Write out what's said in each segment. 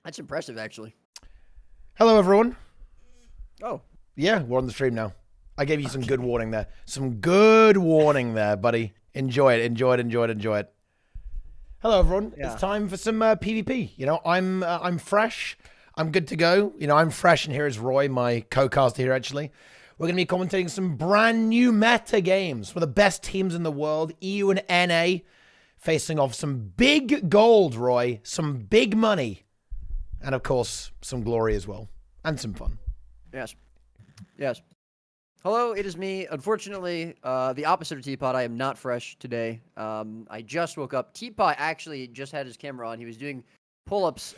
That's impressive, actually. Hello, everyone. Oh. Yeah, we're on the stream now. I gave you some Okay. good warning there. Some good warning there, buddy. Enjoy it, enjoy it, enjoy it, enjoy it. Hello, everyone. Yeah. It's time for some PvP. You know, I'm fresh. I'm good to go. You know, I'm fresh, and here is Roy, my co-caster here, actually. We're going to be commentating some brand new meta games for the best teams in the world, EU and NA, facing off some big gold, Roy, some big money, and, of course, some glory as well, and some fun. Yes. Yes. Hello, it is me. Unfortunately, the opposite of Teapot. I am not fresh today. I just woke up. Teapot actually just had his camera on. He was doing pull-ups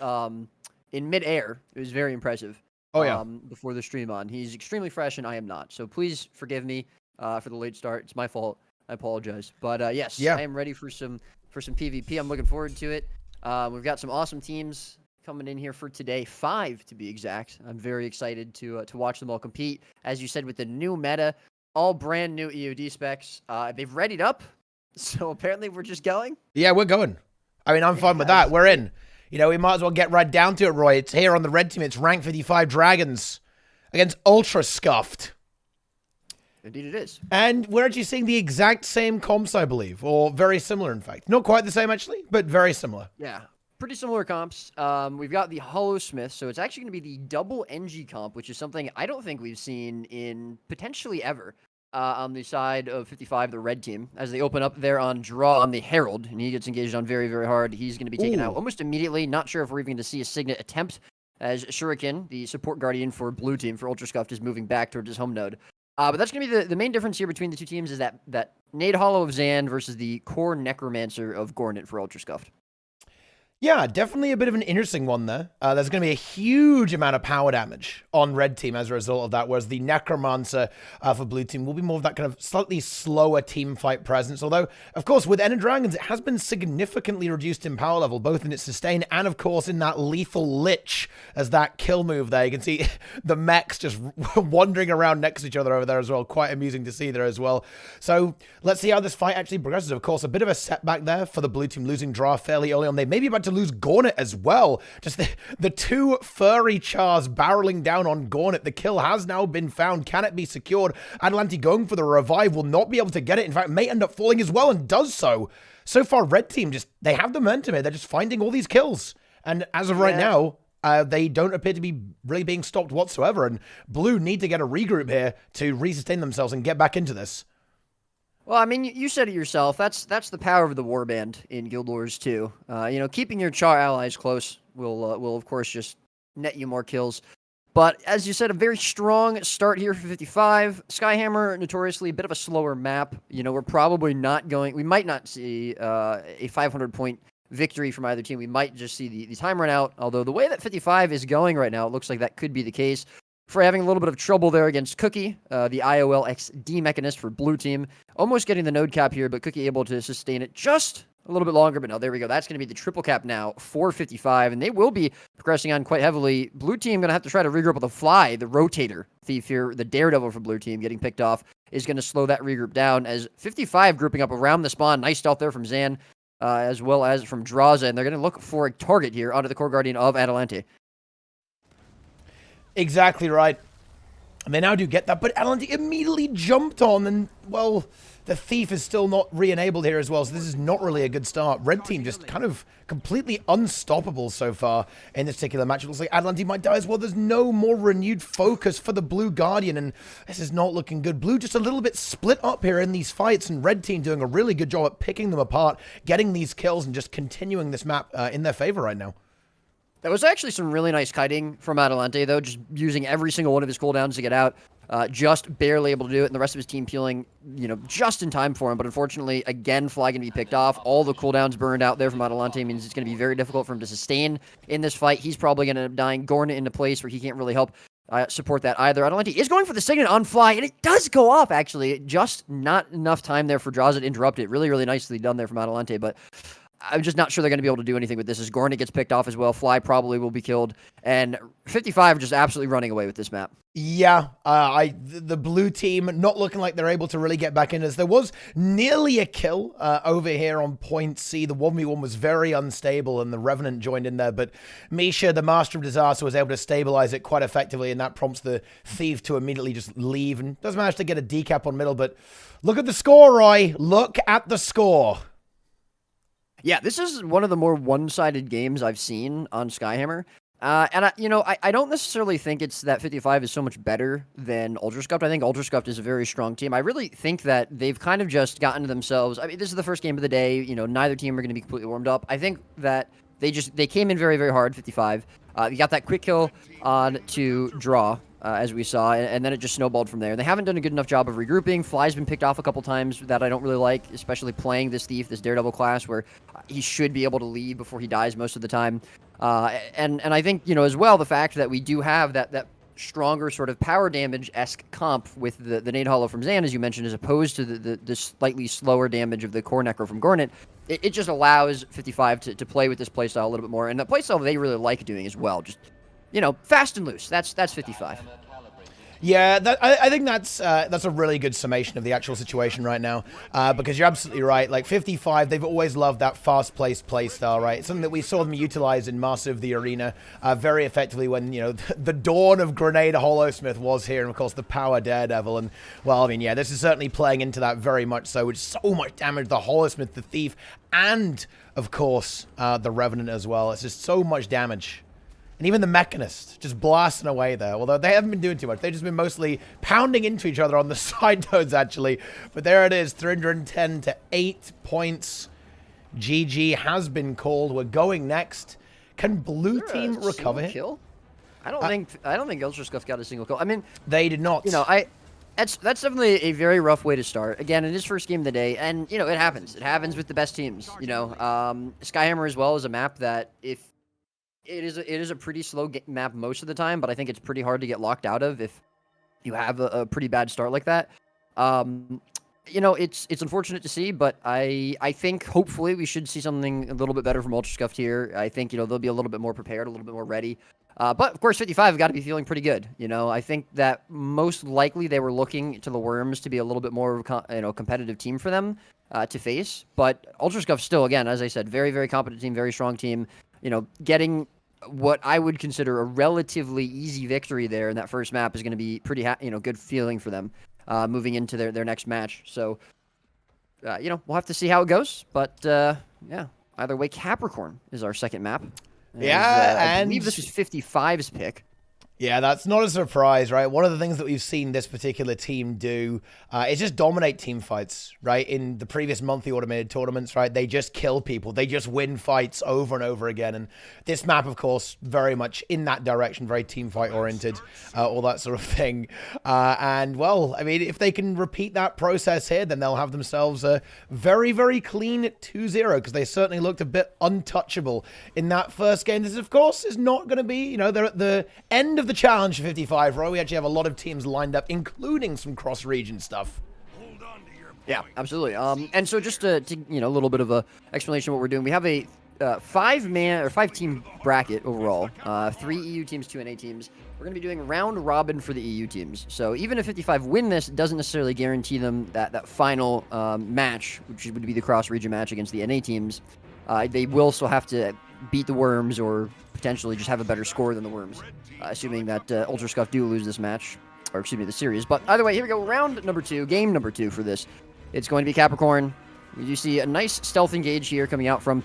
in midair. It was very impressive. Oh, yeah. Before the stream on. He's extremely fresh, and I am not. So please forgive me for the late start. It's my fault. I apologize. But yes, Yeah. I am ready for some PvP. I'm looking forward to it. We've got some awesome teams coming in here for today, 5 to be exact. I'm very excited to watch them all compete. As you said, with the new meta, all brand new EOD specs. They've readied up, so apparently we're just going. Yeah, we're going. I mean, I'm fine with that. We're in. You know, we might as well get right down to it, Roy. It's here on the red team. It's rank 55 Dragons against Ultrascuffed. Indeed it is. And we're actually seeing the exact same comps, I believe, or very similar, in fact. Not quite the same, actually, but very similar. Yeah. Pretty similar comps. We've got the Hollow Smith, so it's actually going to be the double NG comp, which is something I don't think we've seen in potentially ever on the side of 55, the red team, as they open up there on draw on the Herald, and he gets engaged on very, very hard. He's going to be taken out almost immediately. Not sure if we're even going to see a Signet attempt, as Shuriken, the support guardian for blue team for Ultrascuffed, is moving back towards his home node. But that's going to be the main difference here between the two teams is that Nade Hollow of Zan versus the core Necromancer of Gornet for Ultrascuffed. Yeah, definitely a bit of an interesting one there. There's going to be a huge amount of power damage on red team as a result of that, whereas the Necromancer for blue team will be more of that kind of slightly slower team fight presence. Although, of course, with Ender Dragons, it has been significantly reduced in power level, both in its sustain and, of course, in that lethal lich as that kill move there. You can see the mechs just wandering around next to each other over there as well. Quite amusing to see there as well. So let's see how this fight actually progresses. Of course, a bit of a setback there for the blue team, losing draw fairly early on. They may be about to lose Gornet as well. Just the two furry chars barreling down on Gornet. The kill has now been found. Can it be secured? Adelante going for the revive will not be able to get it. In fact, may end up falling as well and does so. So far, red team they have the momentum here. They're just finding all these kills. And as of right now, they don't appear to be really being stopped whatsoever. And blue need to get a regroup here to resustain themselves and get back into this. Well, I mean, you said it yourself. That's the power of the warband in Guild Wars 2. You know, keeping your Char allies close will of course just net you more kills. But as you said, a very strong start here for 55. Skyhammer, notoriously a bit of a slower map. You know, we might not see a 500-point victory from either team. We might just see the time run out. Although the way that 55 is going right now, it looks like that could be the case. For having a little bit of trouble there against Cookie, the IOL XD mechanist for blue team. Almost getting the node cap here, but Cookie able to sustain it just a little bit longer. But no, there we go. That's going to be the triple cap now for 55, and they will be progressing on quite heavily. Blue team going to have to try to regroup with a fly. The rotator thief here, the daredevil for blue team, getting picked off, is going to slow that regroup down as 55 grouping up around the spawn. Nice stealth there from Zan, as well as from Draza, and they're going to look for a target here onto the core guardian of Adelante. Exactly right. And they now do get that, but Adelante immediately jumped on, and, well, the thief is still not re-enabled here as well, so this is not really a good start. Red team just kind of completely unstoppable so far in this particular match. It looks like Adelante might die as well. There's no more renewed focus for the blue guardian, and this is not looking good. Blue just a little bit split up here in these fights, and red team doing a really good job at picking them apart, getting these kills, and just continuing this map in their favor right now. That was actually some really nice kiting from Adelante, though, just using every single one of his cooldowns to get out. Just barely able to do it, and the rest of his team peeling, you know, just in time for him. But unfortunately, again, Fly going to be picked off. All the cooldowns burned out there from Adelante means it's going to be very difficult for him to sustain in this fight. He's probably going to end up dying. Gornet into place where he can't really help support that either. Adelante is going for the Signet on Fly, and it does go off, actually. Just not enough time there for Draza to interrupt it. Really, really nicely done there from Adelante, but I'm just not sure they're going to be able to do anything with this. As Gornet gets picked off as well, Fly probably will be killed, and 55 just absolutely running away with this map. Yeah, the blue team not looking like they're able to really get back in, as there was nearly a kill over here on point C. The 1v1 was very unstable, and the Revenant joined in there, but Misha, the Master of Disaster, was able to stabilize it quite effectively, and that prompts the Thief to immediately just leave, and does manage to get a decap on middle, but look at the score, Roy. Look at the score. Yeah, this is one of the more one-sided games I've seen on Skyhammer. And I don't necessarily think it's that 55 is so much better than Ultrascuffed. I think Ultrascuffed is a very strong team. I really think that they've kind of just gotten to themselves. I mean, this is the first game of the day. You know, neither team are going to be completely warmed up. I think that they came in very, very hard, 55. You got that quick kill on to draw, as we saw, and then it just snowballed from there. They haven't done a good enough job of regrouping. Fly's been picked off a couple times that I don't really like, especially playing this Thief, this Daredevil class, where he should be able to leave before he dies most of the time. And I think, you know, as well, the fact that we do have that stronger sort of power damage-esque comp with the Nade Hollow from Zan, as you mentioned, as opposed to the slightly slower damage of the Core Necro from Gornet, it just allows 55 to play with this playstyle a little bit more. And the playstyle they really like doing as well, just, you know, fast and loose. That's 55. Yeah, I think that's a really good summation of the actual situation right now, because you're absolutely right. Like 55, they've always loved that fast-paced play style, right? It's something that we saw them utilize in Master of the Arena very effectively when, you know, the dawn of Grenade Hollowsmith was here, and of course the Power Daredevil. And, well, I mean, yeah, this is certainly playing into that very much so, with so much damage, the Hollowsmith, the Thief, and, of course, the Revenant as well. It's just so much damage. And even the Mechanist just blasting away there. Although they haven't been doing too much. They've just been mostly pounding into each other on the side nodes, actually. But there it is, 310 to 8 points. GG has been called. We're going next. Can blue team recover here? Kill? I don't think Ultrascuffed got a single kill. I mean, they did not. You know, that's definitely a very rough way to start. Again, it is first game of the day, and you know, it happens. It happens with the best teams. You know, Skyhammer as well is a map that it is a pretty slow map most of the time, but I think it's pretty hard to get locked out of if you have a pretty bad start like that. You know, it's unfortunate to see, but I think hopefully we should see something a little bit better from Ultrascuffed here. I think, you know, they'll be a little bit more prepared, a little bit more ready. But of course, 55 have got to be feeling pretty good. You know, I think that most likely they were looking to the Worms to be a little bit more of a competitive team for them to face. But Ultrascuffed still, again, as I said, very, very competent team, very strong team. You know, getting what I would consider a relatively easy victory there in that first map is going to be pretty, good feeling for them moving into their next match. So, you know, we'll have to see how it goes. But, yeah, either way, Capricorn is our second map. I believe this was 55's pick. Yeah, that's not a surprise, right? One of the things that we've seen this particular team do is just dominate team fights, right? In the previous monthly automated tournaments, right? They just kill people. They just win fights over and over again. And this map, of course, very much in that direction, very team fight oriented, all that sort of thing. And, well, I mean, if they can repeat that process here, then they'll have themselves a very, very clean 2-0, because they certainly looked a bit untouchable in that first game. This, of course, is not going to be, you know, they're at the end of the challenge for 55, Roy. We actually have a lot of teams lined up, including some cross-region stuff. Yeah, absolutely. And so just to you know, a little bit of a explanation of what we're doing. We have a 5-team bracket overall. 3 EU teams, 2 NA teams. We're going to be doing round robin for the EU teams. So even if 55 win this, it doesn't necessarily guarantee them that final match, which would be the cross-region match against the NA teams. They will still have to beat the Worms or potentially just have a better score than the Worms, assuming that Ultrascuffed do lose this match, or excuse me, the series. But either way, here we go. Round number 2, game number 2 for this. It's going to be Capricorn. We do see a nice stealth engage here coming out from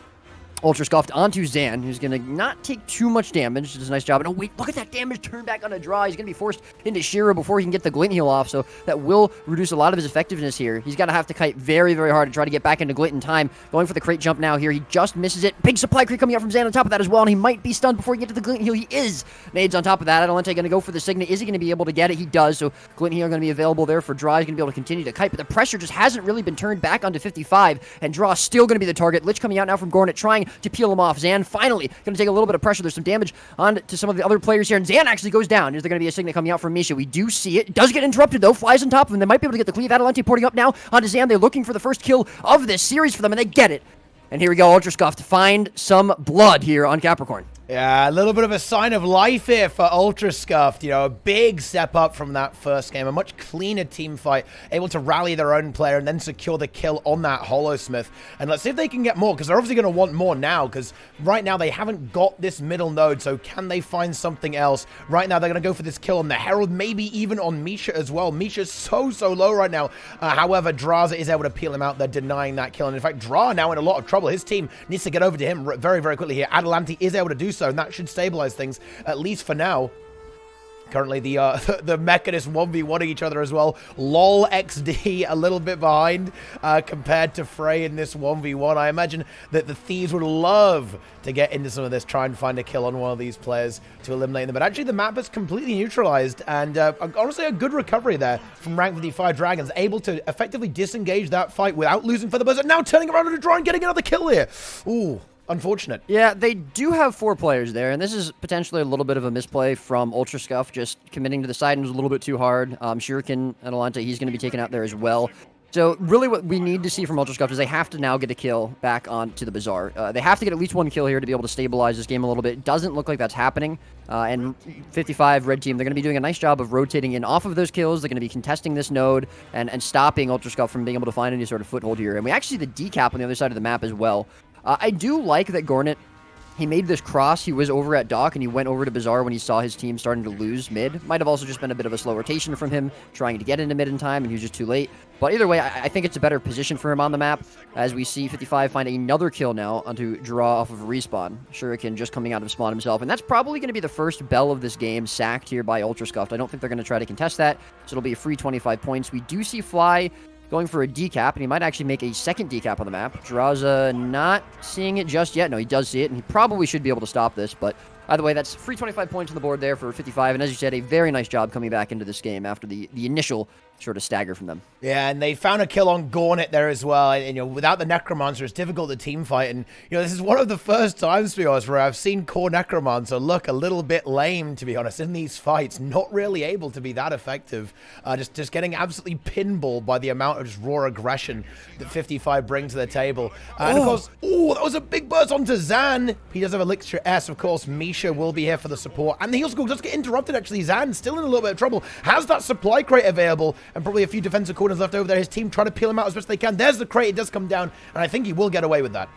Ultrascuffed onto Zan, who's going to not take too much damage. Does a nice job. And oh, wait, look at that damage turn back on a draw. He's going to be forced into Shiro before he can get the Glint heal off, so that will reduce a lot of his effectiveness here. He's going to have to kite very, very hard to try to get back into Glint in time. Going for the crate jump now here. He just misses it. Big supply creep coming out from Zan on top of that as well, and he might be stunned before he gets to the Glint heal. He is. Nades on top of that. Adalente going to go for the Signet. Is he going to be able to get it? He does, so Glint heal going to be available there for Draw. He's going to be able to continue to kite, but the pressure just hasn't really been turned back onto 55, and Draw still going to be the target. Lich coming out now from Gornet, trying to peel him off. Zan finally going to take a little bit of pressure. There's some damage on to some of the other players here, and Zan actually goes down. Is there going to be a Signet coming out from Misha? We do see it. It does get interrupted, though. Flies on top of him. They might be able to get the cleave. Adalente porting up now onto Zan. They're looking for the first kill of this series for them, and they get it. And here we go, Ultrascuffed to find some blood here on Capricorn. Yeah, a little bit of a sign of life here for Ultrascuffed. You know, a big step up from that first game. A much cleaner team fight, able to rally their own player and then secure the kill on that Holosmith. And let's see if they can get more, because they're obviously going to want more now, because right now they haven't got this middle node, so can they find something else? Right now they're going to go for this kill on the Herald, maybe even on Misha as well. Misha's so low right now. However, Draza is able to peel him out. They're denying that kill. And in fact, Dra now in a lot of trouble. His team needs to get over to him very quickly here. Adelanti is able to do so, and that should stabilize things, at least for now. Currently, the Mechanists 1v1ing each other as well. LOL XD a little bit behind compared to Frey in this 1v1. I imagine that the Thieves would love to get into some of this, try and find a kill on one of these players to eliminate them. But actually, the map is completely neutralized, and honestly, a good recovery there from rank 55 Dragons, able to effectively disengage that fight without losing for the buzzer. Now turning around to draw and getting another kill here. Ooh. Unfortunate. Yeah, they do have 4 players there, and this is potentially a little bit of a misplay from Ultrascuffed, just committing to the side was a little bit too hard. Shuriken and Alante, he's going to be taken out there as well. So really what we need to see from Ultrascuffed is they have to now get a kill back onto the Bazaar. They have to get at least 1 kill here to be able to stabilize this game a little bit. It doesn't look like that's happening. And 55 Red Team, they're going to be doing a nice job of rotating in off of those kills. They're going to be contesting this node and stopping Ultrascuffed from being able to find any sort of foothold here. And we actually see the decap on the other side of the map as well. I do like that Gornet, he made this cross. He was over at Dock, and he went over to Bazaar when he saw his team starting to lose mid. Might have also just been a bit of a slow rotation from him, trying to get into mid in time, and he was just too late. But either way, I think it's a better position for him on the map, as we see 55 find another kill now onto Draw off of a respawn. Shuriken just coming out of spawn himself, and that's probably going to be the first bell of this game, sacked here by Ultrascuffed. I don't think they're going to try to contest that, so it'll be a free 25 points. We do see Fly going for a decap, and he might actually make a second decap on the map. Draza not seeing it just yet. No, he does see it, and he probably should be able to stop this, but either way, that's free 25 points on the board there for 55, and as you said, a very nice job coming back into this game after the initial sort of stagger from them. Yeah, and they found a kill on Gornet there as well. And, you know, without the Necromancer, it's difficult to team fight. And, you know, this is one of the first times, to be honest, where I've seen core Necromancer look a little bit lame, to be honest, in these fights. Not really able to be that effective. Just getting absolutely pinballed by the amount of just raw aggression that 55 bring to the table. And, of course, that was a big burst onto Zan. He does have Elixir S, of course. Misha will be here for the support. And the heal school does get interrupted, actually. Zan still in a little bit of trouble. Has that supply crate available, and probably a few defensive corners left over there. His team try to peel him out as best they can. There's the crate. It does come down, and I think he will get away with that.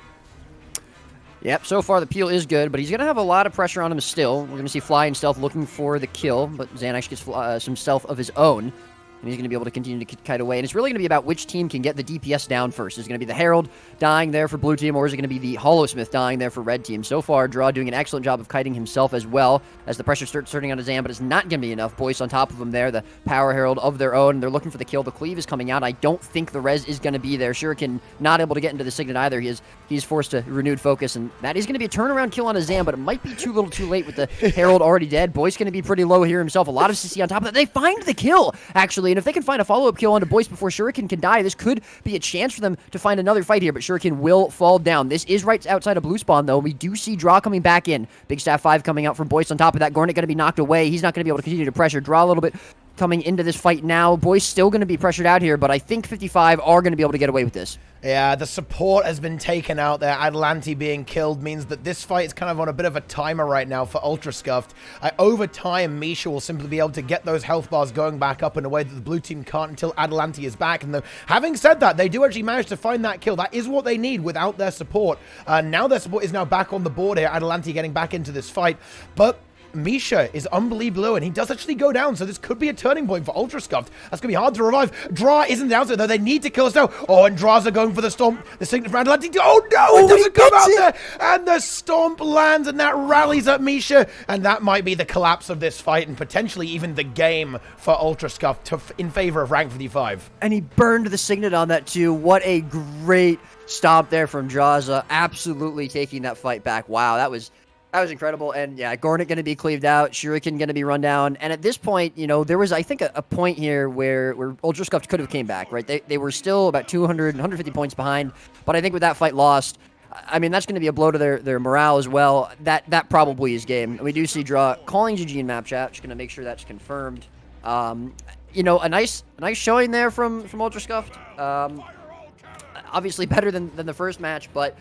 Yep, so far the peel is good, but he's going to have a lot of pressure on him still. We're going to see Fly and Stealth looking for the kill, but Zan actually gets some Stealth of his own, and he's going to be able to continue to kite away. And it's really going to be about which team can get the DPS down first. Is it going to be the Herald dying there for Blue Team, or is it going to be the Holosmith dying there for Red Team? So far, Draw doing an excellent job of kiting himself as well, as the pressure starts turning on to Zan, but it's not going to be enough. Boyce on top of him there, the Power Herald of their own. They're looking for the kill. The Cleave is coming out. I don't think the res is going to be there. Shuriken not able to get into the Signet either. He's forced to renewed focus, and that is going to be a turnaround kill on a Zan, but it might be too little too late with the Herald already dead. Boyce going to be pretty low here himself. A lot of CC on top of that. They find the kill, actually, and if they can find a follow-up kill onto Boyce before Shuriken can die, this could be a chance for them to find another fight here, but Shuriken will fall down. This is right outside of blue spawn, though. We do see Draw coming back in. Big Staff 5 coming out from Boyce on top of that. Gornet going to be knocked away. He's not going to be able to continue to pressure. Draw a little bit coming into this fight now. Boyce still going to be pressured out here, but I think 55 are going to be able to get away with this. Yeah, the support has been taken out there. Adelanti being killed means that this fight is kind of on a bit of a timer right now for Ultrascuffed. Over time, Misha will simply be able to get those health bars going back up in a way that the blue team can't until Adelanti is back. And having said that, they do actually manage to find that kill. That is what they need without their support. Now their support is now back on the board here. Adelanti getting back into this fight. But Misha is unbelievably low, and he does actually go down, so this could be a turning point for Ultrascuffed. That's going to be hard to revive. Draw isn't down, so though they need to kill us now. Oh, and Draws are going for the Stomp. The Signet for Adelanti. Oh, no, it doesn't come out there. And the Stomp lands, and that rallies up Misha, and that might be the collapse of this fight, and potentially even the game for Ultrascuffed in favor of rank 55. And he burned the Signet on that, too. What a great stomp there from Draza. Absolutely taking that fight back. Wow, that was incredible. And yeah, Gornet going to be cleaved out, Shuriken going to be run down. And at this point, you know, there was, I think, a point here where Ultrascuffed could have came back, right? They were still about 200, 150 points behind. But I think with that fight lost, I mean, that's going to be a blow to their morale as well. That probably is game. We do see Draw calling GG in map chat. Just going to make sure that's confirmed. You know, a nice showing there from Ultrascuffed. Obviously better than the first match, but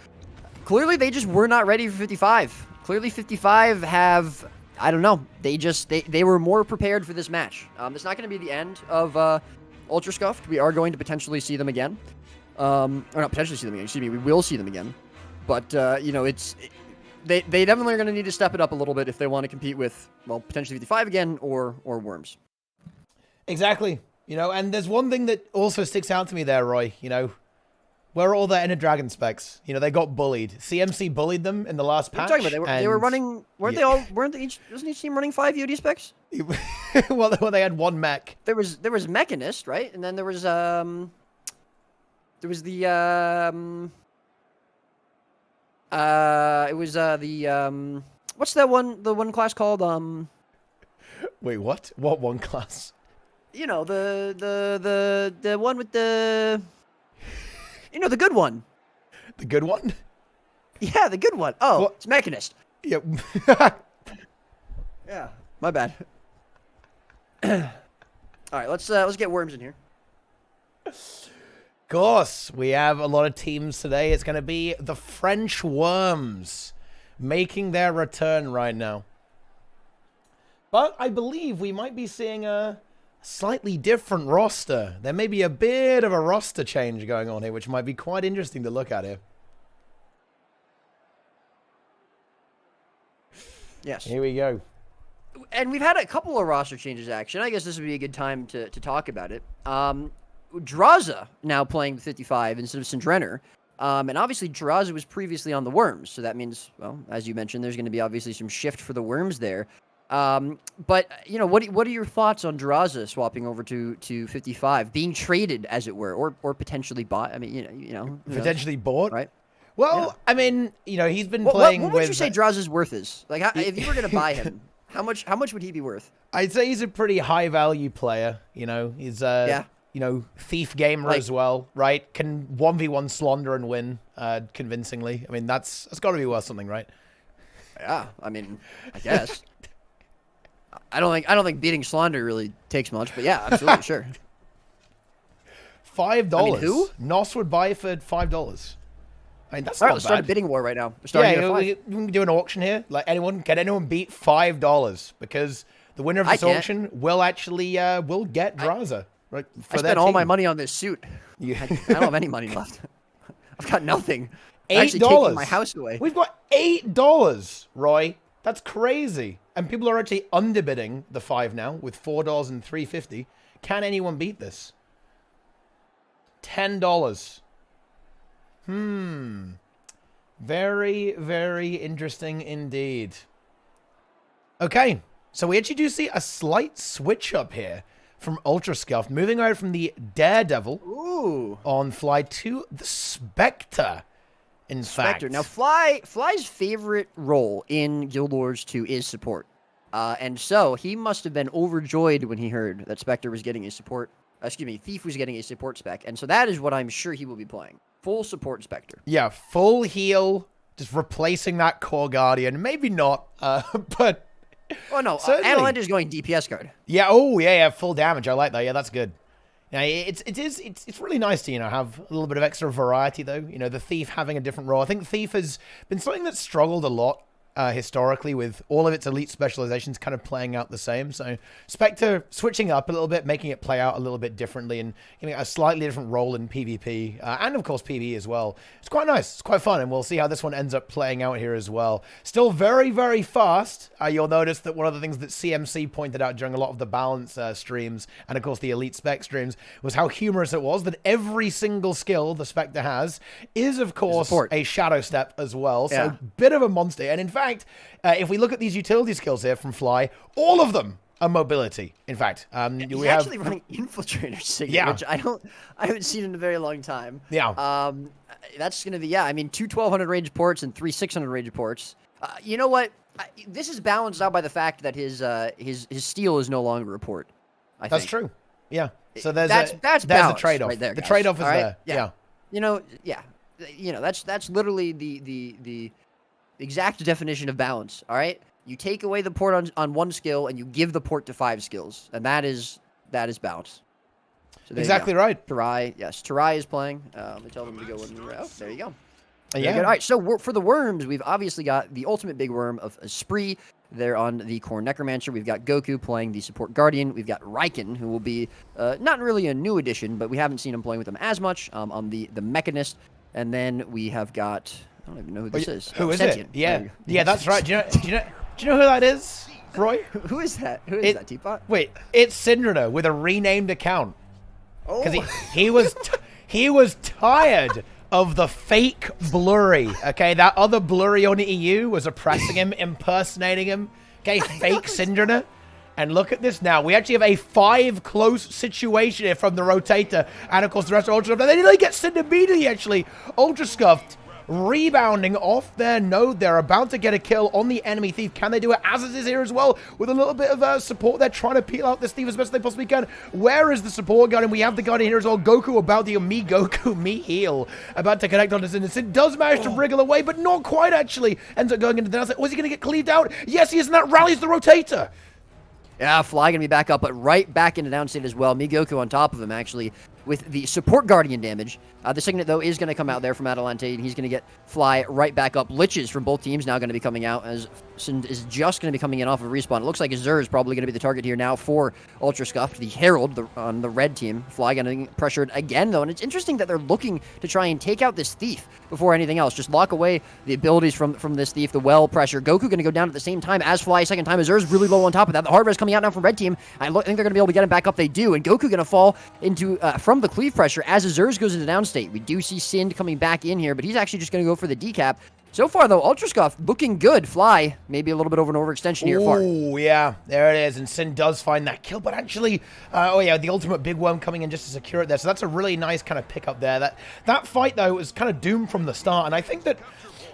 Clearly, they just were not ready for 55. Clearly, 55 have, I don't know, they were more prepared for this match. It's not going to be the end of Ultrascuffed. We are going to potentially see them again. Or not potentially see them again, excuse me, we will see them again. But, you know, they definitely are going to need to step it up a little bit if they want to compete with, well, potentially 55 again or Worms. Exactly. You know, and there's one thing that also sticks out to me there, Roy. You know, where are all the Ender Dragon specs? You know, they got bullied. CMC bullied them in the last patch. What are you talking about? They were running, wasn't each team running 5 UD specs? well, they had one mech. There was Mechanist, right? And then there was the what's that one class called? Wait, what? What one class? You know, the one with the, you know, the good one. The good one? Yeah, the good one. Oh, what? It's Mechanist. Yep. Yeah, my bad. All right, let's get Worms in here. Of course, we have a lot of teams today. It's going to be the French Worms making their return right now. But I believe we might be seeing a slightly different roster. There may be a bit of a roster change going on here, which might be quite interesting to look at here. Yes. Here we go. And we've had a couple of roster changes, actually. I guess this would be a good time to talk about it. Draza now playing with 55 instead of Syndrenner. And obviously, Draza was previously on the Worms. So that means, well, as you mentioned, there's going to be obviously some shift for the Worms there. But, you know, what are your thoughts on Draza swapping over to 55, being traded, as it were, or potentially bought? I mean, you know. Potentially bought? Right. Well, Yeah. I mean, you know, he's been playing with... What would you say Draza's worth is? Like, if you were going to buy him, how much would he be worth? I'd say he's a pretty high-value player, you know. He's you know, thief gamer as well, right? Can 1v1 Slaughter and win convincingly. I mean, that's got to be worth something, right? Yeah, I mean, I guess. I don't think beating Slaughter really takes much, but yeah, absolutely, sure. $5. I mean, who? Nos would buy for $5. I mean, that's all not right, let's start a bad. bidding war right now. We're starting at 5. We can do an auction here. Like, can anyone beat $5? Because the winner of this auction will actually will get Draza. Right, I spent all my money on this suit. I don't have any money left. I've got nothing. $8. I'm actually taking my house away. We've got $8, Roy. That's crazy. And people are actually underbidding the 5 now with $4 and $3.50. Can anyone beat this? $10. Very, very interesting indeed. Okay, so we actually do see a slight switch up here from Ultrascuffed, moving over from the Daredevil on Fly to the Spectre. In fact, now Fly's favorite role in Guild Wars 2 is support, and so he must have been overjoyed when he heard that Spectre was getting a support. Thief was getting a support spec, and so that is what I'm sure he will be playing. Full support Spectre. Yeah, full heal, just replacing that core Guardian. Maybe not, but. Oh no, Analent is going DPS card. Yeah. Oh yeah. Full damage. I like that. Yeah, that's good. Yeah, it's really nice to, you know, have a little bit of extra variety though. You know, the Thief having a different role. I think Thief has been something that's struggled a lot historically, with all of its elite specializations kind of playing out the same. So Spectre switching up a little bit, making it play out a little bit differently, and giving it a slightly different role in PvP, and of course PvE as well. It's quite nice. It's quite fun, and we'll see how this one ends up playing out here as well. Still very, very fast. You'll notice that one of the things that CMC pointed out during a lot of the balance streams, and of course the elite spec streams, was how humorous it was that every single skill the Spectre has is, of course, a shadow step as well. So bit of a monster. And in fact, if we look at these utility skills here from Fly, all of them are mobility. In fact, he's actually running Infiltrator Signet, which I haven't seen in a very long time. Yeah. That's going to be, I mean, 2 1200 range ports and 3 600 range ports. You know what? This is balanced out by the fact that his steel is no longer a port. That's true. Yeah. So there's a trade-off right there. The trade-off is there. Yeah. You know, that's literally the exact definition of balance. All right. You take away the port on one skill and you give the port to 5 skills, and that is balance. So exactly right. Tarai, yes, Tarai is playing. They tell them to go in. Oh, there you go. Yeah. All right, so for the worms, we've obviously got the ultimate big worm of Spree there on the core Necromancer. We've got Goku playing the support Guardian. We've got Raiken, who will be not really a new addition, but we haven't seen him playing with them as much on the Mechanist. And then we have got, I don't even know who this is. Who is Sentient. it? Yeah, that's right. Do you know who that is, Roy? Who is that? Who is that, Teapot? Wait, it's Syndrina with a renamed account. Oh, Because he was tired of the fake Blurry, okay? That other Blurry on EU was oppressing him, impersonating him, okay? Fake Syndrina. And look at this now. We actually have a 5 close situation here from the Rotator. And, of course, the rest of Ultrascuffed. And they nearly get Synd immediately, actually. Ultrascuffed rebounding off their node. They're about to get a kill on the enemy thief. Can they do it? Aziz is here as well with a little bit of support. They're trying to peel out this thief as best they possibly can. Where is the support Guardian? We have the Guardian here as well. Goku about the me Goku, me heal. About to connect onto Sin. Sin does manage to wriggle away, but not quite actually. Ends up going into the downside. Was he going to get cleaved out? Yes, he is, and that rallies the Rotator. Yeah, Fly going to be back up, but right back into downstate as well. Migoku on top of him, actually, with the support Guardian damage. The Signet, though, is going to come out there from Atalante, and he's going to get Fly right back up. Liches from both teams now going to be coming out, as Sind is just going to be coming in off of respawn. It looks like Azur is probably going to be the target here now for Ultrascuffed, the Herald on the red team. Fly getting pressured again, though, and it's interesting that they're looking to try and take out this Thief before anything else. Just lock away the abilities from this Thief, the well pressure. Goku going to go down at the same time as Fly second time. Azur is really low on top of that. The hard res coming out now from red team. I think they're going to be able to get him back up. They do, and Goku going to fall into from the cleave pressure as Azur's goes into downstate. We do see Sind coming back in here, but he's actually just going to go for the decap. So far, though, Ultrascuffed looking good. Fly, maybe a little bit of an overextension here. Oh, yeah, there it is. And Sin does find that kill, but actually, the ultimate big worm coming in just to secure it there. So that's a really nice kind of pickup there. That fight, though, was kind of doomed from the start. And I think that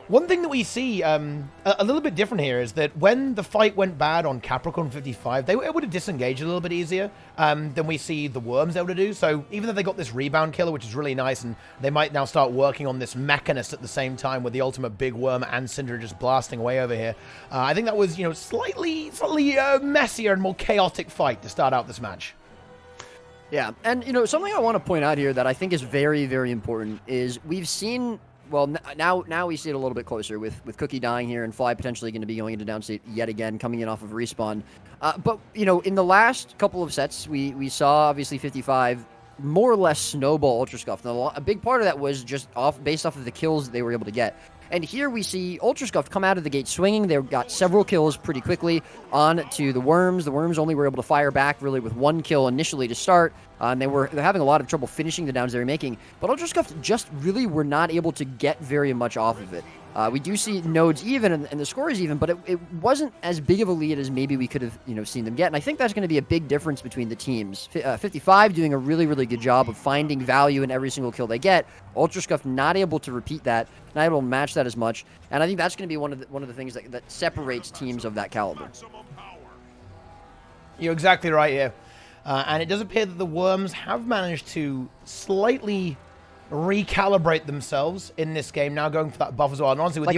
one thing that we see a little bit different here is that when the fight went bad on Capricorn 55, they were able to disengage a little bit easier than we see the Worms able to do. So even though they got this rebound killer, which is really nice, and they might now start working on this Mechanist at the same time with the ultimate big worm and Cinder just blasting away over here. I think that was, slightly messier and more chaotic fight to start out this match. Yeah, and, something I want to point out here that I think is very, very important is we've seen... Well, now we see it a little bit closer with Cookie dying here and Fly potentially going to be going into downstate yet again, coming in off of respawn. But, in the last couple of sets, we saw, obviously, 55 more or less snowball Ultrascuffed. And a big part of that was just based off of the kills that they were able to get. And here we see Ultrascuffed come out of the gate swinging. They got several kills pretty quickly on to the Worms. The Worms only were able to fire back really with one kill initially to start. And they're having a lot of trouble finishing the downs they were making. But Ultrascuffed just really were not able to get very much off of it. We do see nodes even, and the score is even, but it wasn't as big of a lead as maybe we could have seen them get. And I think that's going to be a big difference between the teams. 55 doing a really, really good job of finding value in every single kill they get. Ultrascuffed not able to repeat that, not able to match that as much. And I think that's going to be one of the things that separates teams of that caliber. You're exactly right here. And it does appear that the Worms have managed to slightly recalibrate themselves in this game, now going for that buff as well. And honestly, with the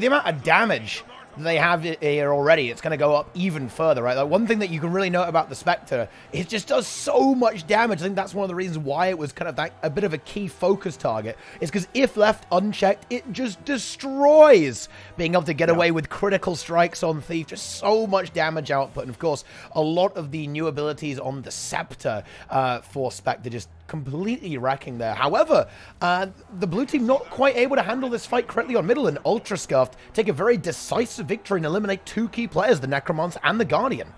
amount of damage they have here already, it's going to go up even further, right? Like, one thing that you can really note about the Spectre, it just does so much damage. I think that's one of the reasons why it was kind of a bit of a key focus target, is because if left unchecked, it just destroys being able to get away with critical strikes on Thief. Just so much damage output. And of course, a lot of the new abilities on the Scepter for Spectre just completely wrecking there. However, the blue team not quite able to handle this fight correctly on middle, and Ultrascuffed take a very decisive victory and eliminate two key players, the Necromancer and the Guardian.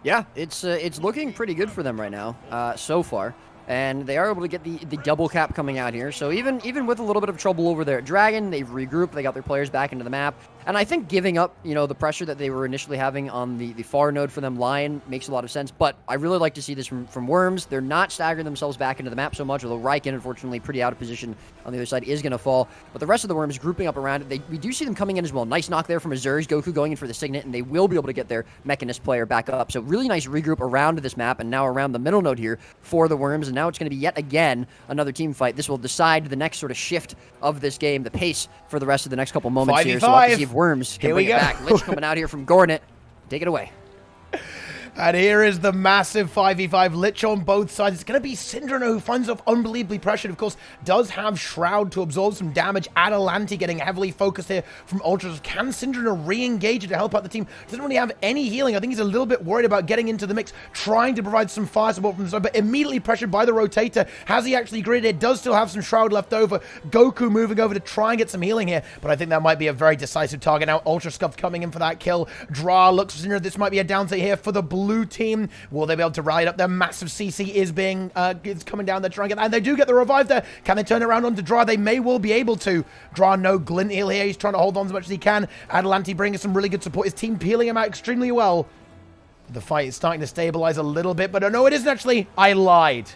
Yeah, it's looking pretty good for them right now, so far. And they are able to get the double cap coming out here. So even with a little bit of trouble over there at Dragon, they've regrouped, they got their players back into the map. And I think giving up, the pressure that they were initially having on the far node for them, Lion, makes a lot of sense. But I really like to see this from Worms. They're not staggering themselves back into the map so much, although Raiken, unfortunately, pretty out of position on the other side, is going to fall. But the rest of the Worms grouping up around it. We do see them coming in as well. Nice knock there from Azur's, Goku going in for the Signet, and they will be able to get their Mechanist player back up. So really nice regroup around this map, and now around the middle node here for the Worms. And now it's going to be yet again another team fight. This will decide the next sort of shift of this game, the pace for the rest of the next couple moments here. So we'll have to see if Worms can bring it back. Lich coming out here from Gornet. Take it away. And here is the massive 5v5 Lich on both sides. It's going to be Syndra who finds himself unbelievably pressured. Of course, does have Shroud to absorb some damage. Adelanti getting heavily focused here from Ultras. Can Syndra re-engage to help out the team? Doesn't really have any healing. I think he's a little bit worried about getting into the mix, trying to provide some fire support from the side, but immediately pressured by the Rotator. Has he actually gridded it? Does still have some Shroud left over. Goku moving over to try and get some healing here, but I think that might be a very decisive target now. Ultrascuffed coming in for that kill. Dra looks for Syndra. This might be a downside here for the blue team. Will they be able to rally it up? Their massive CC is coming down. They're trying to get that, and they do get the revive there. Can they turn it around onto Dra? They may well be able to. Dra, no glint heal here. He's trying to hold on as much as he can. Adelanti bringing some really good support. His team peeling him out extremely well. The fight is starting to stabilize a little bit, but no, it isn't actually. I lied.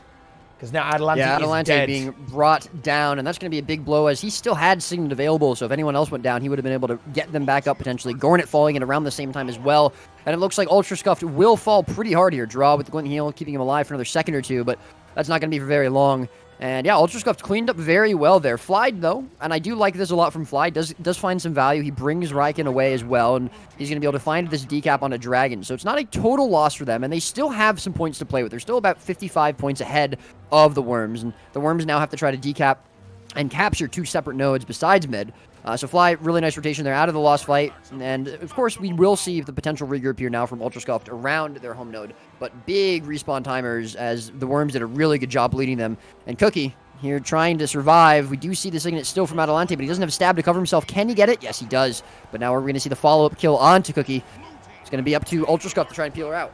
Because now Adelanti is dead. Being brought down, and that's going to be a big blow as he still had Signet available, so if anyone else went down, he would have been able to get them back up potentially. Gornet falling in around the same time as well, and it looks like Ultrascuffed will fall pretty hard here. Draw with the glint heal, keeping him alive for another second or two, but that's not going to be for very long. And yeah, Ultrascuffed cleaned up very well there. Flied, though, and I do like this a lot from Fly, does find some value. He brings Riken away as well, and he's going to be able to find this decap on a dragon. So it's not a total loss for them, and they still have some points to play with. They're still about 55 points ahead of the Worms, and the Worms now have to try to decap and capture two separate nodes besides mid. So Fly, really nice rotation there out of the lost fight. And, of course, we will see the potential regroup here now from Ultrascuffed around their home node. But big respawn timers as the Worms did a really good job leading them. And Cookie here trying to survive. We do see the Signet still from Adelante, but he doesn't have stab to cover himself. Can he get it? Yes, he does. But now we're going to see the follow-up kill onto Cookie. It's going to be up to Ultrascuffed to try and peel her out.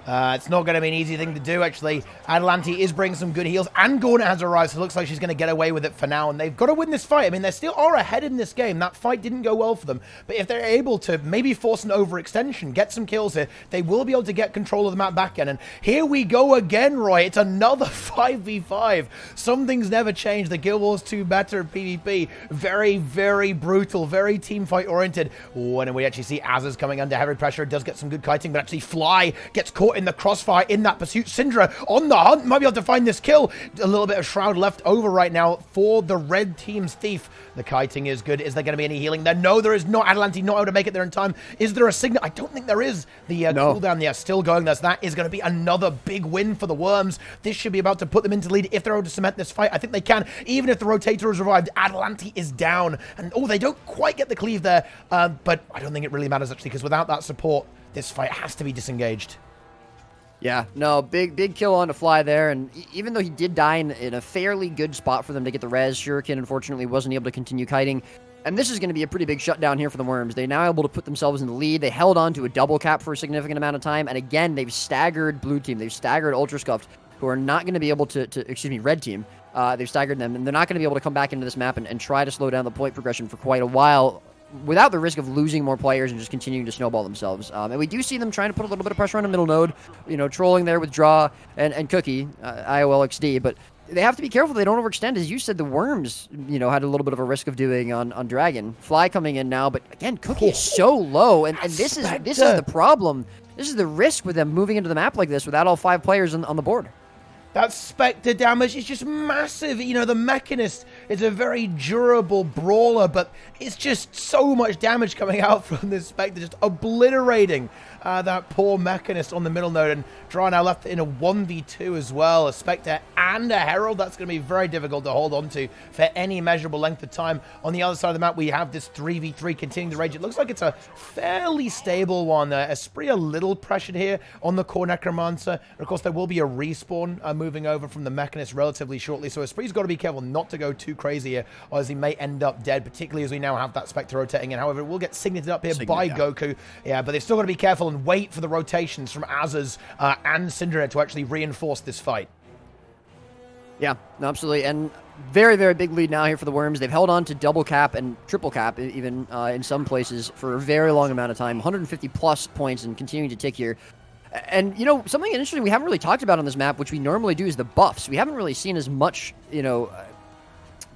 It's not going to be an easy thing to do, actually. Adelanti is bringing some good heals, and Gornet has arrived, so it looks like she's going to get away with it for now, and they've got to win this fight. I mean, they still are ahead in this game. That fight didn't go well for them, but if they're able to maybe force an overextension, get some kills here, they will be able to get control of the map back again. And here we go again, Roy. It's another 5v5. Some things never change. The Guild Wars 2 better at PvP. Very, very brutal, very team fight oriented. Oh, and we actually see Azaz coming under heavy pressure. It does get some good kiting, but actually Fly gets caught in the crossfire in that pursuit. Syndra on the hunt, might be able to find this kill. A little bit of Shroud left over right now for the red team's Thief. The kiting is good. Is there going to be any healing there? No, there is not. Adelanti not able to make it there in time. Is there a Signet? I don't think there is. The cooldown there still going. That is going to be another big win for the Worms. This should be about to put them into lead if they're able to cement this fight. I think they can. Even if the Rotator is revived, Adelanti is down. And oh, they don't quite get the cleave there. But I don't think it really matters actually, because without that support, this fight has to be disengaged. Yeah, no, big kill on the Fly there, and even though he did die in a fairly good spot for them to get the res, Shuriken unfortunately wasn't able to continue kiting, and this is going to be a pretty big shutdown here for the Worms. They're now able to put themselves in the lead. They held on to a double cap for a significant amount of time, and again, they've staggered blue team. They've staggered Ultrascuffed, who are not going to be able to red team. They've staggered them, and they're not going to be able to come back into this map and try to slow down the point progression for quite a while, without the risk of losing more players and just continuing to snowball themselves. And we do see them trying to put a little bit of pressure on the middle node, trolling there with Draw and Cookie, IOLXD, but they have to be careful they don't overextend. As you said, the Worms, had a little bit of a risk of doing on Dragon. Fly coming in now, but again, Cookie is so low, and this is the problem. This is the risk with them moving into the map like this without all 5 players on the board. That Spectre damage is just massive. The Mechanist is a very durable brawler, but it's just so much damage coming out from this Spectre, just obliterating that poor Mechanist on the middle node. And Dra now left in a 1v2 as well. A Spectre and a Herald. That's going to be very difficult to hold on to for any measurable length of time. On the other side of the map, we have this 3v3 continuing to rage. It looks like it's a fairly stable one. Esprit a little pressured here on the core Necromancer. And of course, there will be a respawn moving over from the Mechanist relatively shortly. So Esprit's got to be careful not to go too crazy here, or as he may end up dead, particularly as we now have that Spectre rotating in. However, it will get signated up here by Goku. Yeah, but they've still got to be careful and wait for the rotations from Azaz and Syndra to actually reinforce this fight. Yeah, absolutely. And very, very big lead now here for the Worms. They've held on to double cap and triple cap, even in some places, for a very long amount of time. 150 plus points and continuing to tick here. And, something interesting we haven't really talked about on this map, which we normally do, is the buffs. We haven't really seen as much,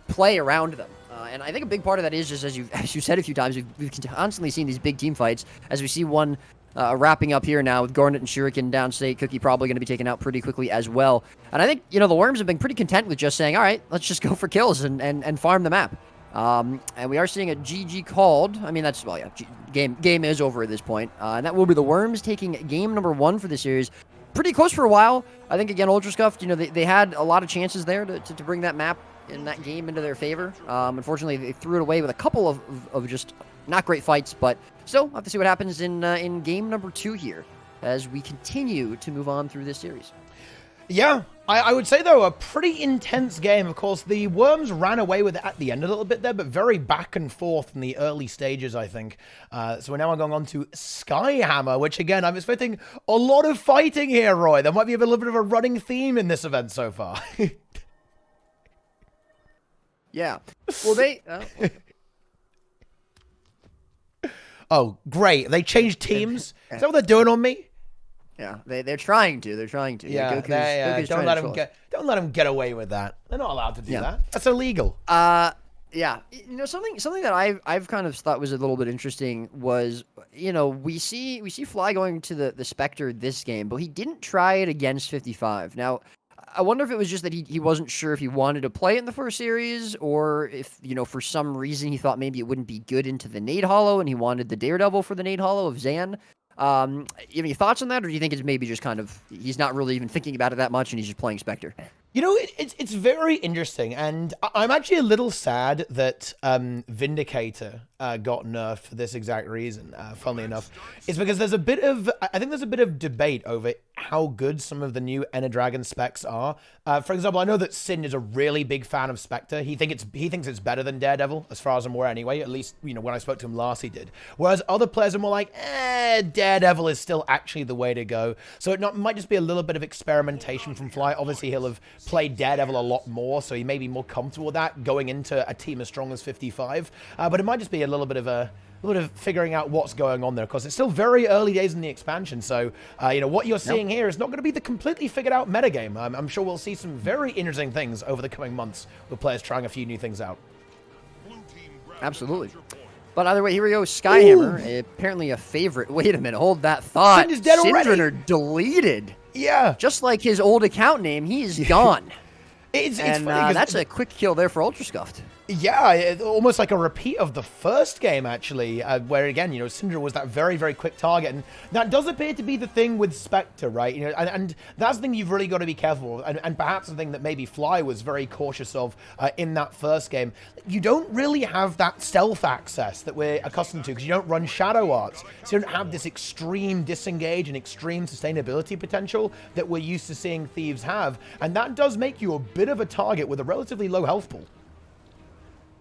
play around them. And I think a big part of that is just, as you said a few times, we've constantly seen these big team fights. As we see one wrapping up here now with Gornet and Shuriken downstate, Cookie probably going to be taken out pretty quickly as well. And I think, the Worms have been pretty content with just saying, all right, let's just go for kills and farm the map. And we are seeing a GG called. I mean, that's, well, yeah, game is over at this point. And that will be the Worms taking game number 1 for the series. Pretty close for a while. I think, again, Ultrascuffed, you know, they had a lot of chances there to bring that map in that game into their favor. Unfortunately, they threw it away with a couple of just not great fights, but still, we'll have to see what happens in game number 2 here as we continue to move on through this series. Yeah, I would say, though, a pretty intense game. Of course, the Worms ran away with it at the end a little bit there, but very back and forth in the early stages, I think. So we're now going on to Skyhammer, which, again, I'm expecting a lot of fighting here, Roy. There might be a little bit of a running theme in this event so far. Yeah. Well, they... Oh, great. They changed teams? Is that what they're doing on me? Yeah, they're trying to. They're trying to. Yeah, Goku's don't let them get away with that. They're not allowed to do that. That's illegal. Yeah, you know, something that I've kind of thought was a little bit interesting was, you know, we see Fly going to the Spectre this game, but he didn't try it against 55. Now, I wonder if it was just that he wasn't sure if he wanted to play it in the first series, or if, you know, for some reason he thought maybe it wouldn't be good into the Nade Hollow and he wanted the Daredevil for the Nade Hollow of Zan. You have any thoughts on that, or do you think it's maybe just kind of he's not really even thinking about it that much and he's just playing Spectre? You know, it's very interesting, and I'm actually a little sad that Vindicator got nerfed for this exact reason, funnily enough. It's because I think there's a bit of debate over how good some of the new Ender Dragon specs are. For example, I know that Sin is a really big fan of Spectre. He thinks it's better than Daredevil, as far as I'm aware anyway. At least, you know, when I spoke to him last, he did. Whereas other players are more like, Daredevil is still actually the way to go. So it might just be a little bit of experimentation from Fly. Obviously, he'll have played Daredevil a lot more, so he may be more comfortable with that going into a team as strong as 55. But it might just be a little bit of figuring out what's going on there, because it's still very early days in the expansion. So, you know, what you're seeing here is not going to be the completely figured out metagame. I'm sure we'll see some very interesting things over the coming months with players trying a few new things out. Absolutely. But either way, here we go. Skyhammer, apparently a favorite. Wait a minute, hold that thought. Syndra's dead already. Syndra deleted. Yeah. Just like his old account name, he is gone. It's funny, that's a quick kill there for Ultrascuffed. Yeah, almost like a repeat of the first game, actually, where, again, you know, Syndra was that very, very quick target, and that does appear to be the thing with Spectre, right? You know, and that's the thing you've really got to be careful of, and perhaps the thing that maybe Fly was very cautious of in that first game. You don't really have that stealth access that we're accustomed to, because you don't run Shadow Arts, so you don't have this extreme disengage and extreme sustainability potential that we're used to seeing Thieves have, and that does make you a bit of a target with a relatively low health pool.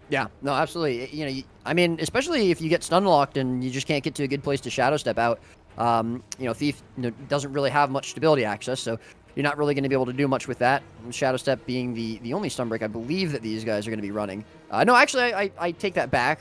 Yeah, no, absolutely. You know, I mean, especially if you get stun locked and you just can't get to a good place to shadow step out. You know, Thief doesn't really have much stability access, so you're not really going to be able to do much with that. And shadow step being the only stun break I believe that these guys are going to be running. No, actually, I take that back.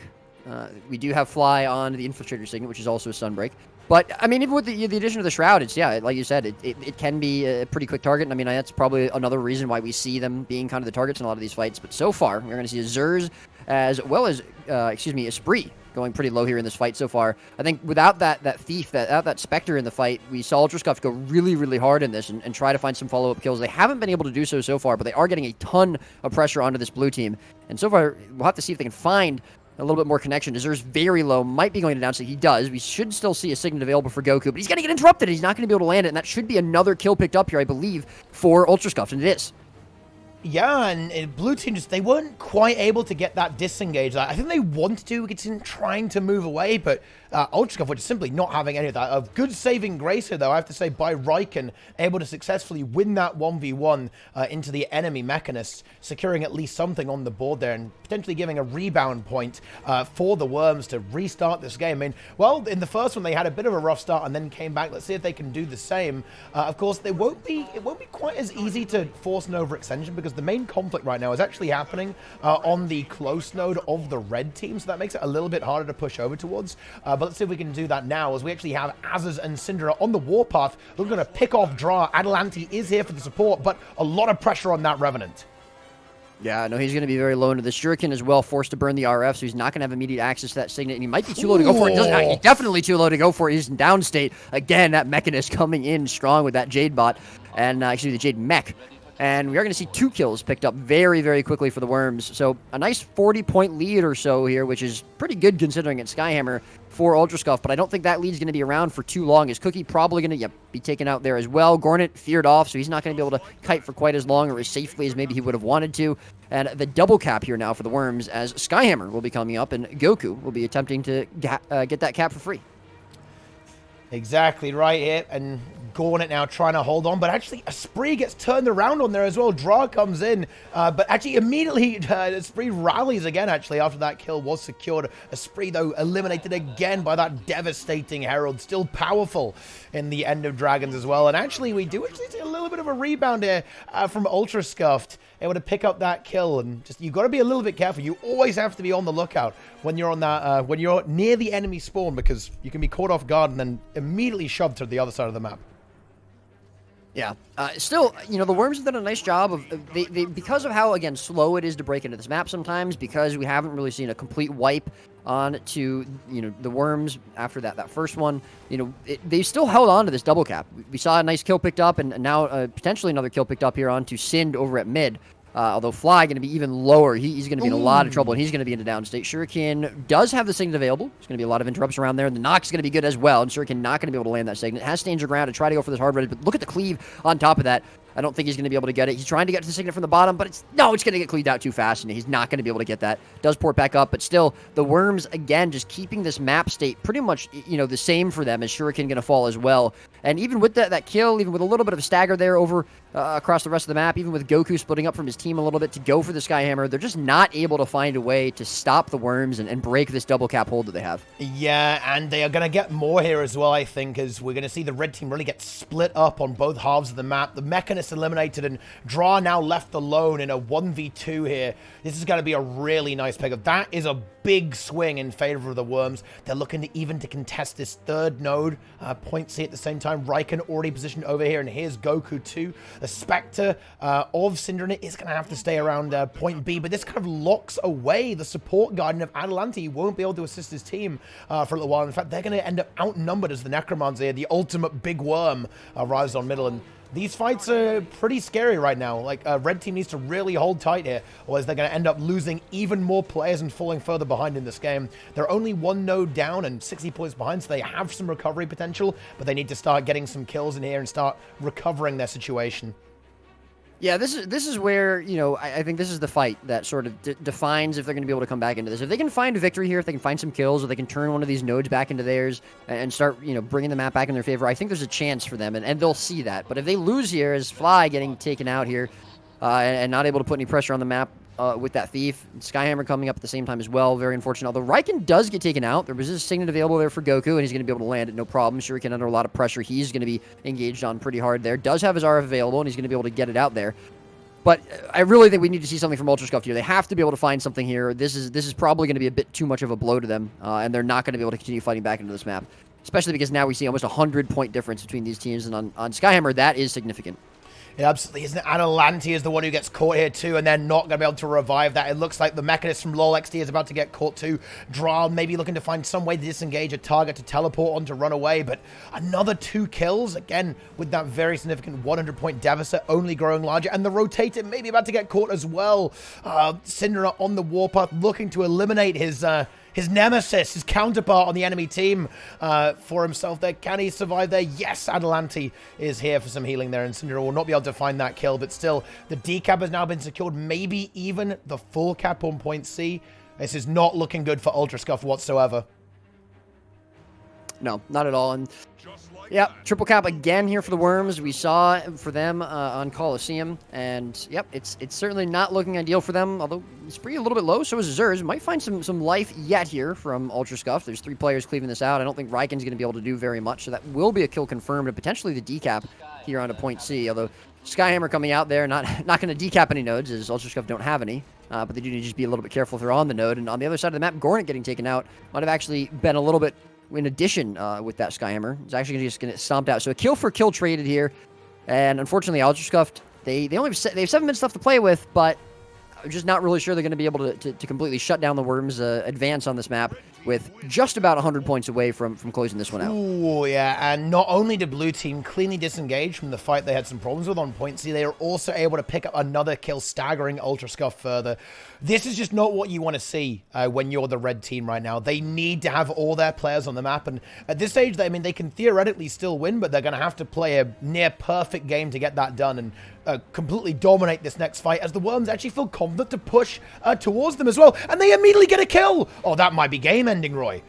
We do have Fly on the Infiltrator Signet, which is also a stun break. But, I mean, even with the addition of the Shroud, it's, yeah, like you said, it can be a pretty quick target. And, I mean, that's probably another reason why we see them being kind of the targets in a lot of these fights. But so far, we're going to see a Zers as well as, Esprit going pretty low here in this fight so far. I think without that Thief, without that Spectre in the fight, we saw Ultrascuffed go really, really hard in this and try to find some follow-up kills. They haven't been able to do so far, but they are getting a ton of pressure onto this blue team. And so far, we'll have to see if they can find a little bit more connection. Deserves very low, might be going to down, so he does. We should still see a Signet available for Goku, but he's going to get interrupted. He's not going to be able to land it, and that should be another kill picked up here, I believe, for Ultrascuffed, and it is. Yeah, and blue team they weren't quite able to get that disengage. I think they wanted to, it's in trying to move away, but Ultrascuffed was simply not having any of that. A good saving grace here, though, I have to say, by Riken, able to successfully win that 1v1 into the enemy mechanists, securing at least something on the board there, and potentially giving a rebound point for the Worms to restart this game. I mean, well, in the first one, they had a bit of a rough start and then came back. Let's see if they can do the same. Of course, it won't be quite as easy to force an overextension, because the main conflict right now is actually happening on the close node of the red team, so that makes it a little bit harder to push over towards. But let's see if we can do that now, as we actually have Azaz and Syndra on the warpath. They're going to pick off Dra. Adelanti is here for the support, but a lot of pressure on that Revenant. Yeah, no, he's going to be very low into this. Shuriken as well, forced to burn the RF, so he's not going to have immediate access to that Signet, and he might be too low to go for it. He's definitely too low to go for it. He's in down state. Again, that Mechanist coming in strong with that Jade bot, and actually the Jade Mech. And we are going to see 2 kills picked up very, very quickly for the Worms. So a nice 40-point lead or so here, which is pretty good considering it's Skyhammer for Ultrascuffed. But I don't think that lead's going to be around for too long. Is Cookie probably going to be taken out there as well. Gornet feared off, so he's not going to be able to kite for quite as long or as safely as maybe he would have wanted to. And the double cap here now for the Worms, as Skyhammer will be coming up and Goku will be attempting to get that cap for free. Exactly right here, and Gornet now trying to hold on, but actually a Spree gets turned around on there as well. Draw comes in, but actually immediately Spree rallies again actually after that kill was secured. A Spree though eliminated again by that devastating Herald, still powerful in the End of Dragons as well. And actually we do actually see a little bit of a rebound here from Ultrascuffed, able to pick up that kill. And just, you got to be a little bit careful. You always have to be on the lookout when you're on that when you're near the enemy spawn, because you can be caught off guard and then immediately shoved to the other side of the map. Yeah. Still, you know, the Worms have done a nice job of they because of how, again, slow it is to break into this map sometimes, because we haven't really seen a complete wipe on to, you know, the Worms after that first one. You know, they still held on to this double cap. We saw a nice kill picked up, and now potentially another kill picked up here on to Sind over at mid. Although Fly going to be even lower. He's going to be in a lot of trouble, and he's going to be into downstate. Shuriken does have the Signet available. There's going to be a lot of interrupts around there, and the knock's going to be good as well, and Shuriken not going to be able to land that Signet. Has to injure ground to try to go for this hard red, but look at the cleave on top of that. I don't think he's going to be able to get it. He's trying to get to the Signet from the bottom, but it's going to get cleaved out too fast, and he's not going to be able to get that. Does port back up, but still, the Worms, again, just keeping this map state pretty much, you know, the same for them, as Shuriken going to fall as well. And even with that kill, even with a little bit of a stagger there over across the rest of the map, even with Goku splitting up from his team a little bit to go for the Skyhammer, they're just not able to find a way to stop the Worms and break this double cap hold that they have. Yeah, and they are going to get more here as well, I think, as we're going to see the red team really get split up on both halves of the map. The Mechanist eliminated, and Draw now left alone in a 1v2 here. This is going to be a really nice pickup. That is a big swing in favor of the Worms. They're looking to even to contest this third node. Point C at the same time. Riken already positioned over here, and here's Goku too. The Spectre of Syndrome is going to have to stay around point B, but this kind of locks away the support guardian of Adelanti. He won't be able to assist his team for a little while. In fact, they're going to end up outnumbered as the Necromancer, the ultimate big worm, arrives on middle. And these fights are pretty scary right now. Like, red team needs to really hold tight here, or they're going to end up losing even more players and falling further behind in this game. They're only one node down and 60 points behind, so they have some recovery potential, but they need to start getting some kills in here and start recovering their situation. Yeah, this is where, you know, I think this is the fight that sort of defines if they're going to be able to come back into this. If they can find a victory here, if they can find some kills, or they can turn one of these nodes back into theirs and start, you know, bringing the map back in their favor, I think there's a chance for them, and they'll see that. But if they lose here, as Fly getting taken out here and not able to put any pressure on the map with that Thief, Skyhammer coming up at the same time as well, very unfortunate. Although Riken does get taken out, there was a Signet available there for Goku, and he's going to be able to land it, no problem. Shuriken under a lot of pressure, he's going to be engaged on pretty hard there. Does have his RF available, and he's going to be able to get it out there. But I really think we need to see something from Ultrascuffed here. They have to be able to find something here. This is probably going to be a bit too much of a blow to them, and they're not going to be able to continue fighting back into this map. Especially because now we see almost a 100-point difference between these teams, and on Skyhammer, that is significant. It absolutely isn't. Adelanti is the one who gets caught here too, and they're not going to be able to revive that. It looks like the Mechanist from LoL XD is about to get caught too. Dral maybe looking to find some way to disengage a target to teleport on to run away, but another 2 kills, again, with that very significant 100-point deficit only growing larger, and the Rotator maybe about to get caught as well. Syndra on the warpath looking to eliminate his nemesis, his counterpart on the enemy team for himself there. Can he survive there? Yes, Adelanti is here for some healing there, and Syndra will not be able to find that kill, but still, the decap has now been secured, maybe even the full cap on point C. This is not looking good for Ultrascuffed whatsoever. No, not at all. And yeah, triple cap again here for the Worms. We saw for them on Coliseum, and yep, it's certainly not looking ideal for them. Although it's pretty a little bit low, so is Zerz. Might find some life yet here from Ultrascuffed. There's 3 players cleaving this out. I don't think Riken's going to be able to do very much, so that will be a kill confirmed, and potentially the decap here onto point C. Although Skyhammer coming out there, not going to decap any nodes, as Ultrascuffed don't have any. But they do need to just be a little bit careful if they're on the node. And on the other side of the map, Gornet getting taken out might have actually been a little bit in addition with that Skyhammer. It's actually just going to get stomped out. So a kill for kill traded here. And unfortunately, Ultrascuffed, they have 7 minutes left to play with, but I'm just not really sure they're going to be able to completely shut down the Worms' advance on this map. with just about 100 points away from closing this one out. Ooh, yeah, and not only did blue team cleanly disengage from the fight they had some problems with on point C, they are also able to pick up another kill, staggering Ultrascuffed further. This is just not what you want to see when you're the red team right now. They need to have all their players on the map, and at this stage, I mean, they can theoretically still win, but they're going to have to play a near-perfect game to get that done, and completely dominate this next fight, as the Worms actually feel confident to push towards them as well, and they immediately get a kill. Oh, that might be game-ending, Roy.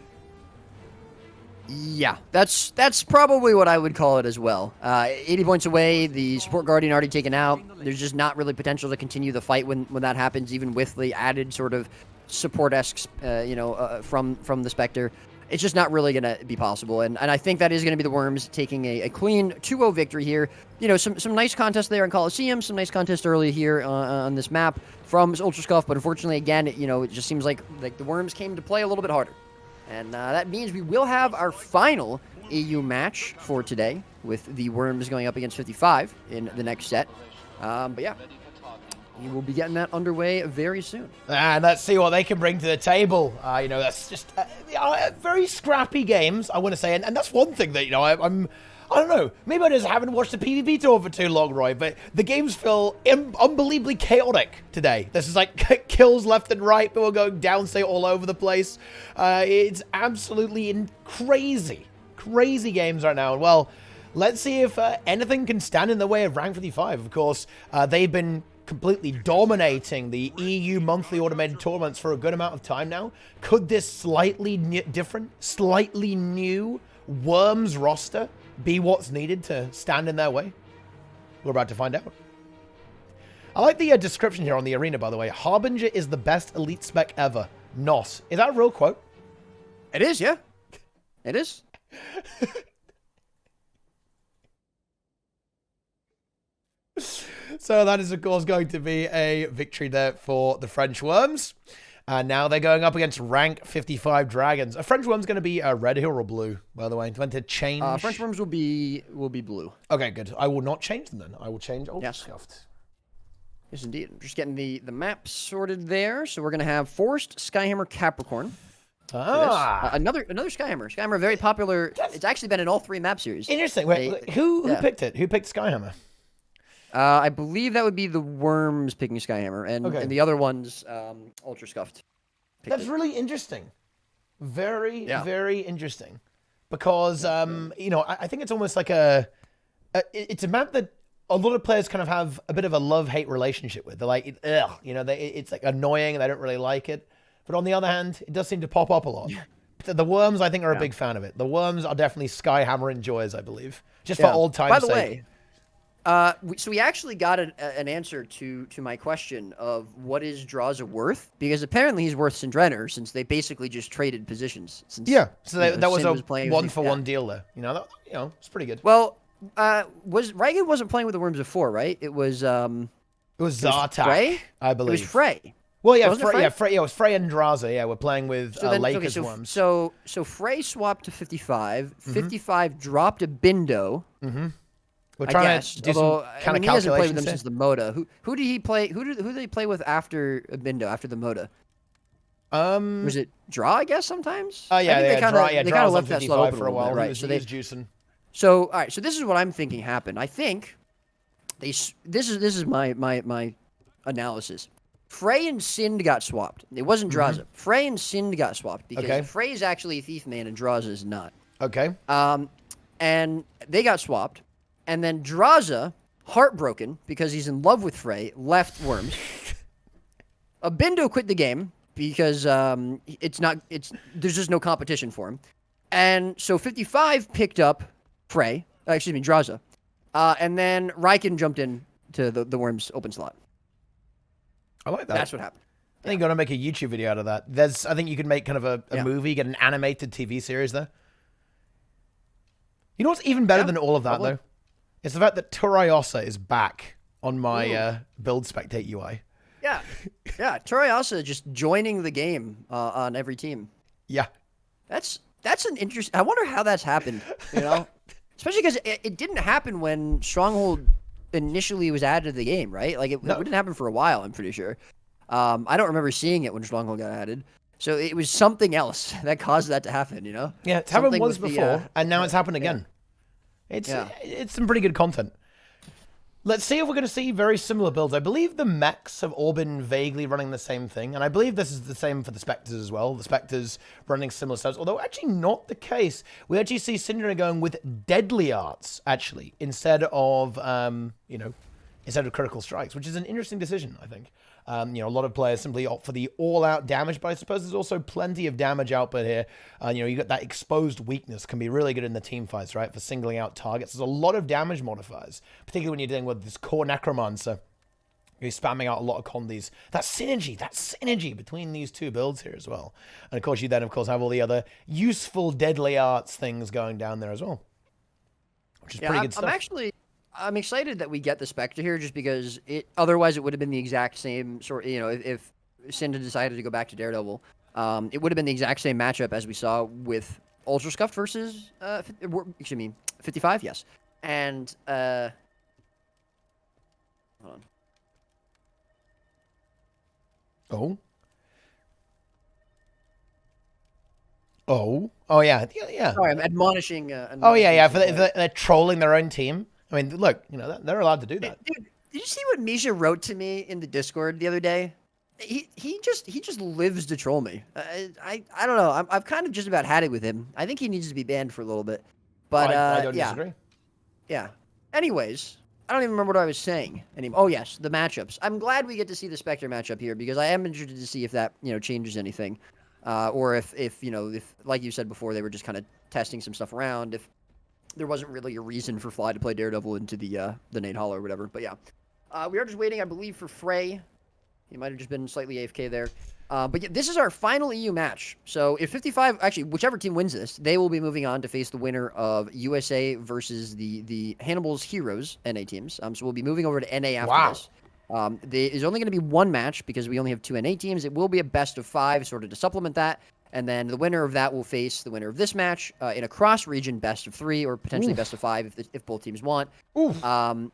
Yeah, that's probably what I would call it as well. 80 points away, the support guardian already taken out. There's just not really potential to continue the fight when that happens, even with the added sort of support-esque, from the Spectre. It's just not really going to be possible, and I think that is going to be the Worms taking a clean 2-0 victory here. You know, some nice contests there in Coliseum, some nice contests early here on this map from Ultrascuffed, but unfortunately, again, it just seems like the Worms came to play a little bit harder. And that means we will have our final AU match for today, with the Worms going up against 55 in the next set. But yeah, we will be getting that underway very soon. And let's see what they can bring to the table. That's just very scrappy games, I want to say. And that's one thing that, I don't know. Maybe I just haven't watched the PvP tour for too long, Roy, but the games feel unbelievably chaotic today. This is like kills left and right, people going down, say, all over the place. It's absolutely crazy games right now. And, well, let's see if anything can stand in the way of Rank 55. Of course, they've been completely dominating the EU monthly automated tournaments for a good amount of time now. Could this slightly different, slightly new Worms roster be what's needed to stand in their way? We're about to find out. I like the description here on the arena, by the way. Harbinger is the best elite spec ever. NOS. Is that a real quote? It is, yeah. It is. So that is, of course, going to be a victory there for the French Worms. And now they're going up against rank 55 Dragons. A French Worm's going to be red here or blue, by the way. Do you want to change? French Worms will be blue. Okay, good. I will not change them then. I will change Ultrascuffed. Yes, indeed. I'm just getting the map sorted there. So we're going to have Forest, Skyhammer, Capricorn. Another Skyhammer. Skyhammer, very popular. It's actually been in all 3 map series. Interesting. Wait, who picked it? Who picked Skyhammer? I believe that would be the Worms picking Skyhammer, and the other one's Ultrascuffed. That's really interesting. Very interesting. Because, I think it's almost like it's a map that a lot of players kind of have a bit of a love-hate relationship with. They're like, it's like annoying and they don't really like it. But on the other hand, it does seem to pop up a lot. The Worms, I think, are a big fan of it. The Worms are definitely Skyhammer enjoyers, I believe. Just for old time's sake. By the way, so we actually got an answer to my question of what is Draza worth, because apparently he's worth Syndrenner, since they basically just traded positions. Since, so that was a one-for-one deal there. It's pretty good. Well, Reigen wasn't playing with the Worms before, right? It was Zartak, Frey? I believe. It was Frey. Well, yeah, Frey. It was Frey and Draza. Yeah, we're playing with Lakers Worms. So Frey swapped to 55. 55 dropped a Bindo. Mm-hmm. We're trying to do some kind of calculations. He hasn't played with them since the Moda. Who did he play? Who did he play with after Bindo, after the Moda? Was it Draw? I guess sometimes. Oh yeah, they kind of left that slot open for a while. Bit, right? He was juicing. So all right. So this is what I'm thinking happened. I think this is my analysis. Frey and Sind got swapped. It wasn't Draza. Frey and Sind got swapped because Frey is actually a thief man and Draza is not. Okay. And they got swapped. And then Draza, heartbroken because he's in love with Frey, left Worms. Abindo quit the game because there's just no competition for him. And so 55 picked up Draza. And then Riken jumped in to the Worms open slot. I like that. That's what happened. I think you're going to make a YouTube video out of that. I think you could make kind of a movie, get an animated TV series there. You know what's even better than all of that, though? It's the fact that Turiosa is back on my build spectate UI. Yeah. Turiosa just joining the game on every team. Yeah. That's an interesting... I wonder how that's happened, Especially because it didn't happen when Stronghold initially was added to the game, right? Like, it didn't happen for a while, I'm pretty sure. I don't remember seeing it when Stronghold got added. So it was something else that caused that to happen, you know? Yeah, it's happened Something once with before, and now it's happened again. It's some pretty good content. Let's see if we're going to see very similar builds. I believe the mechs have all been vaguely running the same thing, and I believe this is the same for the Spectres as well. The Spectres running similar stuff, although actually not the case. We actually see Syndra going with Deadly Arts, actually, instead of, instead of Critical Strikes, which is an interesting decision, I think. A lot of players simply opt for the all-out damage, but I suppose there's also plenty of damage output here. You got that exposed weakness can be really good in the team fights, right, for singling out targets. There's a lot of damage modifiers, particularly when you're dealing with this core Necromancer. You're spamming out a lot of condies. That synergy between these two builds here as well. And of course, you then, of course, have all the other useful Deadly Arts things going down there as well, which is pretty good stuff. I'm excited that we get the Spectre here just because otherwise it would have been the exact same sort, if Cinda decided to go back to Daredevil, it would have been the exact same matchup as we saw with Ultrascuffed versus, 55, yes. And, hold on. Oh, yeah. Sorry, I'm admonishing. They're trolling their own team. I mean, look, they're allowed to do that. Dude, did you see what Misha wrote to me in the Discord the other day? He just lives to troll me. I don't know. I've kind of just about had it with him. I think he needs to be banned for a little bit. But I don't disagree. Yeah. Anyways, I don't even remember what I was saying anymore. Oh yes, the matchups. I'm glad we get to see the Spectre matchup here because I am interested to see if that changes anything, or if like you said before they were just kind of testing some stuff around. If there wasn't really a reason for Fly to play Daredevil into the Nate Hollow or whatever. But yeah, we are just waiting, I believe, for Frey. He might have just been slightly AFK there. But yeah, this is our final EU match. So if 55, actually, whichever team wins this, they will be moving on to face the winner of USA versus the Hannibal's Heroes NA teams. So we'll be moving over to NA after this. There's only going to be one match because we only have two NA teams. It will be a best of 5 sort of to supplement that. And then the winner of that will face the winner of this match in a cross-region best of 3 or potentially best of 5 if both teams want. So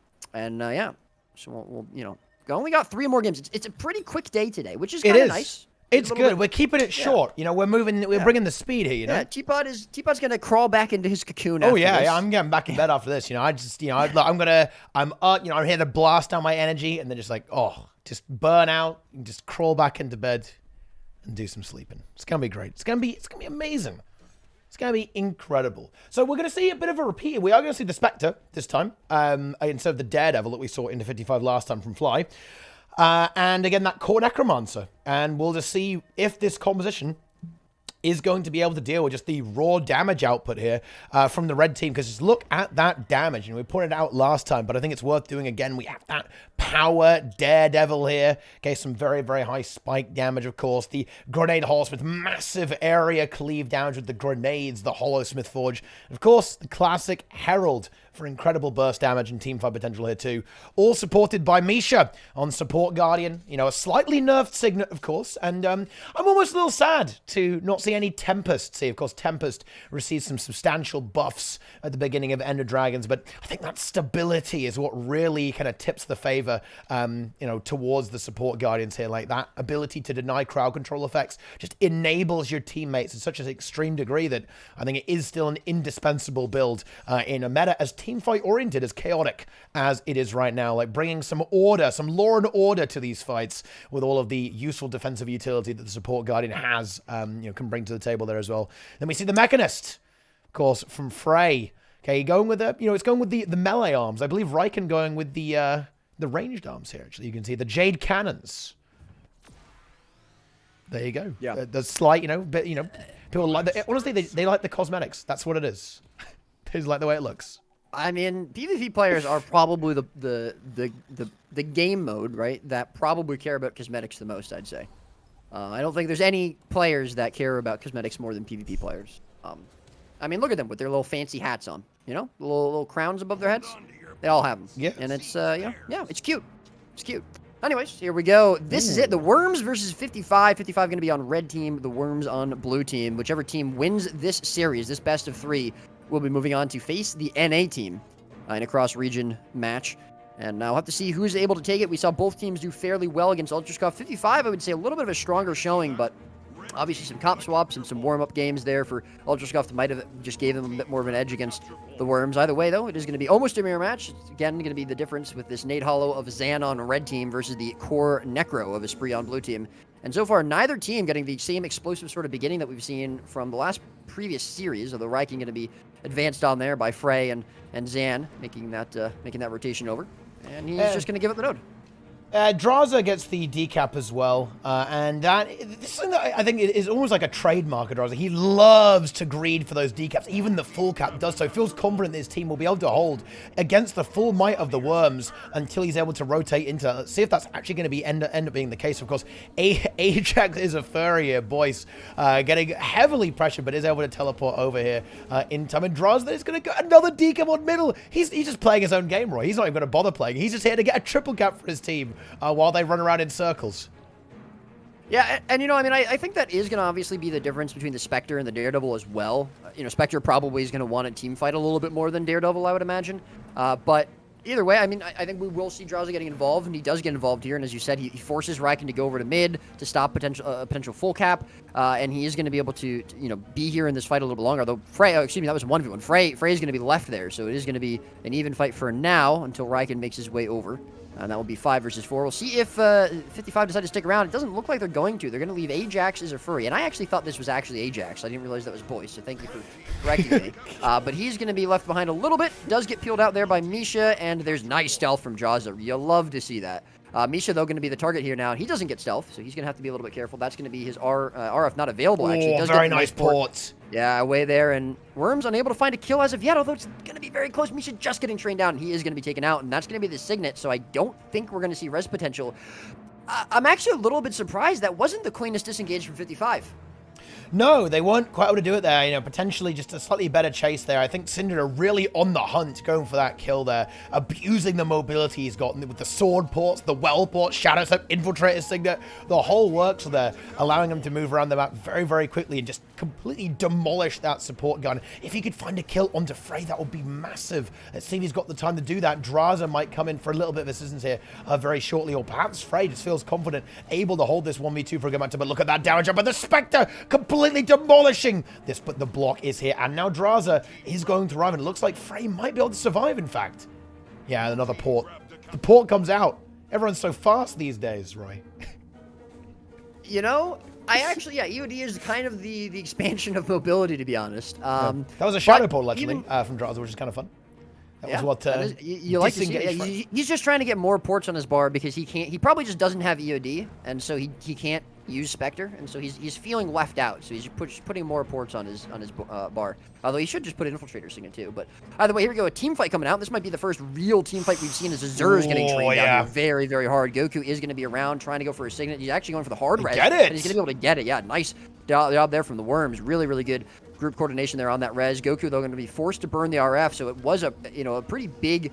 we'll we only got 3 more games. It's a pretty quick day today, which is kind of nice. It's good. We're keeping it short. We're bringing the speed here. Yeah, Teapot's gonna crawl back into his cocoon. Oh yeah, I'm getting back in bed after this. I'm here to blast out my energy and then just burn out and just crawl back into bed and do some sleeping. It's gonna be great. It's gonna be amazing. It's gonna be incredible. So we're gonna see a bit of a repeat. We are gonna see the Spectre this time, instead of the Daredevil that we saw in the 55 last time from Fly. And again, that core Necromancer. And we'll just see if this composition is going to be able to deal with just the raw damage output here from the red team. Because just look at that damage. We pointed it out last time, but I think it's worth doing again. We have that power Daredevil here. Okay, some very, very high spike damage, of course. The Grenade Hollowsmith, massive area cleave damage with the grenades, the Hollowsmith Forge. And of course, the classic Herald for incredible burst damage and teamfight potential here too. All supported by Misha on Support Guardian. A slightly nerfed Signet, of course. And I'm almost a little sad to not see any Tempest. See, of course, Tempest receives some substantial buffs at the beginning of Ender Dragons, but I think that stability is what really kind of tips the favor, towards the Support Guardians here. Like that ability to deny crowd control effects just enables your teammates to such an extreme degree that I think it is still an indispensable build in a meta as teamfight oriented, as chaotic as it is right now. Like bringing some order, some law and order to these fights with all of the useful defensive utility that the Support Guardian has, can bring to the table there as well. Then we see the Mechanist, of course, from Frey. Okay, going with it's going with the melee arms. I believe Riken going with the ranged arms here. Actually, you can see the Jade Cannons. There you go. Yeah. The slight, but people like honestly, they like the cosmetics. That's what it is. They just like the way it looks. I mean, PvP players are probably the game mode, right, that probably care about cosmetics the most, I'd say. I don't think there's any players that care about cosmetics more than PvP players. I mean, look at them with their little fancy hats on, the little crowns above their heads. They all have them. Yeah. And it's, it's cute. It's cute. Anyways, here we go. This is it. The Worms versus 55. 55 going to be on red team, the Worms on blue team. Whichever team wins this series, this best of 3, will be moving on to face the NA team in a cross-region match. And now we'll have to see who's able to take it. We saw both teams do fairly well against Ultrascuffed. 55, I would say, a little bit of a stronger showing, but Obviously, some comp swaps and some warm-up games there for Ultrascuffed might have just gave them a bit more of an edge against the Worms. Either way, though, it is going to be almost a mirror match. It's, again, going to be the difference with this Nade Hollow of Zan on red team versus the core Necro of Esprit on blue team. And so far, neither team getting the same explosive sort of beginning that we've seen from the last previous series, although Ryken going to be advanced on there by Frey and Zan, making that rotation over. And he's just going to give up the node. Draza gets the decap as well, and this is something that I think is almost like a trademark of Draza. He loves to greed for those decaps. Even the full cap does so. Feels confident that his team will be able to hold against the full might of the Worms until he's able to rotate into. Let's see if that's actually going to be end up being the case. Of course, Ajax is a furry here, boys, getting heavily pressured, but is able to teleport over here in time. And Draza is going to get another decap on middle. He's just playing his own game, Roy. He's not even going to bother playing. He's just here to get a triple cap for his team. While they run around in circles. Yeah, and you know, I mean, I think that is going to obviously be the difference between the Spectre and the Daredevil as well. You know, Spectre probably is going to want a team fight a little bit more than Daredevil, I would imagine. But either way, I mean, I think we will see Drowsy getting involved, and he does get involved here. And as you said, he forces Ryken to go over to mid to stop potential full cap, and he is going to be able to, you know, be here in this fight a little bit longer. Though Frey, excuse me, that was 1v1. Frey is going to be left there, so it is going to be an even fight for now until Ryken makes his way over. And that will be 5 versus 4. We'll see if 55 decide to stick around. It doesn't look like they're going to. They're going to leave Ajax as a furry. And I actually thought this was actually Ajax. I didn't realize that was Boyce, so thank you for correcting me. But he's going to be left behind a little bit. Does get peeled out there by Misha, and there's nice stealth from Draza. You love to see that. Misha, though, going to be the target here now. He doesn't get stealth, so he's going to have to be a little bit careful. That's going to be his RF not available, actually. Does very nice ports. Yeah, away there, and Worms unable to find a kill as of yet, although it's going to be very close. Misha just getting trained down, and he is going to be taken out, and that's going to be the Signet, so I don't think we're going to see res potential. I'm actually a little bit surprised that wasn't the cleanest disengage from 55. No, they weren't quite able to do it there. You know, potentially just a slightly better chase there. I think Cinder are really on the hunt, going for that kill there, abusing the mobility he's got with the sword ports, the well ports, Shadow Step, Infiltrator Signet, the whole works there, allowing him to move around the map very, very quickly and just completely demolish that support gun. If he could find a kill onto Frey, that would be massive. Let's see if he's got the time to do that. Draza might come in for a little bit of assistance here very shortly, or perhaps Frey just feels confident, able to hold this 1v2 for a good amount of time. But look at that damage up, but the Spectre completely demolishing this, but the block is here, and now Draza is going to arrive, and it looks like Frey might be able to survive, in fact. Yeah, another port. The port comes out. Everyone's so fast these days, Roy. You know, I actually, yeah, EOD is kind of the expansion of mobility, to be honest. Yeah. That was a shadow portal, actually, from Draza, which is kind of fun. That was what you like to see. He's just trying to get more ports on his bar because he probably just doesn't have EOD, and so he can't use Spectre, and so he's feeling left out. So he's putting more ports on his bar. Although he should just put Infiltrator Signet too. But either way, here we go. A team fight coming out. This might be the first real team fight we've seen as Azur is getting trained down here very, very hard. Goku is going to be around trying to go for a Signet. He's actually going for the hard res. Get it! And he's going to be able to get it. Yeah, nice job there from the Worms. Really, really good group coordination there on that res. Goku, though, going to be forced to burn the RF, so it was a pretty big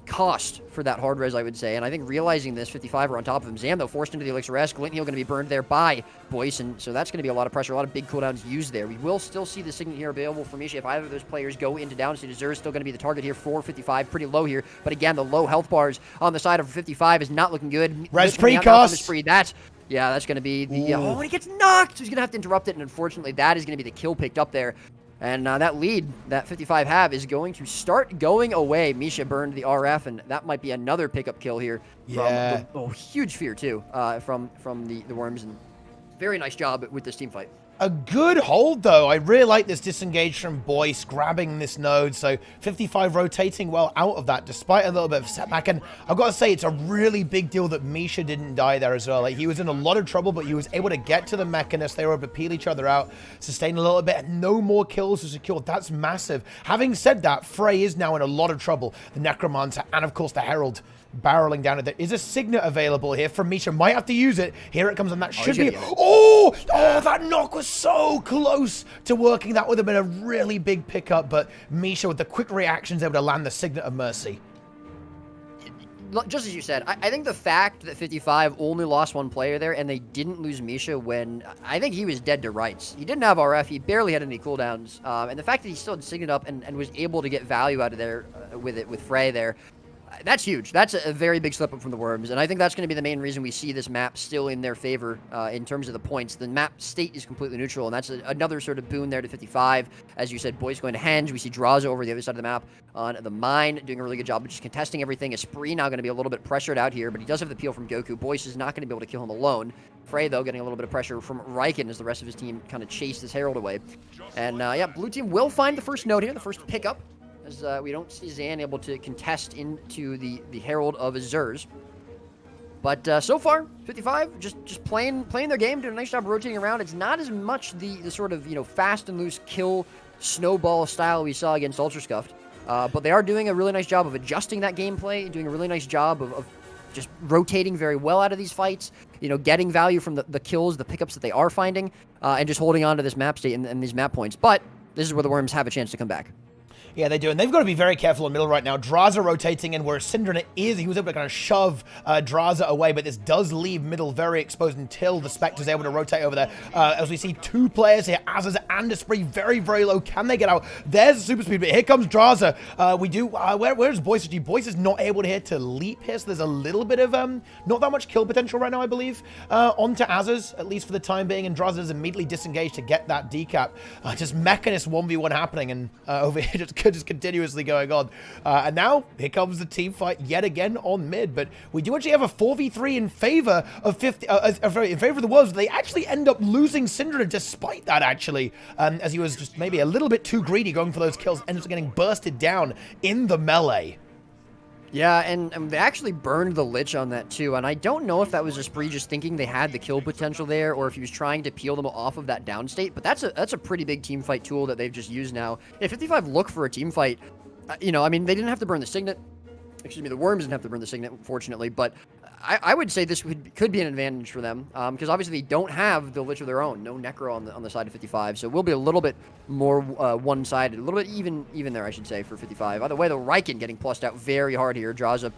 cost for that hard res, I would say. And I think realizing this, 55 are on top of him. Zam, though, forced into the Elixir S. Glint Heal going to be burned there by Boyce, and so that's going to be a lot of pressure, a lot of big cooldowns used there. We will still see the Signet here available for Misha if either of those players go into downstate. Azur is still going to be the target here for 55, pretty low here. But again, the low health bars on the side of 55 is not looking good. Res pre-cost. That's going to be the... oh, and he gets knocked! So he's going to have to interrupt it, and unfortunately, that is going to be the kill picked up there. And that lead that 55 have is going to start going away. Misha burned the RF, and that might be another pickup kill here. Yeah. Huge fear, too, from the Worms. And very nice job with this team fight. A good hold, though. I really like this disengage from Boyce, grabbing this node. So 55 rotating well out of that, despite a little bit of setback. And I've got to say, it's a really big deal that Misha didn't die there as well. Like, he was in a lot of trouble, but he was able to get to the Mechanist. They were able to peel each other out, sustain a little bit, and no more kills were secured. That's massive. Having said that, Frey is now in a lot of trouble. The Necromancer and, of course, the Herald barreling down at there. Is a Signet available here from Misha? Might have to use it. Here it comes, and that should be... Oh, that knock was so close to working. That would have been a really big pickup, but Misha, with the quick reactions, able to land the Signet of Mercy. Just as you said, I think the fact that 55 only lost one player there and they didn't lose Misha when I think he was dead to rights. He didn't have RF. He barely had any cooldowns. And the fact that he still had Signet up and was able to get value out of there with Frey there, That's huge. That's a very big slip up from the Worms, and I think that's going to be the main reason we see this map still in their favor in terms of the points. The map state is completely neutral, and that's another sort of boon there to 55. As you said, Boyce going to Henge. We see Draza over the other side of the map on the mine, doing a really good job of just contesting everything. Spree now going to be a little bit pressured out here, but he does have the peel from Goku. Boyce is not going to be able to kill him alone. Frey, though, getting a little bit of pressure from Riken as the rest of his team kind of chase this Herald away. And, yeah, blue team will find the first node here, the first pickup. As we don't see Zan able to contest into the Herald of Azurs. But so far, 55 just playing their game, doing a nice job rotating around. It's not as much the sort of, fast and loose kill snowball style we saw against Ultrascuffed. But they are doing a really nice job of adjusting that gameplay, doing a really nice job of just rotating very well out of these fights, getting value from the kills, the pickups that they are finding, and just holding on to this map state and these map points. But this is where the Worms have a chance to come back. Yeah, they do, and they've got to be very careful in the middle right now. Draza rotating in where Syndra is. He was able to kind of shove Draza away, but this does leave middle very exposed until the Spectre's able to rotate over there. As we see two players here, Azaz and Esprit, very, very low. Can they get out? There's the super speed, but here comes Draza. Where's Boyce? Boyce is not able to leap here, so there's a little bit of, not that much kill potential right now, I believe, onto Azaz, at least for the time being, and Draza is immediately disengaged to get that decap. Just Mechanist 1v1 happening, and over here just continuously going on. And now, here comes the team fight yet again on mid, but we do actually have a 4v3 in favor of in favor of the Wolves. They actually end up losing Syndra despite that, actually, as he was just maybe a little bit too greedy going for those kills, ends up getting bursted down in the melee. Yeah, and they actually burned the Lich on that too, and I don't know if that was Esprit just thinking they had the kill potential there, or if he was trying to peel them off of that down state, but that's a pretty big team fight tool that they've just used now. If 55 look for a team fight, I mean, they didn't have to burn the Signet. Excuse me, the Worms didn't have to burn the Signet, fortunately, but I would say this could be an advantage for them, because obviously they don't have the Lich of their own, no Necro on the side of 55, so we'll be a little bit more one-sided, a little bit even there, I should say, for 55. By the way, the Riken getting plussed out very hard here. Draza,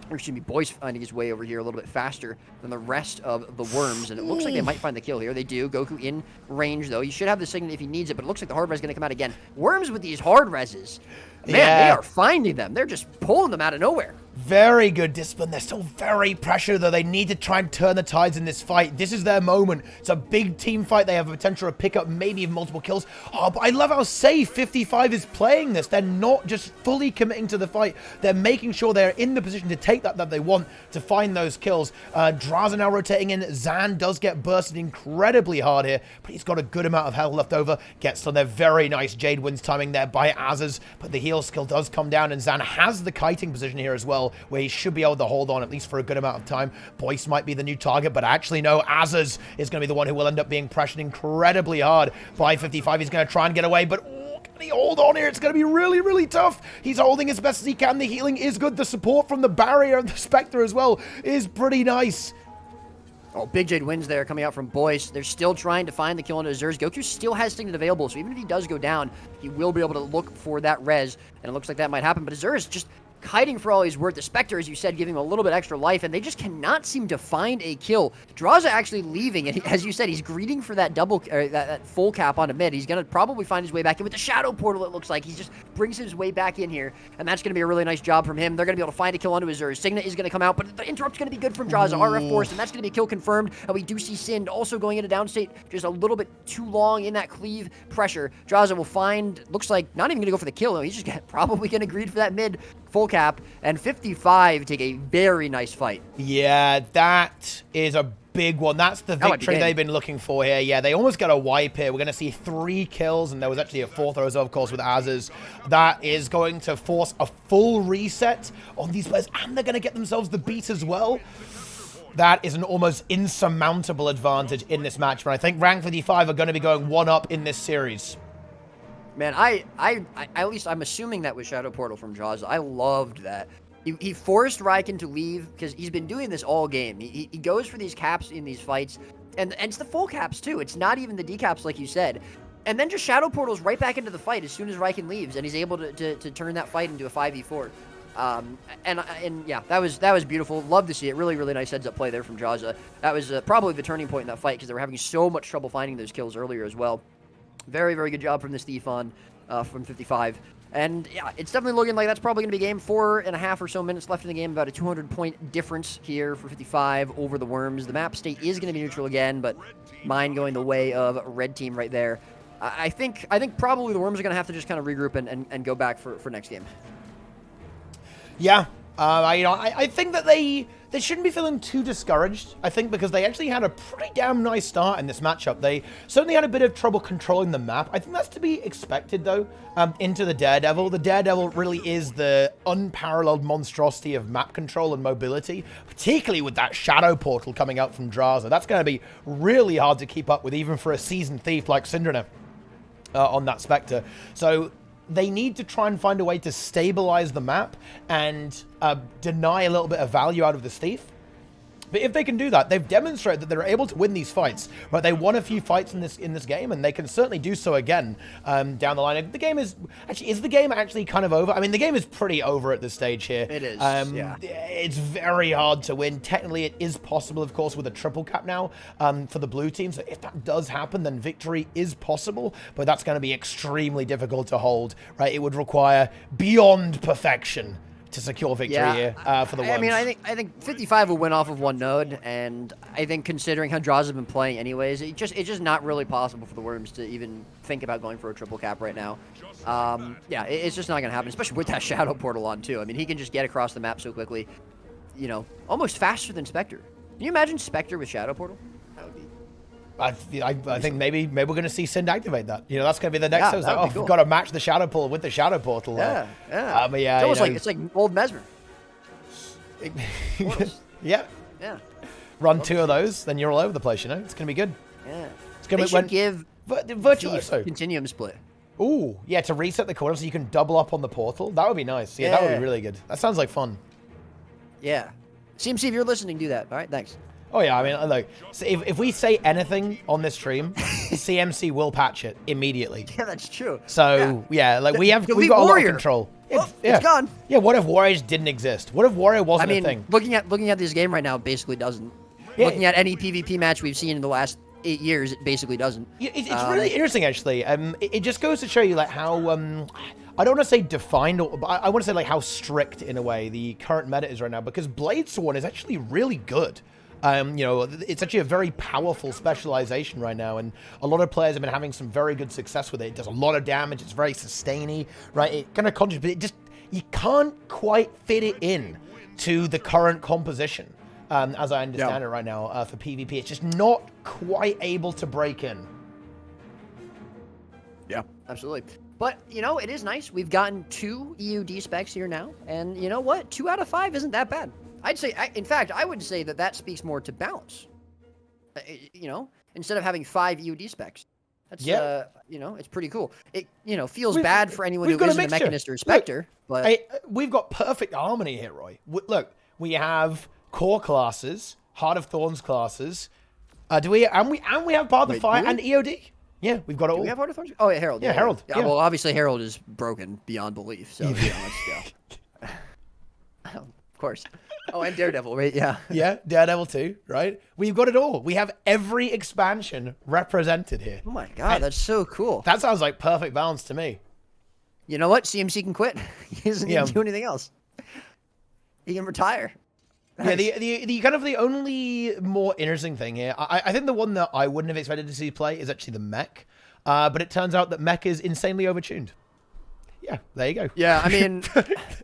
or excuse me, Boyce finding his way over here a little bit faster than the rest of the Worms, and it looks like they might find the kill here. They do. Goku in range, though. He should have the Signet if he needs it, but it looks like the hard res is going to come out again. Worms with these hard reses, man, They are finding them. They're just pulling them out of nowhere. Very good discipline. They're still very pressured, though. They need to try and turn the tides in this fight. This is their moment. It's a big team fight. They have a potential to pick up maybe even multiple kills. Oh, but I love how safe 55 is playing this. They're not just fully committing to the fight. They're making sure they're in the position to take that they want to find those kills. Draza now rotating in. Zan does get bursted incredibly hard here, but he's got a good amount of health left over. Gets on there. Very nice Jade Wins timing there by Azaz, but the heal skill does come down, and Zan has the kiting position here as well, where he should be able to hold on at least for a good amount of time. Boyce might be the new target, but actually no, Azaz is going to be the one who will end up being pressured incredibly hard by 55. He's going to try and get away, but can he hold on here? It's going to be really, really tough. He's holding as best as he can. The healing is good. The support from the barrier and the Spectre as well is pretty nice. Oh, big Jade Wins there coming out from Boyce. They're still trying to find the kill on Azurs. Goku still has Signet available, so even if he does go down, he will be able to look for that res, and it looks like that might happen. But Azurs just kiting for all he's worth. The Spectre, as you said, giving him a little bit extra life, and they just cannot seem to find a kill. Draza actually leaving, and as you said, he's greeting for that that full cap onto mid. He's going to probably find his way back in with the Shadow Portal, it looks like. He just brings his way back in here, and that's going to be a really nice job from him. They're going to be able to find a kill onto Azure. Signet is going to come out, but the interrupt's going to be good from Draza. RF Force, and that's going to be a kill confirmed. And we do see Sind also going into downstate, just a little bit too long in that cleave pressure. Draza will find, looks like, not even going to go for the kill. He's just probably going to greed for that mid full cap, and 55 take a very nice fight. Yeah, that is a big one. That's the victory they've been looking for here. Yeah, they almost got a wipe here. We're going to see 3 kills, and there was actually a 4th as well, of course, with Azaz. That is going to force a full reset on these players, and they're going to get themselves the beat as well. That is an almost insurmountable advantage in this match, but I think rank 55 are going to be going 1-up in this series. Man, I at least I'm assuming that was Shadow Portal from Jaws. I loved that. He forced Riken to leave because he's been doing this all game. He goes for these caps in these fights, and it's the full caps too. It's not even the decaps like you said. And then just Shadow Portals right back into the fight as soon as Riken leaves, and he's able to turn that fight into a 5v4. And yeah, that was beautiful. Love to see it. Really, really nice heads-up play there from Jaza. That was probably the turning point in that fight because they were having so much trouble finding those kills earlier as well. Very, very good job from this Thiefon from 55. And yeah, it's definitely looking like that's probably going to be game 4.5 or so minutes left in the game. About a 200-point difference here for 55 over the Worms. The map state is going to be neutral again, but mine going the way of red team right there. I think probably the Worms are going to have to just kind of regroup and go back for next game. Yeah. I think that they shouldn't be feeling too discouraged, I think, because they actually had a pretty damn nice start in this matchup. They certainly had a bit of trouble controlling the map. I think that's to be expected, though, into the Daredevil. The Daredevil really is the unparalleled monstrosity of map control and mobility, particularly with that Shadow Portal coming out from Draza. That's going to be really hard to keep up with, even for a seasoned thief like Syndrome on that Spectre. So they need to try and find a way to stabilize the map and deny a little bit of value out of the thief. But if they can do that, they've demonstrated that they're able to win these fights. Right? They won a few fights in this game, and they can certainly do so again down the line. The game is the game actually kind of over? I mean, the game is pretty over at this stage here. It is. Yeah. It's very hard to win. Technically, it is possible, of course, with a triple cap now for the blue team. So if that does happen, then victory is possible. But that's going to be extremely difficult to hold. Right? It would require beyond perfection to secure victory here for the Worms. I mean, I think 55 will win off of one node, and I think considering how Draws have been playing anyways, it's just not really possible for the Worms to even think about going for a triple cap right now. Yeah, it's just not going to happen, especially with that Shadow Portal on, too. I mean, he can just get across the map so quickly, you know, almost faster than Spectre. Can you imagine Spectre with Shadow Portal? That would be... I think maybe we're going to see Sind activate that. You know, that's going to be the next. Yeah, Like, cool. we've got to match the Shadow Portal with the Shadow Portal. Yeah, yeah. But yeah, it's almost like it's like old Mesmer. Yeah. Yeah. Run two of those, then you're all over the place. You know, it's going to be good. Yeah. It's going They should give Virtuoso Continuum split. Ooh, yeah, to reset the corner so you can double up on the portal. That would be nice. Yeah, that would be really good. That sounds like fun. Yeah. CMC, if you're listening, do that. All right, thanks. Oh, yeah, I mean, look, so if we say anything on this stream, CMC will patch it immediately. Yeah, that's true. So, yeah, like we've got Warrior. a lot of control. It's gone. Yeah, what if Warrior didn't exist? What if Warrior wasn't a thing? looking at this game right now, it basically doesn't. Yeah. Looking at any PvP match we've seen in the last 8 years, it basically doesn't. It's really interesting, actually. It just goes to show you like how I don't want to say defined, but I want to say like how strict in a way the current meta is right now, because Bladesworn is actually really good. You know, it's actually a very powerful specialization right now, and a lot of players have been having some very good success with it. It does a lot of damage. It's very sustainy, right? It kind of contributes, but it just, you can't quite fit it in to the current composition, as I understand it right now, for PvP. It's just not quite able to break in. Yeah, absolutely. But, you know, it is nice. We've gotten 2 EUD specs here now, and you know what? 2 out of 5 isn't that bad. I'd say, in fact, I would say that speaks more to balance. You know, instead of having 5 EUD specs. That's, you know, it's pretty cool. It, you know, feels bad for anyone who isn't a Mechanist or Spectre, but... we've got perfect harmony here, Roy. Look, we have core classes, Heart of Thorns classes. Do we? And we have Path of Fire and EOD. Yeah, we've got it all. Do we have Heart of Thorns? Oh, yeah, Herald. Yeah, Herald. Yeah, well, obviously Herald is broken beyond belief, so, you know, let's go. Of course. Oh, and Daredevil, right? Yeah. Yeah, Daredevil too, right? We've got it all. We have every expansion represented here. Oh my god, that's so cool. That sounds like perfect balance to me. You know what? CMC can quit. He doesn't need to do anything else. He can retire. Nice. Yeah, the kind of the only more interesting thing here, I think the one that I wouldn't have expected to see play is actually the mech. But it turns out that mech is insanely overtuned. Yeah, there you go. Yeah, I mean,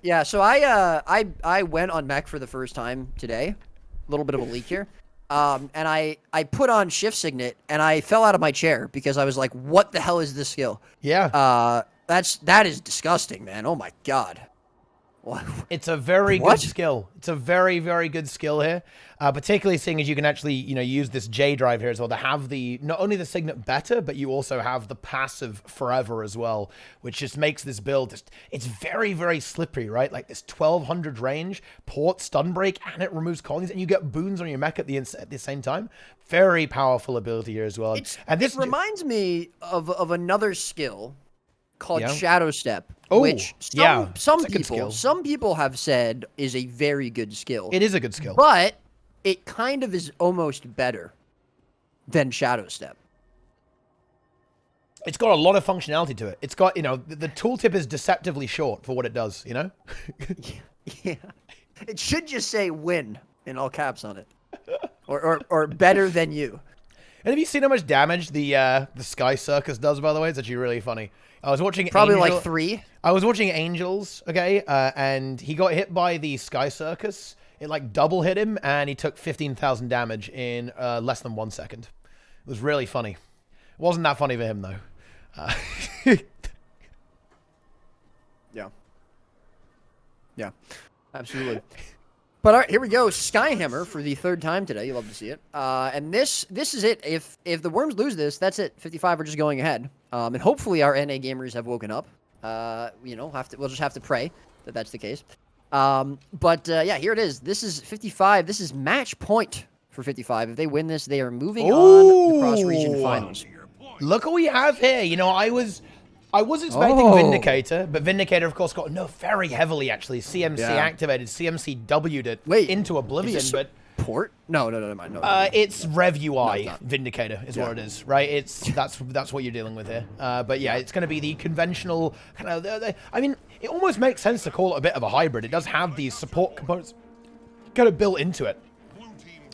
yeah. So I went on mech for the first time today. A little bit of a leak here, and I put on Shift Signet and I fell out of my chair because I was like, "What the hell is this skill?" Yeah. That is disgusting, man. Oh my god. What? It's a very good skill. It's a very, very good skill here. Particularly seeing as you can actually, you know, use this J drive here as well to have the, not only the Signet better, but you also have the passive forever as well, which just makes this build, it's very, very slippery, right? Like this 1200 range, port, stun break, and it removes colonies, and you get boons on your mech at the same time. Very powerful ability here as well. It reminds me of another skill called Shadow Step, which some people have said is a very good skill. It is a good skill. But it kind of is almost better than Shadow Step. It's got a lot of functionality to it. It's got, you know, the tooltip is deceptively short for what it does, you know? Yeah. It should just say win in all caps on it. Or better than you. And have you seen how much damage the Sky Circus does, by the way? It's actually really funny. I was watching Probably like 3. I was watching Angels, okay, and he got hit by the Sky Circus. It like double hit him, and he took 15,000 damage in less than 1 second. It was really funny. It wasn't that funny for him though. Yeah, absolutely. But all right, here we go. Skyhammer for the 3rd time today. You love to see it. And this is it. If the Worms lose this, that's it. 55 are just going ahead. And hopefully our NA gamers have woken up. You know, we'll just have to pray that that's the case. But yeah, here it is. This is 55. This is match point for 55. If they win this, they are moving on the cross-region finals. Look what we have here. You know, I was expecting Vindicator, but Vindicator, of course, got nerfed very heavily, actually. CMC activated. CMC W'd it into oblivion, but... Port? No. It's Rev UI Vindicator is what it is, right? That's what you're dealing with here. But yeah, it's going to be the conventional kind of... I mean, it almost makes sense to call it a bit of a hybrid. It does have these support components kind of built into it,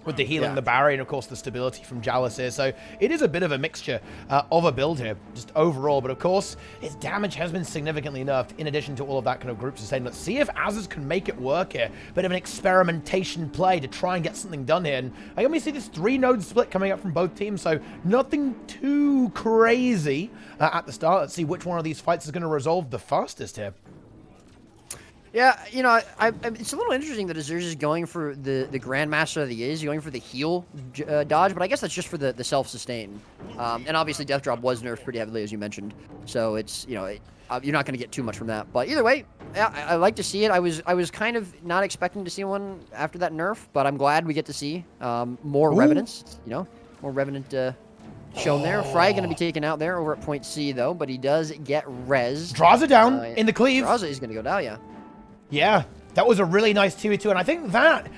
with the healing, the barrier, and of course the stability from Jalis here. So it is a bit of a mixture of a build here, just overall. But of course, its damage has been significantly nerfed in addition to all of that kind of group sustain. Let's see if Azaz can make it work here. Bit of an experimentation play to try and get something done here. And I can see this 3-node split coming up from both teams, so nothing too crazy at the start. Let's see which one of these fights is going to resolve the fastest here. Yeah, you know, it's a little interesting that Azur's is going for the Grandmaster of the Is, going for the heal dodge, but I guess that's just for the self-sustain. And obviously Death Drop was nerfed pretty heavily, as you mentioned. So it's, you know, you're not going to get too much from that. But either way, yeah, I like to see it. I was kind of not expecting to see one after that nerf, but I'm glad we get to see more Revenants, you know, more Revenant shown there. Fry going to be taken out there over at point C, though, but he does get res. Draws it down in the cleave. Draws it, he's going to go down, yeah. Yeah, that was a really nice 2v2, and I think that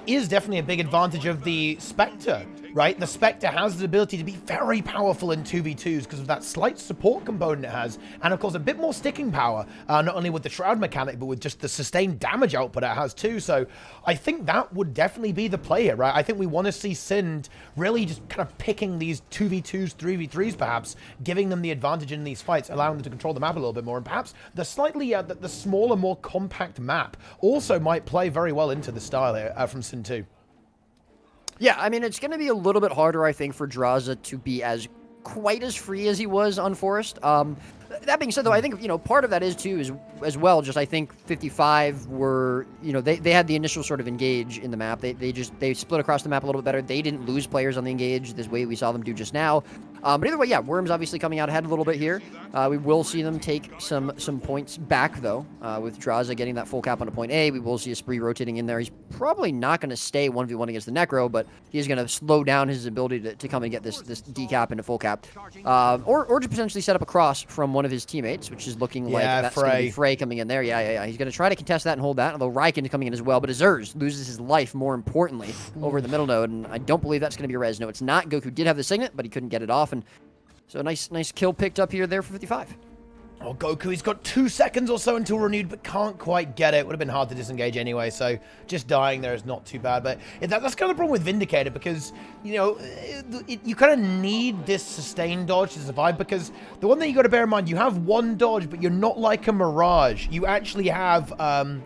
is definitely a big advantage of the Spectre, right? The Spectre has the ability to be very powerful in 2v2s because of that slight support component it has, and of course a bit more sticking power, not only with the Shroud mechanic, but with just the sustained damage output it has too. So I think that would definitely be the play here, right? I think we want to see Sind really just kind of picking these 2v2s, 3v3s perhaps, giving them the advantage in these fights, allowing them to control the map a little bit more, and perhaps the slightly, the smaller, more compact map also might play very well into the style here from Sind 2. Yeah, I mean, it's going to be a little bit harder, I think, for Draza to be quite as free as he was on Forest. That being said, though, I think, you know, part of that is, too, is as well, just I think 55 were, you know, they had the initial sort of engage in the map. They split across the map a little bit better. They didn't lose players on the engage this way we saw them do just now. But either way, yeah, Worms obviously coming out ahead a little bit here. We will see them take some points back, though, with Draza getting that full cap onto point A. We will see a Spree rotating in there. He's probably not going to stay 1v1 against the Necro, but he's going to slow down his ability to come and get this decap into full cap. Or to potentially set up a cross from one of his teammates, which is looking like that's going to be Frey coming in there. Yeah. He's going to try to contest that and hold that, although Ryken is coming in as well. But Azur's loses his life, more importantly, over the middle node, and I don't believe that's going to be a res. No, it's not. Goku did have the Signet, but he couldn't get it off, and so a nice kill picked up here there for 55. Oh, Goku, he's got 2 seconds or so until renewed, but can't quite get it. Would have been hard to disengage anyway, so just dying there is not too bad. But that's kind of the problem with Vindicator, because, you know, you kind of need this sustained dodge to survive, because the one thing you got to bear in mind, you have 1 dodge, but you're not like a Mirage. You actually have,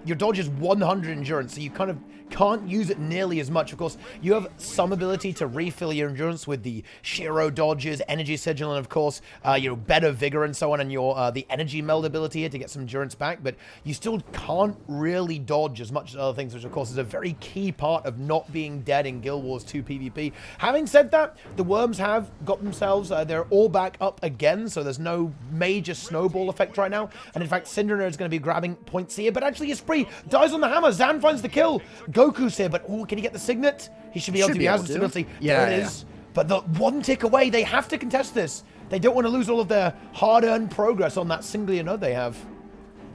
your dodge is 100 endurance, so you kind of can't use it nearly as much. Of course, you have some ability to refill your endurance with the Shiro dodges, Energy Sigil, and of course, you know, better Vigor and so on, and your the Energy Meld ability here to get some endurance back, but you still can't really dodge as much as other things, which of course is a very key part of not being dead in Guild Wars 2 PvP. Having said that, the Worms have got themselves, they're all back up again, so there's no major snowball effect right now, and in fact, Cinderner is going to be grabbing points here, but actually Esprit dies on the hammer. Zan finds the kill. Goku's here, but can he get the Signet? He should be able to. He has the stability. There it is. But the 1 tick away, they have to contest this. They don't want to lose all of their hard-earned progress on that singular node they have.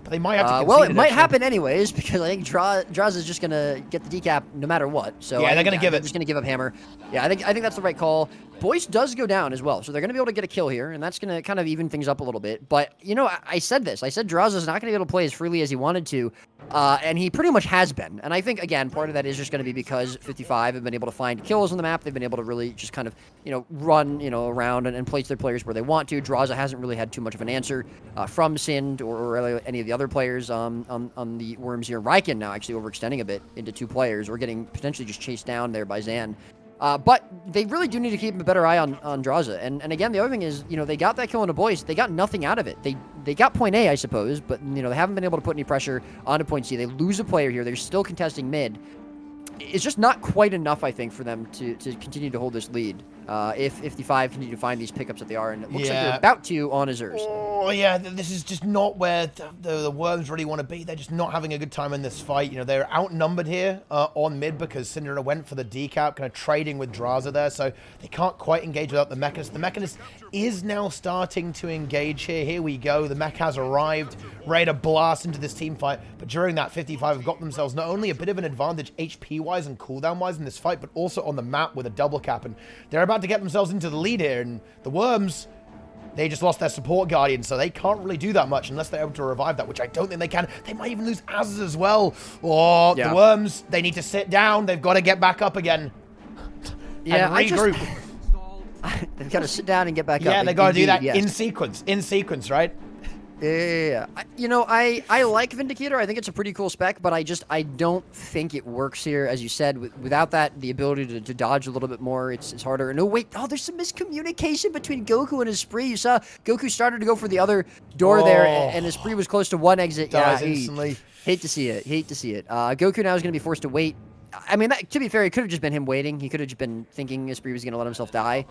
But they might have to concede well, it might actually. happen anyways, because I think Draza is just going to get the decap no matter what. So yeah, they're going to give it. They're just going to give up Hammer. Yeah, I think that's the right call. Boyce does go down as well, so they're going to be able to get a kill here, and that's going to kind of even things up a little bit. But, you know, I said this. I said Draza's not going to be able to play as freely as he wanted to, and he pretty much has been. And I think, again, part of that is just going to be because 55 have been able to find kills on the map. They've been able to really just kind of, you know, run, you know, around and place their players where they want to. Draza hasn't really had too much of an answer from Sind or any of the other players on the Worms here. Riken now actually overextending a bit into 2 players or getting potentially just chased down there by Zan. But they really do need to keep a better eye on Draza. And again, the other thing is, you know, they got that kill into Boyce. They got nothing out of it. They got point A, I suppose, but, you know, they haven't been able to put any pressure onto point C. They lose a player here. They're still contesting mid. It's just not quite enough, I think, for them to continue to hold this lead. If 55 continue to find these pickups that they are, and it looks like they're about to on Azurs. Oh, yeah, this is just not where the Worms really want to be. They're just not having a good time in this fight. You know, they're outnumbered here on mid because Cinderella went for the decap, kind of trading with Draza there, so they can't quite engage without the Mechanist. The Mechanist is now starting to engage here. Here we go. The Mech has arrived, ready to blast into this team fight, but during that, 55 have got themselves not only a bit of an advantage HP-wise and cooldown-wise in this fight, but also on the map with a double cap, and they're about to get themselves into the lead here, and the Worms, they just lost their support guardian, so they can't really do that much unless they're able to revive that, which I don't think they can. They might even lose Azz as well. Oh, yeah. The Worms, they need to sit down. They've got to get back up again. Yeah, and regroup. They've got to sit down and get back up. Yeah, they got to do that in sequence, right? Yeah. You know, I like Vindicator. I think it's a pretty cool spec, but I don't think it works here. As you said, without that, the ability to dodge a little bit more, it's harder. No, wait. Oh, there's some miscommunication between Goku and Esprit. You saw Goku started to go for the other door there, and Esprit was close to one exit. Dies instantly. Hate to see it. Goku now is going to be forced to wait. I mean, to be fair, it could have just been him waiting. He could have just been thinking Esprit was going to let himself die.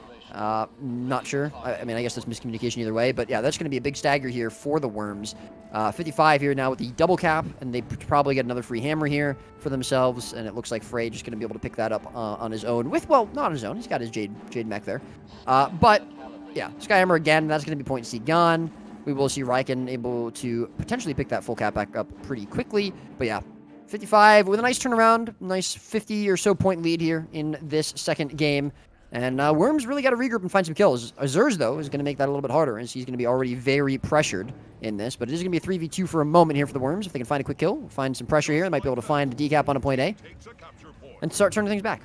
Not sure. I mean, I guess that's miscommunication either way. But yeah, that's going to be a big stagger here for the Worms. 55 here now with the double cap, and they probably get another free hammer here for themselves. And it looks like Frey just going to be able to pick that up on his own. Well, not on his own. He's got his Jade mech there. But yeah, Skyhammer again. That's going to be point C gone. We will see Riken able to potentially pick that full cap back up pretty quickly. But yeah. 55 with a nice turnaround, nice 50 or so point lead here in this second game. And Worms really got to regroup and find some kills. Azurs, though, is going to make that a little bit harder, as he's going to be already very pressured in this. But it is going to be a 3v2 for a moment here for the Worms. If they can find a quick kill, find some pressure here, they might be able to find a decap on a point A and start turning things back.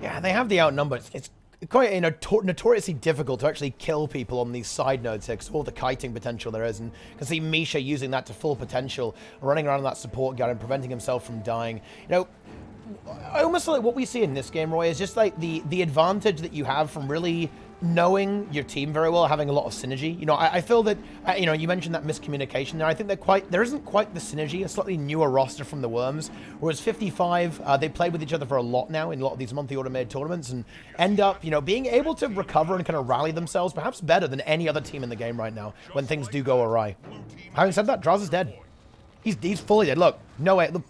Yeah, they have the outnumber. It's quite notoriously difficult to actually kill people on these side nodes here because of all the kiting potential there is, and you can see Misha using that to full potential, running around that support guard and preventing himself from dying. You know, I almost feel like what we see in this game, Roy, is just like the advantage that you have from really knowing your team very well, having a lot of synergy. You know, I feel that, you know, you mentioned that miscommunication there. I think there isn't quite the synergy, a slightly newer roster from the Worms, whereas 55, they played with each other for a lot now in a lot of these monthly automated tournaments and end up, you know, being able to recover and kind of rally themselves perhaps better than any other team in the game right now when things do go awry. Having said that, Draza's dead. He's fully dead. Look, no way, look,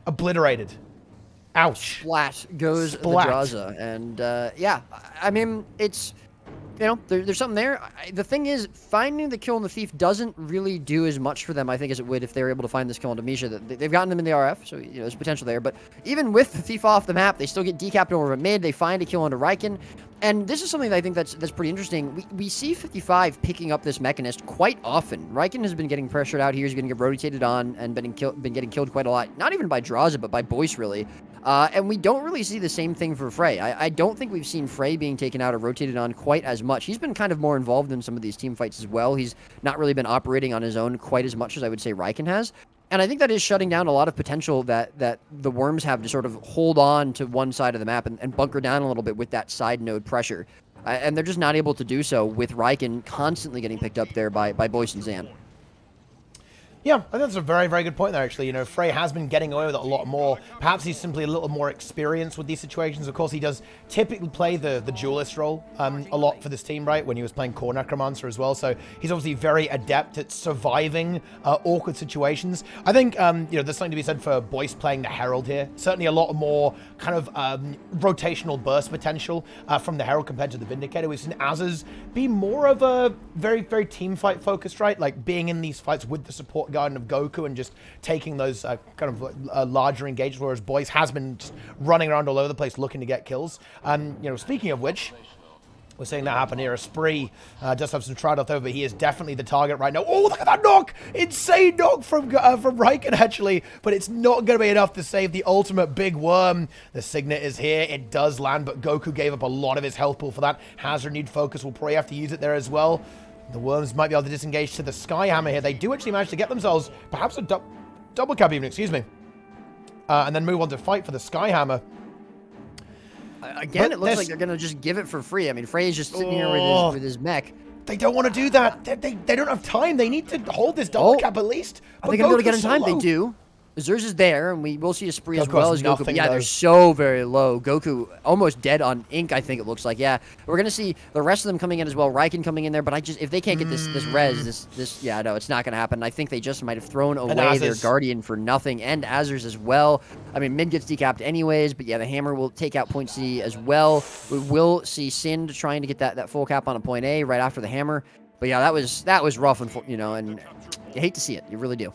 obliterated. Ouch. Splat goes the Draza. And, yeah, I mean, it's... You know, there's something there. The thing is, finding the kill on the Thief doesn't really do as much for them, I think, as it would if they were able to find this kill on Misha. They've gotten them in the RF, so, you know, there's potential there. But even with the Thief off the map, they still get decapped over at mid. They find a kill onto Riken. And this is something that I think that's pretty interesting. We see 55 picking up this Mechanist quite often. Riken has been getting pressured out here. He's going to get rotated on and been getting killed quite a lot. Not even by Draza, but by Boyce, really. And we don't really see the same thing for Frey. I don't think we've seen Frey being taken out or rotated on quite as much. He's been kind of more involved in some of these team fights as well. He's not really been operating on his own quite as much as I would say Riken has. And I think that is shutting down a lot of potential that the Worms have to sort of hold on to one side of the map and bunker down a little bit with that side node pressure. And they're just not able to do so with Riken constantly getting picked up there by Boyce and Zan. Yeah, I think that's a very, very good point there, actually. You know, Frey has been getting away with it a lot more. Perhaps he's simply a little more experienced with these situations. Of course, he does typically play the duelist role a lot for this team, right, when he was playing Core Necromancer as well. So he's obviously very adept at surviving awkward situations. I think, you know, there's something to be said for Boyce playing the Herald here. Certainly a lot more kind of rotational burst potential from the Herald compared to the Vindicator. We've seen Azz be more of a very, very team fight focused, right? Like being in these fights with the support garden of Goku and just taking those kind of larger engagements, whereas Boyce has been just running around all over the place looking to get kills. You know, speaking of which, we're seeing that happen here. Spree does have some Trout over, but he is definitely the target right now. Oh, look at that knock! Insane knock from Riken, actually. But it's not going to be enough to save the ultimate big worm. The Signet is here. It does land, but Goku gave up a lot of his health pool for that. Has renewed focus. We'll probably have to use it there as well. The worms might be able to disengage to the Skyhammer here. They do actually manage to get themselves perhaps a double cap even, excuse me. And then move on to fight for the Skyhammer. Again, it looks like they're going to just give it for free. I mean, Frey's just sitting here with his mech. They don't want to do that. They don't have time. They need to hold this double cap at least. Are they going to be able to get in time? They do. Zerz is there, and we will see a Spree as well as Goku. But yeah, they're so very low. Goku almost dead on ink, I think it looks like. Yeah, we're going to see the rest of them coming in as well. Riken coming in there, but if they can't get this res, yeah, no, it's not going to happen. I think they just might have thrown away their Guardian for nothing, and Azers as well. I mean, mid gets decapped anyways, but yeah, the Hammer will take out point C as well. We will see Sind trying to get that full cap on a point A right after the Hammer. But yeah, that was rough, and you know, and you hate to see it. You really do.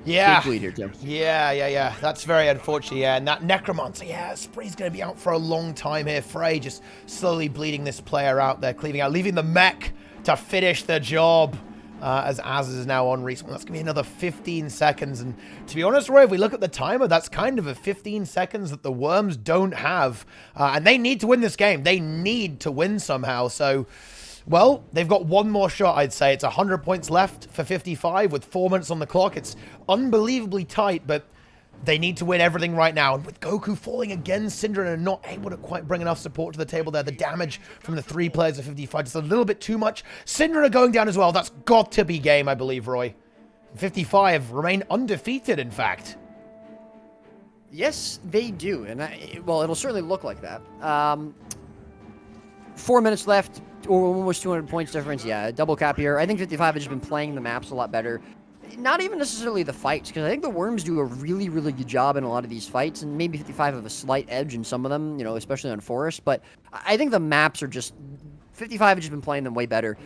Yeah. Here, Tim. Yeah. That's very unfortunate. Yeah, and that Necromancer, yeah, Spree's going to be out for a long time here. Frey just slowly bleeding this player out there, cleaving out, leaving the mech to finish the job. As Azers is now on respawn. That's going to be another 15 seconds. And to be honest, Roy, if we look at the timer, that's kind of a 15 seconds that the Worms don't have. And they need to win this game. They need to win somehow. So, well, they've got one more shot, I'd say. It's 100 points left for 55 with 4 minutes on the clock. It's unbelievably tight, but they need to win everything right now. And with Goku falling again, Syndra are not able to quite bring enough support to the table there. The damage from the 3 players of 55 just a little bit too much. Syndra are going down as well. That's got to be game, I believe, Roy. 55 remain undefeated, in fact. Yes, they do. And well, it'll certainly look like that. 4 minutes left, or almost 200 points difference. Yeah, double cap here. I think 55 has been playing the maps a lot better. Not even necessarily the fights, because I think the Worms do a really, really good job in a lot of these fights, and maybe 55 have a slight edge in some of them, you know, especially on Forest. But I think the maps are just 55 has just been playing them way better.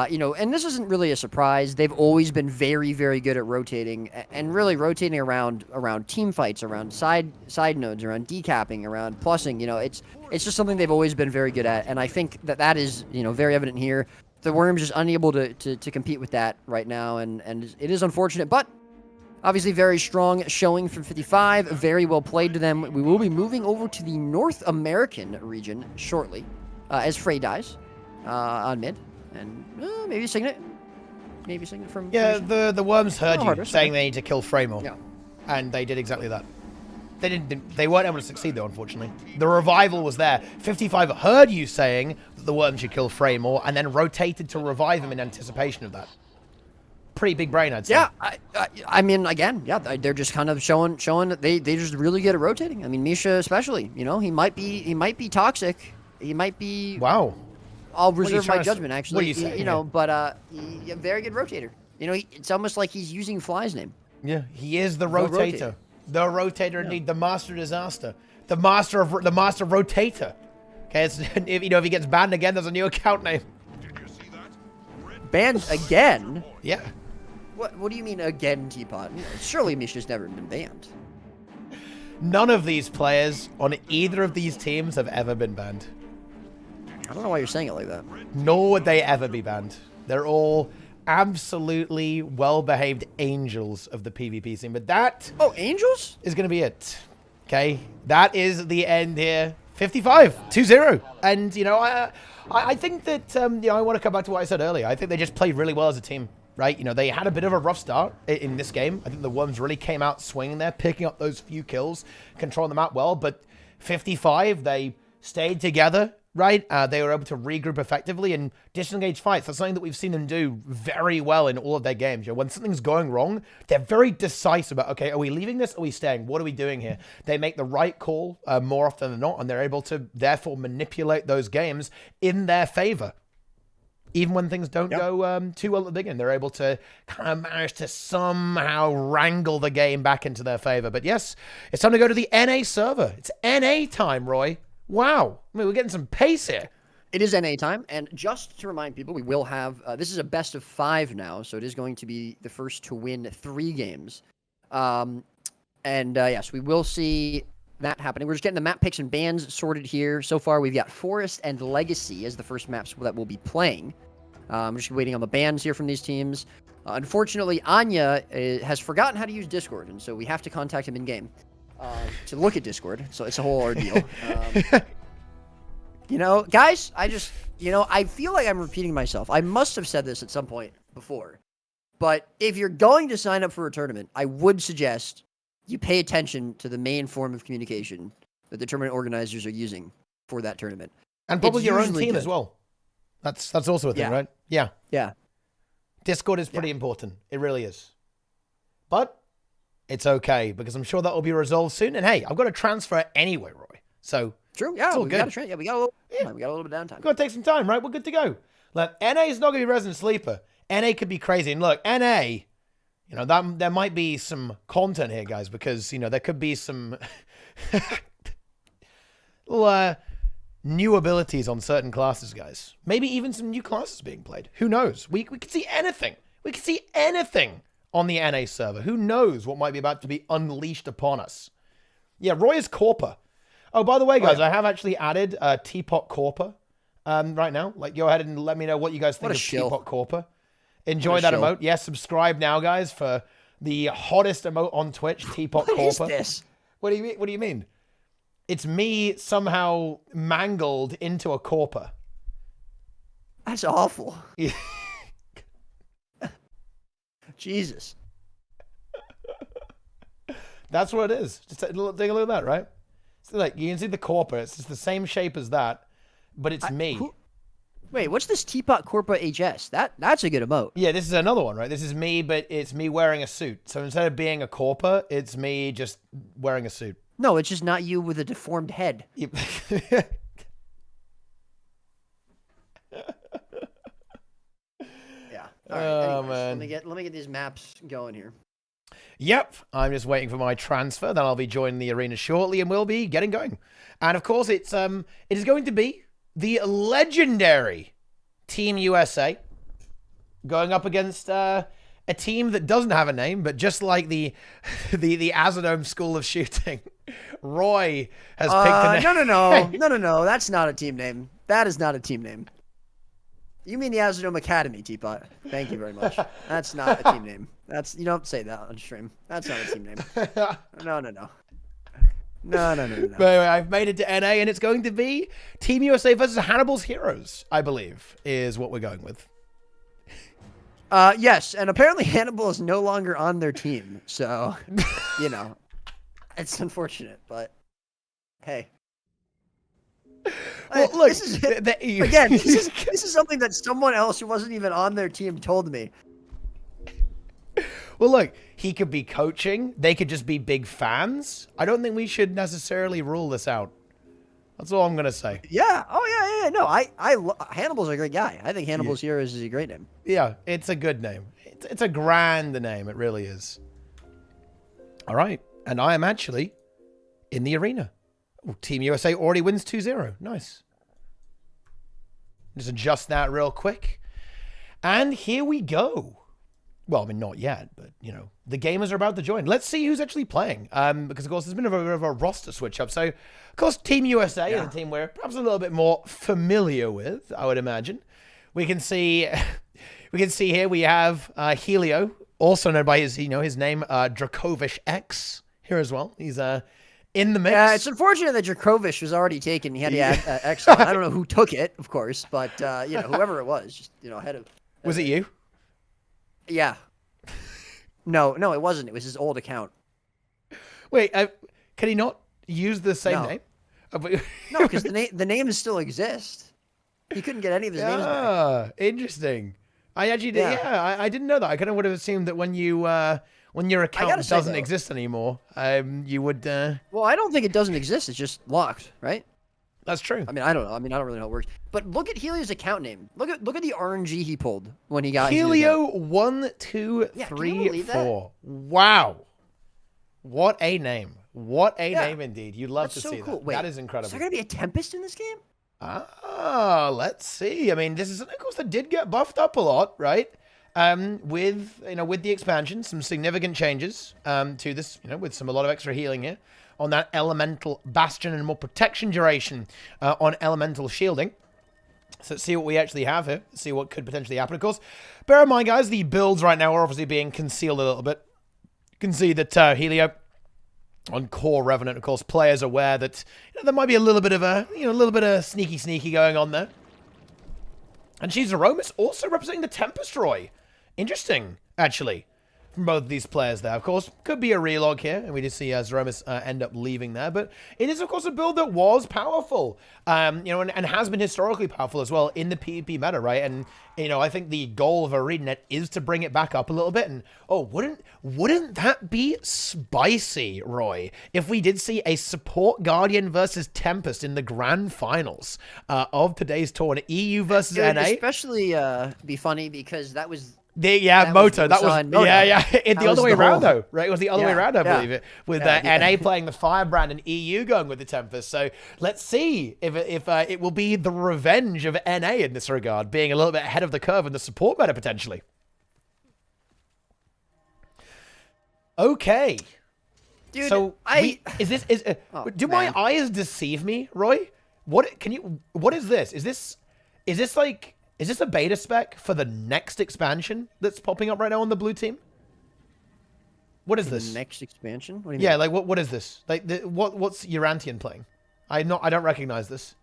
You know, and this isn't really a surprise. They've always been very, very good at rotating, and really rotating around team fights, around side nodes, around decapping, around plussing. You know, it's just something they've always been very good at, and I think that is, you know, very evident here. The Worms just unable to compete with that right now, and it is unfortunate, but obviously very strong showing from 55. Very well played to them. We will be moving over to the North American region shortly, as Frey dies on mid, and maybe Signet. Maybe Signet from... Yeah, the Worms heard you saying they need to kill Frey more, and they did exactly that. They weren't able to succeed, though, unfortunately. The revival was there. 55 heard you saying that the Worm should kill Frey more, and then rotated to revive him in anticipation of that. Pretty big brain, I'd say. Yeah, I mean, again, yeah, they're just kind of showing that they just really good at rotating. I mean, Misha especially, you know, he might be toxic. He might be... Wow. I'll reserve my judgment, actually. What are you saying? You know, but a very good rotator. You know, it's almost like he's using Fly's name. Yeah, he is the rotator. The rotator, indeed, the master of disaster, the master of rotator. Okay, it's, if he gets banned again, there's a new account name. Did you see that? Banned again? Yeah. What do you mean again, Teapot? Surely Misha's never been banned. None of these players on either of these teams have ever been banned. I don't know why you're saying it like that. Nor would they ever be banned. They're all absolutely well-behaved angels of the PvP scene, but that... Oh, angels? ...is going to be it. Okay? That is the end here. 55, 2-0. And, you know, I think that, you know, I want to come back to what I said earlier. I think they just played really well as a team, right? You know, they had a bit of a rough start in this game. I think the Worms really came out swinging there, picking up those few kills, controlling them out well, but 55, they stayed together, right? They were able to regroup effectively and disengage fights. That's something that we've seen them do very well in all of their games. You know, when something's going wrong, they're very decisive about, okay, are we leaving this? Are we staying? What are we doing here? They make the right call more often than not, and they're able to therefore manipulate those games in their favor. Even when things don't go too well at the beginning, they're able to kind of manage to somehow wrangle the game back into their favor. But yes, it's time to go to the NA server. It's NA time, Roy. Wow. I mean, we're getting some pace here. It is NA time, and just to remind people, we will have this is a best of 5 now, so it is going to be the first to win 3 games. Yes, we will see that happening. We're just getting the map picks and bans sorted here. So far, we've got Forest and Legacy as the first maps that we'll be playing. We're just waiting on the bans here from these teams. Unfortunately, Anya has forgotten how to use Discord, and so we have to contact him in game to look at Discord. So it's a whole ordeal. Guys, I feel like I'm repeating myself. I must have said this at some point before. But if you're going to sign up for a tournament, I would suggest you pay attention to the main form of communication that the tournament organizers are using for that tournament. And probably your own team good. as well. That's also a thing, right? Yeah. Yeah. Discord is pretty important. It really is. But it's okay, because I'm sure that will be resolved soon. And hey, I've got to transfer anyway, Roy. So true. Yeah, we got a little bit of downtime. Got to take some time, right? We're good to go. Look, NA is not going to be Resident Sleeper. NA could be crazy. And look, NA, there might be some content here, guys, because, there could be some little new abilities on certain classes, guys. Maybe even some new classes being played. Who knows? We could see anything. We could see anything on the NA server. Who knows what might be about to be unleashed upon us? Yeah, Roy is Corper. Oh, by the way, guys, I have actually added Teapot Corper right now. Go ahead and let me know what you guys think of Teapot Corper. Enjoy that emote. Yes, subscribe now, guys, for the hottest emote on Twitch, Teapot Corper. What is this? What do you mean? It's me somehow mangled into a corper. That's awful. Jesus. That's what it is. Just take a look at that, right? So you can see the corper. It's just the same shape as that, but it's me. Wait, what's this Teapot Corpa HS? That's a good emote. Yeah, this is another one, right? This is me, but it's me wearing a suit. So instead of being a corper, it's me just wearing a suit. No, it's just not you with a deformed head. Yep. Yeah. All right. Anyways, man. Let me get these maps going here. Yep. I'm just waiting for my transfer. Then I'll be joining the arena shortly, and we'll be getting going. And of course, it is going to be the legendary Team USA going up against a team that doesn't have a name, but just like the Azadome School of Shooting, Roy has picked a name. No. That's not a team name. That is not a team name. You mean the Azadome Academy, Teapot. Thank you very much. That's not a team name. You don't say that on stream. That's not a team name. No. No. But anyway, I've made it to NA, and it's going to be Team USA versus Hannibal's Heroes, I believe, is what we're going with. Yes, and apparently Hannibal is no longer on their team, so, it's unfortunate, but hey. Well, look, this is something that someone else who wasn't even on their team told me. Well, look, he could be coaching. They could just be big fans. I don't think we should necessarily rule this out. That's all I'm going to say. Yeah. Oh, yeah. No, Hannibal's a great guy. I think Hannibal's Heroes is a great name. Yeah, it's a good name. It's a grand name. It really is. All right. And I am actually in the arena. Ooh, Team USA already wins 2-0. Nice. Just adjust that real quick. And here we go. Well, I mean, not yet, but, the gamers are about to join. Let's see who's actually playing. Because, of course, there's been a bit of a roster switch up. So, of course, Team USA is a team we're perhaps a little bit more familiar with, I would imagine. We can see here we have Helio, also known by his name, Dracovish X, here as well. He's in the mix. Yeah, it's unfortunate that Dracovish was already taken. He had to add X on. I don't know who took it, of course, but, whoever it was, just, ahead of... Was it you? Yeah. No, it wasn't. It was his old account. Wait, can he not use the same name? No, because the names still exist. He couldn't get any of his names back. Interesting. I actually did. Yeah, I didn't know that. I kind of would have assumed that when your account doesn't exist anymore, you would. Well, I don't think it doesn't exist. It's just locked, right? That's true. I mean, I don't know. I don't really know how it works. But look at Helio's account name. Look at the RNG he pulled when he got Helio 1, 2, 3, 4. Wow. What a name. What a name indeed. You'd love to see that. Wait, that is incredible. Is there going to be a Tempest in this game? Let's see. I mean, this is, of course, that did get buffed up a lot, right? With the expansion, some significant changes to this, with a lot of extra healing here on that elemental bastion and more protection duration on elemental shielding. So let's see what we actually have here. See what could potentially happen. Of course, bear in mind, guys, the builds right now are obviously being concealed a little bit. You can see that Helio on core Revenant, of course, players aware that there might be a little bit of a sneaky going on there. And she's Aromas also representing the Tempest Roy. Interesting, actually, from both of these players there. Of course, could be a relog here, and we did see Zeromus end up leaving there. But it is, of course, a build that was powerful, and has been historically powerful as well in the PvP meta, right? And, I think the goal of ArenaNet is to bring it back up a little bit. And, wouldn't that be spicy, Roy, if we did see a support Guardian versus Tempest in the grand finals of today's tournament, EU versus NA? Especially be funny because that was... Moto. That was Moto. It's the other way around, though, right? It was the other way around, I believe it, with NA playing the Firebrand and EU going with the Tempest. So let's see if it will be the revenge of NA in this regard, being a little bit ahead of the curve in the support meta potentially. Okay, dude. So do my eyes deceive me, Roy? What is this? Is this a beta spec for the next expansion that's popping up right now on the blue team? What is this? Next expansion? What do you mean? Like what is this? Like what's Urantian playing? I don't recognize this.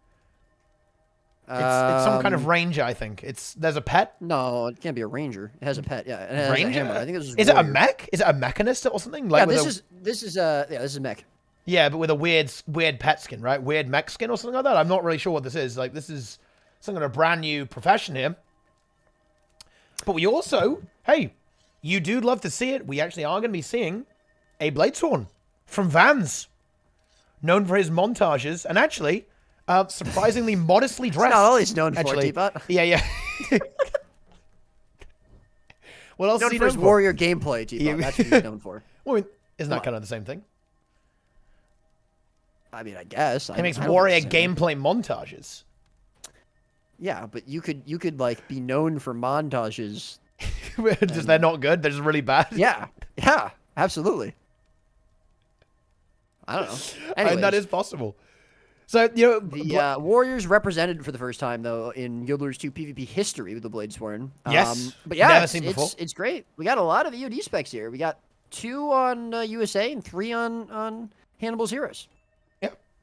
It's some kind of ranger, I think. There's a pet. No, it can't be a ranger. It has a pet. Yeah, it has ranger. A hammer. I think this is it a mech? Is it a mechanist or something? Like this is mech. Yeah, but with a weird pet skin, right? Weird mech skin or something like that. I'm not really sure what this is. Like this is some kind of brand new profession here. But we also, hey, you do love to see it. We actually are going to be seeing a Bladesworn from Vans, known for his montages, and actually, surprisingly modestly dressed. That's not all he's known for, Teapot. Yeah. What else is he known for? Warrior gameplay, Teapot. That's what he's known for. Well, isn't that kind of the same thing? I mean, I guess. He makes warrior gameplay montages. Yeah, but you could like be known for montages. Just they're not good. They're just really bad. Yeah, absolutely. I don't know. Anyways, and that is possible. So the Warriors represented for the first time though in Guild Wars 2 PvP history with the Bladesworn. Yes, but yeah, never seen before. It's great. We got a lot of EOD specs here. We got 2 on USA and 3 on Hannibal's Heroes.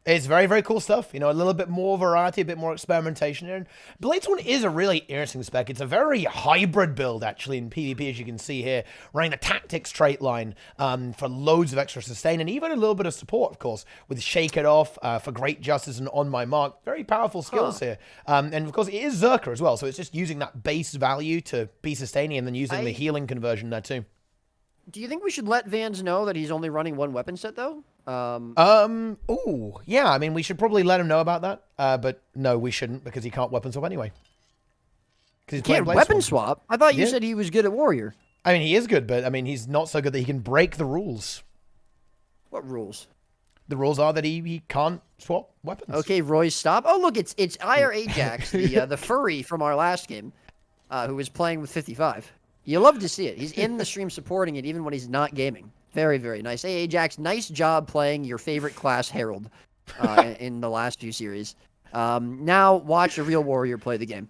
It's very, very cool stuff. A little bit more variety, a bit more experimentation here. And Bladesworn is a really interesting spec. It's a very hybrid build, actually, in PvP, as you can see here. Running the tactics trait line for loads of extra sustain, and even a little bit of support, of course, with Shake It Off for Great Justice and On My Mark. Very powerful skills here. And, of course, it is Zerker as well, so it's just using that base value to be sustaining and then using the healing conversion there, too. Do you think we should let Vans know that he's only running 1 weapon set, though? Yeah, I mean, we should probably let him know about that. But no, we shouldn't, because he can't weapon swap anyway. He can't weapon swap? I thought you said he was good at Warrior. I mean, he is good, but I mean, he's not so good that he can break the rules. What rules? The rules are that he can't swap weapons. Okay, Roy, stop. Oh, look, it's IR Ajax, the furry from our last game, who was playing with 55. You love to see it. He's in the stream supporting it even when he's not gaming. Very, very nice. Hey, Ajax, nice job playing your favorite class, Herald, in the last few series. Now watch a real warrior play the game.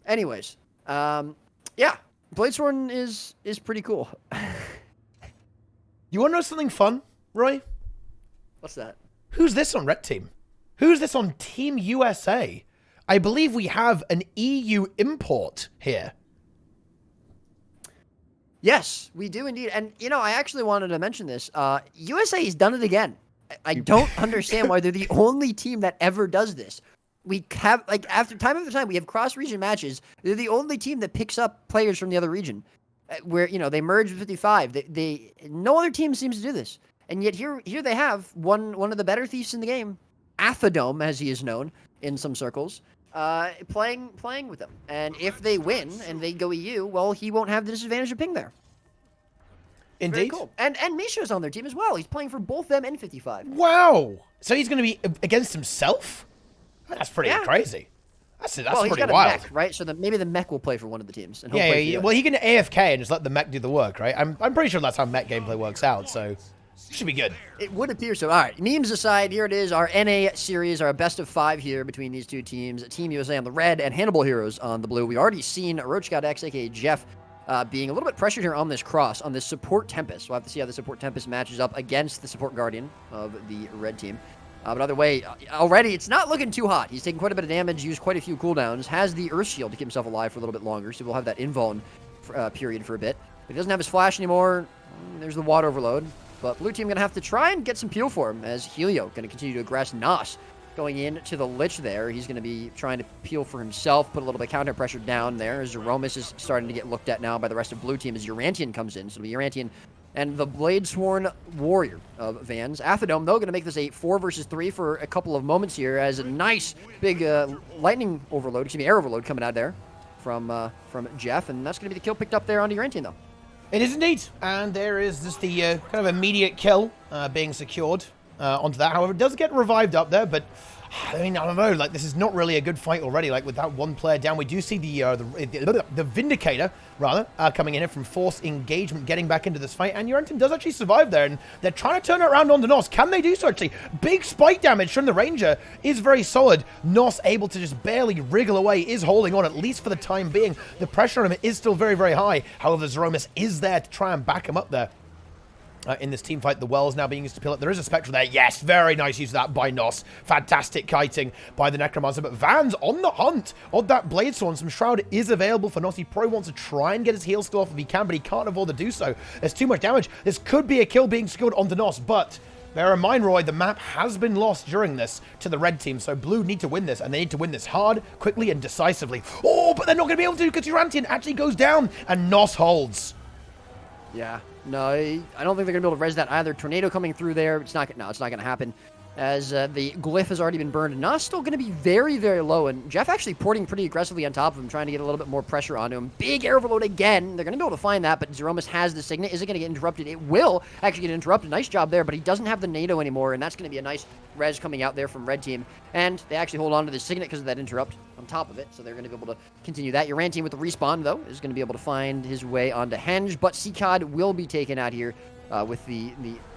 Anyways, yeah, Bladesworn is pretty cool. You want to know something fun, Roy? What's that? Who's this on Red Team? Who's this on Team USA? I believe we have an EU import here. Yes, we do indeed. And, I actually wanted to mention this. USA's done it again. I don't understand why they're the only team that ever does this. We have, after time, we have cross-region matches. They're the only team that picks up players from the other region. Where, they merge with 55. No other team seems to do this. And yet here they have one of the better thieves in the game, Athadome, as he is known in some circles, playing with them. And if they win and they go EU, well, he won't have the disadvantage of ping there. Indeed. Very cool. And Misha's on their team as well. He's playing for both them and 55. Wow. So he's going to be against himself? That's pretty Yeah. crazy. That's Well, he's pretty got a wild. mech, right? So maybe the mech will play for one of the teams. And he'll Yeah, play for yeah. you. Well, he can AFK and just let the mech do the work, right? I'm pretty sure that's how mech gameplay works out, so should be good. It would appear so. All right, memes aside, here it is, our NA series, our best of 5 here between these two teams. Team USA on the red and Hannibal Heroes on the blue. We already seen Roach God X, aka Jeff, being a little bit pressured here on this cross, on this support Tempest. We'll have to see how the support Tempest matches up against the support Guardian of the red team. But either way, already it's not looking too hot. He's taking quite a bit of damage, used quite a few cooldowns, has the Earth Shield to keep himself alive for a little bit longer, so we'll have that invuln period for a bit. But he doesn't have his flash anymore. There's the water overload. But blue team going to have to try and get some peel for him, as Helio going to continue to aggress Nos going into the Lich there. He's going to be trying to peel for himself, put a little bit of counter pressure down there. Zeromus is starting to get looked at now by the rest of blue team as Urantian comes in. So it'll be Urantian and the Bladesworn Warrior of Vans. Athedome, though, going to make this a 4 versus 3 for a couple of moments here as a nice big lightning overload, excuse me, air overload coming out there from Jeff. And that's going to be the kill picked up there on Urantian, though. It is indeed, and there is just the kind of immediate kill being secured onto that. However, it does get revived up there, but I mean, I don't know, like, this is not really a good fight already. Like, with that one player down, we do see the Vindicator, rather, coming in here from force engagement, getting back into this fight, and Urantian does actually survive there, and they're trying to turn it around onto Nos. Can they do so, actually? Big spike damage from the Ranger is very solid. Nos able to just barely wriggle away, is holding on, at least for the time being. The pressure on him is still very, very high. However, Zeromus is there to try and back him up there. In this team fight, the well is now being used to peel it. There is a Spectral there. Yes, very nice use of that by Nos. Fantastic kiting by the Necromancer. But Van's on the hunt of that Bladesworn. Some Shroud is available for Nos. He probably wants to try and get his heal skill off if he can, but he can't afford to do so. There's too much damage. This could be a kill being secured onto Nos, but bear in mind, Roy, the map has been lost during this to the red team, so blue need to win this, and they need to win this hard, quickly, and decisively. Oh, but they're not going to be able to because Urantian actually goes down, and Nos holds. Yeah, no, I don't think they're gonna be able to res that either. Tornado coming through there. It's not gonna happen, as the glyph has already been burned. Nas still gonna be very, very low, and Jeff actually porting pretty aggressively on top of him, trying to get a little bit more pressure onto him. Big air overload again. They're gonna be able to find that, but Zeromus has the signet. Is it gonna get interrupted? It will actually get interrupted. Nice job there, but he doesn't have the NATO anymore, and that's gonna be a nice res coming out there from red team. And they actually hold on to the signet because of that interrupt on top of it, so they're going to be able to continue that. Urantian with the respawn, though, is going to be able to find his way onto Henge, but Seacod will be taken out here with the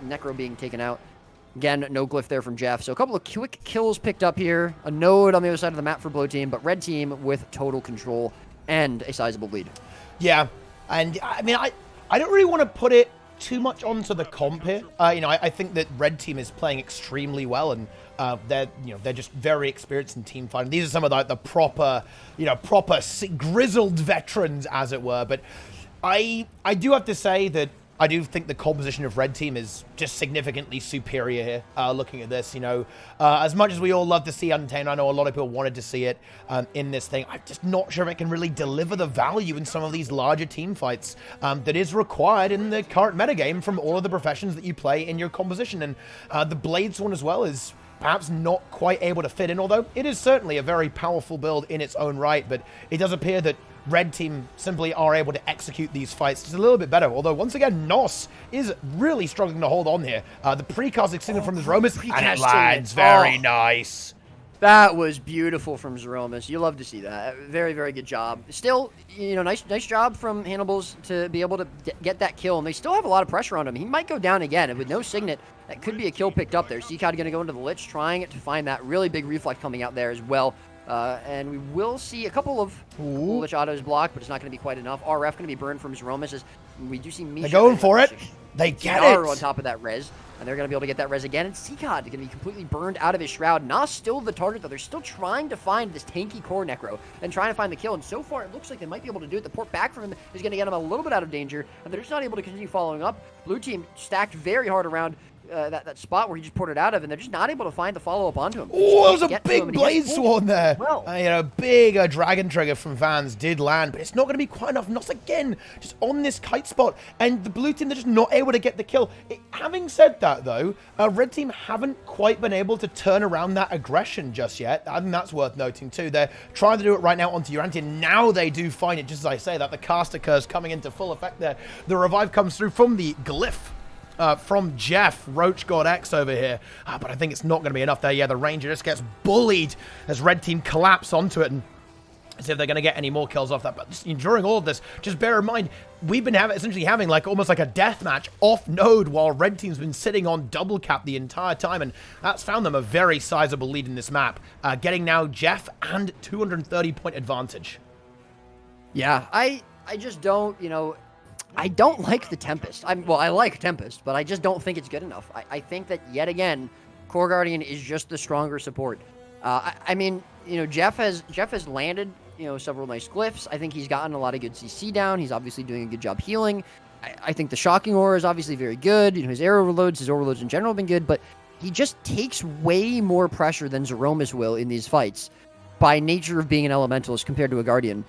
Necro being taken out. Again, no glyph there from Jeff. So a couple of quick kills picked up here. A node on the other side of the map for blue team, but red team with total control and a sizable lead. Yeah, and I mean, I don't really want to put it too much onto the comp here. I think that red team is playing extremely well, and they're just very experienced in team fighting. These are some of the proper grizzled veterans, as it were. But I do have to say that I do think the composition of red team is just significantly superior here. Looking at this, as much as we all love to see Untamed, I know a lot of people wanted to see it in this thing. I'm just not sure if it can really deliver the value in some of these larger team fights that is required in the current metagame from all of the professions that you play in your composition. And the Bladesworn as well is perhaps not quite able to fit in, although it is certainly a very powerful build in its own right. But it does appear that red team simply are able to execute these fights just a little bit better. Although, once again, Nos is really struggling to hold on here. The precasting signal from the Zeromus, and it lands very nice. That was beautiful from Zeromus. You love to see that. Very, very good job. Still, nice job from Hannibal's to be able to get that kill, and they still have a lot of pressure on him. He might go down again, and with no signet, that could be a kill picked up there. Seacod going to go into the Lich, trying to find that really big reflect coming out there as well. And we will see a couple of Lich autos blocked, but it's not going to be quite enough. RF going to be burned from Zeromus, as we do see Misha. They're going for it. They get it. On top of that res, and they're going to be able to get that res again. And Seacod going to be completely burned out of his shroud. Nas still the target, though. They're still trying to find this tanky core Necro and trying to find the kill. And so far, it looks like they might be able to do it. The port back from him is going to get him a little bit out of danger, and they're just not able to continue following up. Blue team stacked very hard around that spot where he just ported out of, and they're just not able to find the follow-up onto him. Oh, that was a big Bladesworn there. Well, big Dragon Trigger from Vans did land, but it's not going to be quite enough. Nos again, just on this kite spot, and the blue team, they're just not able to get the kill. Having said that, though, red team haven't quite been able to turn around that aggression just yet. I think that's worth noting, too. They're trying to do it right now onto Urantian. Now they do find it, just as I say, that the caster curse coming into full effect there. The revive comes through from the glyph from Jeff, Roach God X over here. But I think it's not going to be enough there. Yeah, the Ranger just gets bullied as red team collapse onto it, and see if they're going to get any more kills off that. But during all of this, just bear in mind, we've been essentially having like almost like a death match off node while red team's been sitting on double cap the entire time, and that's found them a very sizable lead in this map, getting now Jeff and 230 point advantage. Yeah, I just don't, I don't like the Tempest. Well, I like Tempest, but I just don't think it's good enough. I think that, yet again, Core Guardian is just the stronger support. I mean, Jeff has landed, several nice glyphs. I think he's gotten a lot of good CC down. He's obviously doing a good job healing. I think the Shocking Aura is obviously very good. His arrow reloads, his overloads in general have been good, but he just takes way more pressure than Zeromus will in these fights by nature of being an Elementalist compared to a Guardian.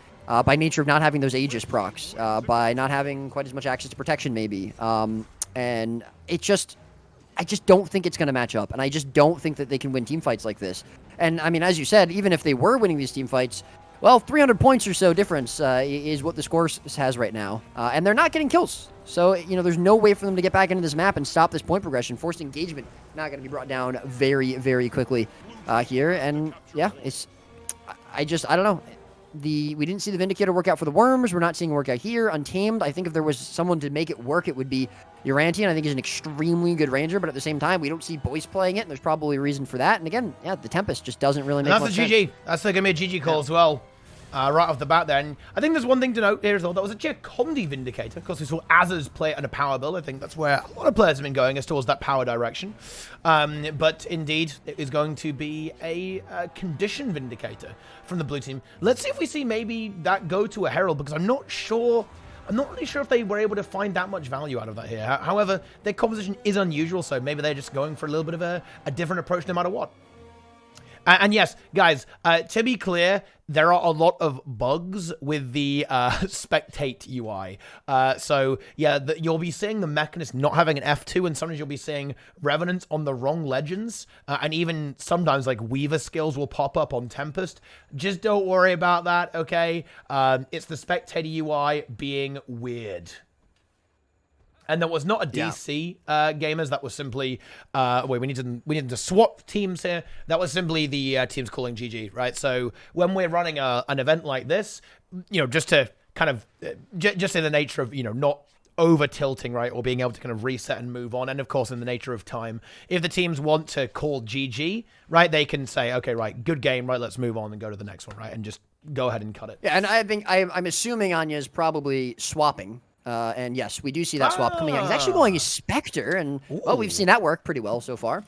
By nature of not having those Aegis procs, by not having quite as much access to protection, maybe. And I just don't think it's going to match up, and I just don't think that they can win team fights like this. And, I mean, as you said, even if they were winning these team fights, well, 300 points or so difference is what the score has right now. And they're not getting kills. So, there's no way for them to get back into this map and stop this point progression. Forced engagement not going to be brought down very, very quickly here. And, yeah, I don't know. We didn't see the Vindicator work out for the Worms. We're not seeing it work out here. Untamed, I think if there was someone to make it work, it would be Urantian. I think he's an extremely good Ranger, but at the same time, we don't see Boyce playing it, and there's probably a reason for that. And again, yeah, the Tempest just doesn't really make much sense. That's a GG. That's going to be a GG call as well. Right off the bat there. And I think there's one thing to note here as well. That was actually a Condi Vindicator. Of course, we saw Azaz play it on a power build. I think that's where a lot of players have been going, as towards that power direction. But indeed, it is going to be a condition Vindicator from the blue team. Let's see if we see maybe that go to a Herald, because I'm not really sure if they were able to find that much value out of that here. However, their composition is unusual, so maybe they're just going for a little bit of a different approach no matter what. And yes, guys, to be clear, there are a lot of bugs with the Spectate UI. So, yeah, you'll be seeing the Mechanist not having an F2, and sometimes you'll be seeing Revenants on the wrong legends. And even sometimes, like, Weaver skills will pop up on Tempest. Just don't worry about that, okay? It's the Spectator UI being weird. And that was not a DC, gamers. That was simply, wait, we need to swap teams here. That was simply the teams calling GG, right? So when we're running an event like this, just to kind of, just in the nature of, not over tilting, right? Or being able to kind of reset and move on. And of course, in the nature of time, if the teams want to call GG, right, they can say, okay, right, good game, right, let's move on and go to the next one, right? And just go ahead and cut it. Yeah, and I think, I'm assuming Anya is probably swapping. And yes, we do see that swap coming out. He's actually going Spectre, and well, we've seen that work pretty well so far.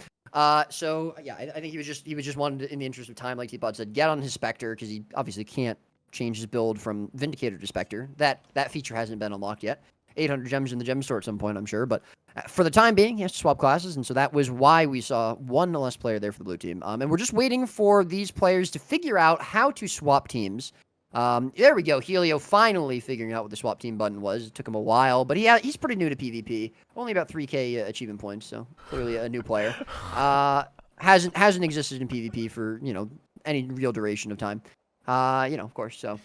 So yeah, I think he was just wanted to, in the interest of time, like T-Pod said, get on his Spectre, because he obviously can't change his build from Vindicator to Spectre. That feature hasn't been unlocked yet. 800 gems in the gem store at some point, I'm sure, but for the time being, he has to swap classes, and so that was why we saw one less player there for the blue team. And we're just waiting for these players to figure out how to swap teams. There we go. Helio finally figuring out what the swap team button was. It took him a while, but he's pretty new to PvP. Only about 3k achievement points, so clearly a new player. Hasn't existed in PvP for, any real duration of time. Of course, so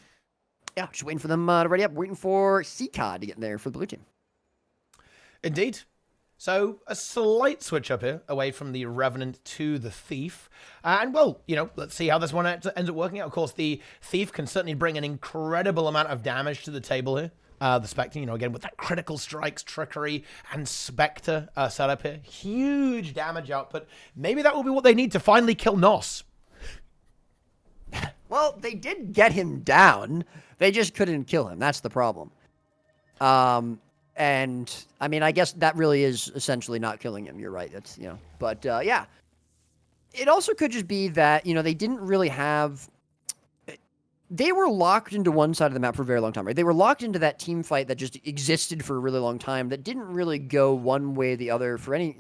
yeah, just waiting for them to ready up. Waiting for CCOD to get in there for the blue team. Indeed. So, a slight switch up here, away from the Revenant to the Thief. And, well, let's see how this one ends up working out. Of course, the Thief can certainly bring an incredible amount of damage to the table here. The Spectre, again, with that critical strikes, trickery, and Spectre setup here. Huge damage output. Maybe that will be what they need to finally kill Nos. Well, they did get him down. They just couldn't kill him. That's the problem. And, I mean, I guess that really is essentially not killing him. You're right. That's, but, yeah. It also could just be that, they didn't really have... They were locked into one side of the map for a very long time, right? They were locked into that team fight that just existed for a really long time that didn't really go one way or the other for any,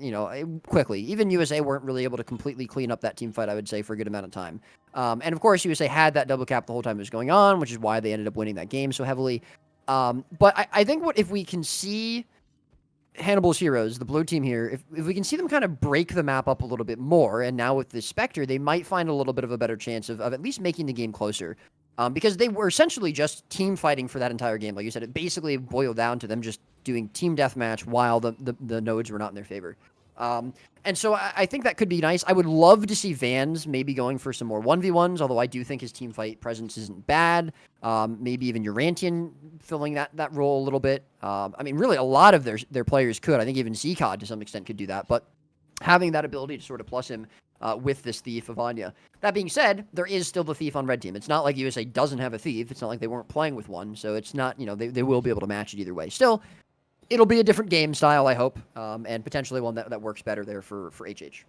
quickly. Even USA weren't really able to completely clean up that team fight, I would say, for a good amount of time. And, of course, USA had that double cap the whole time it was going on, which is why they ended up winning that game so heavily. But I think if we can see Hannibal's heroes, the blue team here, if we can see them kind of break the map up a little bit more, and now with the Spectre, they might find a little bit of a better chance of at least making the game closer. Because they were essentially just team fighting for that entire game. Like you said, it basically boiled down to them just doing team deathmatch while the nodes were not in their favor. And so I think that could be nice. I would love to see Vans maybe going for some more 1v1s, although I do think his team fight presence isn't bad. Maybe even Urantian filling that role a little bit. I mean, really, a lot of their players could. I think even Zcod to some extent could do that. But having that ability to sort of plus him with this Thief of Anya. That being said, there is still the Thief on red team. It's not like USA doesn't have a Thief. It's not like they weren't playing with one. So it's not, they will be able to match it either way. Still, it'll be a different game style, I hope, and potentially one that works better there for HH.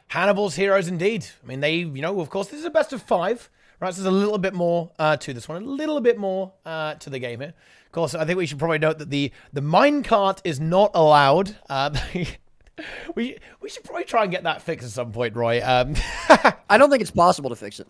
Hannibal's heroes indeed. I mean, they, of course, this is a best of 5, right? So there's a little bit more to this one, a little bit more to the game here. Of course, I think we should probably note that the minecart is not allowed. We should probably try and get that fixed at some point, Roy. I don't think it's possible to fix it.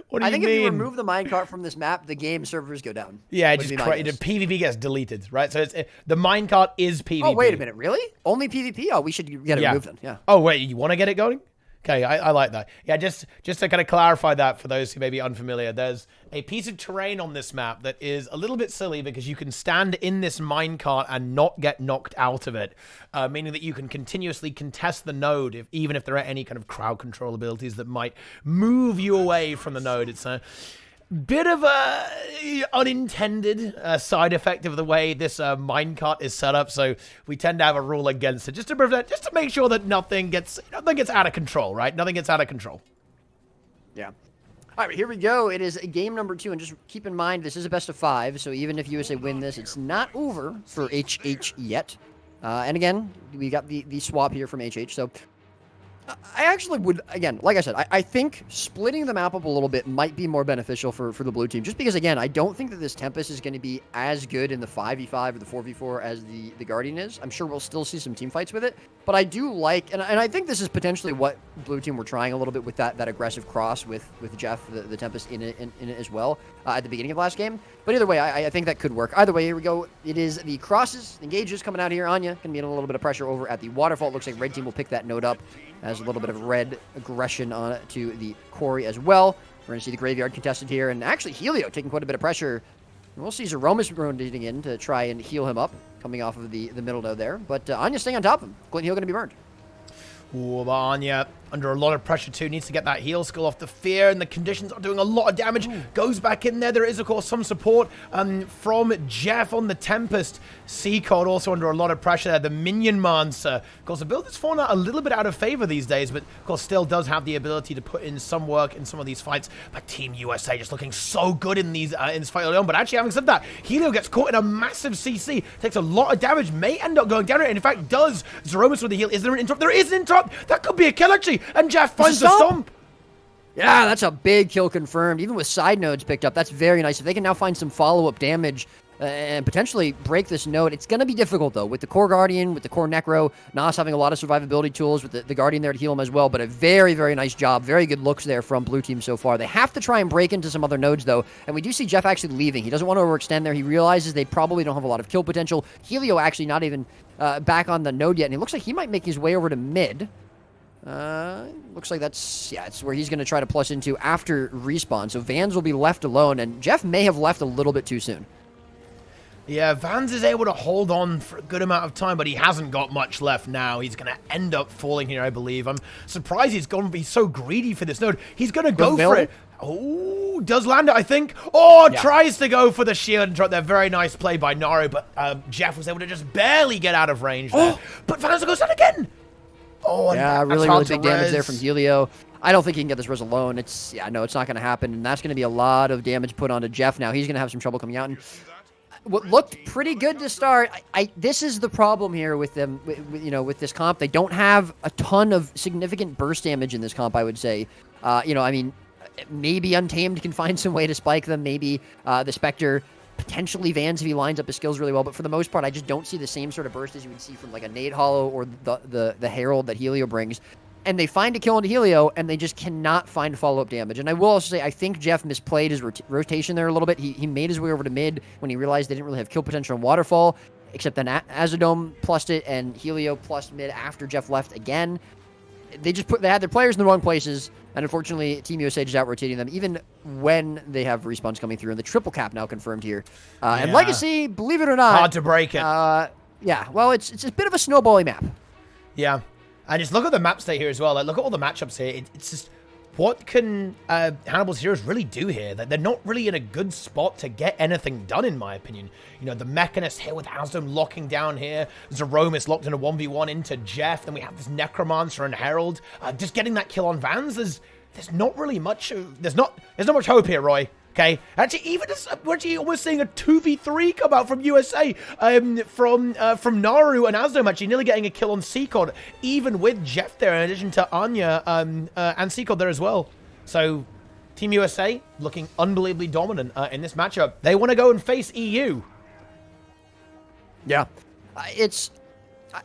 What do you mean? I think if you remove the minecart from this map, the game servers go down. Yeah, just PvP gets deleted, right? So the minecart is PvP. Oh, wait a minute, really? Only PvP? Oh, we should get it removed then. Yeah. Oh, wait, you want to get it going? Okay, I like that. Yeah, just to kind of clarify that for those who may be unfamiliar, there's a piece of terrain on this map that is a little bit silly because you can stand in this minecart and not get knocked out of it, meaning that you can continuously contest the node even if there are any kind of crowd control abilities that might move you away from the node. It's a bit of a unintended side effect of the way this minecart is set up, so we tend to have a rule against it, just to make sure that nothing gets out of control, right? Nothing gets out of control. Yeah. All right, here we go. It is game number 2, and just keep in mind this is a best of 5, so even if USA win this, it's not over for HH yet. And again, we got the swap here from HH, so I actually would, again, like I said, I think splitting the map up a little bit might be more beneficial for the blue team, just because, again, I don't think that this Tempest is going to be as good in the 5v5 or the 4v4 as the Guardian is. I'm sure we'll still see some team fights with it, but I do like, and I think this is potentially what blue team were trying a little bit with that aggressive cross with Jeff, the Tempest in it as well at the beginning of last game. But either way, I think that could work. Either way, here we go. It is the crosses, the engages coming out here. Anya going to be in a little bit of pressure over at the waterfall. It looks like red team will pick that node up as a little bit of red aggression on it to the quarry as well. We're going to see the graveyard contested here, and actually Helio taking quite a bit of pressure. And we'll see Zeromus rotating in to try and heal him up, coming off of the middle node there. But Anya staying on top of him. Glint Heal going to be burned. Ooh, but Anya under a lot of pressure too, needs to get that heal skill off. The fear and the conditions are doing a lot of damage. Goes back in there. There is, of course, some support from Jeff on the Tempest. Seacod also under a lot of pressure there. The Minion Monster. Of course, the build has fallen out a little bit out of favor these days, but of course still does have the ability to put in some work in some of these fights. But Team USA just looking so good in these in this fight early on. But actually, having said that, Helio gets caught in a massive CC, takes a lot of damage, may end up going down, and in fact does. Zeromus with the heal. Is there an interrupt? There is an interrupt. That could be a kill actually, and Jeff finds the stomp. Yeah, that's a big kill confirmed. Even with side nodes picked up, that's very nice. If they can now find some follow-up damage and potentially break this node, it's going to be difficult, though, with the core Guardian, with the core Necro, Nas having a lot of survivability tools, with the Guardian there to heal him as well, but a very, very nice job. Very good looks there from blue team so far. They have to try and break into some other nodes, though, and we do see Jeff actually leaving. He doesn't want to overextend there. He realizes they probably don't have a lot of kill potential. Helio actually not even back on the node yet, and it looks like he might make his way over to mid. Looks like it's where he's going to try to plus into after respawn. So Vans will be left alone, and Jeff may have left a little bit too soon. Yeah, Vans is able to hold on for a good amount of time, but he hasn't got much left now. He's going to end up falling here, I believe. I'm surprised he's going to be so greedy for this node. He's going to go for it. Oh, does land it, I think. Oh, yeah. Tries to go for the shield and drop there. Very nice play by Naru, but Jeff was able to just barely get out of range there. But Vans goes down again. Oh, yeah, really big damage there from Helio. I don't think he can get this res alone. It's not going to happen, and that's going to be a lot of damage put onto Jeff now. He's going to have some trouble coming out. And what looked pretty good to start, this is the problem here with them, with this comp. They don't have a ton of significant burst damage in this comp, I would say. I mean, maybe Untamed can find some way to spike them. Maybe the Spectre, potentially Vans if he lines up his skills really well, but for the most part, I just don't see the same sort of burst as you would see from like a Nade Hollow or the Herald that Helio brings. And they find a kill into Helio, and they just cannot find follow-up damage. And I will also say, I think Jeff misplayed his rotation there a little bit. He made his way over to mid when he realized they didn't really have kill potential on Waterfall, except then Azadome plussed it, and Helio plussed mid after Jeff left again. They had their players in the wrong places, and unfortunately, Team USA just out-rotating them. Even when they have respawns coming through, and the triple cap now confirmed here. And Yeah. Legacy, believe it or not, Hard to break it. yeah, well, it's a bit of a snowballing map. Yeah. And just look at the map state here as well. Like, look at all the matchups here. It's just, what can Hannibal's heroes really do here? They're not really in a good spot to get anything done, in my opinion. You know, the Mechanist here with Asdome locking down here. Zeromus locked in a 1v1 into Jeff. Then we have this Necromancer and Herald. Just getting that kill on Vans, there's not really much, there's not much hope here, Roy. Okay, actually, even as, we're actually almost seeing a 2v3 come out from USA, from Naru and Asdome, actually nearly getting a kill on Seacod, even with Jeff there, in addition to Anya and Seacod there as well. So, Team USA looking unbelievably dominant in this matchup. They want to go and face EU. Yeah, it's,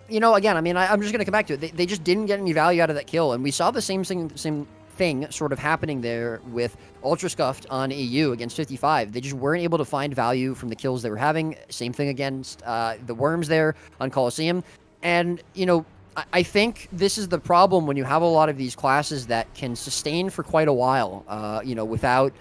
you know, again, I mean, I'm just going to come back to it. They just didn't get any value out of that kill, and we saw the same thing sort of happening there with Ultrascuffed on EU against 55. They just weren't able to find value from the kills they were having. Same thing against the Worms there on Coliseum. And, you know, I think this is the problem when you have a lot of these classes that can sustain for quite a while, you know, without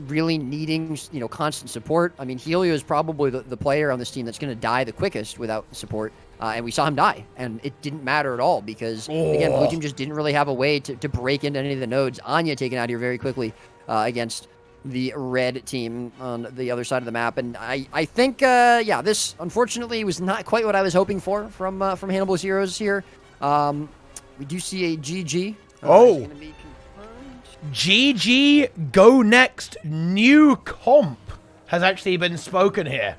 really needing, you know, constant support. I mean, Helio is probably the player on this team that's going to die the quickest without support. And we saw him die, and it didn't matter at all because, again, Blue Team just didn't really have a way to break into any of the nodes. Anya taken out here very quickly against the red team on the other side of the map. And I think, yeah, this, unfortunately, was not quite what I was hoping for from Hannibal's heroes here. We do see a GG. Oh. Gonna be confirmed. GG Go Next new comp has actually been spoken here.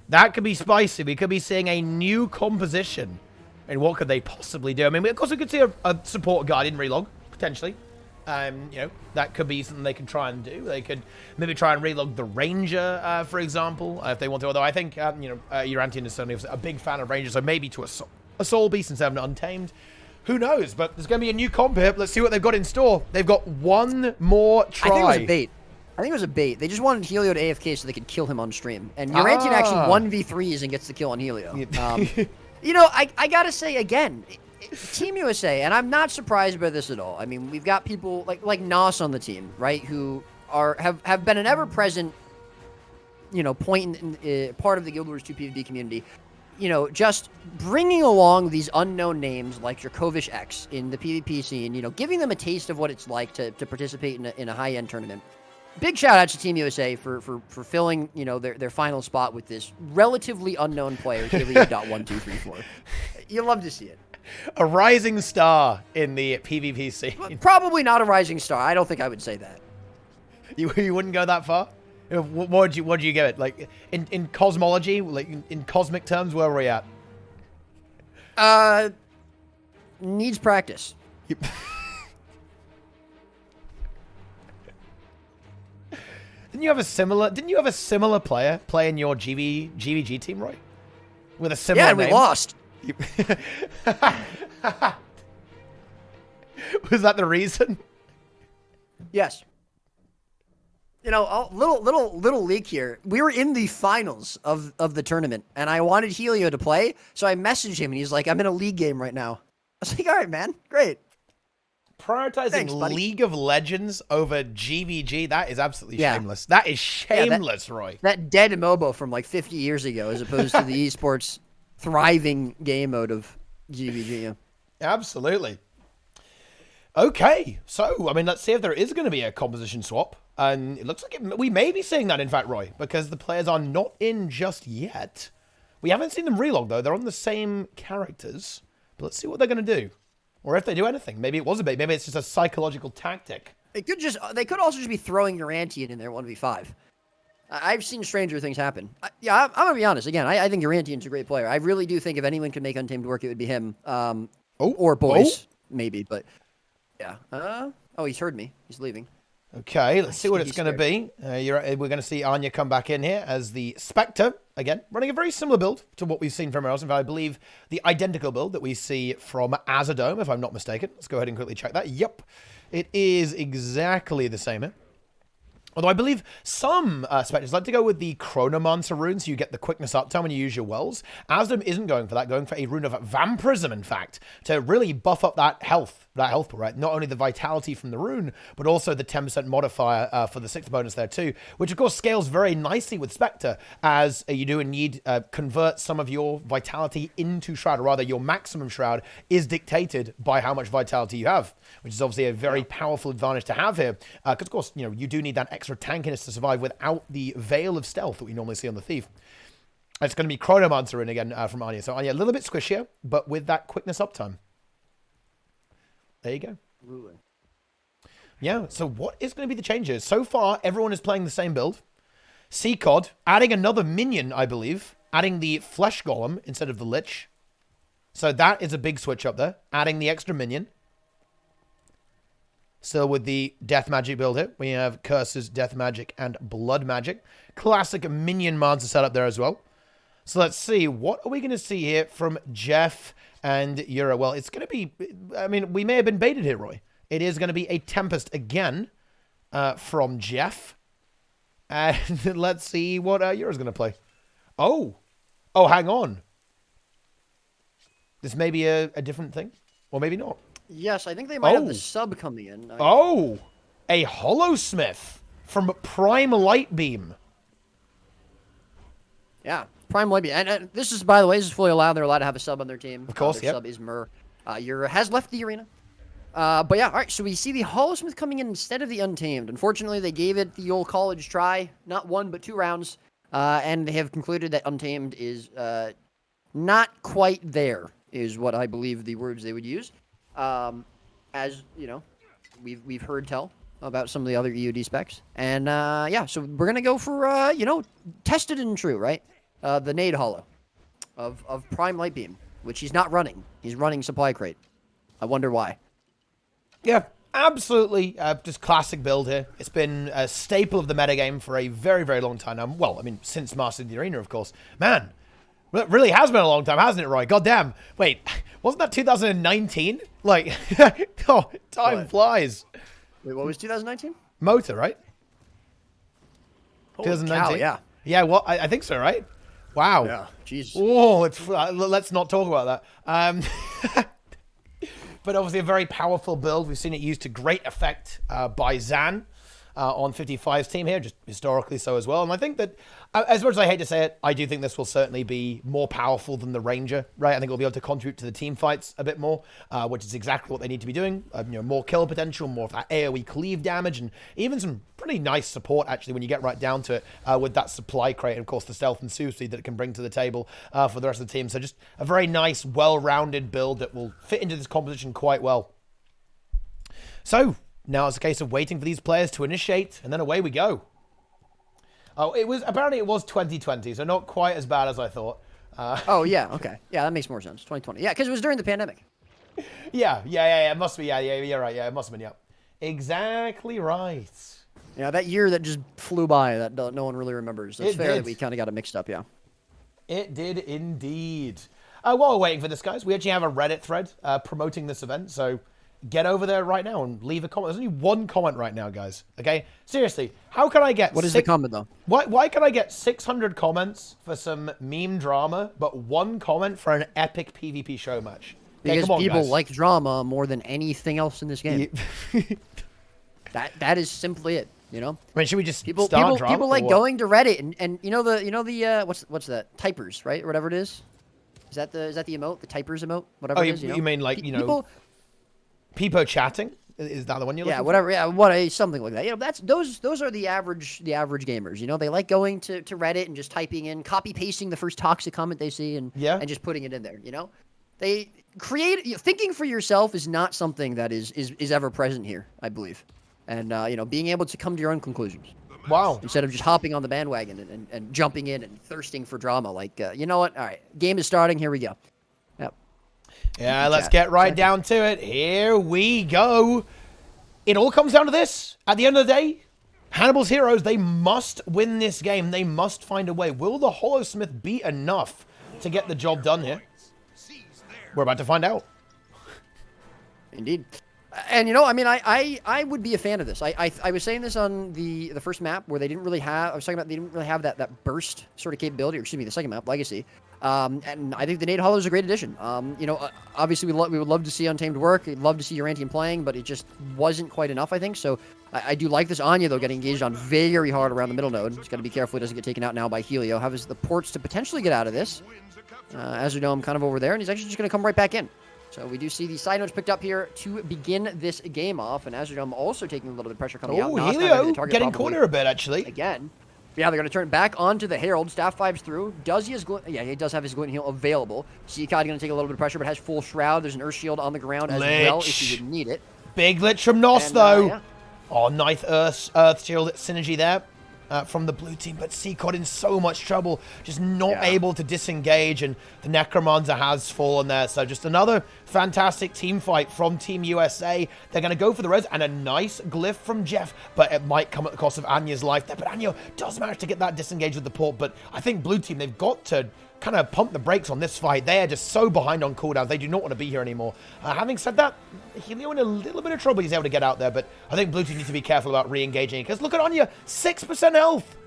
That could be spicy. We could be seeing a new composition. And what could they possibly do? I mean, of course, we could see a support Guardian relog, potentially. You know, that could be something they could try and do. They could maybe try and relog the Ranger, for example, if they want to. Although I think, you know, Urantian is certainly a big fan of Rangers, so maybe to a Soul Beast instead of an Untamed. Who knows? But there's going to be a new comp here. Let's see what they've got in store. They've got one more try. I think it was a bait. They just wanted Helio to AFK so they could kill him on stream. And Urantian actually 1v3s and gets the kill on Helio. You know, I gotta say again, Team USA, and I'm not surprised by this at all. I mean, we've got people like Nos on the team, right, who have been an ever-present, you know, point in part of the Guild Wars 2 PvP community. You know, just bringing along these unknown names like Dracovish X in the PvP scene. You know, giving them a taste of what it's like to participate in a high-end tournament. Big shout out to Team USA for filling, you know, their final spot with this relatively unknown player, Helio.1234. You love to see it. A rising star in the PvP scene. Probably not a rising star. I don't think I would say that. You wouldn't go that far? What would you give it? Like in cosmology, like in cosmic terms, where were we at? Needs practice. Didn't you have a similar player play in your GVG team, Roy? With a similar name? Yeah, and we lost. Was that the reason? Yes. You know, a little leak here. We were in the finals of the tournament, and I wanted Helio to play, so I messaged him, and he's like, "I'm in a league game right now." I was like, "All right, man, great." Prioritizing Thanks, buddy. League of Legends over GVG, that is absolutely shameless. That is shameless, Roy. That dead MOBA from like 50 years ago, as opposed to the esports thriving game mode of GVG. Yeah. Absolutely. Okay, so, I mean, let's see if there is going to be a composition swap. And it looks like we may be seeing that, in fact, Roy, because the players are not in just yet. We haven't seen them relog, though. They're on the same characters. But let's see what they're going to do. Or if they do anything. Maybe it was a bait. Maybe it's just a psychological tactic. They could also just be throwing Urantian in there 1v5. I've seen stranger things happen. I'm going to be honest. Again, I think Urantian's a great player. I really do think if anyone can make Untamed work, it would be him. Or Boyce, maybe. But, yeah. Oh, he's heard me. He's leaving. Okay, let's see what it's going to be. We're going to see Anya come back in here as the Spectre. Again, running a very similar build to what we've seen from everyone else. In fact, I believe the identical build that we see from Azadome, if I'm not mistaken. Let's go ahead and quickly check that. Yep, it is exactly the same here. Although I believe some specters like to go with the Chronomancer rune, so you get the quickness uptime when you use your wells. Asdom isn't going for that, going for a rune of Vampirism, in fact, to really buff up that health pool, right? Not only the vitality from the rune, but also the 10% modifier for the 6th bonus there too, which of course scales very nicely with Spectre, as you do indeed convert some of your vitality into Shroud, or rather your maximum Shroud is dictated by how much vitality you have, which is obviously a very powerful advantage to have here, because of course, you know, you do need that extra tankiness to survive without the veil of stealth that we normally see on the Thief. It's going to be Chronomancer in again from Anya. So Anya, a little bit squishier, but with that quickness uptime. There you go. Absolutely. Yeah, so what is going to be the changes? So far, everyone is playing the same build. Seacod, adding another minion, I believe. Adding the Flesh Golem instead of the Lich. So that is a big switch up there. Adding the extra minion. Still with the Death Magic build here. We have Curses, Death Magic, and Blood Magic. Classic minion monster setup there as well. So let's see. What are we going to see here from Jeff and Yura? Well, it's going to be... I mean, we may have been baited here, Roy. It is going to be a Tempest again from Jeff. And let's see what Yura's going to play. Oh, hang on. This may be a different thing. Or maybe not. Yes, I think they might have the sub coming in. Oh, a Holosmith from Prime Light Beam. Yeah, Prime Light Beam. And this is, by the way, this is fully allowed. They're allowed to have a sub on their team. Of course, their sub is Mur. Yura has left the arena. But yeah, all right, so we see the Holosmith coming in instead of the Untamed. Unfortunately, they gave it the old college try, not 1, but 2 rounds, and they have concluded that Untamed is not quite there, is what I believe the words they would use. As, you know, we've heard tell about some of the other EUD specs. And, yeah, so we're going to go for, you know, tested and true, right? The Nade Holo of Prime Light Beam, which he's not running. He's running Supply Crate. I wonder why. Yeah, absolutely. Just classic build here. It's been a staple of the metagame for a very, very long time now. Well, I mean, since Mastering the Arena, of course. Man, it really has been a long time, hasn't it, Roy? God damn. Wait, wasn't that 2019? Like, oh, time flies. Wait, what was 2019? Motor, right? Holy 2019. cow, yeah. Yeah, well, I think so, right? Wow. Yeah, jeez. Oh, let's not talk about that. But obviously a very powerful build. We've seen it used to great effect by Zan on 55's team here, just historically so as well. And I think that, as much as I hate to say it, I do think this will certainly be more powerful than the Ranger, right? I think it'll be able to contribute to the team fights a bit more, which is exactly what they need to be doing. You know, more kill potential, more of that AoE cleave damage, and even some pretty nice support, actually, when you get right down to it, with that supply crate, and of course the stealth and suicide that it can bring to the table for the rest of the team. So just a very nice, well-rounded build that will fit into this composition quite well. So now it's a case of waiting for these players to initiate, and then away we go. Oh, apparently it was 2020, so not quite as bad as I thought. Oh, yeah, okay. Yeah, that makes more sense. 2020. Yeah, because it was during the pandemic. Yeah, it must be, yeah, you're right, yeah, it must have been, yeah. Exactly right. Yeah, that year that just flew by that no one really remembers. It's fair that we kind of got it mixed up, yeah. It did indeed. While we're waiting for this, guys, we actually have a Reddit thread promoting this event, so get over there right now and leave a comment. There's only one comment right now, guys. Okay? Seriously, how can I get... What is the comment, though? Why can I get 600 comments for some meme drama, but 1 comment for an epic PvP show match? Okay, Because people like drama more than anything else in this game. That is simply it, you know? I mean, should we just people drama? People like going to Reddit and you know the what's that? Typers, right? Or whatever it is. Is that the emote? The typers emote? Whatever it is, you know? You mean like, you know... People, Peepo chatting? Is that the one you're looking for? whatever. Yeah, something like that. You know, those are the average gamers. You know, they like going to Reddit and just typing in, copy pasting the first toxic comment they see, and just putting it in there. You know, they thinking for yourself is not something that is ever present here, I believe, and you know, being able to come to your own conclusions. Wow. Instead of just hopping on the bandwagon and jumping in and thirsting for drama, like you know what? All right, game is starting. Here we go. Yeah, let's get right down to it. Here we go. It all comes down to this. At the end of the day, Hannibal's heroes, they must win this game. They must find a way. Will the Holosmith be enough to get the job done here? We're about to find out. Indeed. And, you know, I mean, I would be a fan of this. I was saying this on the first map where they didn't really have, I was talking about they didn't really have that burst sort of capability, or excuse me, the second map, Legacy. And I think the Nade Hollow is a great addition. You know, obviously we would love to see Untamed work. We'd love to see Urantium playing, but it just wasn't quite enough, I think. So I do like this Anya, though, getting engaged on very hard around the middle node. He's got to be careful he doesn't get taken out now by Helio. Has the ports to potentially get out of this. As we know, I'm kind of over there, and he's actually just going to come right back in. So we do see the side notes picked up here to begin this game off, and Azradome also taking a little bit of pressure coming out. Oh, Helio getting corner a bit, actually. Again. Yeah, they're going to turn it back onto the Herald. Staff 5's through. Does he has yeah, he does have his Glint Heal available. Seacod going to take a little bit of pressure, but has full Shroud. There's an Earth Shield on the ground as well if he would need it. Big Lich from Nos, though. Yeah. Oh, nice Earth Shield synergy there. From the blue team, but Seacod in so much trouble, just not able to disengage, and the Necromancer has fallen there. So just another fantastic team fight from Team USA. They're going to go for the res, and a nice glyph from Jeff, but it might come at the cost of Anya's life there. But Anya does manage to get that disengaged with the port, but I think blue team, they've got to kind of pump the brakes on this fight. They are just so behind on cooldowns. They do not want to be here anymore. Having said that, Helio in a little bit of trouble. He's able to get out there, but I think blue team needs to be careful about re-engaging, because look at Anya, 6% health.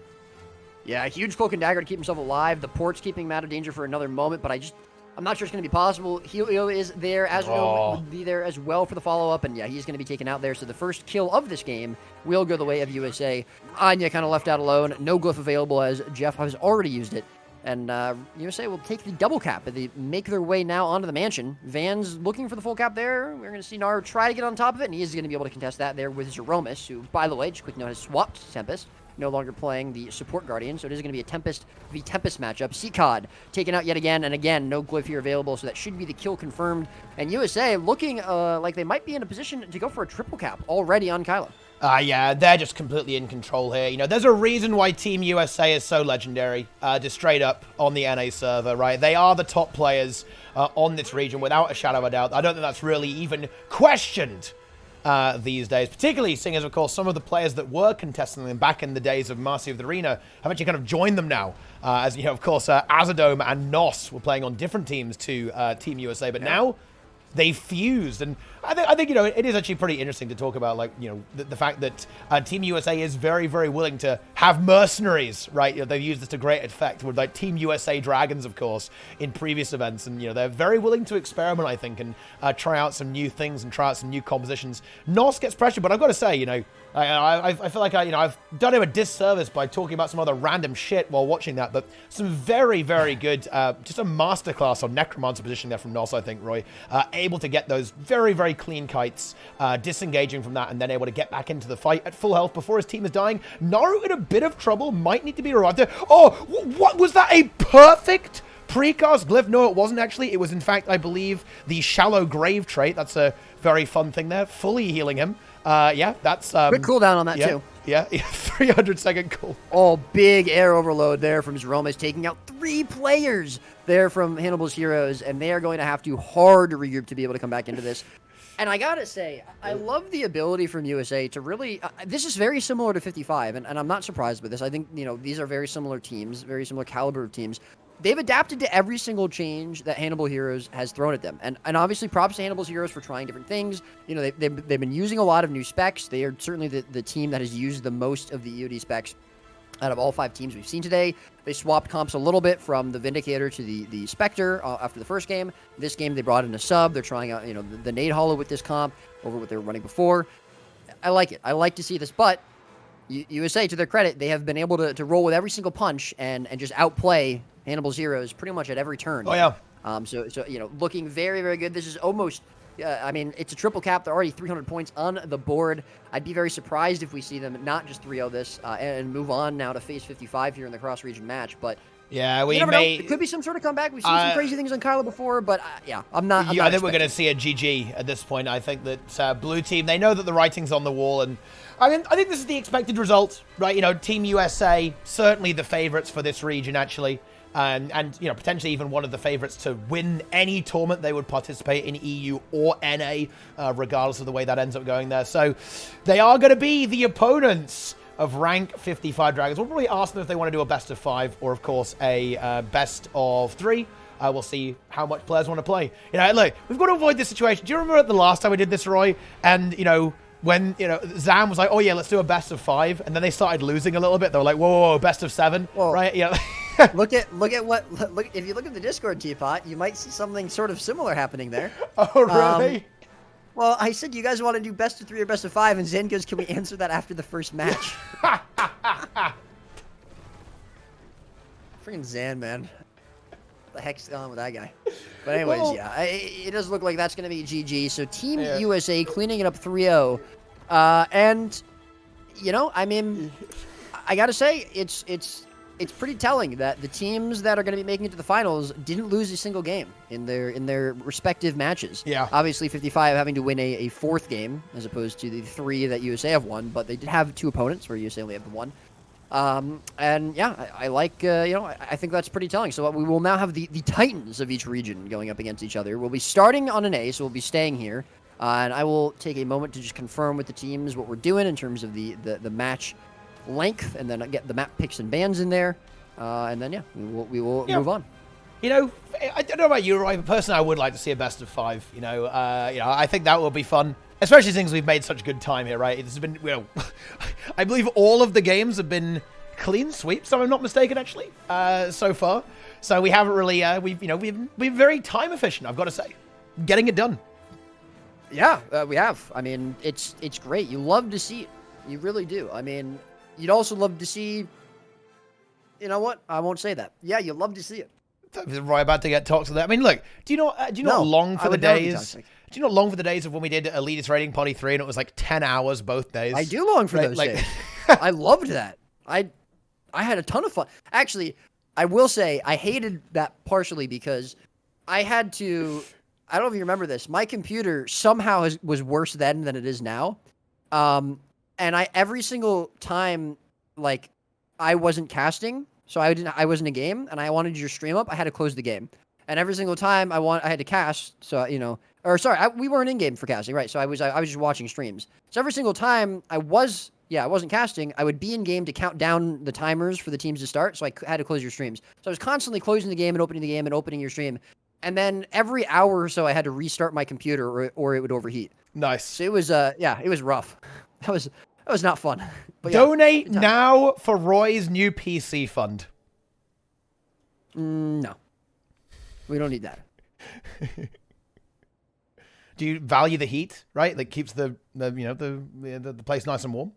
Yeah, a huge Cloak and Dagger to keep himself alive. The port's keeping him out of danger for another moment, but I'm not sure it's going to be possible. Helio is there. Azradome would be there as well for the follow-up, and yeah, he's going to be taken out there. So the first kill of this game will go the way of USA. Anya kind of left out alone. No glyph available as Jeff has already used it. And USA will take the double cap, but they make their way now onto the mansion. Van's looking for the full cap there. We're going to see Naru try to get on top of it, and he is going to be able to contest that there with Zeromus, who, by the way, just quick note, has swapped Tempest. No longer playing the support Guardian, so it is going to be a Tempest v Tempest matchup. Seacod taken out yet again, and again, no glyph here available, so that should be the kill confirmed. And USA looking like they might be in a position to go for a triple cap already on Kylo. Yeah, they're just completely in control here. You know, there's a reason why Team USA is so legendary, just straight up on the NA server, right? They are the top players on this region, without a shadow of a doubt. I don't think that's really even questioned these days, particularly seeing as, of course, some of the players that were contesting them back in the days of Marcy of the Arena have actually kind of joined them now. As you know, of course, Azradome and Nos were playing on different teams to Team USA, but now they fused, and I think you know, it is actually pretty interesting to talk about, like, you know, the fact that Team USA is very, very willing to have mercenaries, right? You know, they've used this to great effect with, like, Team USA Dragons, of course, in previous events, and, you know, they're very willing to experiment, I think, and try out some new things and try out some new compositions. Nos gets pressure, but I've got to say, you know, I feel like I've done him a disservice by talking about some other random shit while watching that, but some very, very good, just a masterclass on Necromancer position there from Nos, I think, Roy. Able to get those very, very clean kites, disengaging from that, and then able to get back into the fight at full health before his team is dying. Naru in a bit of trouble, might need to be revived there. Oh, what was that? A perfect precast glyph? No, it wasn't actually. It was, in fact, I believe, the Shallow Grave trait. That's a very fun thing there. Fully healing him. Yeah, that's... quick cooldown on that, too. Yeah, 300-second cool. Oh, big air overload there from Zeromus, taking out 3 players there from Hannibal's heroes, and they are going to have to hard regroup to be able to come back into this. And I gotta say, I love the ability from USA to really... this is very similar to 55, and I'm not surprised by this. I think, you know, these are very similar teams, very similar caliber of teams. They've adapted to every single change that Hannibal Heroes has thrown at them. And obviously, props to Hannibal's Heroes for trying different things. You know, they've been using a lot of new specs. They are certainly the team that has used the most of the EOD specs out of all 5 teams we've seen today. They swapped comps a little bit from the Vindicator to the Spectre after the first game. This game, they brought in a sub. They're trying out, you know, the Nade Hollow with this comp over what they were running before. I like it. I like to see this, but USA, to their credit, they have been able to roll with every single punch and just outplay Hannibal's Heroes pretty much at every turn. Oh, yeah. So you know, looking very, very good. This is almost... I mean, it's a triple cap. They're already 300 points on the board. I'd be very surprised if we see them not just 3-0 this and move on now to phase 55 here in the cross-region match. But yeah, we never may... know. It could be some sort of comeback. We've seen some crazy things on Kylo before, but yeah, I'm not I think we're going to see a GG at this point. I think that blue team, they know that the writing's on the wall, and I think this is the expected result, right? You know, Team USA, certainly the favorites for this region, actually. And you know, potentially even one of the favorites to win any tournament they would participate in, EU or NA, regardless of the way that ends up going there. So they are going to be the opponents of rank 55 Dragons. We'll probably ask them if they want to do a best of 5 or, of course, a best of 3. We'll see how much players want to play. You know, look, we've got to avoid this situation. Do you remember the last time we did this, Roy? And, you know, when, you know, Zam was like, oh, yeah, let's do a best of 5. And then they started losing a little bit. They were like, whoa, best of 7. Whoa. Right? Yeah. look at if you look at the Discord, Teapot, you might see something sort of similar happening there. Oh, really? Well, I said you guys want to do best of 3 or best of 5, and Zen goes, can we answer that after the first match? Freaking Zan, man. What the heck's going on with that guy? But anyways, Well, yeah, it does look like that's going to be GG. So Team USA cleaning it up 3-0. And, you know, I mean, I got to say, it's pretty telling that the teams that are going to be making it to the finals didn't lose a single game in their respective matches. Yeah. Obviously, 55 having to win a 4th game as opposed to the 3 that USA have won, but they did have 2 opponents where USA only have the 1. And yeah, I like, you know, I think that's pretty telling. So we will now have the titans of each region going up against each other. We'll be starting on an A, so we'll be staying here. And I will take a moment to just confirm with the teams what we're doing in terms of the match length, and then get the map picks and bans in there. And then, yeah, we will move on. You know, I don't know about you, Roy, but personally, I would like to see a best of 5. You know, I think that will be fun. Especially since we've made such good time here, right? It's been, you know, I believe all of the games have been clean sweeps, if I'm not mistaken, actually, so far. So we haven't really, we've been very time efficient, I've got to say, getting it done. Yeah, we have. I mean, it's great. You love to see it. You really do. I mean, you'd also love to see. You know what? I won't say that. Yeah, you love to see it. Right, about to get talked to that. I mean, look, do you not long for the days? Do you not long for the days of when we did Elitist Raiding Party 3 and it was like 10 hours both days? I do long for those days. I loved that. I had a ton of fun. Actually, I will say I hated that partially because I had to. I don't know if you remember this. My computer somehow was worse then than it is now, and every single time, like, I wasn't casting, so I wasn't a game, and I wanted your stream up. I had to close the game, and every single time I had to cast, so you know. Or sorry, we weren't in game for casting, right? So I was just watching streams. So every single time I wasn't casting, I would be in game to count down the timers for the teams to start. So I had to close your streams. So I was constantly closing the game and opening the game and opening your stream. And then every hour or so, I had to restart my computer or it would overheat. Nice. So it was it was rough. That was not fun. But yeah, donate now for Roy's new PC fund. No, we don't need that. Do you value the heat, right? That keeps the place nice and warm.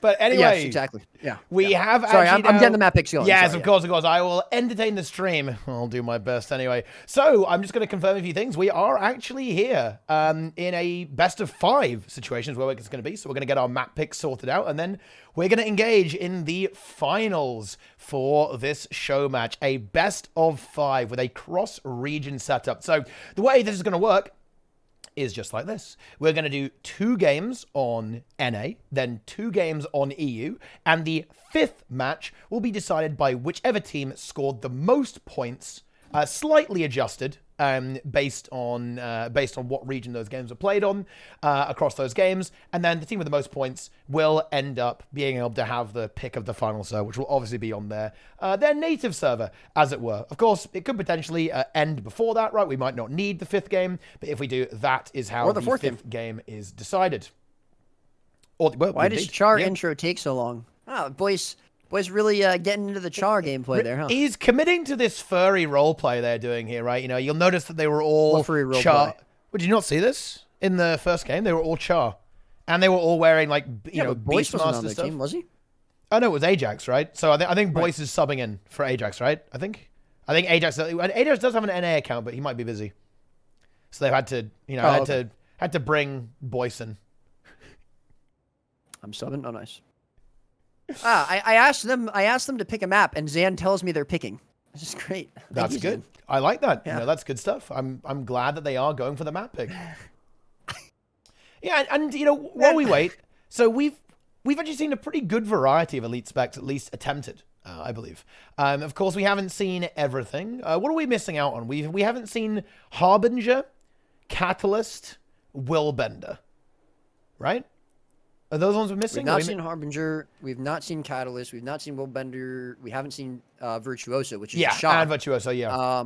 But anyway, yes, exactly. Yeah, we have. Sorry, I'm getting the map picks going. Yes, Sorry, of course. I will entertain the stream. I'll do my best anyway. So I'm just going to confirm a few things. We are actually here in a best of 5 situations where it's going to be. So we're going to get our map picks sorted out, and then we're going to engage in the finals for this show match, a best of 5 with a cross-region setup. So the way this is going to work is just like this. We're going to do 2 games on NA, then 2 games on EU, and the 5th match will be decided by whichever team scored the most points, slightly adjusted based on what region those games are played on across those games, and then the team with the most points will end up being able to have the pick of the final server, which will obviously be on their native server, as it were. Of course, it could potentially end before that, right? We might not need the 5th game, but if we do, that is how the 5th game is decided. Why does Char intro take so long? Oh, boys really getting into the Char gameplay there, huh? He's committing to this furry roleplay they're doing here, right? You know, you'll notice that they were all furry Char. roleplay? Did you not see this in the first game? They were all Char, and they were all wearing like Boyce wasn't on Beastmaster the stuff. team, was he? Oh no, it was Ajax, right? So I think Boyce is subbing in for Ajax, right? I think Ajax does have an NA account, but he might be busy, so they've had to had to bring Boyce in. I'm subbing. Oh, nice. I asked them to pick a map, and Zan tells me they're picking. This is great. That's good. I like that. Yeah. You know, that's good stuff. I'm glad that they are going for the map pick. Yeah, and you know, while we wait, so we've actually seen a pretty good variety of elite specs, at least attempted, I believe. Of course, we haven't seen everything. What are we missing out on? We haven't seen Harbinger, Catalyst, Willbender, right? Are those ones we're We've missing? not seen Harbinger. We've not seen Catalyst. We've not seen Willbender. We haven't seen Virtuoso, which is a shock. and Virtuoso, yeah.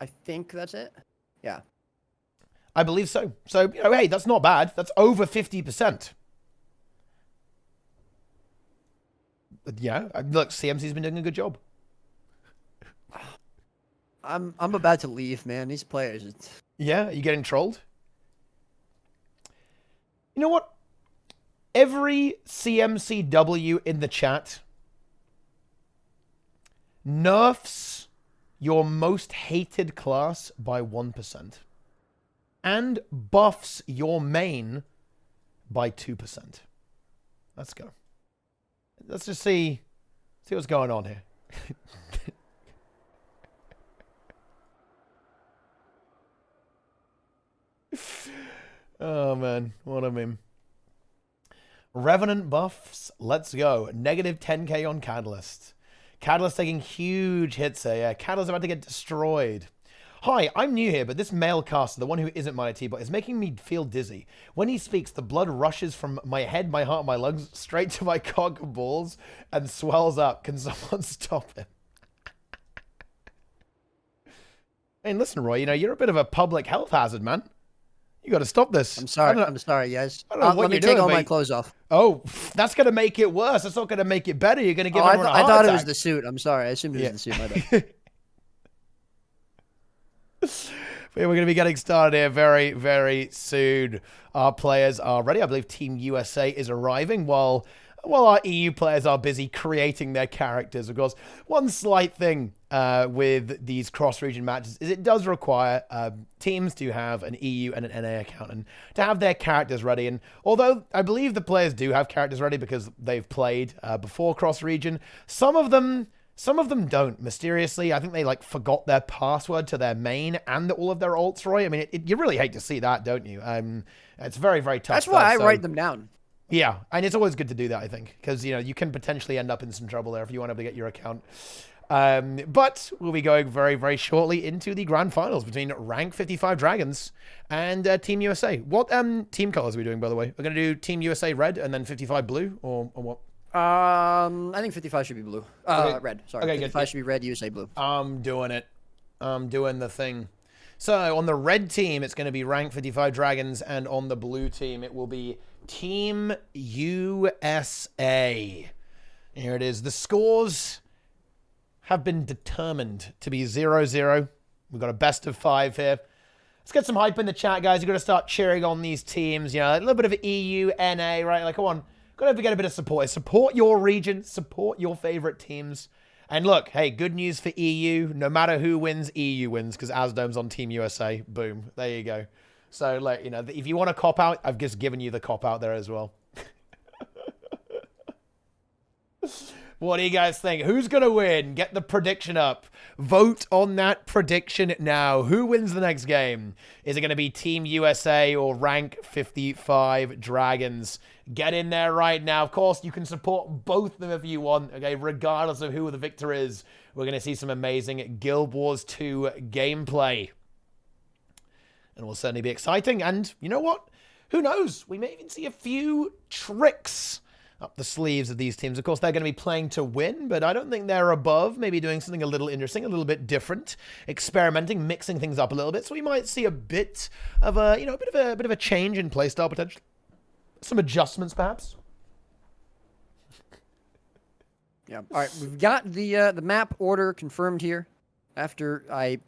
I think that's it. Yeah. I believe so. So, hey, that's not bad. That's over 50%. Yeah, look, CMC's been doing a good job. I'm about to leave, man. These players. Yeah, you getting trolled? You know what? Every CMCW in the chat nerfs your most hated class by 1% and buffs your main by 2%. Let's go. Let's just see what's going on here. Oh, man. What a meme. Revenant buffs. Let's go. Negative 10k on Catalyst. Catalyst taking huge hits here. Yeah, Catalyst about to get destroyed. Hi, I'm new here, but this male caster, the one who isn't my T-bot, is making me feel dizzy. When he speaks, the blood rushes from my head, my heart, my lungs, straight to my cock and balls, and swells up. Can someone stop him? Hey, listen, Roy, you're a bit of a public health hazard, man. You got to stop this. I'm sorry. I'm sorry, guys. I don't know what let me you're take doing, all my mate. clothes off. Oh, that's going to make it worse. That's not going to make it better. You're going to give everyone a heart I thought attack. it was the suit. I'm sorry. I assumed it was the suit. My bad. We're going to be getting started here very, very soon. Our players are ready. I believe Team USA is arriving while our EU players are busy creating their characters. Of course, one slight thing with these cross-region matches is it does require teams to have an EU and an NA account and to have their characters ready. And although I believe the players do have characters ready because they've played before cross-region, some of them don't. Mysteriously, I think they forgot their password to their main and all of their ults, Roy. I mean, you really hate to see that, don't you? It's very, very tough. That's why I write them down. Yeah, and it's always good to do that, I think, because, you can potentially end up in some trouble there if you want to get your account. But we'll be going very, very shortly into the grand finals between rank 55 Dragons and Team USA. What team colors are we doing, by the way? We're going to do Team USA red and then 55 blue, or what? I think 55 should be blue. Okay. Red. Sorry. Okay, 55 should be red, USA blue. I'm doing it. I'm doing the thing. So on the red team, it's going to be rank 55 Dragons, and on the blue team, it will be Team USA. Here it is. The scores have been determined to be 0-0. We've got a best of 5 here. Let's get some hype in the chat, guys. You've got to start cheering on these teams. A little bit of EU, NA, right? Come on. Got to get a bit of support. Support your region. Support your favorite teams. And look, hey, good news for EU. No matter who wins, EU wins because Asdom's on Team USA. Boom. There you go. So, if you want a cop-out, I've just given you the cop-out there as well. What do you guys think? Who's going to win? Get the prediction up. Vote on that prediction now. Who wins the next game? Is it going to be Team USA or rank 55 Dragons? Get in there right now. Of course, you can support both of them if you want, okay, regardless of who the victor is. We're going to see some amazing Guild Wars 2 gameplay. And it will certainly be exciting. And you know what? Who knows? We may even see a few tricks up the sleeves of these teams. Of course, they're going to be playing to win, but I don't think they're above maybe doing something a little interesting, a little bit different, experimenting, mixing things up a little bit. So we might see a bit of a, a bit of a change in playstyle potential. Some adjustments, perhaps. Yeah. All right. We've got the map order confirmed here after I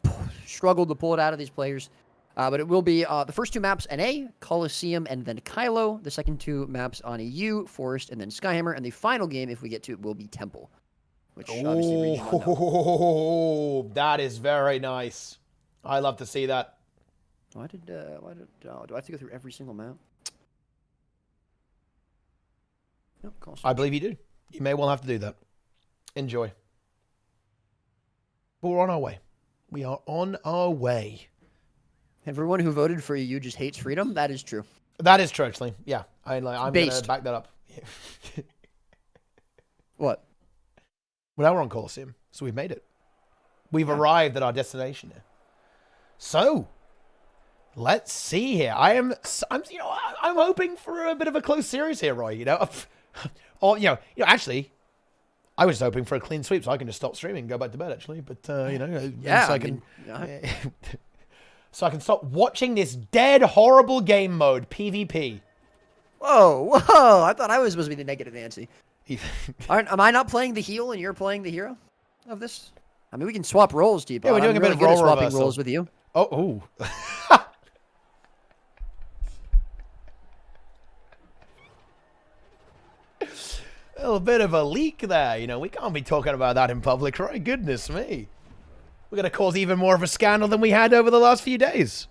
struggled to pull it out of these players. But it will be the first 2 maps, NA, Coliseum, and then Kylo. The second 2 maps on EU, Forest, and then Skyhammer. And the final game, if we get to it, will be Temple. Which obviously region 1 now. That is very nice. I love to see that. Do I have to go through every single map? Nope, I believe you do. You may well have to do that. Enjoy. But we're on our way. We are on our way. Everyone who voted for EU just hates freedom? That is true. That is true, actually. Yeah. I'm going to back that up. What? Well, now we're on Coliseum, so we've made it. We've arrived at our destination here. So, Let's see here. I'm hoping for a bit of a close series here, Roy. Or actually, I was hoping for a clean sweep so I can just stop streaming and go back to bed. Actually, but Yeah, so so I can stop watching this dead, horrible game mode PvP. Whoa! I thought I was supposed to be the negative Nancy. Am I not playing the heel and you're playing the hero of this? I mean, we can swap roles, Depot. Yeah, we're doing I'm a bit really of good role at swapping reversal. roles with you. Oh. A little bit of a leak there. We can't be talking about that in public, right? Goodness me. We're going to cause even more of a scandal than we had over the last few days.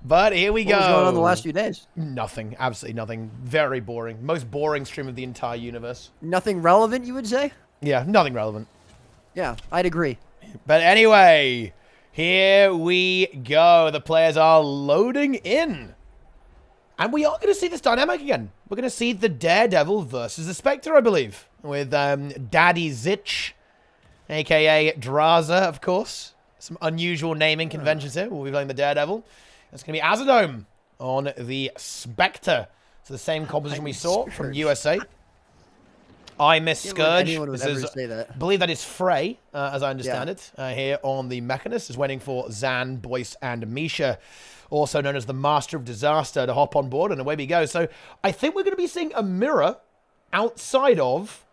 But here we go. What was going on the last few days? Nothing. Absolutely nothing. Very boring. Most boring stream of the entire universe. Nothing relevant, you would say? Yeah, nothing relevant. Yeah, I'd agree. But anyway, here we go. The players are loading in. And we are going to see this dynamic again. We're going to see the Daredevil versus the Spectre, I believe. With Daddy Zich, a.k.a. Draza, of course. Some unusual naming conventions here. We'll be playing the Daredevil. It's going to be Azadome on the Spectre. It's the same composition we saw from USA. I Miss Scourge. I believe that is Frey, as I understand it. Here on the Mechanist is waiting for Zan, Boyce, and Misha, also known as the Master of Disaster, to hop on board, and away we go. So I think we're going to be seeing a mirror outside of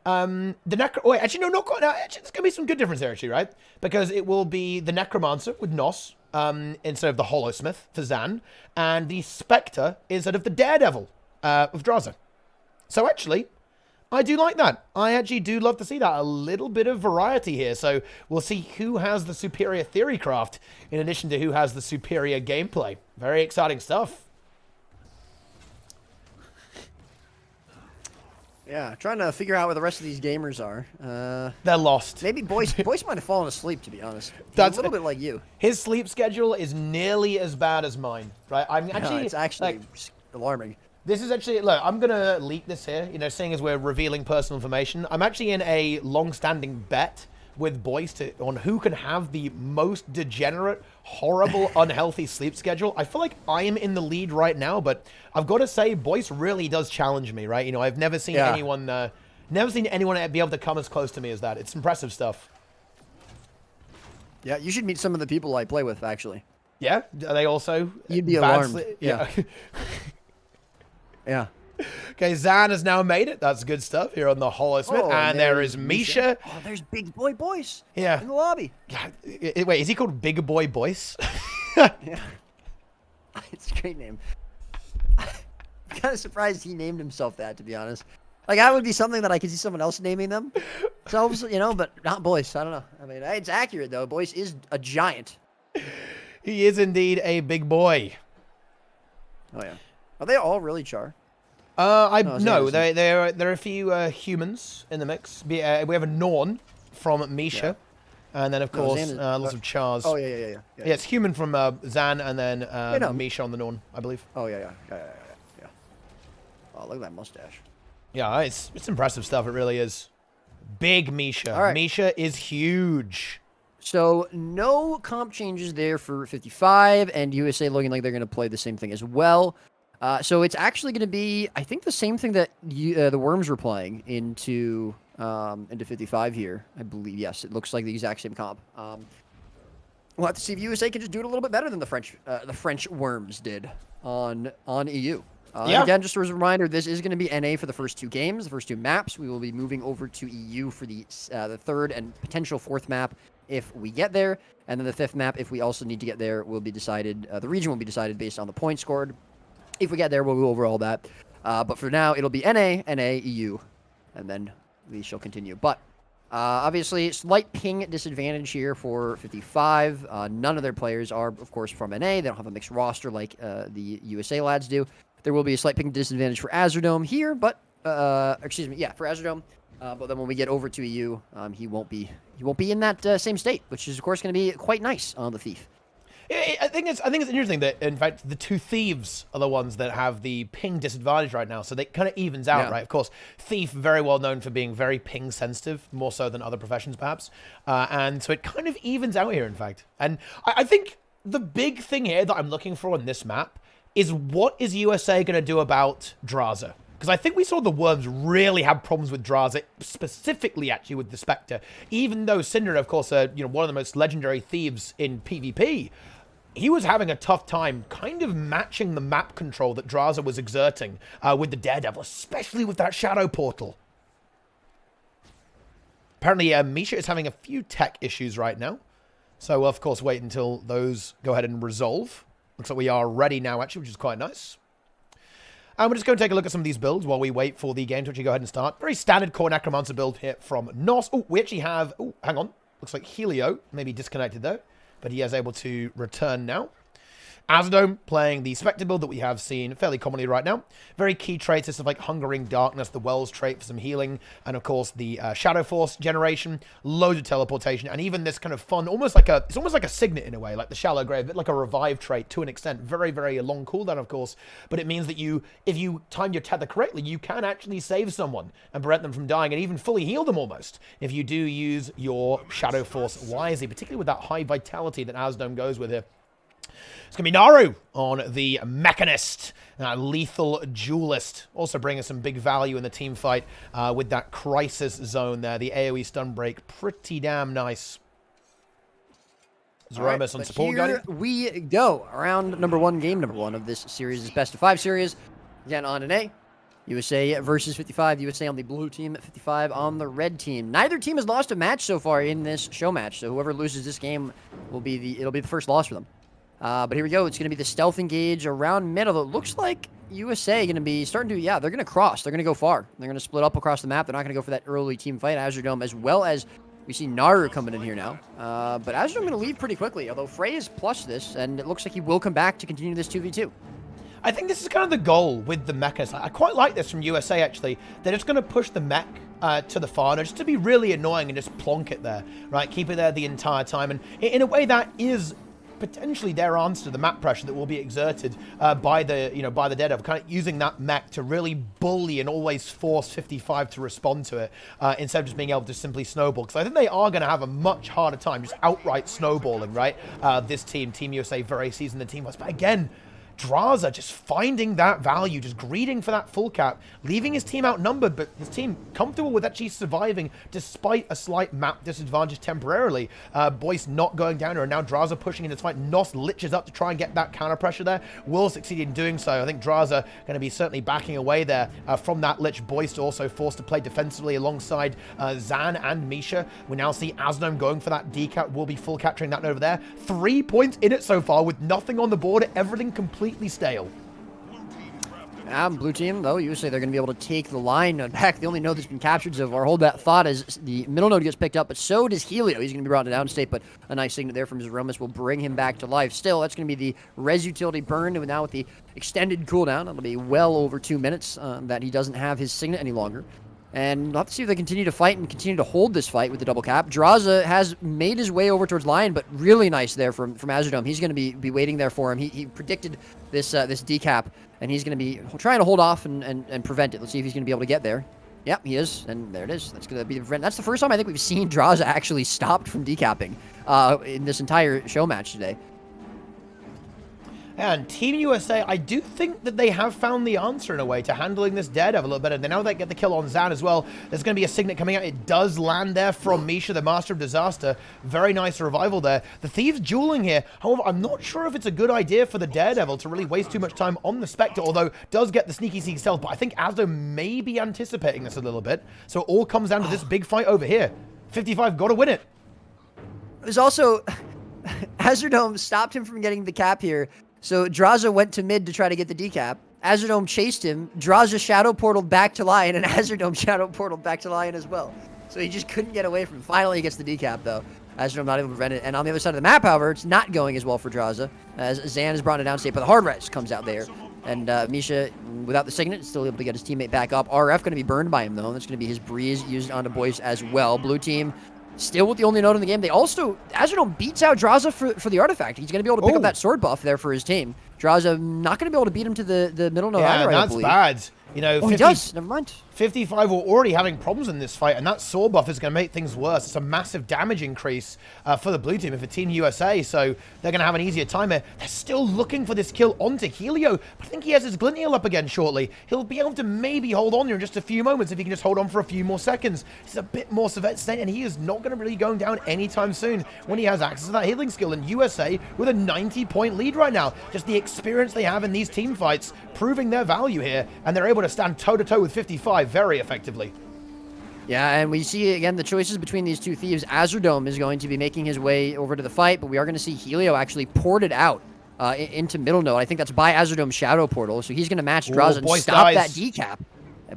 the Wait, actually, no, not quite. No, actually, there's going to be some good difference there, actually, right? Because it will be the Necromancer with Nos instead of the Hollowsmith for Zan, and the Spectre instead of the Daredevil of Draza. So actually, I do like that. I actually do love to see that. A little bit of variety here. So we'll see who has the superior theory craft in addition to who has the superior gameplay. Very exciting stuff. Yeah, trying to figure out where the rest of these gamers are. They're lost. Maybe Boyce might have fallen asleep, to be honest. That's a little bit like you. His sleep schedule is nearly as bad as mine, right? I'm actually, no, it's actually alarming. This is actually, look, I'm going to leak this here, seeing as we're revealing personal information. I'm actually in a long-standing bet with Boyce on who can have the most degenerate, horrible, unhealthy sleep schedule. I feel like I am in the lead right now, but I've got to say, Boyce really does challenge me, right? I've never seen anyone be able to come as close to me as that. It's impressive stuff. Yeah, you should meet some of the people I play with, actually. Yeah? Are they also You'd be alarmed. Yeah. Yeah. Okay, Zan has now made it. That's good stuff here on the Hollowsmith. And there is Misha. Oh, there's Big Boy Boyce. Yeah. In the lobby. Yeah. Wait, is he called Big Boy Boyce? Yeah. It's a great name. I'm kind of surprised he named himself that, to be honest. Like, that would be something that I could see someone else naming themselves, but not Boyce. I don't know. I mean, it's accurate, though. Boyce is a giant. He is indeed a big boy. Oh, yeah. Are they all really Char? No, there are a few humans in the mix. We have a Norn from Misha, and then of course lots of Chars. Oh yeah. Yeah, it's human from Zan, and then Misha on the Norn, I believe. Oh yeah. Oh, look at that mustache. Yeah, it's impressive stuff. It really is. Big Misha. All right. Misha is huge. So no comp changes there for 55, and USA looking like they're going to play the same thing as well. So it's actually going to be, I think, the same thing that the Worms were playing into 55 here. I believe, yes, it looks like the exact same comp. We'll have to see if USA can just do it a little bit better than the French Worms did on EU. Again, just as a reminder, this is going to be NA for the first two games, the first two maps. We will be moving over to EU for the third and potential fourth map if we get there, and then the fifth map, if we also need to get there, will be decided. The region will be decided based on the points scored. If we get there, we'll go over all that. But for now, it'll be NA, EU, and then we shall continue. But obviously, slight ping disadvantage here for 55. None of their players are, of course, from NA. They don't have a mixed roster like the USA lads do. There will be a slight ping disadvantage for Azardome here, but for Azardome. But then when we get over to EU, he won't be in that same state, which is of course going to be quite nice on the Thief. I think it's interesting that, in fact, the two Thieves are the ones that have the ping disadvantage right now, so they kind of evens out, right? Of course, Thief, very well known for being very ping sensitive, more so than other professions, perhaps. And so it kind of evens out here, in fact. And I think the big thing here that I'm looking for on this map is what is USA going to do about Draza? Because I think we saw the Worms really have problems with Draza, specifically actually with the Spectre. Even though Cinder, of course, one of the most legendary thieves in PvP, he was having a tough time kind of matching the map control that Draza was exerting with the Daredevil, especially with that Shadow Portal. Apparently, Misha is having a few tech issues right now. So we'll, of course, wait until those go ahead and resolve. Looks like we are ready now, actually, which is quite nice. And we're just going to take a look at some of these builds while we wait for the game to actually go ahead and start. Very standard core Necromancer build here from Nos. Oh, we actually have... Oh, hang on. Looks like Helio. Maybe disconnected, though. But he is able to return now. Azadome playing the Spectre build that we have seen fairly commonly right now. Very key traits, stuff like Hungering Darkness, the Wells trait for some healing, and of course the Shadow Force generation, loads of teleportation, and even this kind of fun, it's almost like a Signet in a way, like the Shallow Grave, a bit like a Revive trait to an extent. Very, very long cooldown, of course, but it means that if you time your tether correctly, you can actually save someone and prevent them from dying and even fully heal them almost, if you do use your Shadow Force wisely, particularly with that high vitality that Azadome goes with here. It's going to be Naru on the Mechanist, Lethal Duelist. Also bringing some big value in the team fight with that Crisis Zone there. The AoE stun break, pretty damn nice. Zeromus on support guarding. Here we go. Round number 1, game number 1 of this series is best of 5 series. Again, on an A. USA versus 55. USA on the blue team, 55 on the red team. Neither team has lost a match so far in this show match, so whoever loses this game it'll be the first loss for them. But here we go. It's going to be the stealth engage around middle. It looks like USA going to be starting to, they're going to cross. They're going to go far. They're going to split up across the map. They're not going to go for that early team fight. Azadome, as well as we see Naru coming in here now. But Azadome going to leave pretty quickly, although Frey has plushed this, and it looks like he will come back to continue this 2v2. I think this is kind of the goal with the mechas. I quite like this from USA, actually. They're just going to push the mech to the far, just to be really annoying and just plonk it there, right? Keep it there the entire time. And in a way, that is potentially their answer to the map pressure that will be exerted by the Daredevil, kind of using that mech to really bully and always force 55 to respond to it instead of just being able to simply snowball. Because I think they are going to have a much harder time just outright snowballing, right? This Team USA, very seasoned the team was. But again, Draza just finding that value, just greeting for that full cap, leaving his team outnumbered, but his team comfortable with actually surviving despite a slight map disadvantage temporarily. Boyce not going down here, and now Draza pushing in his fight. Nos liches up to try and get that counter pressure there. Will succeed in doing so. I think Draza going to be certainly backing away there from that lich. Boyce also forced to play defensively alongside Zan and Misha. We now see Azadome going for that decap. Will be full capturing that over there. 3 points in it so far with nothing on the board. Everything completely stale. Blue team, though, USA, they're going to be able to take the line back. The only node that's been captured so far, hold that thought, as the middle node gets picked up, but so does Helio. He's going to be brought to downstate, but a nice signet there from Zeromus will bring him back to life. Still, that's going to be the res utility burned, and now with the extended cooldown, it'll be well over 2 minutes that he doesn't have his signet any longer. And we'll have to see if they continue to fight and continue to hold this fight with the double cap. Draza has made his way over towards Lion, but really nice there from Azadome. He's going to be waiting there for him. He predicted this decap, and he's going to be trying to hold off and prevent it. Let's see if he's going to be able to get there. Yep, he is, and there it is. That's going to be the prevent. That's the first time I think we've seen Draza actually stopped from decapping in this entire show match today. And Team USA, I do think that they have found the answer in a way to handling this Daredevil a little better. They now they get the kill on Zan as well. There's going to be a signet coming out. It does land there from Misha, the Master of Disaster. Very nice revival there. The Thieves dueling here. However, I'm not sure if it's a good idea for the Daredevil to really waste too much time on the Spectre, although does get the sneaky sneak stealth. But I think Azadome may be anticipating this a little bit. So it all comes down to this big fight over here. 55 got to win it. There's also... Azadome stopped him from getting the cap here. So Draza went to mid to try to get the decap. Azadome chased him. Draza shadow portaled back to Lion, and Azadome shadow portaled back to Lion as well. So he just couldn't get away from him. Finally, he gets the decap, though. Azadome not able to prevent it. And on the other side of the map, however, it's not going as well for Draza, as Zan is brought to downstate, but the hard res comes out there. And Misha, without the signet, is still able to get his teammate back up. RF going to be burned by him, though. That's going to be his breeze used onto Boyce as well. Blue team still with the only node in the game. They also, Azadome beats out Draza for the artifact. He's going to be able to pick up that sword buff there for his team. Draza not going to be able to beat him to the middle node either, I believe. That's bad. You know, Oh, he does. Never mind. 55 were already having problems in this fight, and that sword buff is going to make things worse. It's a massive damage increase for the blue team, and for Team USA, so they're going to have an easier time here. They're still looking for this kill onto Helio, but I think he has his glint heal up again shortly. He'll be able to maybe hold on here in just a few moments if he can just hold on for a few more seconds. He's a bit more state, and he is not going to really go down anytime soon when he has access to that healing skill. And USA with a 90-point lead right now. Just the experience they have in these team fights proving their value here, and they're able to stand toe-to-toe with 55 very effectively. Yeah, and we see, again, the choices between these two thieves. Azurdome is going to be making his way over to the fight, but we are going to see Helio actually ported out into middle node. I think that's by Azurdome's Shadow Portal, so he's going to match Draza and stop that decap.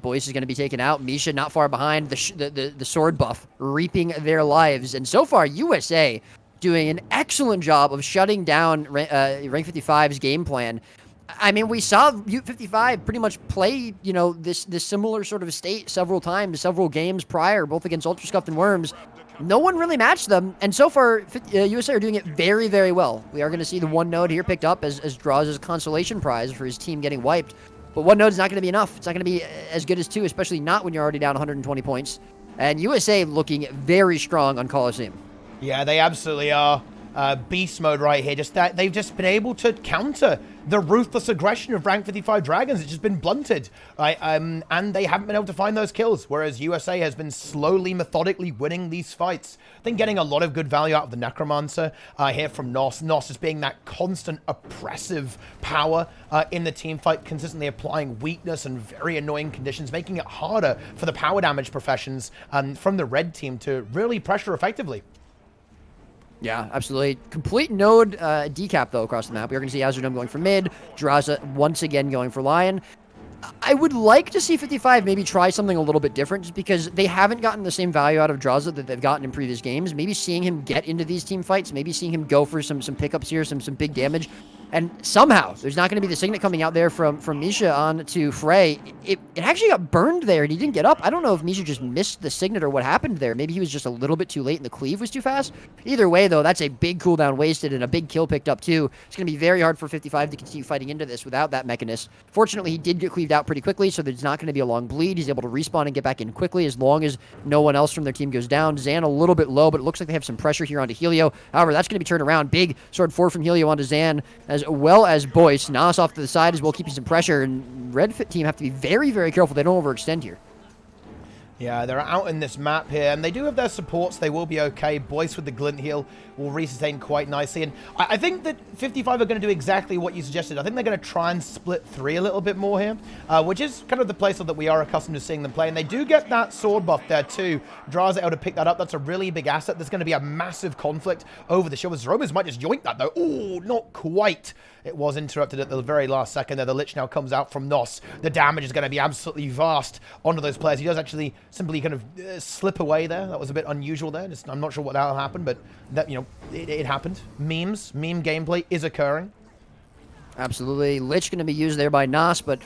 Boyce is going to be taken out. Misha not far behind. The sword buff reaping their lives. And so far, USA doing an excellent job of shutting down Rank 55's game plan. I mean, we saw U55 pretty much play, you know, this similar sort of state several times, several games prior, both against Ultrascuffed and Worms. No one really matched them, and so far, USA are doing it very, very well. We are going to see the one node here picked up as Draws' consolation prize for his team getting wiped. But one node is not going to be enough. It's not going to be as good as two, especially not when you're already down 120 points. And USA looking very strong on Coliseum. Yeah, they absolutely are. Beast mode right here. Just that they've just been able to counter the ruthless aggression of rank 55 Dragons. It's just been blunted, right? And they haven't been able to find those kills, whereas USA has been slowly, methodically winning these fights. I think getting a lot of good value out of the Necromancer here from Nos. Nos just being that constant oppressive power in the team fight, consistently applying weakness and very annoying conditions, making it harder for the power damage professions from the red team to really pressure effectively. Yeah, absolutely. Complete node decap, though, across the map. We are going to see Azurdome going for mid, Draza once again going for Lion. I would like to see 55 maybe try something a little bit different, just because they haven't gotten the same value out of Draza that they've gotten in previous games. Maybe seeing him get into these team fights, maybe seeing him go for some pickups here, some big damage. And somehow, there's not going to be the signet coming out there from Misha on to Frey. It actually got burned there, and he didn't get up. I don't know if Misha just missed the signet or what happened there. Maybe he was just a little bit too late and the cleave was too fast. Either way, though, that's a big cooldown wasted and a big kill picked up, too. It's going to be very hard for 55 to continue fighting into this without that Mechanist. Fortunately, he did get cleaved out pretty quickly, so there's not going to be a long bleed. He's able to respawn and get back in quickly as long as no one else from their team goes down. Zan a little bit low, but it looks like they have some pressure here onto Helio. However, that's going to be turned around. Big sword 4 from Helio onto Zan, as well as Boyce. Nas off to the side as well, keeping some pressure, and Red Fit team have to be very, very careful they don't overextend here. Yeah, they're out in this map here, and they do have their supports. They will be okay. Boyce with the glint heal will resustain quite nicely. And I think that 55 are going to do exactly what you suggested. I think they're going to try and split 3 a little bit more here, which is kind of the playstyle that we are accustomed to seeing them play. And they do get that sword buff there too. Draws able to pick that up. That's a really big asset. There's going to be a massive conflict over the shoulders. Romans might just yoink that though. Oh, not quite. It was interrupted at the very last second there. The Lich now comes out from Nos. The damage is going to be absolutely vast onto those players. He does actually simply kind of slip away there. That was a bit unusual there. I'm not sure what that'll happen, but that, you know, it happened. Meme gameplay is occurring. Absolutely. Lich going to be used there by Nas, but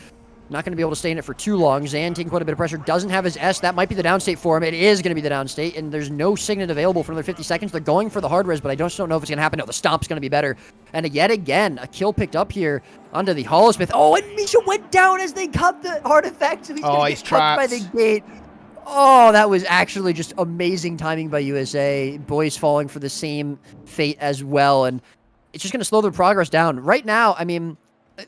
not going to be able to stay in it for too long. Zan taking quite a bit of pressure. Doesn't have his S. That might be the downstate for him. It is going to be the downstate, and there's no signet available for another 50 seconds. They're going for the hard res, but I just don't know if it's going to happen. No, the stomp's going to be better. And yet again, a kill picked up here onto the Hollowsmith. Oh, and Misha went down as they cut the artifact, so he's going to get trapped by the gate. Oh, that was actually just amazing timing by USA. Boys falling for the same fate as well, and it's just going to slow their progress down. Right now, I mean,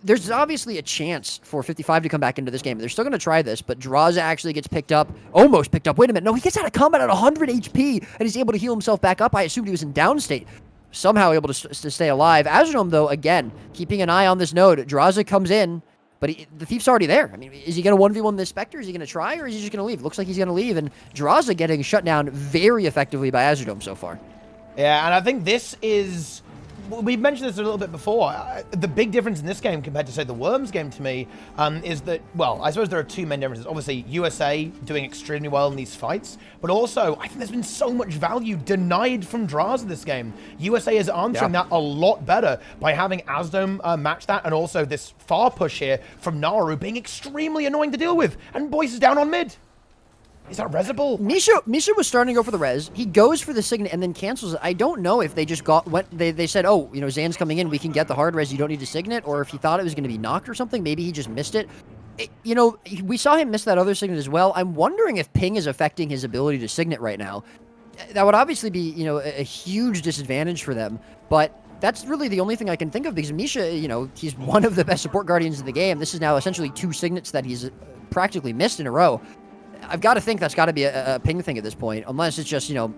there's obviously a chance for 55 to come back into this game. They're still going to try this, but Draza actually gets picked up, almost picked up. Wait a minute. No, he gets out of combat at 100 HP, and he's able to heal himself back up. I assumed he was in downstate. Somehow able to stay alive. Azurdome, though, again, keeping an eye on this node. Draza comes in, but the Thief's already there. I mean, is he going to 1v1 this Spectre? Is he going to try, or is he just going to leave? Looks like he's going to leave, and Draza getting shut down very effectively by Azurdome so far. Yeah, and I think this is... We mentioned this a little bit before. The big difference in this game compared to, say, the Worms game to me is that, well, I suppose there are 2 main differences. Obviously, USA doing extremely well in these fights, but also, I think there's been so much value denied from Draza this game. USA is answering that a lot better by having Azurdome match that, and also this far push here from Naru being extremely annoying to deal with, and Boyce is down on mid. Is that resable? Misha was starting to go for the res. He goes for the signet and then cancels it. I don't know if they just they said, oh, you know, Zan's coming in, we can get the hard res, you don't need to signet, or if he thought it was going to be knocked or something. Maybe he just missed it. You know, we saw him miss that other signet as well. I'm wondering if ping is affecting his ability to signet right now. That would obviously be, you know, a huge disadvantage for them, but that's really the only thing I can think of because Misha, you know, he's one of the best support guardians in the game. This is now essentially 2 signets that he's practically missed in a row. I've got to think that's got to be a ping thing at this point, unless it's just, you know,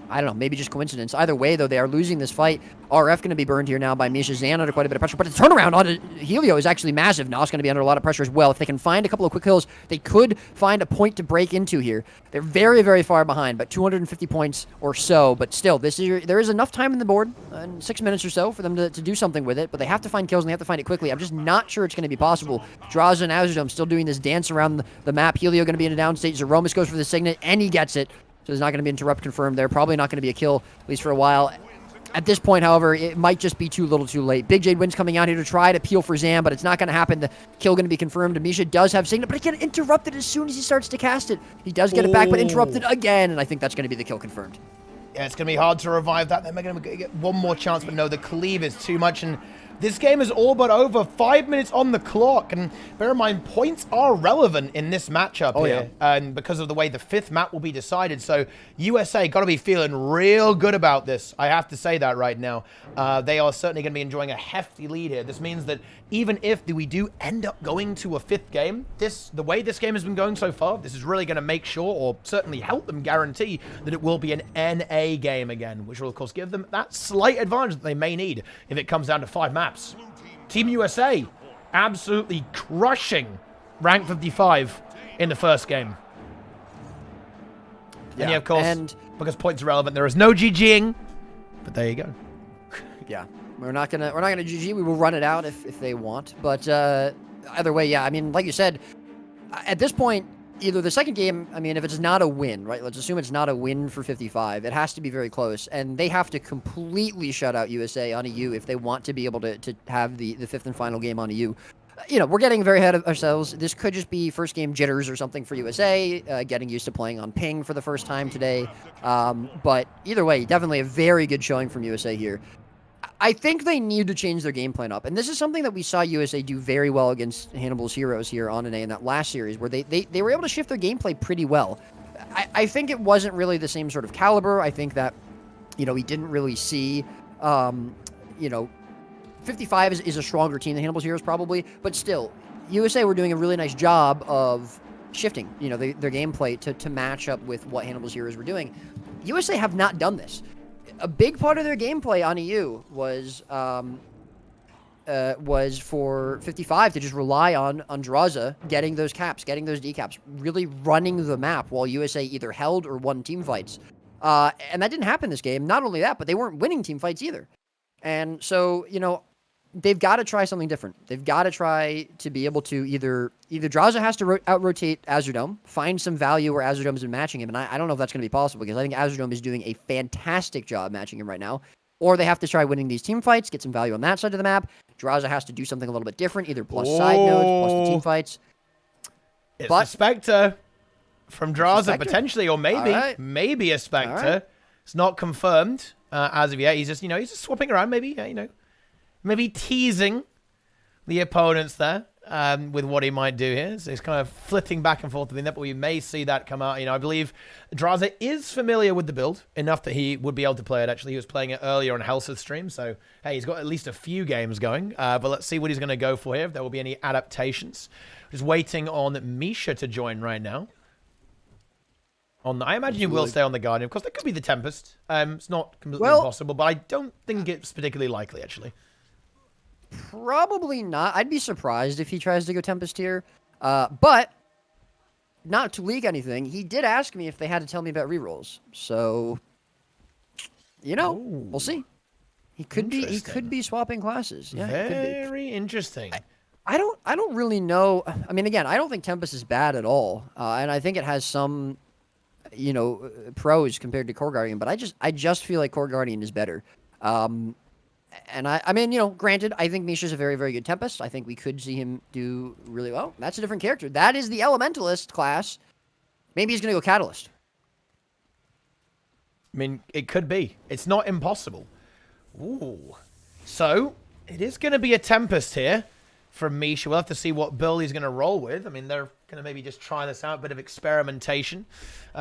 I don't know, maybe just coincidence. Either way, though, they are losing this fight. RF going to be burned here now by Misha. Zan under quite a bit of pressure, but the turnaround on Helio is actually massive. Nos going to be under a lot of pressure as well. If they can find a couple of quick kills, they could find a point to break into here. They're very, very far behind, but 250 points or so. But still, there is enough time in the board, 6 minutes or so, for them to do something with it, but they have to find kills and they have to find it quickly. I'm just not sure it's going to be possible. Draza and Azurdome still doing this dance around the map. Helio going to be in a downstate. Zeromus goes for the signet, and he gets it. So there's not going to be interrupt confirmed there. Probably not going to be a kill, at least for a while. At this point, however, it might just be too little too late. Big Jade Wind's coming out here to try to peel for Zan, but it's not going to happen. The kill going to be confirmed. Misha does have Signet, but he gets interrupted as soon as he starts to cast it. He does get it back, but interrupted again, and I think that's going to be the kill confirmed. Yeah, it's going to be hard to revive that. They're going to get one more chance, but no, the cleave is too much, and this game is all but over. 5 minutes on the clock, and bear in mind, points are relevant in this matchup here, and because of the way the 5th map will be decided. So USA got to be feeling real good about this. I have to say that right now. They are certainly going to be enjoying a hefty lead here. This means that even if we do end up going to a 5th game, the way this game has been going so far, this is really going to make sure, or certainly help them guarantee, that it will be an NA game again, which will of course give them that slight advantage that they may need if it comes down to 5 maps. Team USA absolutely crushing rank 55 in the first game. Yeah, and yeah, of course, because points are relevant, there is no GGing, but there you go. Yeah, we're not gonna GG. We will run it out if they want, but either way, yeah. I mean, like you said, at this point, either the second game, I mean, if it's not a win, right? Let's assume it's not a win for 55. It has to be very close, and they have to completely shut out USA on EU if they want to be able to have the 5th and final game on EU. You know, we're getting very ahead of ourselves. This could just be first game jitters or something for USA, getting used to playing on ping for the first time today. But either way, definitely a very good showing from USA here. I think they need to change their game plan up, and this is something that we saw USA do very well against Hannibal's heroes here on NA in that last series, where they were able to shift their gameplay pretty well. I think it wasn't really the same sort of caliber. I think that, you know, we didn't really see, you know, 55 is a stronger team than Hannibal's heroes probably, but still, USA were doing a really nice job of shifting, you know, their gameplay to match up with what Hannibal's heroes were doing. USA have not done this. A big part of their gameplay on EU was for 55 to just rely on Draza getting those caps, getting those decaps, really running the map while USA either held or won team fights. And that didn't happen this game. Not only that, but they weren't winning team fights either. And so, you know, they've got to try something different. They've got to try to be able to either Draza has to out-rotate Azurdome, find some value where Azurdome's been matching him, and I don't know if that's going to be possible because I think Azurdome is doing a fantastic job matching him right now. Or they have to try winning these team fights, get some value on that side of the map. Draza has to do something a little bit different, either plus side nodes, plus the team fights. It's a Spectre from Draza, potentially, or maybe a Spectre. Right. It's not confirmed as of yet. He's just, he's just swapping around, maybe, maybe teasing the opponents there with what he might do here. So he's kind of flitting back and forth between that, but we may see that come out. I believe Draza is familiar with the build enough that he would be able to play it. Actually, he was playing it earlier on Helseth's stream, so hey, he's got at least a few games going. But let's see what he's going to go for here, if there will be any adaptations. Just waiting on Misha to join right now. I imagine he will stay on the Guardian. Of course, that could be the Tempest. It's not completely impossible, but I don't think it's particularly likely, actually. Probably not. I'd be surprised if he tries to go Tempest here. But, not to leak anything, he did ask me if they had to tell me about rerolls. So, we'll see. He could be swapping classes. Yeah, very interesting. I don't really know. I mean, again, I don't think Tempest is bad at all. And I think it has some, pros compared to Core Guardian, but I just feel like Core Guardian is better. And I mean, granted, I think Misha's a very, very good Tempest. I think we could see him do really well. That's a different character. That is the Elementalist class. Maybe he's going to go Catalyst. I mean, it could be. It's not impossible. Ooh. So, it is going to be a Tempest here from Misha. We'll have to see what build he's going to roll with. I mean, they're going to maybe just try this out, a bit of experimentation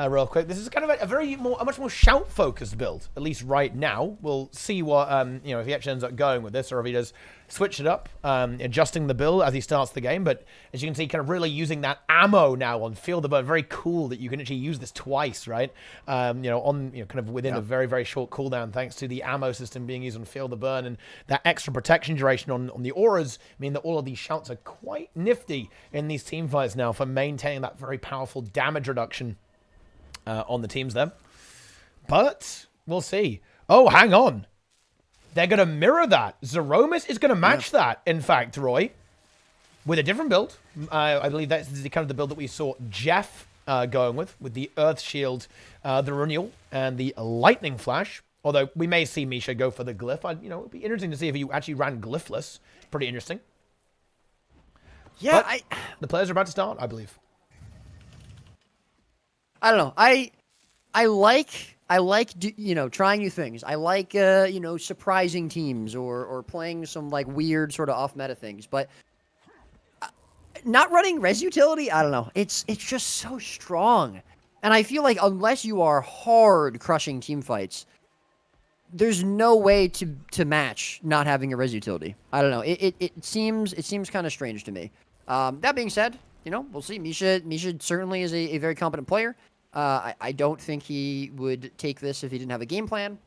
real quick. This is kind of a much more shout-focused build, at least right now. We'll see what, if he actually ends up going with this, or if he does switch it up, adjusting the build as he starts the game. But as you can see, kind of really using that ammo now on field of burn. Very cool that you can actually use this twice, right? Kind of within a very, very short cooldown, thanks to the ammo system being used on field of burn, and that extra protection duration on the auras mean that all of these shouts are quite nifty in these team fights now for maintaining that very powerful damage reduction on the teams there. But we'll see. Oh, hang on. They're going to mirror that. Zeromus is going to match that, in fact, Roy, with a different build. I believe that's kind of the build that we saw Jeff going with the Earth Shield, the Renewal, and the Lightning Flash. Although we may see Misha go for the Glyph. It'd be interesting to see if he actually ran Glyphless. Pretty interesting. Yeah, but the players are about to start, I believe. I don't know. I like trying new things. I like surprising teams or playing some like weird sort of off meta things. But not running res utility, I don't know. It's just so strong, and I feel like unless you are hard crushing team fights, there's no way to match not having a res utility. I don't know. It seems kind of strange to me. That being said, we'll see. Misha certainly is a very competent player. I don't think he would take this if he didn't have a game plan.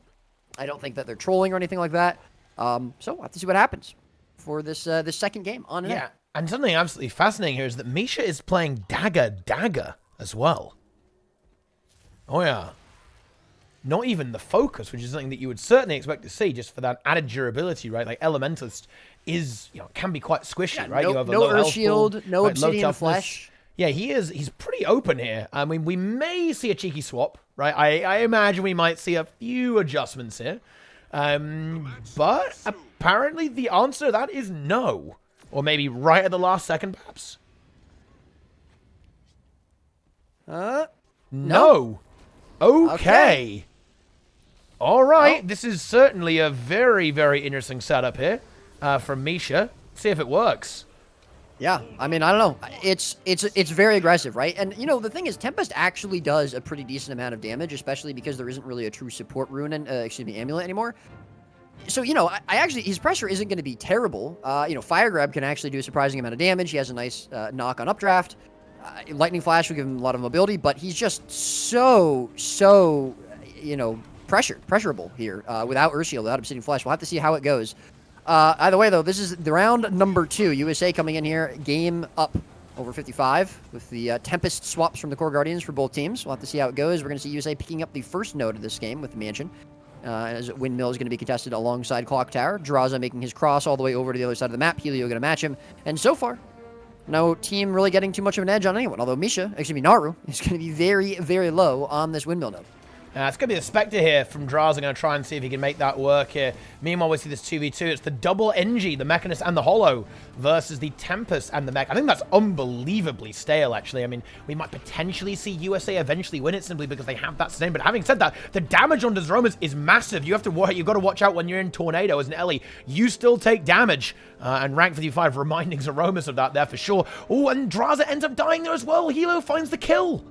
I don't think that they're trolling or anything like that. So we'll have to see what happens for this second game on and yeah. And something absolutely fascinating here is that Misha is playing Dagger as well. Oh yeah. Not even the focus, which is something that you would certainly expect to see just for that added durability, right? Like Elementalist is, can be quite squishy, right? No, you have a no low Earth health Shield, pool, no right, Obsidian Flesh. Yeah, he's pretty open here. I mean, we may see a cheeky swap, right? I imagine we might see a few adjustments here. But apparently the answer to that is no. Or maybe right at the last second, perhaps. No. Okay. All right. Oh. This is certainly a very, very interesting setup here from Misha. See if it works. Yeah, I mean, I don't know. It's very aggressive, right? And, the thing is, Tempest actually does a pretty decent amount of damage, especially because there isn't really a true support rune and, amulet anymore. So, his pressure isn't going to be terrible. Fire Grab can actually do a surprising amount of damage. He has a nice knock on updraft. Lightning Flash will give him a lot of mobility, but he's just so, pressurable here without Urshield, without Obsidian Flesh. We'll have to see how it goes. Either way, though, this is the round number 2. USA coming in here, game up over 55 with the Tempest swaps from the Core Guardians for both teams. We'll have to see how it goes. We're going to see USA picking up the first node of this game with the Mansion. As Windmill is going to be contested alongside Clock Tower. Draza making his cross all the way over to the other side of the map. Helio going to match him. And so far, no team really getting too much of an edge on anyone. Although Naru is going to be very, very low on this Windmill node. It's going to be a Spectre here from Draza. Going to try and see if he can make that work here. Meanwhile, we see this 2v2. It's the double NG, the Mechanist and the Hollow, versus the Tempest and the Mech. I think that's unbelievably stale, actually. I mean, we might potentially see USA eventually win it simply because they have that sustain. But having said that, the damage on Zeromus is massive. You've got to watch out when you're in Tornado as an Ellie. You still take damage. And rank 55 reminding Zeromus of that there for sure. Oh, and Draza ends up dying there as well. Helio finds the kill.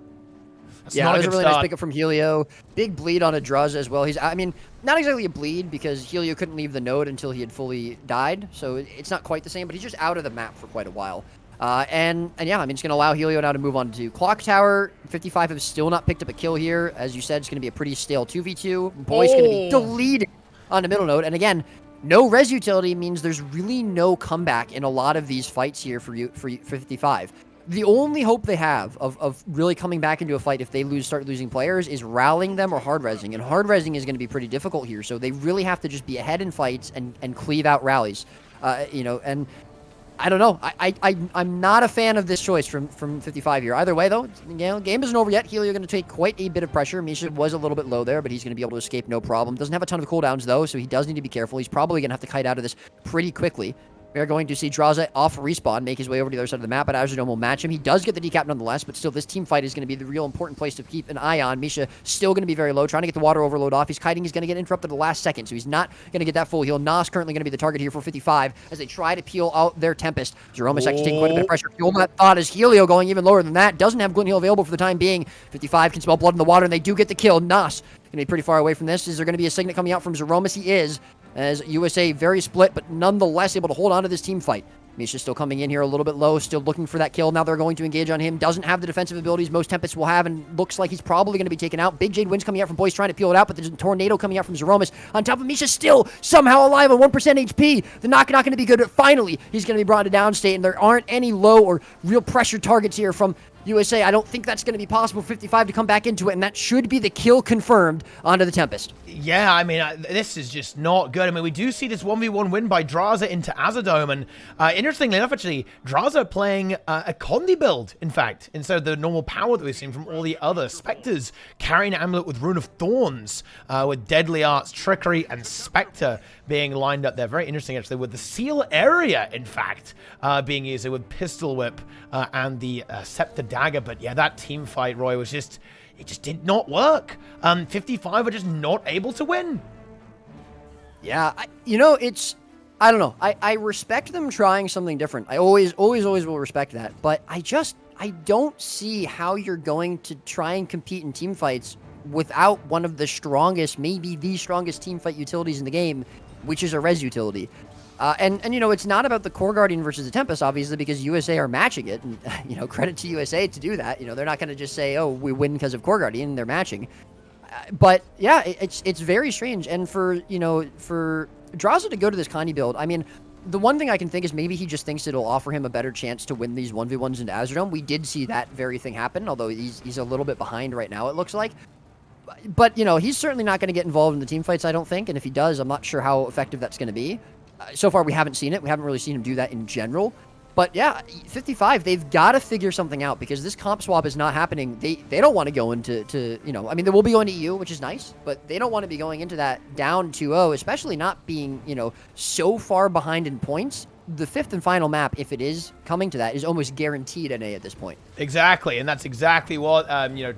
That was a really nice pickup from Helio. Big bleed on a Draza as well. Not exactly a bleed because Helio couldn't leave the node until he had fully died. So it's not quite the same, but he's just out of the map for quite a while. And it's going to allow Helio now to move on to Clock Tower. 55 have still not picked up a kill here. As you said, it's going to be a pretty stale 2v2. Boy's going to be deleted on the middle node. And again, no res utility means there's really no comeback in a lot of these fights here for 55. The only hope they have of really coming back into a fight if they start losing players is rallying them or hard resing. And hard resing is going to be pretty difficult here. So they really have to just be ahead in fights and cleave out rallies. And I don't know. I'm not a fan of this choice from 55 here. Either way, though, game isn't over yet. Helio going to take quite a bit of pressure. Misha was a little bit low there, but he's going to be able to escape no problem. Doesn't have a ton of cooldowns, though, so he does need to be careful. He's probably going to have to kite out of this pretty quickly. We are going to see Draza off respawn, make his way over to the other side of the map, but Azurdome will match him. He does get the decap nonetheless, but still this team fight is going to be the real important place to keep an eye on. Misha still going to be very low, trying to get the water overload off. He's kiting, he's going to get interrupted at the last second, so he's not going to get that full heal. Nas currently going to be the target here for 55 as they try to peel out their Tempest. Zeromus actually taking quite a bit of pressure. Fuel that thought is Helio going even lower than that. Doesn't have Glint Heal available for the time being. 55 can smell blood in the water, and they do get the kill. Nas going to be pretty far away from this. Is there going to be a Signet coming out from Zeromus? He is, as USA very split, but nonetheless able to hold on to this team fight. Misha's still coming in here a little bit low, still looking for that kill. Now they're going to engage on him. Doesn't have the defensive abilities most Tempests will have, and looks like he's probably going to be taken out. Big Jade Wind's coming out from Boyce trying to peel it out, but there's a Tornado coming out from Zeromus. On top of Misha still somehow alive at 1% HP. The knock not going to be good, but finally he's going to be brought to down state, and there aren't any low or real pressure targets here from USA. I don't think that's going to be possible for 55 to come back into it, and that should be the kill confirmed onto the Tempest. Yeah, I mean, this is just not good. I mean, we do see this 1v1 win by Draza into Azurdome, and interestingly enough, actually, Draza playing a Condi build, in fact, instead of the normal power that we've seen from all the other Spectres, carrying an Amulet with Rune of Thorns, with Deadly Arts, Trickery, and Spectre being lined up there. Very interesting, actually, with the Seal Area, in fact, being used with Pistol Whip and the Scepter Dagger. But yeah, that team fight, Roy, was just... it just did not work. 55 are just not able to win. Yeah, I don't know. I respect them trying something different. I always will respect that. But I don't see how you're going to try and compete in team fights without one of the strongest, maybe the strongest team fight utilities in the game, which is a res utility. And it's not about the Core Guardian versus the Tempest, obviously, because USA are matching it. And, credit to USA to do that. They're not going to just say, oh, we win because of Core Guardian. They're matching. But, yeah, it's very strange. And for Draza to go to this Connie build, I mean, the one thing I can think is maybe he just thinks it'll offer him a better chance to win these 1v1s into Azurdome. We did see that very thing happen, although he's a little bit behind right now, it looks like. But, he's certainly not going to get involved in the team fights, I don't think. And if he does, I'm not sure how effective that's going to be. So far, we haven't seen it. We haven't really seen him do that in general. But yeah, 55, they've got to figure something out because this comp swap is not happening. They don't want to go into, I mean, they will be going to EU, which is nice, but they don't want to be going into that down 2-0, especially not being, so far behind in points. The fifth and final map, if it is coming to that, is almost guaranteed an A at this point. Exactly, and that's exactly what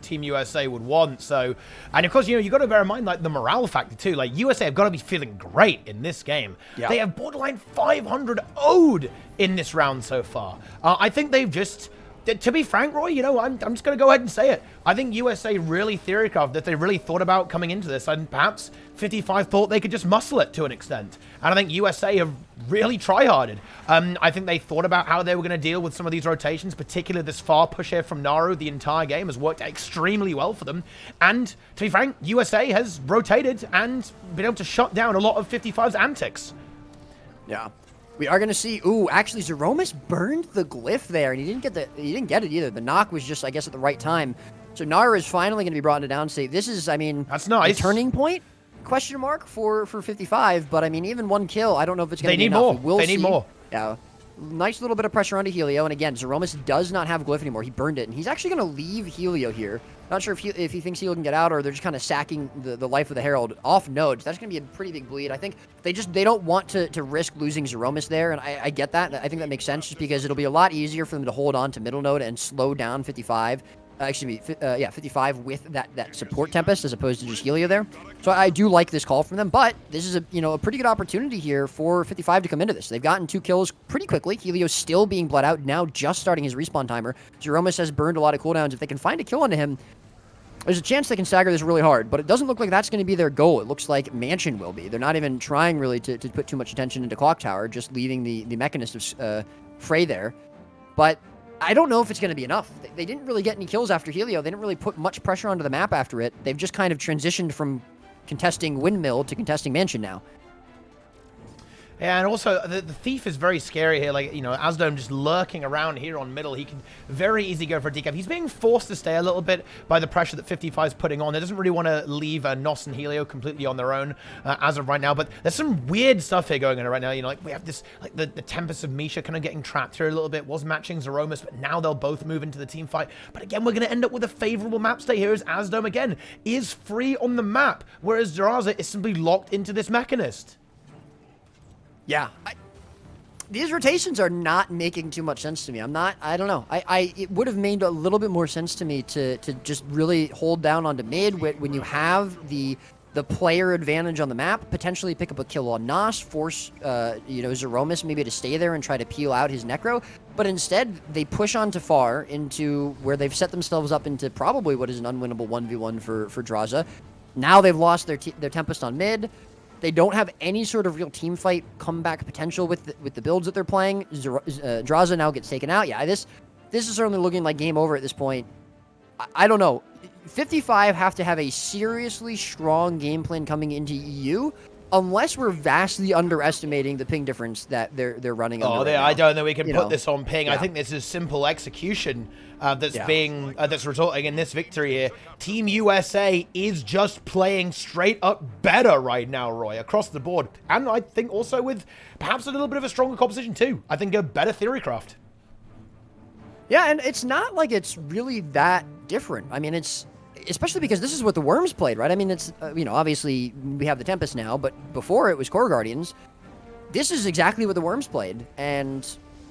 Team USA would want. So, and of course, you got to bear in mind like the morale factor too. Like USA have got to be feeling great in this game. Yep. They have borderline 500 owed in this round so far. I think they've just. To be frank, Roy, I'm just going to go ahead and say it. I think USA really theorycraft that they really thought about coming into this, and perhaps 55 thought they could just muscle it to an extent. And I think USA have really try-harded. I think they thought about how they were going to deal with some of these rotations, particularly this far push here from Naru. The entire game has worked extremely well for them. And to be frank, USA has rotated and been able to shut down a lot of 55's antics. Yeah. We are going to see, actually, Zeromus burned the glyph there, and he didn't get it either. The knock was just, I guess, at the right time. So Nara is finally going to be brought into downstate. This is, I mean, that's nice. A turning point, question mark, for 55. But, I mean, even one kill, I don't know if it's going to be enough. They need more. They need more. Yeah. Nice little bit of pressure onto Helio. And again, Zeromus does not have glyph anymore. He burned it, and he's actually going to leave Helio here. Not sure if he thinks Helio can get out, or they're just kind of sacking the life of the Herald off node. That's going to be a pretty big bleed. I think they don't want to risk losing Zeromus there, and I get that. I think that makes sense just because it'll be a lot easier for them to hold on to middle node and slow down 55. 55 with that support Tempest as opposed to just Helio there. So I do like this call from them, but this is a pretty good opportunity here for 55 to come into this. They've gotten 2 kills pretty quickly. Helio's still being bled out, now just starting his respawn timer. Zeromus has burned a lot of cooldowns. If they can find a kill onto him, there's a chance they can stagger this really hard, but it doesn't look like that's going to be their goal. It looks like Mansion will be. They're not even trying really to put too much attention into Clock Tower, just leaving the Mechanist of Frey there. But I don't know if it's going to be enough. They didn't really get any kills after Helio. They didn't really put much pressure onto the map after it. They've just kind of transitioned from contesting Windmill to contesting Mansion now. Yeah, and also, the Thief is very scary here. Like, Azurdome just lurking around here on middle. He can very easily go for a decap. He's being forced to stay a little bit by the pressure that 55 is putting on. He doesn't really want to leave Nos and Helio completely on their own as of right now. But there's some weird stuff here going on right now. Like, we have this, like, the Tempest of Misha kind of getting trapped here a little bit. Was matching Zeromus, but now they'll both move into the team fight. But again, we're going to end up with a favorable map state here as Azurdome, again, is free on the map, whereas Draza is simply locked into this Mechanist. Yeah, These rotations are not making too much sense to me. I don't know. It would have made a little bit more sense to me to just really hold down onto mid when you have the player advantage on the map, potentially pick up a kill on Nos, force, Zeromus maybe to stay there and try to peel out his Necro. But instead, they push on to far into where they've set themselves up into probably what is an unwinnable 1v1 for Draza. Now they've lost their Tempest on mid. They don't have any sort of real team fight comeback potential with the builds that they're playing. Draza now gets taken out. Yeah, this is certainly looking like game over at this point. I don't know. 55 have to have a seriously strong game plan coming into EU, unless we're vastly underestimating the ping difference that they're running. I don't think we can put this on ping. Yeah. I think this is simple execution that's resulting in this victory here. Team USA is just playing straight up better right now, Roy, across the board, and I think also with perhaps a little bit of a stronger composition too. I think a better theory craft. Yeah, and it's not like it's really that different. I mean, it's especially because this is what the Worms played, right? I mean, it's obviously we have the Tempest now, but before it was Core Guardians. This is exactly what the Worms played, and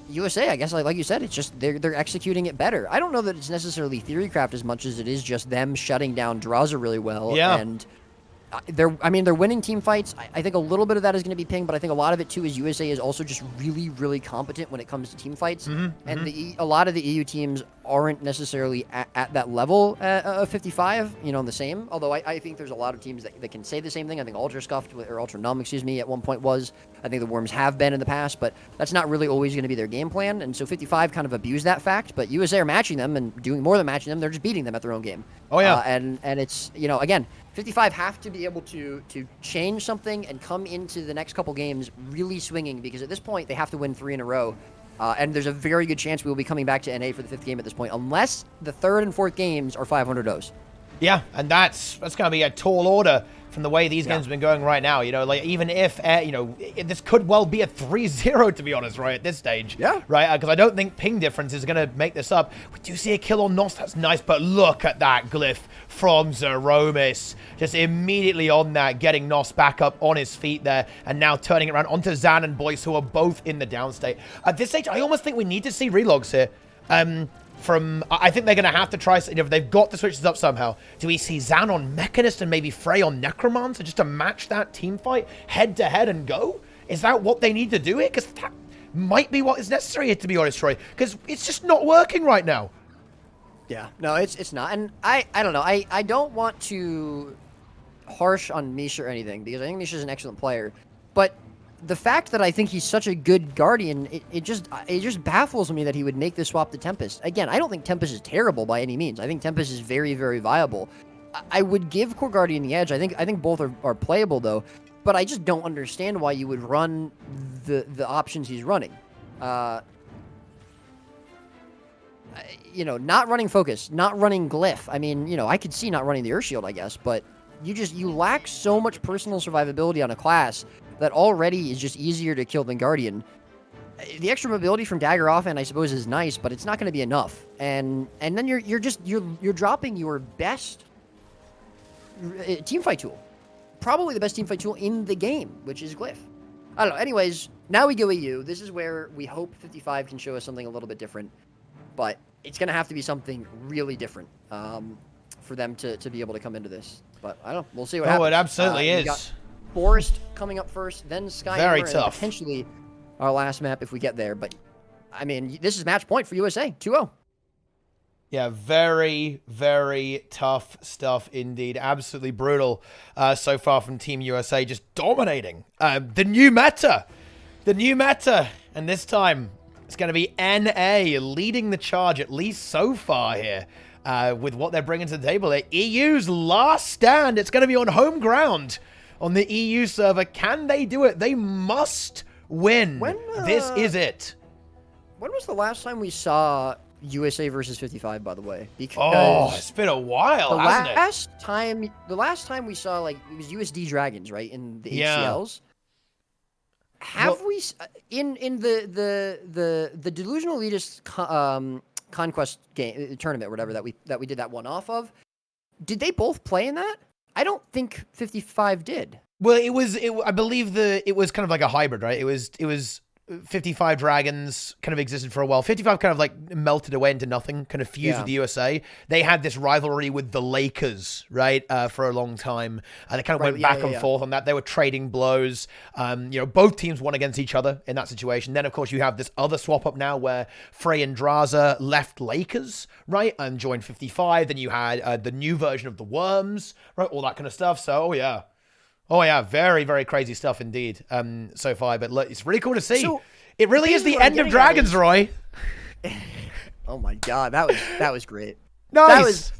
USA, I guess, like you said, it's just they're executing it better. I don't know that it's necessarily theorycraft as much as it is just them shutting down Draza really well. Yeah. And they're winning team fights. I think a little bit of that is going to be ping, but I think a lot of it too is USA is also just really, really competent when it comes to team fights. And a lot of the EU teams aren't necessarily at that level of 55, the same. Although I think there's a lot of teams that can say the same thing. I think Ultrascuffed, or Ultranum, at one point was. I think the Worms have been in the past, but that's not really always going to be their game plan. And so 55 kind of abused that fact, but USA are matching them and doing more than matching them. They're just beating them at their own game. Oh, yeah. And it's, again, 55 have to be able to change something and come into the next couple games really swinging, because at this point they have to win 3 in a row. And there's a very good chance we will be coming back to NA for the 5th game at this point, unless the 3rd and 4th games are 500 O's. Yeah, and that's going to be a tall order from the way these games have been going right now. Even if, this could well be a 3-0, to be honest, right, at this stage. Yeah. Right, because I don't think ping difference is going to make this up. We do see a kill on Nos, that's nice, but look at that glyph from Zeromus. Just immediately on that, getting Nos back up on his feet there, and now turning it around onto Zan and Boyce, who are both in the downstate. At this stage, I almost think we need to see relogs here. I think they're going to have to try, they've got the switches up somehow. Do we see Zan on Mechanist and maybe Frey on Necromancer just to match that team fight head to head and go? Is that what they need to do here? Because that might be what is necessary here, to be honest, Troy. Because it's just not working right now. Yeah, no, it's not. And I don't know. I don't want to harsh on Misha or anything, because I think Misha's an excellent player. But the fact that I think he's such a good Guardian, it just baffles me that he would make this swap to Tempest. Again, I don't think Tempest is terrible by any means. I think Tempest is very, very viable. I would give Core Guardian the edge. I think both are playable, though. But I just don't understand why you would run the options he's running. Not running Focus, not running Glyph. I mean, I could see not running the Earth Shield, I guess, but you lack so much personal survivability on a class that already is just easier to kill than Guardian. The extra mobility from Dagger Offhand, I suppose, is nice, but it's not going to be enough. And then you're dropping your best teamfight tool, probably the best teamfight tool in the game, which is Glyph. I don't know. Anyways, now we go EU. This is where we hope 55 can show us something a little bit different, but it's going to have to be something really different for them to be able to come into this. But I don't know. We'll see what happens. Oh, it absolutely is. Forest coming up first, then Skyhammer, Very and tough. potentially our last map if we get there. But, I mean, this is match point for USA, 2-0. Yeah, very, very tough stuff indeed. Absolutely brutal so far from Team USA, just dominating. The new meta. And this time, it's going to be NA leading the charge, at least so far here, with what they're bringing to the table. EU's last stand. It's going to be on home ground on the EU server. Can they do it? They must win. This is it. When was the last time we saw USA versus 55, by the way? Because it's been a while, hasn't it? The last time we saw, it was USD Dragons, right, in the HCLs. Have we in the Delusional Elitist Conquest game tournament, or whatever that we did that one off of? Did they both play in that? I don't think 55 did. Well, I believe it was kind of like a hybrid, right? It was 55 Dragons kind of existed for a while. 55 kind of like melted away into nothing, kind of fused with the USA. They had this rivalry with the Lakers, right, for a long time. They kind of went back and forth on that. They were trading blows. Both teams won against each other in that situation. Then, of course, you have this other swap up now where Frey and Draza left Lakers, right, and joined 55. Then you had the new version of the Worms, right, all that kind of stuff. So, oh yeah, very, very crazy stuff indeed so far. But look, it's really cool to see. So, it really is the end of Dragons, Roy. Oh my god, that was great. Nice. That was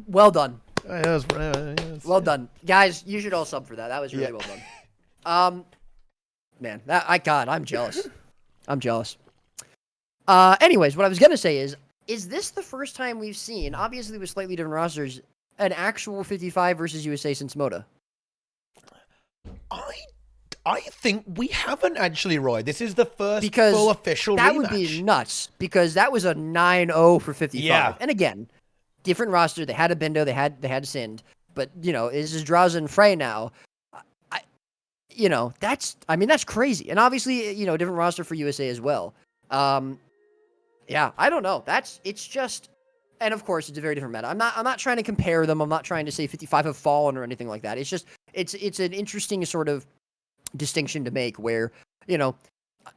well done. Well done, guys. You should all sub for that. That was really well done. Man, I'm jealous. I'm jealous. Anyways, what I was gonna say is this the first time we've seen, obviously with slightly different rosters, an actual 55 versus USA since Moda? I think we haven't actually, Roy. This is the first full official that rematch. Would be nuts, because that was a 9-0 for 55. Yeah. And again, different roster. They had a Bindo, they had Sind, but this is Draza and Frey now. That's crazy. And obviously, different roster for USA as well. Yeah, I don't know. It's just, and of course, it's a very different meta. I'm not trying to compare them. I'm not trying to say 55 have fallen or anything like that. It's just, it's an interesting sort of distinction to make where,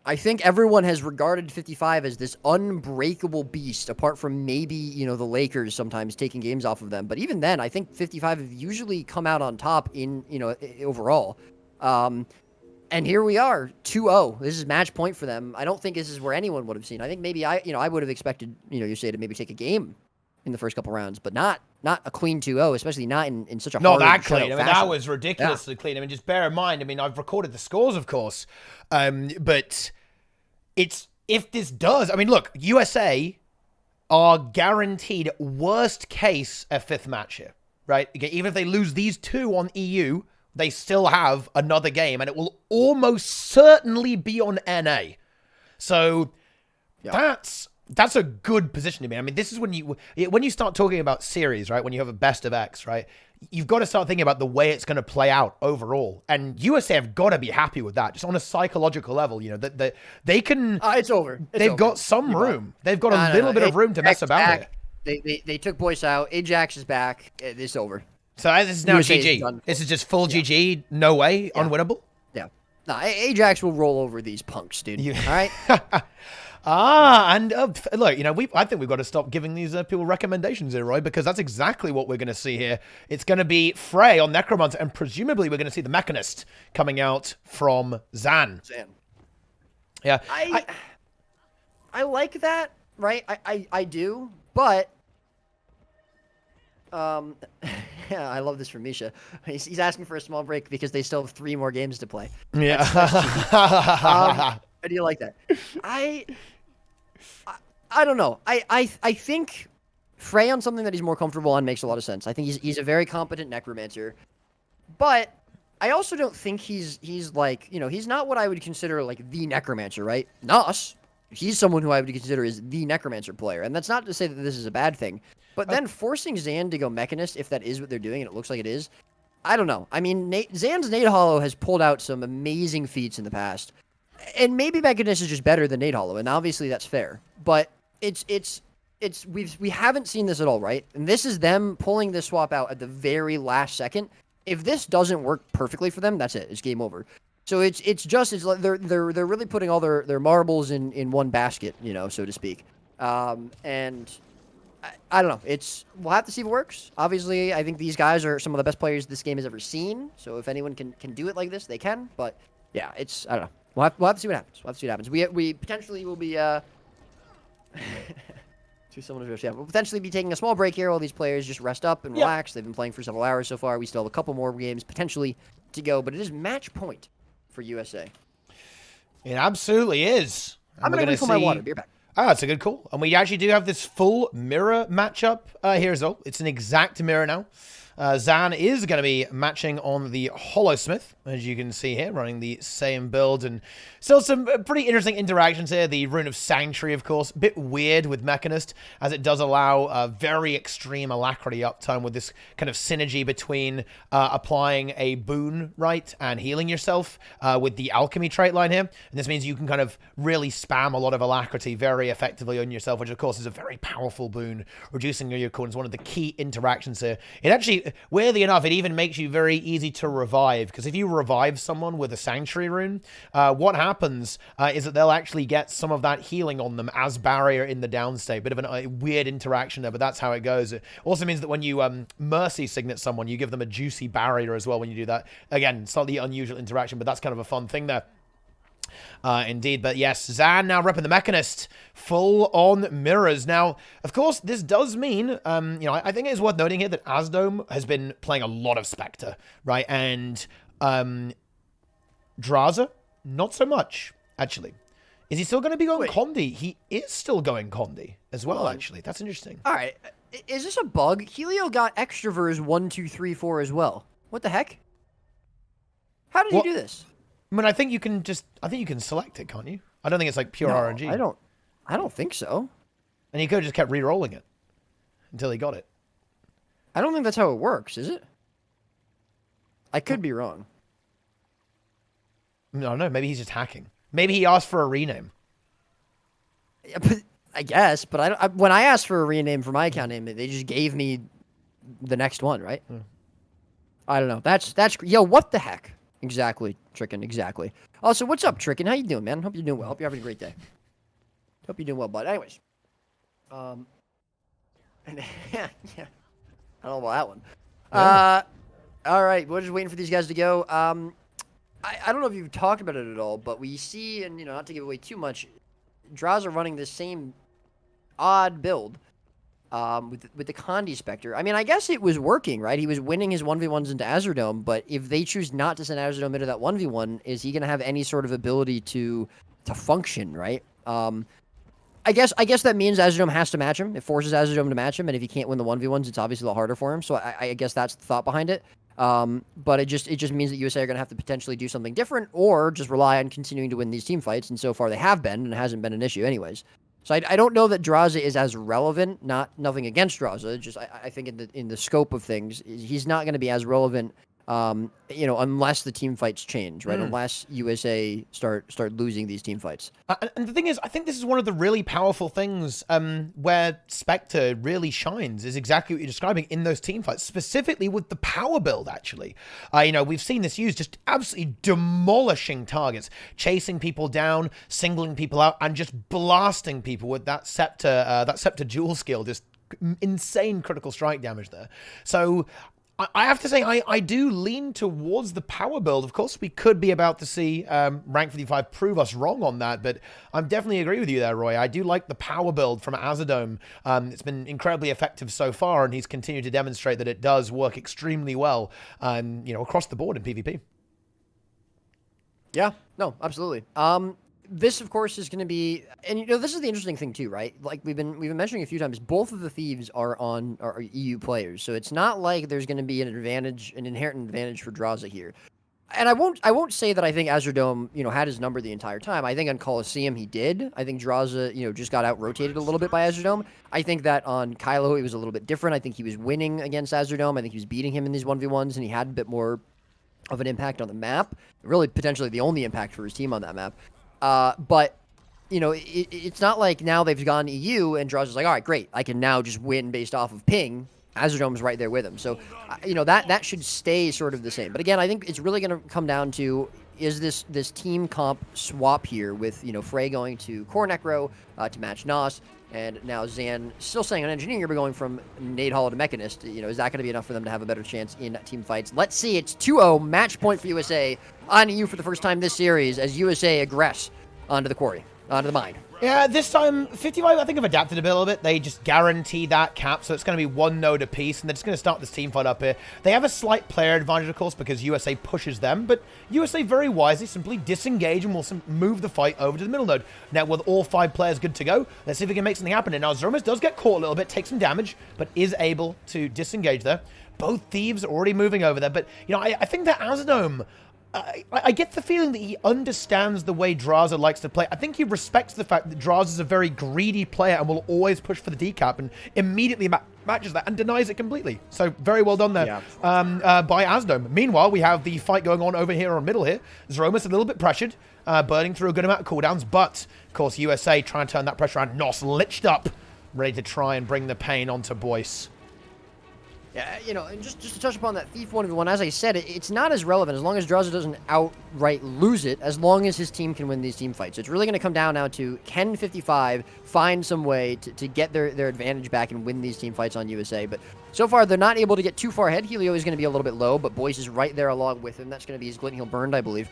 I think everyone has regarded 55 as this unbreakable beast, apart from maybe, the Lakers sometimes taking games off of them. But even then, I think 55 have usually come out on top in, overall. And here we are, 2-0. This is match point for them. I don't think this is where anyone would have seen. I think maybe I would have expected, USA to maybe take a game in the first couple rounds, but not a clean 2-0, especially not in such a not hard that clean. fashion. That was ridiculously clean. Just bear in mind, I've recorded the scores, of course, but if this does, look, USA are guaranteed worst case a fifth match here, right? Even if they lose these two on EU, they still have another game, and it will almost certainly be on NA. So that's a good position to be in. This is when you start talking about series, right? When you have a best of X, right? You've got to start thinking about the way it's going to play out overall. And USA have got to be happy with that, just on a psychological level. That they can. It's over. They've got some room. They've got a little bit of room to mess about here. They took Boyce out. Ajax is back. It's over. So this is now GG. This is just full GG. No way. Unwinnable. Yeah. No, Ajax will roll over these punks, dude. All right. And look, I think we've got to stop giving these people recommendations here, Roy, because that's exactly what we're going to see here. It's going to be Frey on Necromancer, and presumably we're going to see the Mechanist coming out from Zan. Yeah. I like that, right? I do, but yeah, I love this from Misha. He's asking for a small break because they still have 3 more games to play. Yeah. How do you like that? I don't know. I think Frey on something that he's more comfortable on makes a lot of sense. I think he's a very competent necromancer, but I also don't think he's like, he's not what I would consider like the necromancer, right? Nos, he's someone who I would consider is the necromancer player, and that's not to say that this is a bad thing. But then forcing Zan to go Mechanist, if that is what they're doing, and it looks like it is, I don't know. Zan's Nade Hollow has pulled out some amazing feats in the past. And maybe Mechanist is just better than Nade Hollow, and obviously that's fair. But we haven't seen this at all, right? And this is them pulling this swap out at the very last second. If this doesn't work perfectly for them, that's it. It's game over. So it's like they're really putting all their marbles in one basket, so to speak. And I don't know. We'll have to see if it works. Obviously, I think these guys are some of the best players this game has ever seen. So if anyone can do it like this, they can. But yeah, I don't know. We'll have to see what happens. We potentially will be we'll potentially be taking a small break here while these players just rest up and relax. They've been playing for several hours so far. We still have a couple more games potentially to go, but it is match point for USA. It absolutely is. I'm gonna refill my water. Be back. Ah, that's a good call. And we actually do have this full mirror matchup here as well. It's an exact mirror now. Zan is going to be matching on the Hollowsmith, as you can see here, running the same build, and still some pretty interesting interactions here. The Rune of Sanctuary, of course, a bit weird with Mechanist, as it does allow a very extreme alacrity uptime with this kind of synergy between applying a boon, right, and healing yourself with the alchemy trait line here. And this means you can kind of really spam a lot of alacrity very effectively on yourself, which of course is a very powerful boon. Reducing your cooldown is one of the key interactions here. It actually, weirdly enough, it even makes you very easy to revive, because if you revive someone with a Sanctuary rune, what happens is that they'll actually get some of that healing on them as barrier in the down state. Bit of a weird interaction there, but that's how it goes. It also means that when you Mercy Signet someone, you give them a juicy barrier as well when you do that. Again, slightly unusual interaction, but that's kind of a fun thing there. Indeed, but yes, Zan now repping the Mechanist, full on mirrors. Now, of course, this does mean, you know, I think it is worth noting here that Asdome has been playing a lot of Spectre, right? And Draza, not so much, actually. Is he still going to be going Condi? He is still going Condi as well, actually. That's interesting. All right, is this a bug? Helio got Extrovers 1, 2, 3, 4 as well. What the heck? How did he do this? I mean, I think you can select it, can't you? I don't think it's like pure RNG. I don't think so. And he could have just kept re-rolling it until he got it. I don't think that's how it works, is it? I could be wrong. No, maybe he's just hacking. Maybe he asked for a rename. Yeah, but I guess, but when I asked for a rename for my account name, they just gave me the next one, right? I don't know. That's yo, what the heck? Exactly, Tricken, exactly. Also, what's up, Tricken? How you doing, man? Hope you're doing well. Hope you're having a great day. Hope you're doing well, bud. Anyways. Yeah. I don't know about that one. Yeah. All right, we're just waiting for these guys to go. I don't know if you've talked about it at all, but we see, and, you know, not to give away too much, Draws are running the same odd build. With the Condi Spectre. I mean, I guess it was working, right? He was winning his 1v1s into Azurdome, but if they choose not to send Azurdome into that 1v1, is he going to have any sort of ability to function, right? I guess that means Azurdome has to match him. It forces Azurdome to match him, and if he can't win the 1v1s, it's obviously a lot harder for him, so I guess that's the thought behind it. But it just means that USA are going to have to potentially do something different, or just rely on continuing to win these team fights, and so far they have been, and it hasn't been an issue anyways. So I don't know that Draza is as relevant. Nothing against Draza. Just I think in the scope of things, he's not going to be as relevant. You know, unless the team fights change, right? Unless USA start losing these team fights. And the thing is, I think this is one of the really powerful things where Spectre really shines, is exactly what you're describing in those team fights, specifically with the power build, actually. You know, we've seen this used just absolutely demolishing targets, chasing people down, singling people out, and just blasting people with that Scepter dual skill, just insane critical strike damage there. So I have to say, I do lean towards the power build. Of course, we could be about to see Rank 55 prove us wrong on that, but I definitely agree with you there, Roy. I do like the power build from Azurdome. It's been incredibly effective so far, and he's continued to demonstrate that it does work extremely well, you know, across the board in PvP. Yeah, no, absolutely. This, of course, is going to be, and you know, this is the interesting thing too, right? Like we've been mentioning a few times, both of the thieves are EU players, so it's not like there's going to be an inherent advantage for Draza here. And I won't say that I think Azurdome, you know, had his number the entire time. I think on Colosseum he did. I think Draza, you know, just got out rotated a little bit by Azurdome. I think that on Kylo it was a little bit different. I think he was winning against Azurdome. I think he was beating him in these 1v1s, and he had a bit more of an impact on the map. Really, potentially the only impact for his team on that map. But, you know, it's not like now they've gone EU and Draza's like, all right, great, I can now just win based off of ping. Azurdome's right there with him. So, you know, that should stay sort of the same. But again, I think it's really going to come down to, is this team comp swap here with, you know, Frey going to Core Necro to match Nos, and now Zan still staying on Engineer, but going from Nade Hollow to Mechanist. You know, is that going to be enough for them to have a better chance in team fights? Let's see. It's 2-0, match point for USA on EU for the first time this series as USA aggress onto the quarry, onto the mine. Yeah, this time, 55, I think, have adapted a bit, a little bit. They just guarantee that cap, so it's going to be one node apiece, and they're just going to start this team fight up here. They have a slight player advantage, of course, because USA pushes them, but USA very wisely simply disengage and will move the fight over to the middle node. Now, with all 5 players good to go, let's see if we can make something happen. And now Zermes does get caught a little bit, takes some damage, but is able to disengage there. Both thieves already moving over there. But, you know, I think that Azadome, I get the feeling that he understands the way Draza likes to play. I think he respects the fact that Draza is a very greedy player and will always push for the decap and immediately matches that and denies it completely. So very well done there by Azadome. Meanwhile, we have the fight going on over here on middle here. Zromus a little bit pressured, burning through a good amount of cooldowns, but of course USA trying to turn that pressure around. Nos liched up, ready to try and bring the pain onto Boyce. Yeah, you know, and just to touch upon that Thief 1v1, as I said, it's not as relevant as long as Draza doesn't outright lose it, as long as his team can win these team fights. It's really going to come down now to, can 55 find some way to get their advantage back and win these team fights on USA? But so far, they're not able to get too far ahead. Helio is going to be a little bit low, but Boyce is right there along with him. That's going to be his Glint Heal burned, I believe.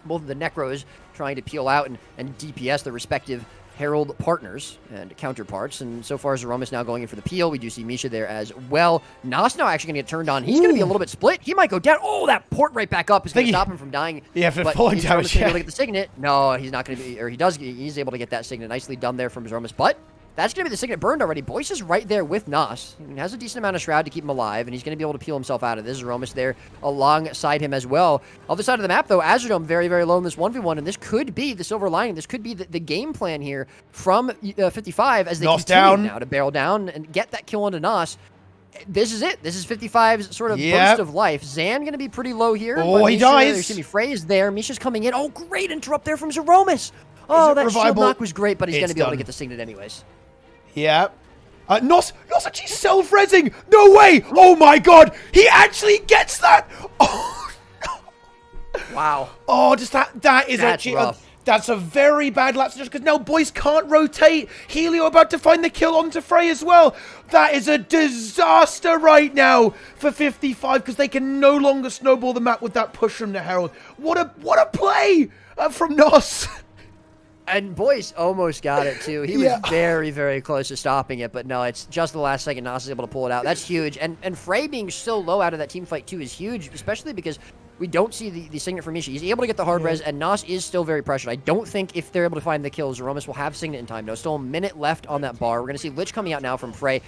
Both of the Necros trying to peel out and DPS their respective Herald partners and counterparts, and so far Zeromus now going in for the peel. We do see Misha there as well. Nas now actually going to get turned on. He's going to be a little bit split. He might go down. Oh, that port right back up is going to stop him from dying. Yeah, for but falling he's down. going to be able to get the Signet. No, he's not going to be, or he does. He's able to get that Signet. Nicely done there from Zeromus, but that's going to be the Signet burned already. Boyce is right there with Nas. He has a decent amount of Shroud to keep him alive, and he's going to be able to peel himself out of this. Zeromus there alongside him as well. Other side of the map, though, Azadome very, very low in this 1v1, and this could be the silver lining. This could be the game plan here from 55 as they continue now to barrel down and get that kill onto Nas. This is it. This is 55's sort of burst of life. Zan going to be pretty low here. Oh, he dies. There's going to be Frey is there. Misha's coming in. Oh, great interrupt there from Zeromus. Oh, that shield knock was great, but he's going to be able to get the Signet anyways. Yeah. Nos actually self-rezzing. No way. Oh my god. He actually gets that. Oh, no. Wow. Oh, just that is actually rough. That's a very bad lapse just because now Boyce can't rotate. Helio about to find the kill onto Frey as well. That is a disaster right now for 55 because they can no longer snowball the map with that push from the Herald. What a play from Nos. And Boyce almost got it, too. He was very, very close to stopping it, but no, it's just the last second Nas is able to pull it out. That's huge. And Frey being so low out of that team fight, too, is huge, especially because we don't see the Signet from Misha. He's able to get the hard res, and Nas is still very pressured. I don't think if they're able to find the kills, Zeromus will have Signet in time. No, still a minute left on that bar. We're going to see Lich coming out now from Frey.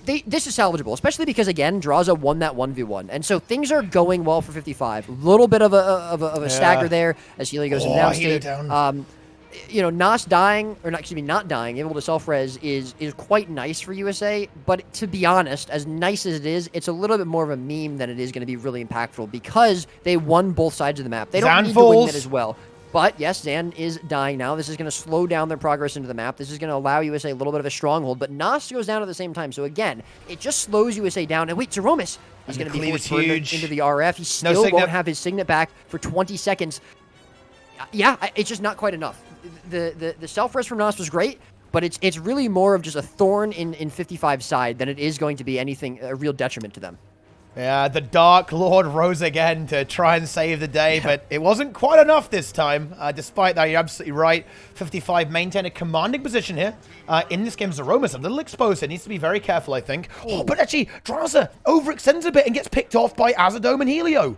This is salvageable, especially because, again, Draza won that 1v1. And so things are going well for 55. A little bit of a stagger there as Helio goes down. You know, Nas dying, or not, excuse me, not dying, able to self-res is quite nice for USA, but to be honest, as nice as it is, it's a little bit more of a meme than it is going to be really impactful because they won both sides of the map. They don't need to win that as well. But yes, Zan is dying now. This is going to slow down their progress into the map. This is going to allow USA a little bit of a stronghold, but Nas goes down at the same time. So again, it just slows USA down. And wait, Zeromus, he's going to be forced into the RF. He still won't have his Signet back for 20 seconds. Yeah, it's just not quite enough. The self-res from Nos was great, but it's really more of just a thorn in 55's side than it is going to be anything, a real detriment to them. Yeah, the Dark Lord rose again to try and save the day, but it wasn't quite enough this time. Despite that, you're absolutely right. 55 maintain a commanding position here. In this game, Zeromus a little exposed. It needs to be very careful, I think. Oh, but actually, Draza overextends a bit and gets picked off by Azadome and Helio.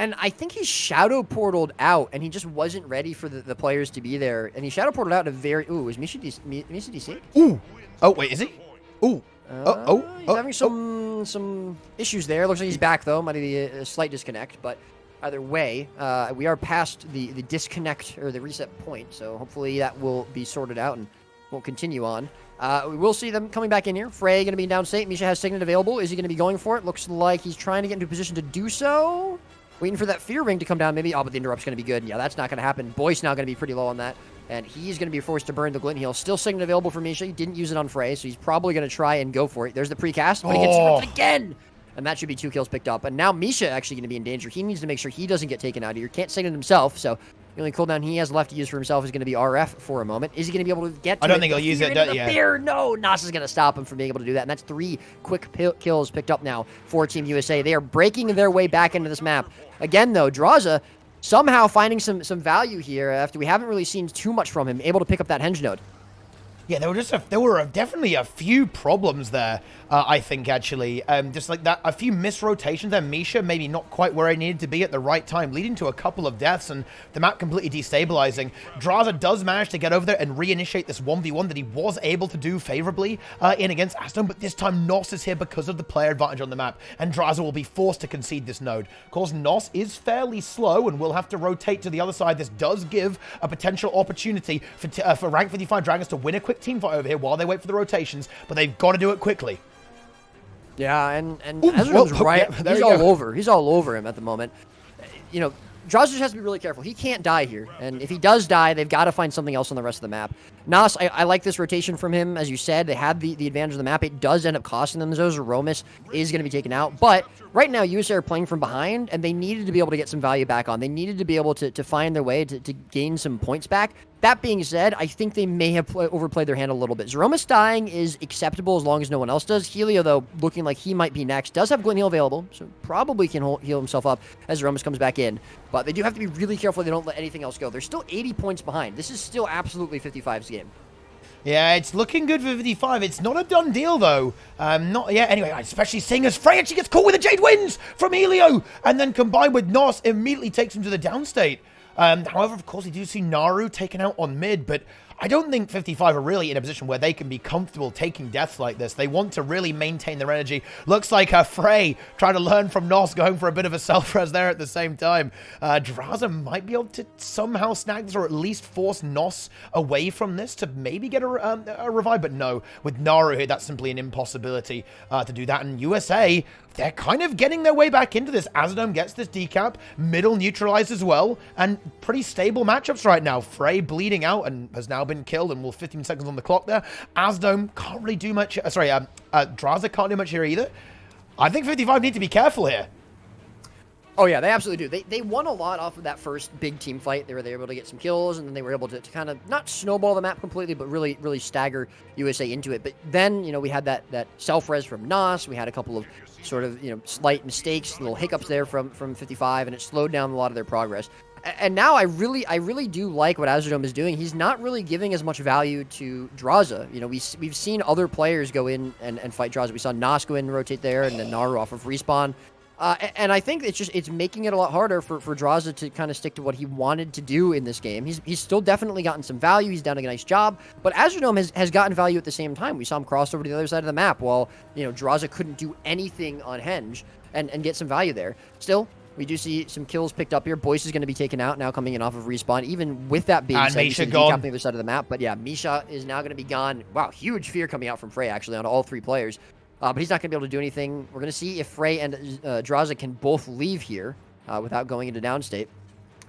And I think he shadow portaled out, and he just wasn't ready for the players to be there. And he shadow portaled out in a very... Ooh, is Misha DC? Ooh. Oh, wait, is he? Ooh. He's having some issues there. Looks like he's back, though. Might be a slight disconnect. But either way, we are past the disconnect or the reset point. So hopefully that will be sorted out and won't continue on. We will see them coming back in here. Frey going to be in downstate. Misha has Signet available. Is he going to be going for it? Looks like he's trying to get into a position to do so. Waiting for that Fear Ring to come down, maybe. Oh, but the interrupt's going to be good. Yeah, that's not going to happen. Boyce now going to be pretty low on that. And he's going to be forced to burn the Glint Heal. Still Signet available for Misha. He didn't use it on Frey, so he's probably going to try and go for it. There's the precast, but he gets interrupted again. And that should be 2 kills picked up. And now Misha actually going to be in danger. He needs to make sure he doesn't get taken out of here. Can't Signet himself, so the only cooldown he has left to use for himself is going to be RF for a moment. Is he going to be able to get to I don't think he'll use it yet. No, Nas is going to stop him from being able to do that. And that's 3 quick kills picked up now for Team USA. They are breaking their way back into this map. Again, though, Draza somehow finding some value here after we haven't really seen too much from him, able to pick up that Henge node. Yeah, there were definitely a few problems there. I think actually, just like that, a few missed rotations there. Misha maybe not quite where I needed to be at the right time, leading to a couple of deaths and the map completely destabilizing. Draza does manage to get over there and reinitiate this 1v1 that he was able to do favorably in against Aston, but this time Nos is here because of the player advantage on the map, and Draza will be forced to concede this node. Of course, Nos is fairly slow and will have to rotate to the other side. This does give a potential opportunity for rank 55 Dragons to win a quick team fight over here while they wait for the rotations, but they've got to do it quickly. Yeah, and Ezra's right. Yeah, he's all over. He's all over him at the moment. You know, Draza just has to be really careful. He can't die here, and if he does die, they've got to find something else on the rest of the map. Nas, I like this rotation from him. As you said, they had the advantage of the map. It does end up costing them. Romus is going to be taken out, but right now, USA are playing from behind, and they needed to be able to get some value back on. They needed to be able to find their way to gain some points back. That being said, I think they may have overplayed their hand a little bit. Zeromus dying is acceptable as long as no one else does. Helio, though, looking like he might be next, does have Glint Heal available, so probably can heal himself up as Zeromus comes back in. But they do have to be really careful they don't let anything else go. They're still 80 points behind. This is still absolutely 55's game. Yeah, it's looking good for 55. It's not a done deal, though. Not yet. Anyway, especially seeing as Frey actually gets caught with a Jade Wins from Helio, and then combined with Nos, immediately takes him to the downstate. However, of course, we do see Naru taken out on mid, but I don't think 55 are really in a position where they can be comfortable taking deaths like this. They want to really maintain their energy. Looks like Frey trying to learn from Nos, going for a bit of a self-res there at the same time. Draza might be able to somehow snag this, or at least force Nos away from this to maybe get a revive, but no. With Naru here, that's simply an impossibility to do that. And USA, they're kind of getting their way back into this. Azadome gets this decap, middle neutralized as well, and pretty stable matchups right now. Frey bleeding out and has now been killed, and we're 15 seconds on the clock there. Azadome can't really do much. Draza can't do much here either. I think 55 need to be careful here. Oh, yeah, they absolutely do. They won a lot off of that first big team fight. They were able to get some kills, and then they were able to kind of not snowball the map completely, but really stagger USA into it. But then, you know, we had that self-res from Nas. We had a couple of sort of, you know, slight mistakes, little hiccups there from 55, and it slowed down a lot of their progress. And now I really do like what Azadome is doing. He's not really giving as much value to Draza. You know, we've seen other players go in and fight Draza. We saw Nas go in and rotate there, and then Naru off of respawn. And I think it's making it a lot harder for Draza to kind of stick to what he wanted to do in this game. He's still definitely gotten some value. He's done a nice job. But Azadome has gotten value at the same time. We saw him cross over to the other side of the map while, you know, Draza couldn't do anything on Henge and get some value there. Still, we do see some kills picked up here. Boyce is going to be taken out now, coming in off of respawn. Even with that being said, Misha gone on the other side of the map. But yeah, Misha is now going to be gone. Wow, huge fear coming out from Frey actually on all three players. But he's not going to be able to do anything. We're going to see if Frey and Draza can both leave here without going into downstate.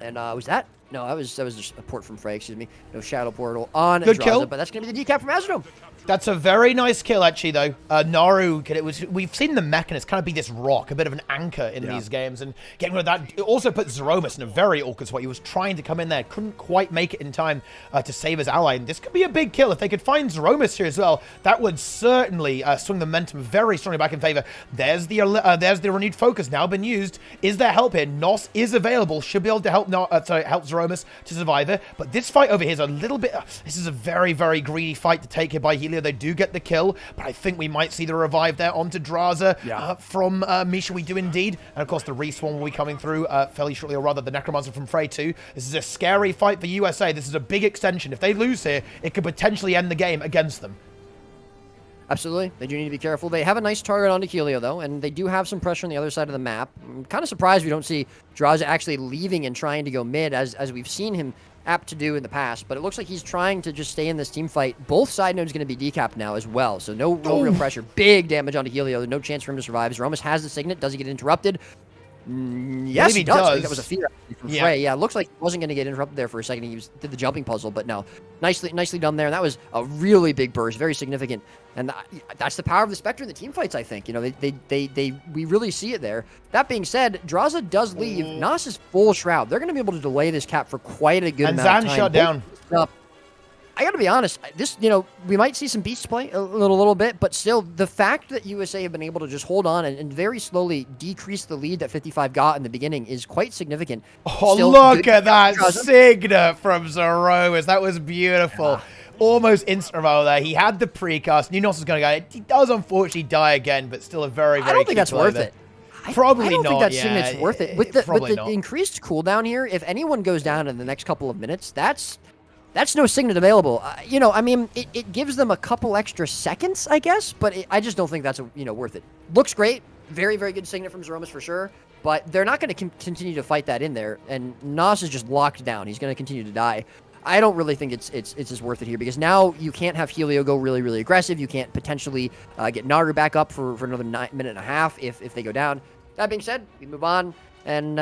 And was that? No, that was just a port from Frey. Excuse me. No shadow portal on Good Draza, kill. but that's going to be the decap from Azadome. That's a very nice kill, actually, though. Naru, we've seen the Mechanist kind of be this rock, a bit of an anchor in these games, and getting rid of that, it also put Zeromus in a very awkward spot. He was trying to come in there, couldn't quite make it in time to save his ally, and this could be a big kill. If they could find Zeromus here as well, that would certainly swing the momentum very strongly back in favor. There's the renewed focus now been used. Is there help here? Nos is available, should be able to help Zeromus to survive it, but this fight over here is a little bit, this is a very, very greedy fight to take here by Helio. They do get the kill, but I think we might see the revive there onto Draza from Misha. We do indeed. And of course, the respawn will be coming through fairly shortly, or rather, the Necromancer from Frey too. This is a scary fight for USA. This is a big extension. If they lose here, it could potentially end the game against them. Absolutely. They do need to be careful. They have a nice target onto Helio, though, and they do have some pressure on the other side of the map. I'm kind of surprised we don't see Draza actually leaving and trying to go mid, as we've seen him apt to do in the past, but it looks like he's trying to just stay in this team fight. Both side nodes going to be decapped now as well, so no real pressure. Big damage onto Helio. No chance for him to survive. Zeromus has the Signet. Does he get interrupted? Yes, he does. I think that was a fear from Frey. Yeah, it looks like he wasn't going to get interrupted there for a second. He did the jumping puzzle, but no. Nicely done there. And that was a really big burst, very significant. And that's the power of the Spectre in the team fights, I think. You know, we really see it there. That being said, Draza does leave. Nas is full shroud. They're going to be able to delay this cap for quite a good amount of time. And Zan shut down. I got to be honest, this, you know, we might see some beast play a little bit, but still, the fact that USA have been able to just hold on and very slowly decrease the lead that 55 got in the beginning is quite significant. Oh, still, look at that Signet from Zeromus. That was beautiful. almost instant revival there. He had the precast. Knew Nos was going to go. He does unfortunately die again, but still a very, very I don't think key that's play worth there. it. Probably I don't not. think that yeah, signet's worth it. With the not. increased cooldown here, if anyone goes down in the next couple of minutes, that's no signet available. You know, I mean, it gives them a couple extra seconds, I guess, but I just don't think that's worth it. Looks great, very, very good signet from Zeromus for sure, but they're not going to continue to fight that in there, and Nos is just locked down. He's going to continue to die. I don't really think it's as worth it here, because now you can't have Helio go really, really aggressive. You can't potentially get Naru back up for another minute and a half if they go down. That being said, we move on. And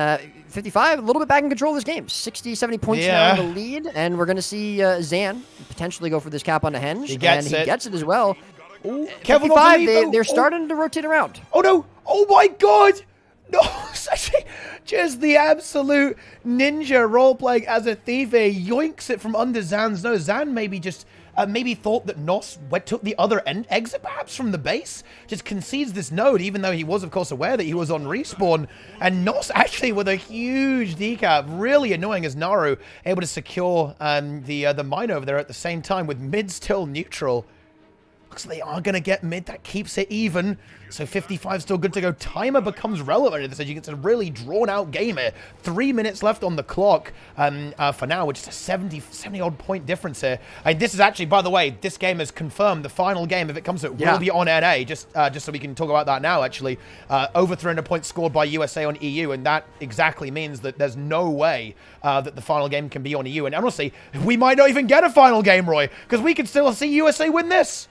55, a little bit back in control of this game. 60, 70 points now in the lead. And we're going to see Zan potentially go for this cap on the Henge. He gets it as well. Ooh, 55, they're starting to rotate around. Oh, no. Oh, my God. No, just the absolute ninja role-playing as a thief. Yoinks it from under Zan's nose. Zan maybe just... maybe thought that Nos took the other exit perhaps from the base, just concedes this node, even though he was, of course, aware that he was on respawn. And Nos actually with a huge decap, really annoying as Naru able to secure the mine over there at the same time with mid still neutral. Looks like they are going to get mid. That keeps it even. So 55 still good to go. Timer becomes relevant at this stage. It's a really drawn-out game here. 3 minutes left on the clock for now, which is a 70-odd point difference here. And this is actually, by the way, this game is confirmed. The final game, if it comes to it, will be on NA. Just so we can talk about that now, actually. Over 300 points scored by USA on EU, and that exactly means that there's no way that the final game can be on EU. And honestly, we might not even get a final game, Roy, because we could still see USA win this.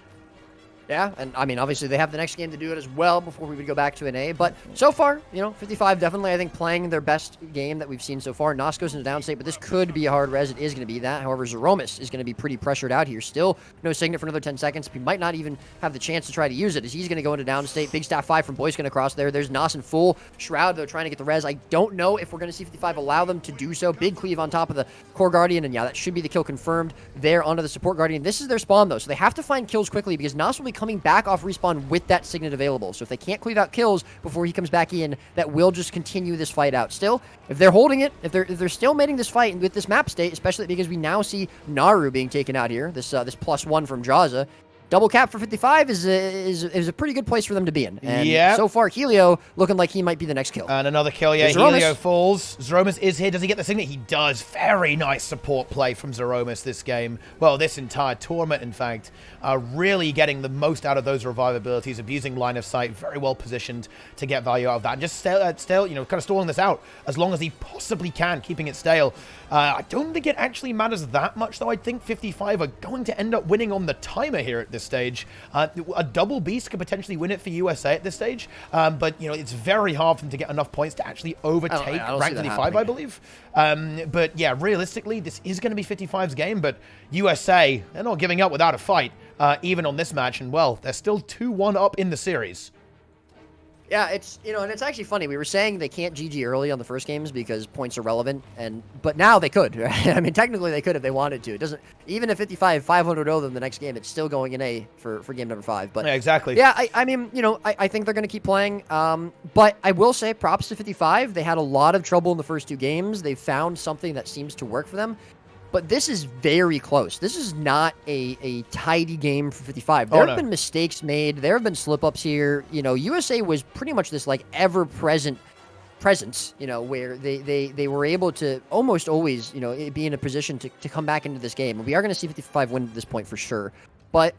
Yeah, and I mean, obviously they have the next game to do it as well before we would go back to an A. But so far, you know, 55 definitely, I think, playing their best game that we've seen so far. Nos goes into downstate, but this could be a hard res. It is going to be that. However, Zeromus is going to be pretty pressured out here. Still no signet for another 10 seconds. He might not even have the chance to try to use it, as he's going to go into downstate. Big staff 5 from Boyce going to cross there. There's Nos in full Shroud, though, trying to get the res. I don't know if we're going to see 55 allow them to do so. Big cleave on top of the core Guardian, and yeah, that should be the kill confirmed there onto the support Guardian. This is their spawn, though, so they have to find kills quickly, because Nos will be coming back off respawn with that signet available. So if they can't cleave out kills before he comes back in, that will just continue this fight out. Still, if they're holding it, if they're still mating this fight with this map state, especially because we now see Naru being taken out here, this +1 from Jaza, double cap for 55 is a pretty good place for them to be in. And so far, Helio looking like he might be the next kill. And another kill, yeah. Helio falls. Zeromus is here. Does he get the signet? He does. Very nice support play from Zeromus this game. Well, this entire tournament, in fact. Really getting the most out of those revive abilities, abusing line of sight, very well positioned to get value out of that. And just stale, you know, kind of stalling this out as long as he possibly can, keeping it stale. I don't think it actually matters that much, though. I think 55 are going to end up winning on the timer here at this stage. A double beast could potentially win it for USA at this stage, but you know, it's very hard for them to get enough points to actually overtake rank 55, I believe. But yeah, realistically, this is going to be 55's game, but USA, they're not giving up without a fight, even on this match, and well, they're still 2-1 up in the series. Yeah, it's, you know, and it's actually funny. We were saying they can't GG early on the first games because points are relevant, but now they could. Right? I mean, technically they could if they wanted to. It doesn't, even if 55 500-0 them the next game, it's still going in A for game number 5. But yeah, exactly. Yeah, I mean, you know, I think they're going to keep playing. But I will say, props to 55. They had a lot of trouble in the first 2 games. They found something that seems to work for them. But this is very close. This is not a tidy game for 55. There have been mistakes made. There have been slip-ups here. You know, USA was pretty much this, like, ever-present presence, you know, where they were able to almost always, you know, be in a position to come back into this game. And we are going to see 55 win at this point for sure. But,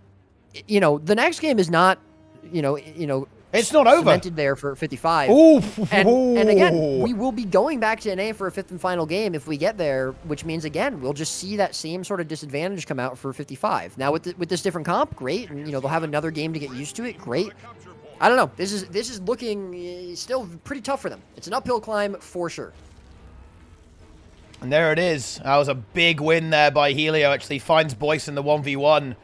you know, the next game is not, you know, it's not over. Cemented there for 55. Ooh. And again, we will be going back to NA for a 5th and final game if we get there, which means, again, we'll just see that same sort of disadvantage come out for 55. Now, with this different comp, great. And, you know, they'll have another game to get used to it. Great. I don't know. This is looking still pretty tough for them. It's an uphill climb for sure. And there it is. That was a big win there by Helio. Actually finds Boyce in the 1v1.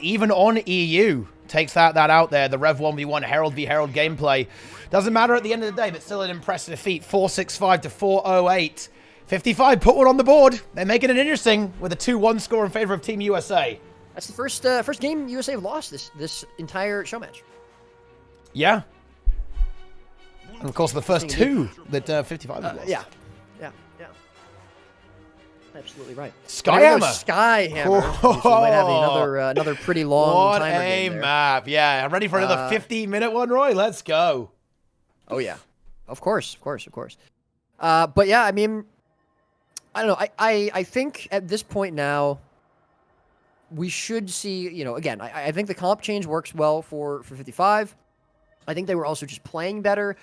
Even on EU. Takes that out there. The Rev 1v1 Herald v Herald gameplay. Doesn't matter at the end of the day, but still an impressive feat. 465 to 408. 55 put one on the board. They're making it interesting with a 2-1 score in favor of Team USA. That's the first game USA have lost this entire show match. Yeah. And of course the first 2 that 55 have lost. Yeah. Absolutely right. Skyhammer. Skyhammer. So we might have another pretty long What timer a game there. map. Yeah, I'm ready for another 15-minute one, Roy. Let's go. Oh, yeah. Of course. But yeah, I mean, I don't know. I think at this point now, we should see, again, I think the comp change works well for 55. I think they were also just playing better.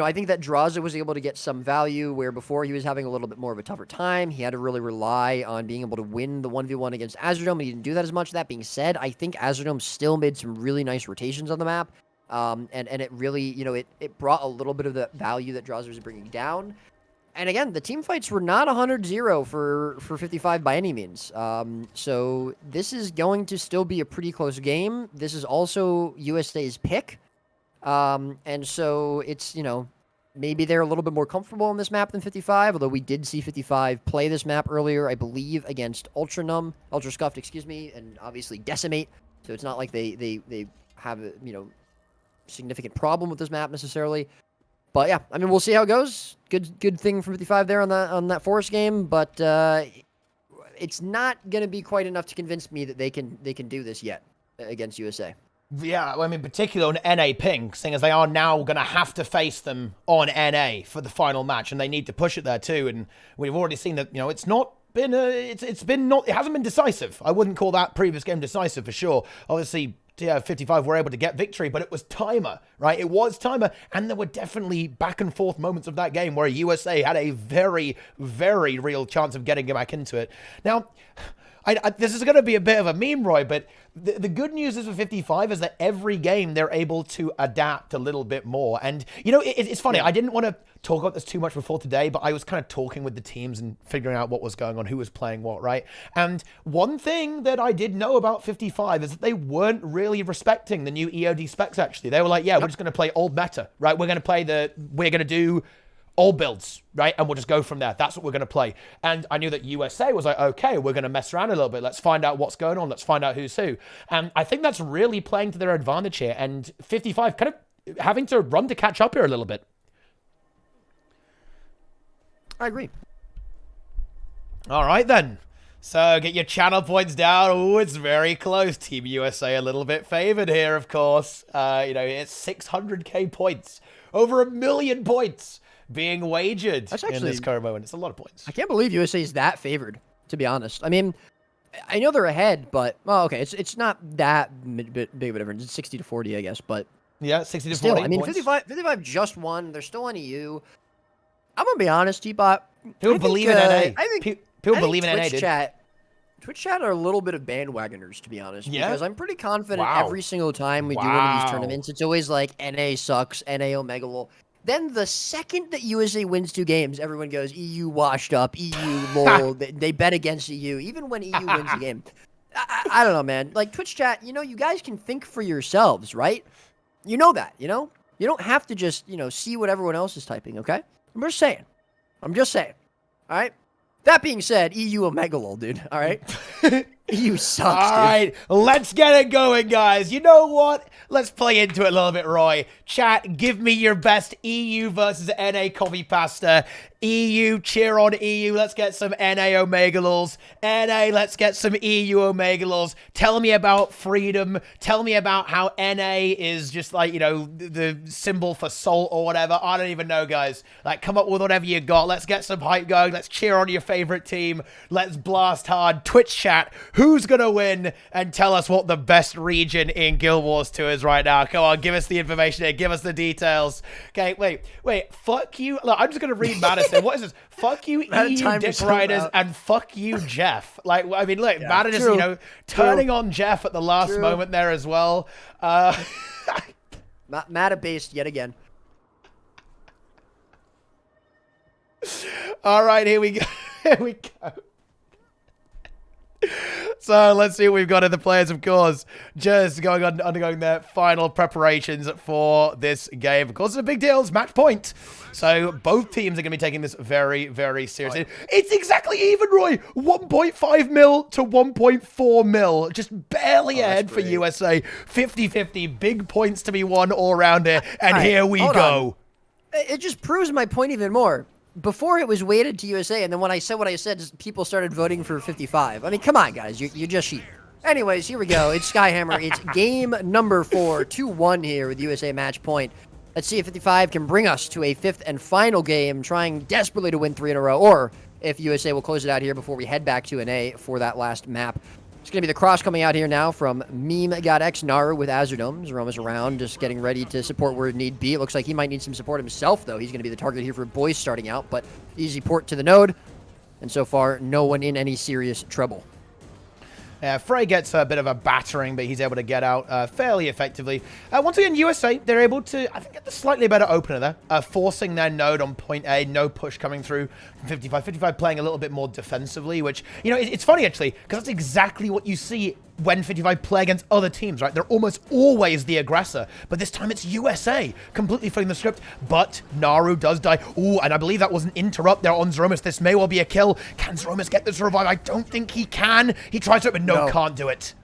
I think that Draza was able to get some value where before he was having a little bit more of a tougher time. He had to really rely on being able to win the 1v1 against Azerdome, and he didn't do that as much. That being said, I think Azerdome still made some really nice rotations on the map. And it really, it brought a little bit of the value that Draza was bringing down. And again, the team fights were not 100-0 for 55 by any means. So this is going to still be a pretty close game. This is also USA's pick. And so it's, maybe they're a little bit more comfortable on this map than 55, although we did see 55 play this map earlier, I believe, against Ultrascuffed, and obviously Decimate. So it's not like they have a, significant problem with this map necessarily. But yeah, I mean, we'll see how it goes. Good thing from 55 there on that Forest game, but it's not going to be quite enough to convince me that they can do this yet against USA. Yeah, I mean, particularly on NA ping, seeing as they are now going to have to face them on NA for the final match, and they need to push it there too. And we've already seen that, it's not been it hasn't been decisive. I wouldn't call that previous game decisive for sure. Obviously, 55 were able to get victory, but it was timer, right? It was timer, and there were definitely back and forth moments of that game where USA had a very, very real chance of getting back into it. Now, this is going to be a bit of a meme, Roy, but the good news is with 55 is that every game they're able to adapt a little bit more. And, it's funny. Yeah. I didn't want to talk about this too much before today, but I was kind of talking with the teams and figuring out what was going on, who was playing what, right? And one thing that I did know about 55 is that they weren't really respecting the new EOD specs, actually. They were like, yeah, we're just going to play old meta, right? We're going to do all builds, right? And we'll just go from there. That's what we're going to play. And I knew that USA was like, okay, we're going to mess around a little bit. Let's find out what's going on. Let's find out who's who. And I think that's really playing to their advantage here. And 55 kind of having to run to catch up here a little bit. I agree. All right, then. So get your channel points down. Oh, it's very close. Team USA a little bit favored here, of course. It's 600k points. Over 1 million points being wagered in this current moment. It's a lot of points. I can't believe USA is that favored, to be honest. I mean, I know they're ahead, but okay, it's not that big of a difference. It's 60-40, I guess, but yeah, 60-40. Still, I mean, 55 just won. They're still on EU. I'm gonna be honest, Teapot. People believe in NA. People believe in NA. Twitch chat are a little bit of bandwagoners, to be honest. Yeah? Because I'm pretty confident every single time we do one of these tournaments, it's always like NA sucks, NA Omega lol. Then the second that USA wins 2 games, everyone goes, EU washed up, EU lol. They bet against EU, even when EU wins a game. I don't know, man. Like, Twitch chat, you guys can think for yourselves, right? You know that, You don't have to just, see what everyone else is typing, okay? I'm just saying. All right? That being said, EU Omega lol, dude. All right? EU sucks, All right, let's get it going, guys. You know what? Let's play into it a little bit, Roy. Chat, give me your best EU versus NA copy pasta. EU, cheer on EU. Let's get some NA Omega lols. NA, let's get some EU Omega lols. Tell me about freedom. Tell me about how NA is just like, the symbol for salt or whatever. I don't even know, guys. Like, come up with whatever you got. Let's get some hype going. Let's cheer on your favorite team. Let's blast hard. Twitch chat, who's going to win? And tell us what the best region in Guild Wars 2 is right now. Come on, give us the information here. Give us the details. Okay, wait. Fuck you. Look, I'm just going to read Madison. What is this? Fuck you, EU Dick Riders, and fuck you, Jeff. Like, I mean, look, Madison, turning on Jeff at the last moment there as well. Mad based yet again. All right, here we go. Here we go. So let's see what we've got in the players, of course, just undergoing their final preparations for this game. Of course, it's a big deal. It's match point. So both teams are going to be taking this very, very seriously. It's exactly even, Roy. 1.5 mil to 1.4 mil. Just barely ahead for USA. 50-50. Big points to be won all around here. And here we go. It just proves my point even more. before it was weighted to USA, and then when I said what I said, people started voting for 55. I mean, come on, guys, you're just sheep. Anyways, here we go. It's Skyhammer. It's game number 4, 2-1 here with USA match point. Let's see if 55 can bring us to a 5th and final game, trying desperately to win 3 in a row, or if USA will close it out here before we head back to an A for that last map. It's going to be the cross coming out here now from Meme.X Naru with Azurdome. Zeroma's around, just getting ready to support where need be. It looks like he might need some support himself, though. He's going to be the target here for Boyce starting out, but easy port to the node. And so far, no one in any serious trouble. Frey gets a bit of a battering, but he's able to get out fairly effectively. Once again, USA, they're able to, I think, get the slightly better opener there, forcing their node on point A. No push coming through from 55. 55 playing a little bit more defensively, which, you know, it's funny, actually, because that's exactly what you see when 55 play against other teams, right? They're almost always the aggressor, but this time it's USA, completely flipping the script, but Naru does die. Ooh, and I believe that was an interrupt there on Zeromus. This may well be a kill. Can Zeromus get the revive? I don't think he can. He tries to, but no, can't do it.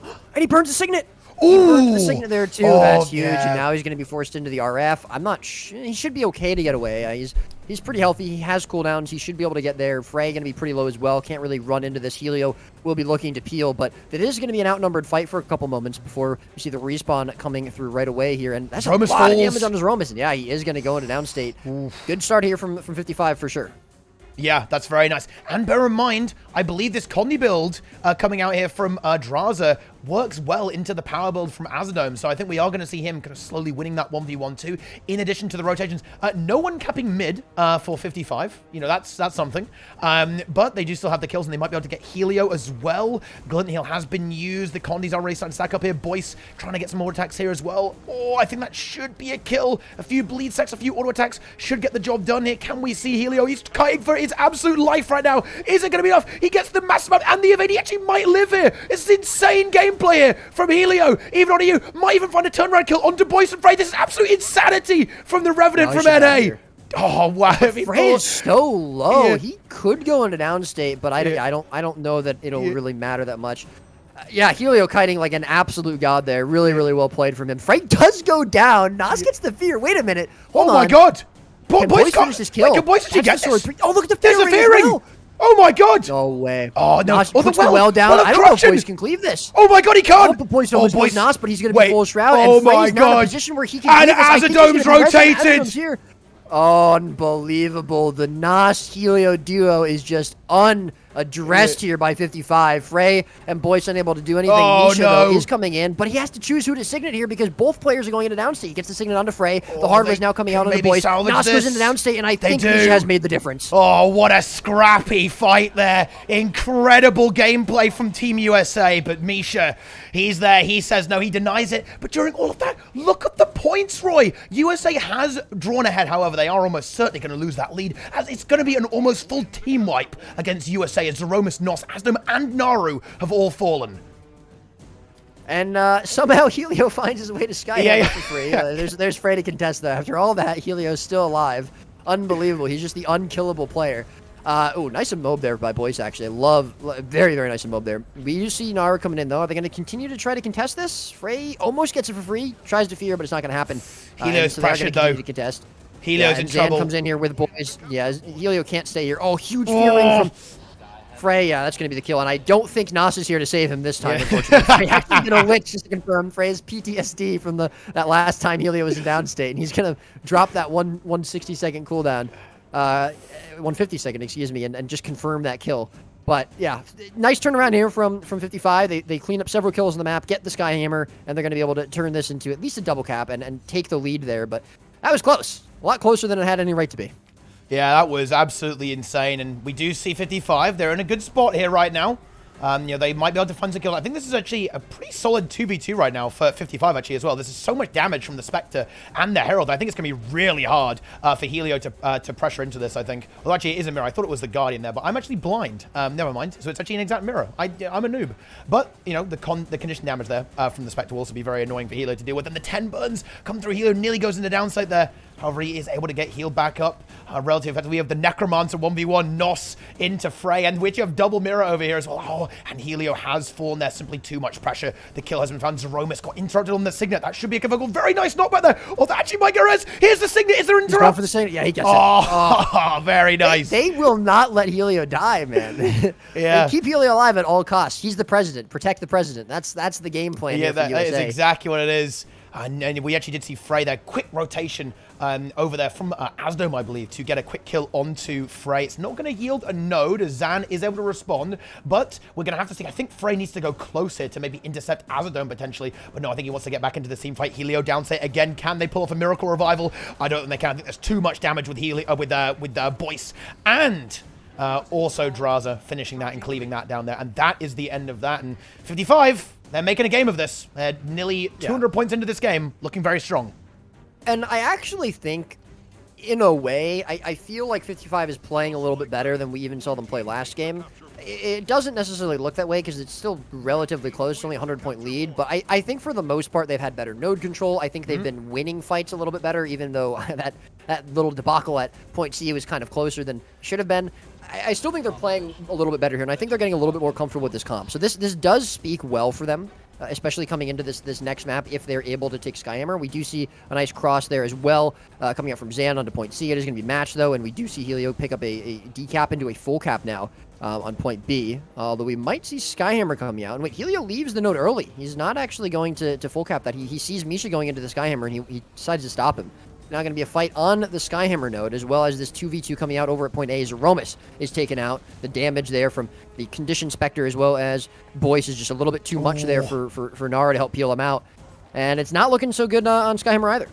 And he burns the signet. Ooh. He burns the signet there, too. That's huge, yeah. and now he's going to be forced into the RF. I'm not he should be okay to get away. He's pretty healthy. He has cooldowns. He should be able to get there. Frey going to be pretty low as well. Can't really run into this. Helio will be looking to peel, but it is going to be an outnumbered fight for a couple moments before we see the respawn coming through right away here. And that's Zeromus a lot of falls. damage on his Zeromus. And yeah, he is going to go into downstate. Good start here from 55 for sure. Yeah, that's very nice. And bear in mind, I believe this Condi build coming out here from Draza works well into the power build from Azurdome. So I think we are going to see him kind of slowly winning that 1v1 too, in addition to the rotations. No one capping mid for 55. You know, that's something. But they do still have the kills, and they might be able to get Helio as well. Glint Heal has been used. The Condis are already starting to stack up here. Boyce trying to get some more attacks here as well. Oh, I think that should be a kill. A few bleed sacks, a few auto attacks should get the job done here. Can we see Helio? He's kiting for his absolute life right now. Is it going to be enough? He gets the massive amount and the evade. He actually might live here. It's insane gameplay here from Helio. Even on EU, might even find a turnaround kill onto Boyce and Frey. This is absolute insanity from the Revenant from NA. Oh wow! Frey is so low. Yeah. He could go into downstate, but I don't know that it'll really matter that much. Yeah, Helio kiting like an absolute god there. Really, really well played from him. Frey does go down. Nas gets the fear. Wait a minute. Hold on. Oh my god! Boyce finish this kill. Can Boyce actually get this? Oh, look at the There's a fear ring. fearing! Oh my god! No way. Oh no! Nas Oh, puts the well down. I don't know if Boyce can cleave this. Oh my god, he can't! Oh, Boyce almost knows Nas, but he's going to be Wait. full shroud. Oh and my Frey's now in a god! position where he can And Azurdome's rotated! Unbelievable. The Nas Helio duo is just unaddressed here by 55. Frey and Boyce unable to do anything. Oh, Misha, no. though, is coming in, but he has to choose who to signet here because both players are going into downstate. He gets the signet onto Frey. The hardware is now coming out on the Boyce. Nas goes into downstate, and I think Misha has made the difference. Oh, what a scrappy fight there. Incredible gameplay from Team USA, but Misha, he's there. He says no, he denies it. But during all of that, look at the points, Roy. USA has drawn ahead. However, they are almost certainly going to lose that lead, as it's going to be an almost full team wipe against USA, as Zeromus, Nos, Azurdome, and Naru have all fallen. And somehow Helio finds his way to Skyhammer for free. There's Frey to contest that. After all that, Helio's still alive. Unbelievable. He's just the unkillable player. Oh, nice mob there by Boyce, actually. Very, very nice mob there. We do see Naru coming in, though. Are they going to continue to try to contest this? Frey almost gets it for free. Tries to fear, but it's not going to happen. Helio's pressured, though. To contest. Helio's in trouble. Zan comes in here with Boyce. Yeah, Helio can't stay here. Oh, huge fear ring from Frey. Yeah, that's going to be the kill. And I don't think Nas is here to save him this time, unfortunately. Frey actually going to lich just to confirm Frey's PTSD from that last time Helio was in downstate. And he's going to drop that 160-second cooldown. 150-second, excuse me, and just confirm that kill. But yeah, nice turnaround here from 55. They clean up several kills on the map, get the Skyhammer, and they're going to be able to turn this into at least a double cap and take the lead there. But that was close. A lot closer than it had any right to be. Yeah, that was absolutely insane. And we do see 55. They're in a good spot here right now. You know, they might be able to find some kill. I think this is actually a pretty solid 2v2 right now for 55 actually as well. This is so much damage from the Spectre and the Herald. I think it's going to be really hard for Helio to pressure into this, I think. Well, actually, it is a mirror. I thought it was the Guardian there, but I'm actually blind. Never mind. So it's actually an exact mirror. I'm a noob. But, you know, the condition damage there from the Spectre will also be very annoying for Helio to deal with. And the 10 burns come through. Helio nearly goes into downside there. However, he is able to get healed back up relatively effectively. We have the Necromancer 1v1, Nos into Frey, and which you have double mirror over here as well. Oh, and Helio has fallen. There's simply too much pressure. The kill has been found. Zeromus got interrupted on the Signet. That should be a confirmed. Very nice knockback there. Oh, that actually might get res. Here's the Signet. Is there an He's going interrupt? for the Signet. Yeah, he gets it. Very nice. They will not let Helio die, man. Yeah. They keep Helio alive at all costs. He's the president. Protect the president. That's the game plan. Yeah, here for that is USA. exactly what it is. And we actually did see Frey there. Quick rotation over there from Asdome, I believe, to get a quick kill onto Frey. It's not going to yield a node as Zan is able to respond, but we're going to have to see. I think Frey needs to go close here to maybe intercept Azadome potentially, but no, I think he wants to get back into the team fight. Helio down state again. Can they pull off a miracle revival? I don't think they can. I think there's too much damage with Helio, with Boyce, and also Draza finishing that and cleaving that down there, and that is the end of that. And 55. They're making a game of this. They're nearly 200 points into this game, looking very strong. And I actually think, in a way, I feel like 55 is playing a little bit better than we even saw them play last game. It doesn't necessarily look that way because it's still relatively close, only a 100-point lead. But I think for the most part, they've had better node control. I think they've been winning fights a little bit better, even though that little debacle at point C was kind of closer than should have been. I still think they're playing a little bit better here, and I think they're getting a little bit more comfortable with this comp. So this does speak well for them, especially coming into this next map if they're able to take Skyhammer. We do see a nice cross there as well, coming up from Zan onto point C. It is going to be matched, though, and we do see Helio pick up a decap into a full cap now on point B, although we might see Skyhammer coming out. And wait, Helio leaves the node early. He's not actually going to full cap that. He sees Misha going into the Skyhammer, and he decides to stop him. Now going to be a fight on the Skyhammer node, as well as this 2v2 coming out over at point A. Zeromus is taken out. The damage there from the Condition Spectre, as well as Boyce, is just a little bit too much there for Nara to help peel him out. And it's not looking so good on Skyhammer either.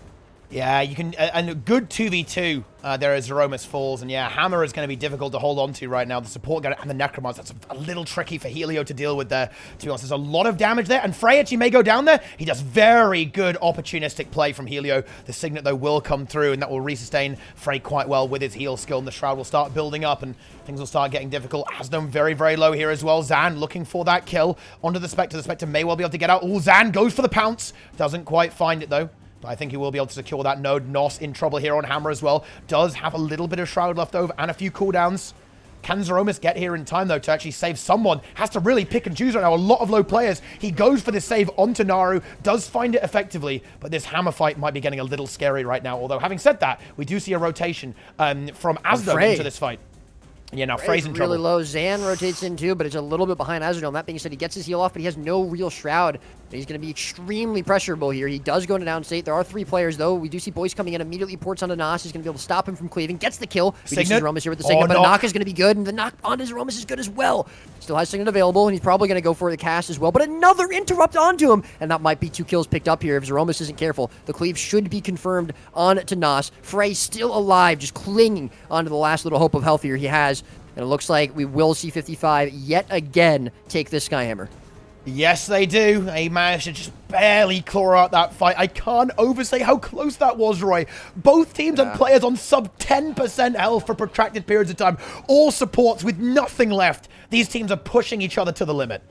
Yeah, you can, and a good 2v2 there as Zeromus falls, and yeah, Hammer is going to be difficult to hold on to right now. The support guy and the Necromancer, that's a little tricky for Helio to deal with there, to be honest. There's a lot of damage there, and Frey actually may go down there. He does very good opportunistic play from Helio. The Signet, though, will come through, and that will resustain Frey quite well with his heal skill, and the Shroud will start building up, and things will start getting difficult. Asdome very, very low here as well. Zan looking for that kill onto the Spectre. The Spectre may well be able to get out. Oh, Zan goes for the pounce. Doesn't quite find it, though. But I think he will be able to secure that node. Nos in trouble here on Hammer as well. Does have a little bit of Shroud left over and a few cooldowns. Can Zeromus get here in time, though, to actually save someone? Has to really pick and choose right now. A lot of low players. He goes for this save onto Naru. Does find it effectively. But this Hammer fight might be getting a little scary right now. Although, having said that, we do see a rotation from Asdome into this fight. Yeah, now Frey's in trouble. Really low. Zan rotates in too, but it's a little bit behind Azrael. That being said, he gets his heal off, but he has no real Shroud. He's going to be extremely pressurable here. He does go into downstate. There are 3 players, though. We do see Boyce coming in, immediately ports onto Nas. He's going to be able to stop him from cleaving. Gets the kill. We do see Zeromus here with the Signet, but a knock is going to be good, and the knock onto Zeromus is good as well. Still has Signet available, and he's probably going to go for the cast as well, but another interrupt onto him, and that might be 2 kills picked up here if Zeromus isn't careful. The cleave should be confirmed on to Nas. Frey still alive, just clinging onto the last little hope of health here he has. And it looks like we will see 55 yet again take this Skyhammer. Yes, they do. They managed to just barely claw out that fight. I can't overstate how close that was, Roy. Both teams had players on sub 10% health for protracted periods of time. All supports with nothing left. These teams are pushing each other to the limit.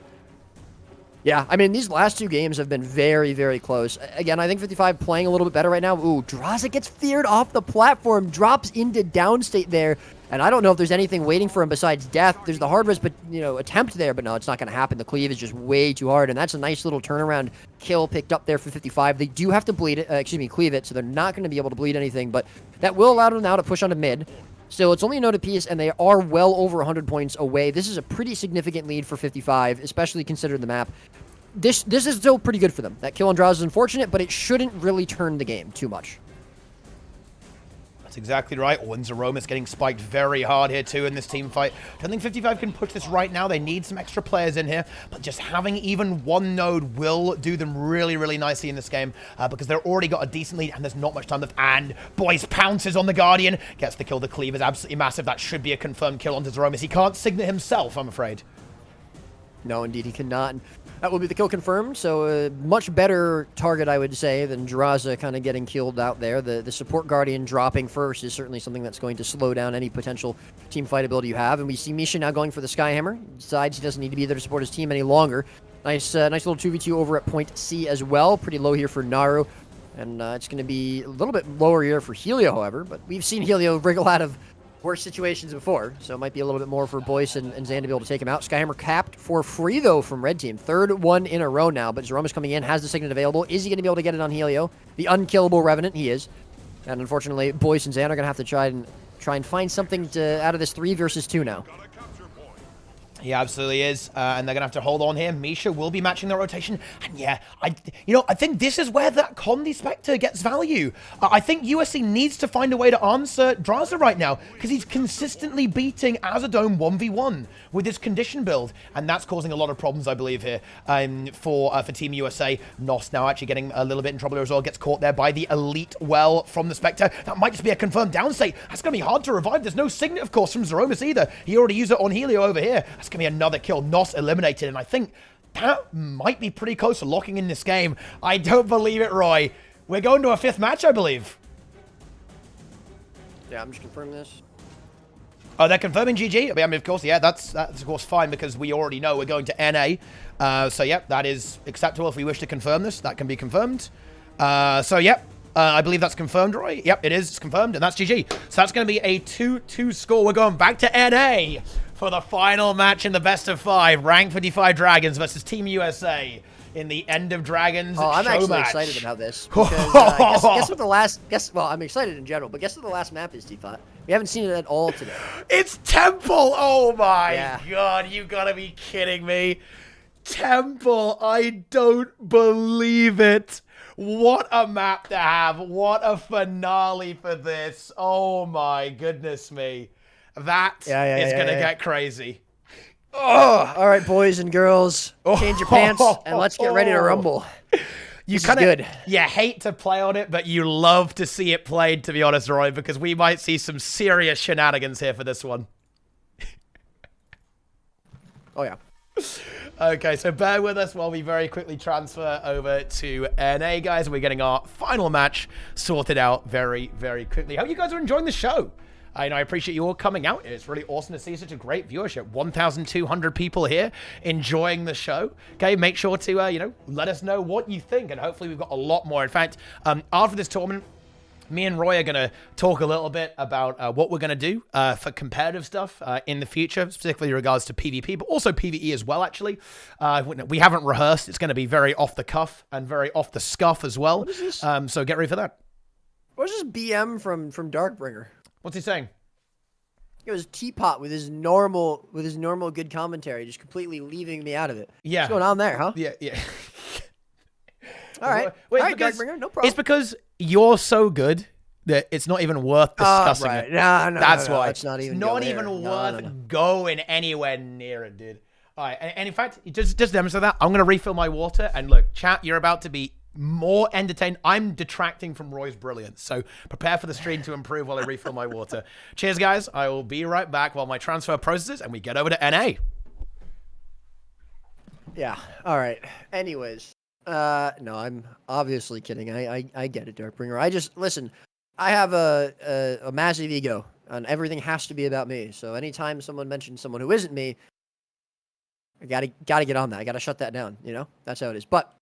Yeah, I mean, these last 2 games have been very, very close. Again, I think 55 playing a little bit better right now. Ooh, Draza gets feared off the platform, drops into downstate there. And I don't know if there's anything waiting for him besides death. There's the hard risk, but attempt there, but no, it's not going to happen. The cleave is just way too hard, and that's a nice little turnaround kill picked up there for 55. They do have to bleed it, cleave it, so they're not going to be able to bleed anything, but that will allow them now to push onto mid. So it's only a node apiece, and they are well over 100 points away. This is a pretty significant lead for 55, especially considering the map. This is still pretty good for them. That kill on Draws is unfortunate, but it shouldn't really turn the game too much. That's exactly right. Oh, and Zeromus getting spiked very hard here too in this team fight. I don't think 55 can push this right now. They need some extra players in here, but just having even one node will do them really, really nicely in this game because they've already got a decent lead and there's not much time left. And Boyce pounces on the Guardian, gets the kill. The cleave is absolutely massive. That should be a confirmed kill onto Zeromus. He can't Signet himself, I'm afraid. No, indeed, he cannot. That will be the kill confirmed, so a much better target, I would say, than Draza kind of getting killed out there. The support Guardian dropping first is certainly something that's going to slow down any potential team fight ability you have. And we see Misha now going for the Skyhammer. He decides he doesn't need to be there to support his team any longer. Nice little 2v2 over at point C as well. Pretty low here for Naru. And it's going to be a little bit lower here for Helio, however. But we've seen Helio wriggle out of worse situations before, so it might be a little bit more for Boyce and Zan to be able to take him out. Skyhammer capped for free, though, from Red Team. Third one in a row now, but Jerome is coming in, has the Signet available. Is he going to be able to get it on Helio? The unkillable Revenant, he is. And unfortunately, Boyce and Zan are going to have to try and find something out of this 3 versus 2 now. He absolutely is, and they're gonna have to hold on here. Misha will be matching the rotation, and yeah, I think this is where that Condi Spectre gets value. I think USC needs to find a way to answer Draza right now, because he's consistently beating Azadome 1v1 with his condition build, and that's causing a lot of problems, I believe, here for Team USA. Nos now actually getting a little bit in trouble as well, gets caught there by the Elite Well from the Spectre. That might just be a confirmed downstate. That's gonna be hard to revive. There's no Signet, of course, from Zeromus either. He already used it on Helio over here. That's going to be another kill. Nos eliminated, and I think that might be pretty close to locking in this game. I don't believe it, Roy. We're going to a 5th match, I believe. Yeah, I'm just confirming this. Oh, they're confirming GG? I mean, of course, yeah, that's of course fine, because we already know we're going to NA. So, yeah, that is acceptable if we wish to confirm this. That can be confirmed. So, yeah. I believe that's confirmed, Roy. Yep, it is. It's confirmed, and that's GG. So that's going to be a 2-2 score. We're going back to NA for the final match in the best of 5. Rank 55 Dragons versus Team USA in the End of Dragons I'm show actually match. excited about this. Because, guess what the last... Well, I'm excited in general, but guess what the last map is, Teapot? We haven't seen it at all today. It's Temple! Oh my Yeah. god, you gotta be kidding me. Temple, I don't believe it. What a map to have. What a finale for this. Oh my goodness me. That is going to get crazy. Oh, all right, boys and girls. Change your pants and let's get ready to rumble. You kind of good. You hate to play on it, but you love to see it played, to be honest, Roy, because we might see some serious shenanigans here for this one. Oh, yeah. Okay, so bear with us while we very quickly transfer over to NA, guys. We're getting our final match sorted out very, very quickly. Hope you guys are enjoying the show. I appreciate you all coming out. It's really awesome to see such a great viewership. 1,200 people here enjoying the show. Okay, make sure to, let us know what you think, and hopefully we've got a lot more. In fact, after this tournament, me and Roy are going to talk a little bit about what we're going to do for competitive stuff in the future, specifically in regards to PvP, but also PvE as well, actually. We haven't rehearsed. It's going to be very off the cuff and very off the scuff as well. What is this? So get ready for that. What is this BM from Darkbringer? What's he saying? It was Teapot with his normal good commentary, just completely leaving me out of it. Yeah. What's going on there, huh? Yeah. All right. Wait, all right, because Darkbringer, no problem. It's because you're so good that it's not even worth discussing right. it. No, That's no, why. it's not even worth going anywhere near it, dude. All right, and in fact, just demonstrate that. I'm going to refill my water, and look, chat, you're about to be more entertained. I'm detracting from Roy's brilliance, so prepare for the stream to improve while I refill my water. Cheers, guys. I will be right back while my transfer processes and we get over to NA. Yeah. All right. Anyways, no, I'm obviously kidding. I get it, Darkbringer. Listen. I have a massive ego, and everything has to be about me. So anytime someone mentions someone who isn't me, I gotta get on that. I gotta shut that down. That's how it is. But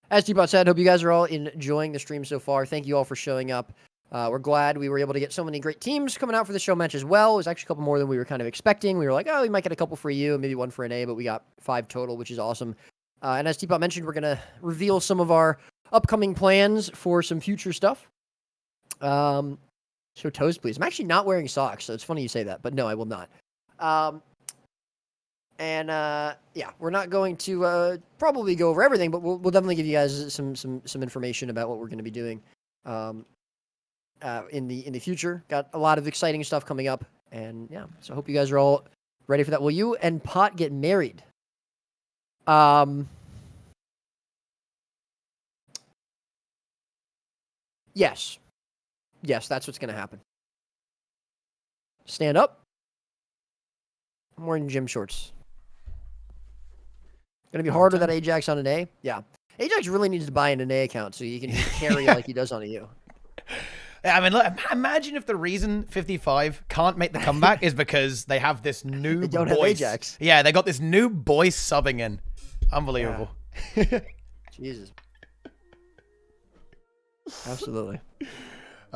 as Teapot said, hope you guys are all enjoying the stream so far. Thank you all for showing up. We're glad we were able to get so many great teams coming out for the show match as well. It was actually a couple more than we were kind of expecting. We were like, oh, we might get a couple for you, maybe one for NA, but we got 5 total, which is awesome. And as Teapot mentioned, we're going to reveal some of our upcoming plans for some future stuff. Show toes, please. I'm actually not wearing socks, so it's funny you say that, but no, I will not. Yeah, we're not going to probably go over everything, but we'll definitely give you guys some information about what we're going to be doing in the future. Got a lot of exciting stuff coming up, and yeah, so I hope you guys are all ready for that. Will you and Pot get married? Yes. Yes, that's what's going to happen. Stand up. I'm wearing gym shorts. Going to be hard with that Ajax on an A? Yeah. Ajax really needs to buy an A account so you can carry like he does on a U. I mean, look, imagine if the reason 55 can't make the comeback is because they have this new They don't have Ajax. Yeah, they got this new boy subbing in. Unbelievable. Jesus. Absolutely.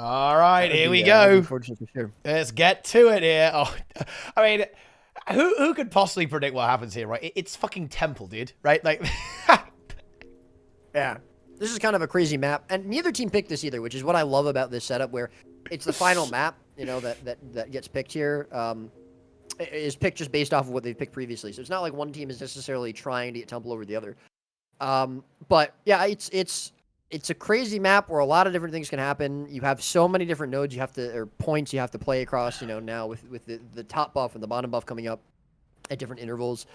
All right, That'd here be, we that'd be go. unfortunate for sure. Let's get to it here. Oh, I mean, who could possibly predict what happens here, right? It's fucking Temple, dude, right? Like, Yeah. This is kind of a crazy map, and neither team picked this either, which is what I love about this setup, where it's the final map, you know, that gets picked here. Is picked just based off of what they've picked previously. So it's not like one team is necessarily trying to get Temple over the other. But yeah, it's a crazy map where a lot of different things can happen. You have so many different nodes or points you have to play across, you know, now with the top buff and the bottom buff coming up at different intervals.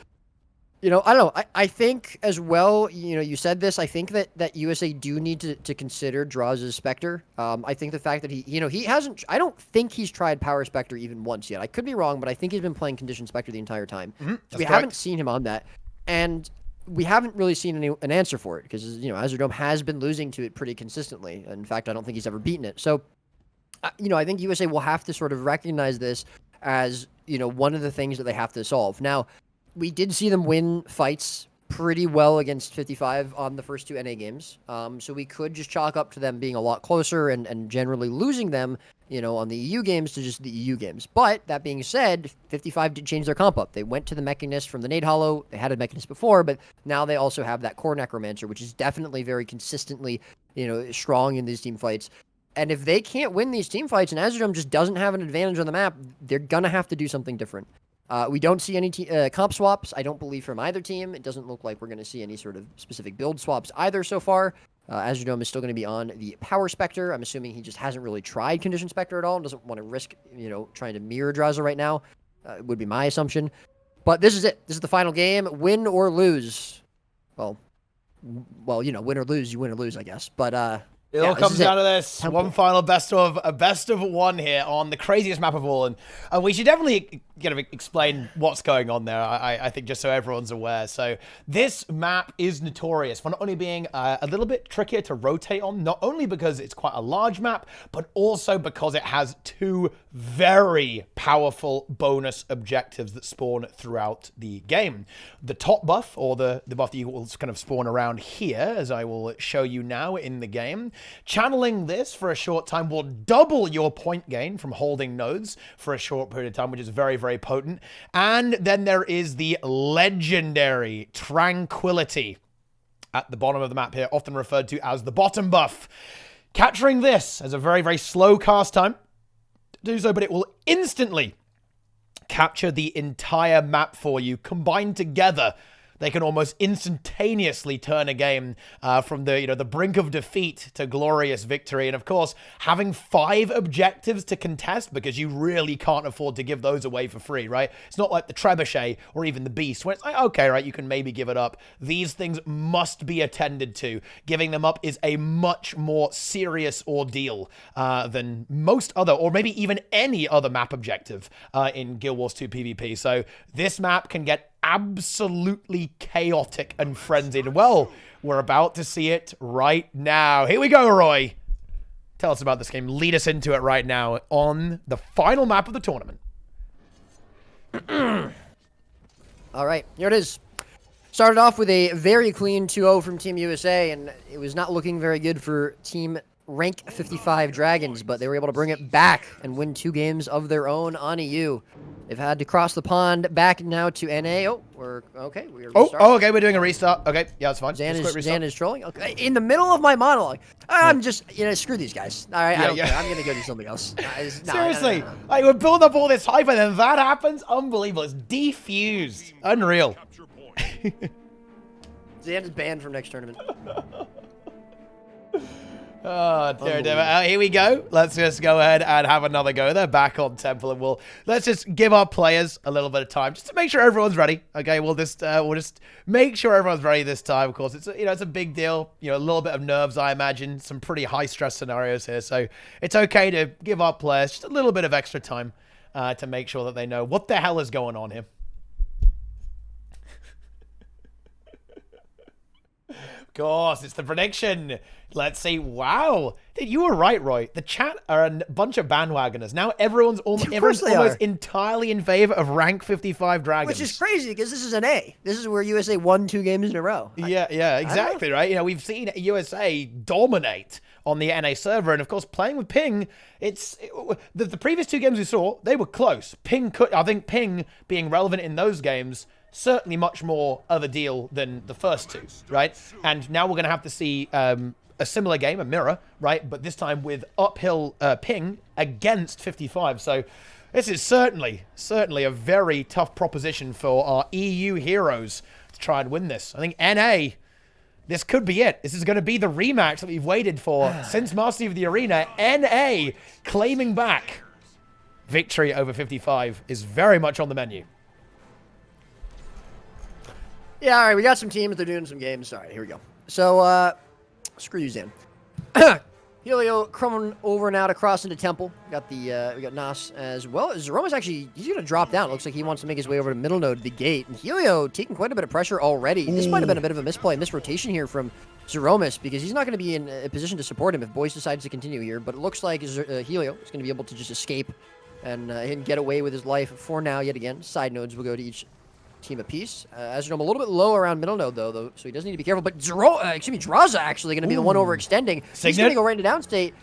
You know, I don't know. I think as well, you know, you said this, I think that USA do need to consider Draws' Spectre. I think the fact that he hasn't, I don't think he's tried Power Spectre even once yet. I could be wrong, but I think he's been playing Condition Spectre the entire time. So we haven't seen him on that. And we haven't really seen an answer for it because, you know, Azure Dome has been losing to it pretty consistently. In fact, I don't think he's ever beaten it. So, you know, I think USA will have to sort of recognize this as, you know, one of the things that they have to solve. Now, we did see them win fights pretty well against 55 on the first two NA games. So we could just chalk up to them being a lot closer and generally losing them, you know, on the EU games to just the EU games. But that being said, 55 did change their comp up. They went to the Mechanist from the Nade Hollow. They had a Mechanist before, but now they also have that Core Necromancer, which is definitely very consistently, you know, strong in these team fights. And if they can't win these team fights and Azure Dome just doesn't have an advantage on the map, they're going to have to do something different. We don't see any comp swaps, I don't believe, from either team. It doesn't look like we're going to see any sort of specific build swaps either so far. Azure Dome is still going to be on the Power Spectre. I'm assuming he just hasn't really tried Condition Spectre at all and doesn't want to risk, you know, trying to mirror Draza right now. Would be my assumption. But this is it. This is the final game. Win or lose. Well, you know, win or lose, you win or lose, I guess. But it all comes down to this. Temple. One final best of one here on the craziest map of all. And we should definitely explain what's going on there, I think, just so everyone's aware. So this map is notorious for not only being a little bit trickier to rotate on, not only because it's quite a large map, but also because it has two very powerful bonus objectives that spawn throughout the game. The top buff, or the buff that you will kind of spawn around here, as I will show you now in the game. Channeling this for a short time will double your point gain from holding nodes for a short period of time, which is very, very potent. And then there is the legendary Tranquility at the bottom of the map here, often referred to as the bottom buff. Capturing this as a very, very slow cast time to do so, but it will instantly capture the entire map for you. Combined together, they can almost instantaneously turn a game from the brink of defeat to glorious victory. And of course, having 5 objectives to contest, because you really can't afford to give those away for free, right? It's not like the Trebuchet or even the Beast, where it's like, okay, right, you can maybe give it up. These things must be attended to. Giving them up is a much more serious ordeal than most other, or maybe even any other map objective in Guild Wars 2 PvP. So this map can get absolutely chaotic and frenzied. Well, we're about to see it right now. Here we go, Roy. Tell us about this game. Lead us into it right now on the final map of the tournament. All right, here it is. Started off with a very clean 2-0 from Team USA, and it was not looking very good for Team Rank 55 Dragons, but they were able to bring it back and win 2 games of their own on EU. They've had to cross the pond back now to NA. Oh, we're okay. We're okay. We're doing a restart. Okay, yeah, that's fine. Zan is trolling. Okay, in the middle of my monologue, I'm just, you know, screw these guys. All right, I don't care. I'm gonna go do something else. Seriously, like we're building up all this hype, and then that happens. Unbelievable. It's defused. Unreal. Zan is banned from next tournament. Oh, dear. Here we go. Let's just go ahead and have another go. They're back on Temple, and let's just give our players a little bit of time just to make sure everyone's ready. Okay, we'll just make sure everyone's ready this time. Of course, it's a big deal. You know, a little bit of nerves, I imagine. Some pretty high stress scenarios here, so it's okay to give our players just a little bit of extra time to make sure that they know what the hell is going on here. Of course, it's the prediction. Let's see. Wow. Dude, you were right, Roy. The chat are a bunch of bandwagoners. Now everyone's almost entirely in favor of rank 55 Dragons. Which is crazy, because this is an A. This is where USA won 2 games in a row. Yeah, exactly, right? You know, we've seen USA dominate on the NA server. And of course, playing with ping, the previous 2 games we saw, they were close. I think ping being relevant in those games, certainly much more of a deal than the first 2, right? And now we're going to have to see a similar game, a mirror, right? But this time with uphill ping against 55. So this is certainly a very tough proposition for our EU heroes to try and win this. I think NA, this could be it. This is going to be the rematch that we've waited for since Mastery of the Arena. NA claiming back victory over 55 is very much on the menu. Yeah, all right, we got some teams. They're doing some games. All right, here we go. So, screw you, Zan. Helio crumbling over and out across into Temple. Got the we got Nas as well. Zeroma's actually, he's gonna drop down. Looks like he wants to make his way over to middle node, the gate. And Helio taking quite a bit of pressure already. This might have been a bit of a misplay, misrotation here from Zeromas, because he's not going to be in a position to support him if Boyce decides to continue here. But it looks like Helio is going to be able to just escape and get away with his life for now. Yet again, side nodes will go to each team apiece. Azerdome a little bit low around middle node though, so he does need to be careful. But Draza actually going to be the one overextending. He's going to go right into downstate.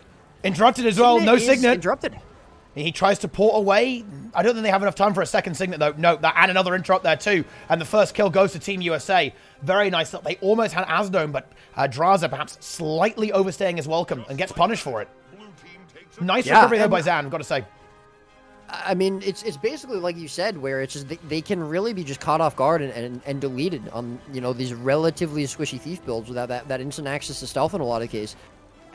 Interrupted as well. No Signet. Interrupted. He tries to port away. I don't think they have enough time for a second Signet though. No, and another interrupt there too. And the first kill goes to Team USA. Very nice. They almost had Azerdome, but Draza perhaps slightly overstaying his welcome and gets punished for it. Nice recovery there by Zan, got to say. I mean, it's basically like you said, where it's just they can really be just caught off guard and deleted on, you know, these relatively squishy thief builds without that instant access to stealth in a lot of cases.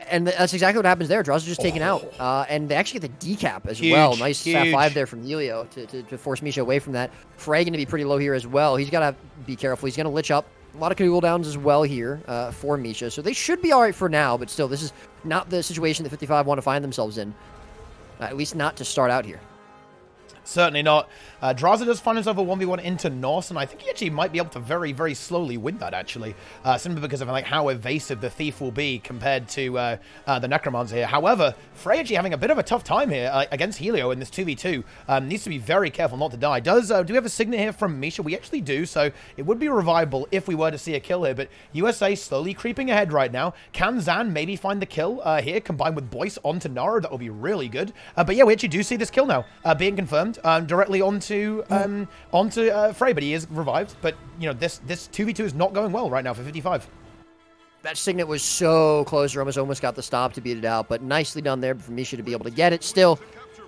And that's exactly what happens there. Draws are just taken out. And they actually get the decap as well. Nice Fat 5 there from Helio to force Misha away from that. Frey going to be pretty low here as well. He's got to be careful. He's going to lich up. A lot of cooldowns as well here for Misha. So they should be all right for now. But still, this is not the situation that 55 want to find themselves in. At least not to start out here. Certainly not. Draza does find himself a 1v1 into Norse, and I think he actually might be able to very, very slowly win that, actually. Simply because of like how evasive the Thief will be compared to the Necromancer here. However, Frey actually having a bit of a tough time here against Helio in this 2v2. Needs to be very careful not to die. Do we have a Signet here from Misha? We actually do, so it would be revivable if we were to see a kill here, but USA slowly creeping ahead right now. Can Zan maybe find the kill here, combined with Boyce onto Nara? That will be really good. But yeah, we actually do see this kill now being confirmed. Directly onto Frey, but he is revived. But you know, this 2v2 is not going well right now for 55. That Signet was so close. Almost got the stop to beat it out, but nicely done there for Misha to be able to get it. Still,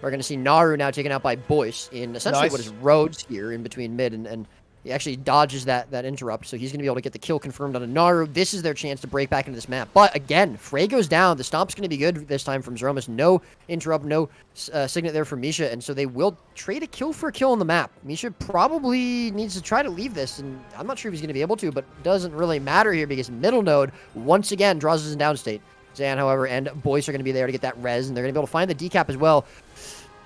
we're going to see Naru now taken out by Boyce in essentially what is Rhodes here in between mid, and he actually dodges that interrupt, so he's going to be able to get the kill confirmed on a Naru. This is their chance to break back into this map. But again, Frey goes down. The stomp's going to be good this time from Zeromas. No interrupt, no Signet there for Misha, and so they will trade a kill for a kill on the map. Misha probably needs to try to leave this, and I'm not sure if he's going to be able to, but it doesn't really matter here because middle node, once again, draws us in downstate. Zan, however, and Boyce are going to be there to get that res, and they're going to be able to find the decap as well.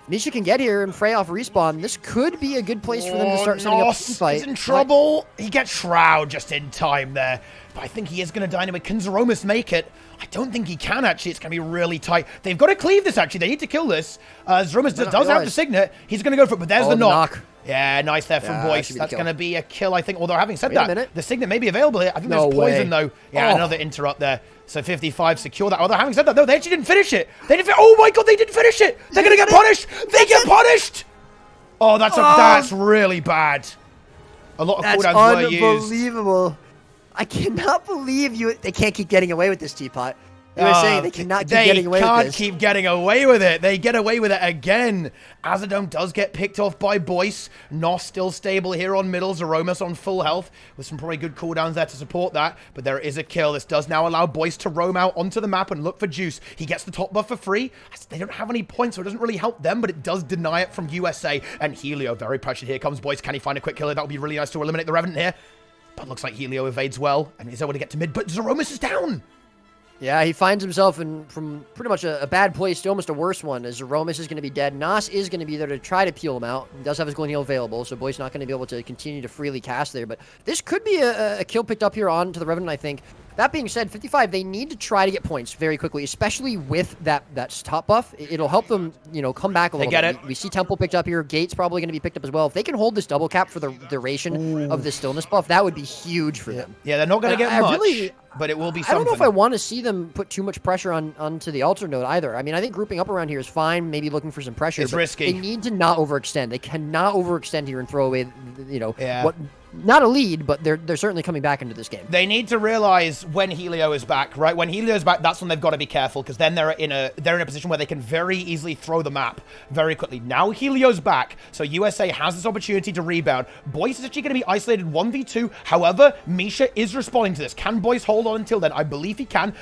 Misha can get here and Frey off respawn. This could be a good place for them to start setting up a fight. He's in trouble. He gets Shroud just in time there. But I think he is going to dynamite. Can Zeromas make it? I don't think he can, actually. It's going to be really tight. They've got to cleave this, actually. They need to kill this. Zeromas does have the Signet. He's going to go for it, but there's the knock. Yeah, nice there from Boyce. That's going to be a kill, I think. Although, having said that, the Signet may be available here. I think there's poison, though. Yeah, another interrupt there. So 55 secure that. Although, having said that, no, they actually didn't finish it. They didn't. Oh my God, they didn't finish it. They're going to get punished. They get punished. Oh, that's really bad. A lot of cooldowns were used. Unbelievable. I cannot believe they can't keep getting away with this, Teapot. You were saying they cannot keep getting away with this. They can't keep getting away with it. They get away with it again. Azerdome does get picked off by Boyce. Nos still stable here on middle. Zeromas on full health with some probably good cooldowns there to support that. But there is a kill. This does now allow Boyce to roam out onto the map and look for juice. He gets the top buff for free. They don't have any points, so it doesn't really help them, but it does deny it from USA. And Helio, very pressured. Here comes Boyce. Can he find a quick killer? That would be really nice to eliminate the Revenant here. But looks like Helio evades well and is able to get to mid. But Zeromas is down. Yeah, he finds himself from pretty much a bad place to almost a worse one, as Zeromas is going to be dead. Nas is going to be there to try to peel him out. He does have his golden heal available, so Boy's not going to be able to continue to freely cast there. But this could be a kill picked up here onto the Revenant, I think. That being said, 55, they need to try to get points very quickly, especially with that top buff. It'll help them, you know, come back a little bit. We see Temple picked up here. Gate's probably going to be picked up as well. If they can hold this double cap for the duration of the stillness buff, that would be huge for them. Yeah, they're not going to get much. but it will be I something. don't know if I want to see them put too much pressure onto the altar node either. I mean, I think grouping up around here is fine, maybe looking for some pressure. It's but risky. They need to not overextend. They cannot overextend here and throw away, Yeah. what. Not a lead, but they're certainly coming back into this game. They need to realize when Helio is back, right? When Helio's back, that's when they've got to be careful, because then they're in a position where they can very easily throw the map very quickly. Now Helio's back, so USA has this opportunity to rebound. Boyce is actually going to be isolated 1v2. However, Misha is responding to this. Can Boyce hold on until then? I believe he can.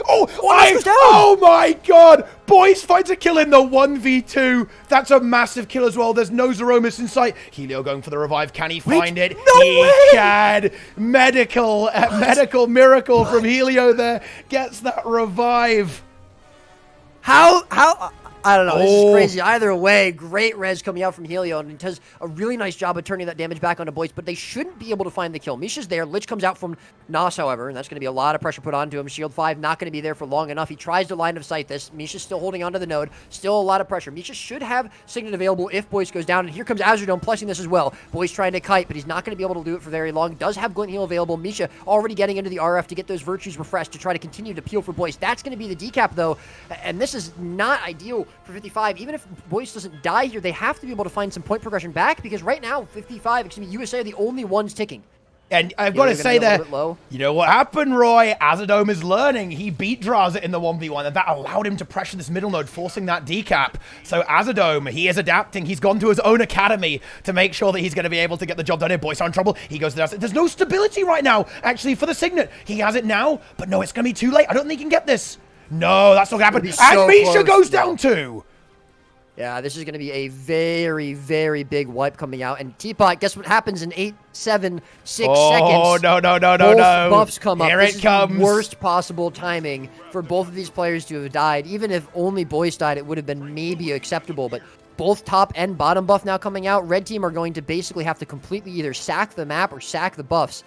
Oh my god! Boyce finds a kill in the 1v2. That's a massive kill as well. There's no Zeromus in sight. Helio going for the revive. Can he find it? No He way! can. Medical miracle from Helio there. Gets that revive. How I don't know. This is crazy. Either way, great res coming out from Helio, and he does a really nice job of turning that damage back onto Boyce, but they shouldn't be able to find the kill. Misha's there. Lich comes out from Nos, however, and that's going to be a lot of pressure put onto him. Shield 5 not going to be there for long enough. He tries to line of sight this. Misha's still holding onto the node. Still a lot of pressure. Misha should have Signet available if Boyce goes down, and here comes Azurdome plussing this as well. Boyce trying to kite, but he's not going to be able to do it for very long. Does have Glint Heal available. Misha already getting into the RF to get those virtues refreshed to try to continue to peel for Boyce. That's going to be the decap, though, and this is not ideal for 55. Even if Boyce doesn't die here, they have to be able to find some point progression back, because right now, USA are the only ones ticking. And I've got to say there, you know what happened, Roy? Azurdome is learning. He beat Draza in the 1v1, and that allowed him to pressure this middle node, forcing that decap. So Azurdome, he is adapting. He's gone to his own academy to make sure that he's going to be able to get the job done here. Boyce are in trouble. He goes to the... There's no stability right now, actually, for the Signet. He has it now, but no, it's going to be too late. I don't think he can get this. No, that's not going to happen. And Misha goes down too. Yeah, this is going to be a very, very big wipe coming out. And Teapot, guess what happens in 8, 7, 6 seconds? Oh, no. Both buffs come up. Here this it is comes. The worst possible timing for both of these players to have died. Even if only Boyce died, it would have been maybe acceptable. But both top and bottom buff now coming out. Red team are going to basically have to completely either sack the map or sack the buffs.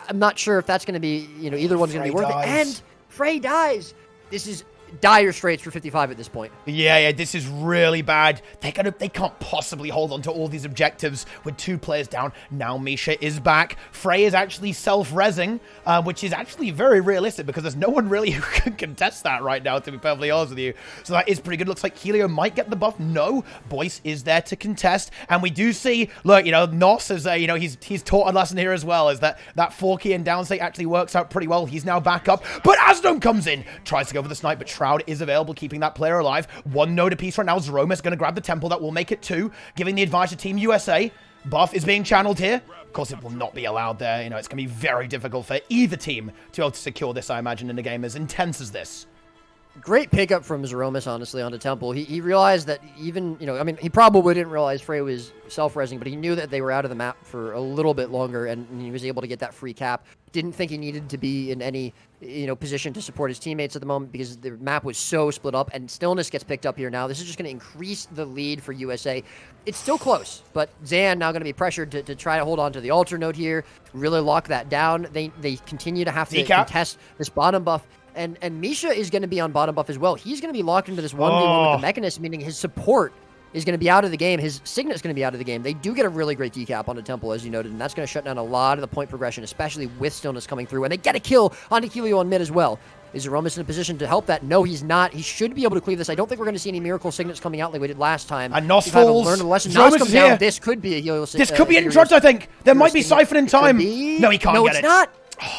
I'm not sure if that's going to be, either one's going to be worth it. And Frey dies. This is dire straits for 55 at this point. Yeah, this is really bad. They can't possibly hold on to all these objectives with 2 players down. Now Misha is back. Frey is actually self-rezzing, which is actually very realistic, because there's no one really who can contest that right now, to be perfectly honest with you. So that is pretty good. Looks like Helio might get the buff. No, Boyce is there to contest. And we do see, look, Nos is, he's taught a lesson here as well, is that 4-key and downstate actually works out pretty well. He's now back up, but Azurdome comes in, tries to go for the snipe, but Shroud is available, keeping that player alive. 1 node apiece right now. Zeromus going to grab the temple. That will make it 2, giving the advantage to Team USA. Buff is being channeled here. Of course, it will not be allowed there. It's going to be very difficult for either team to be able to secure this, I imagine, in a game as intense as this. Great pickup from Zeromus, honestly, onto Temple. He realized that even, he probably didn't realize Frey was self-rezzing, but he knew that they were out of the map for a little bit longer, and he was able to get that free cap. Didn't think he needed to be in any, position to support his teammates at the moment, because the map was so split up, and Stillness gets picked up here now. This is just going to increase the lead for USA. It's still close, but Zan now going to be pressured to try to hold on to the altar node here, really lock that down. They continue to have to contest this bottom buff. And Misha is going to be on bottom buff as well. He's going to be locked into this 1v1 with the Mechanist, meaning his support is going to be out of the game. His Signet is going to be out of the game. They do get a really great decap on the Temple, as you noted, and that's going to shut down a lot of the point progression, especially with Stillness coming through. And they get a kill on Helio on mid as well. Is Zeromus in a position to help that? No, he's not. He should be able to cleave this. I don't think we're going to see any miracle Signets coming out like we did last time. And Nos falls. Learned a lesson. Nos comes down. This could be a Helio. This could be Intrudged, I think. There might be Siphon in time. No, he can't get it. No, it's not.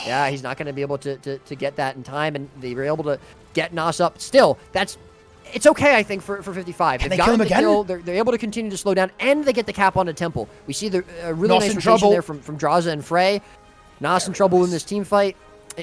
Yeah, he's not going to be able to get that in time, and they were able to get Nos up. Still, it's okay, I think, for 55. Can they kill him again? They're able to continue to slow down, and they get the cap on the Temple. We see the really nice rotation there from Draza and Frey. Nos in trouble in this team fight,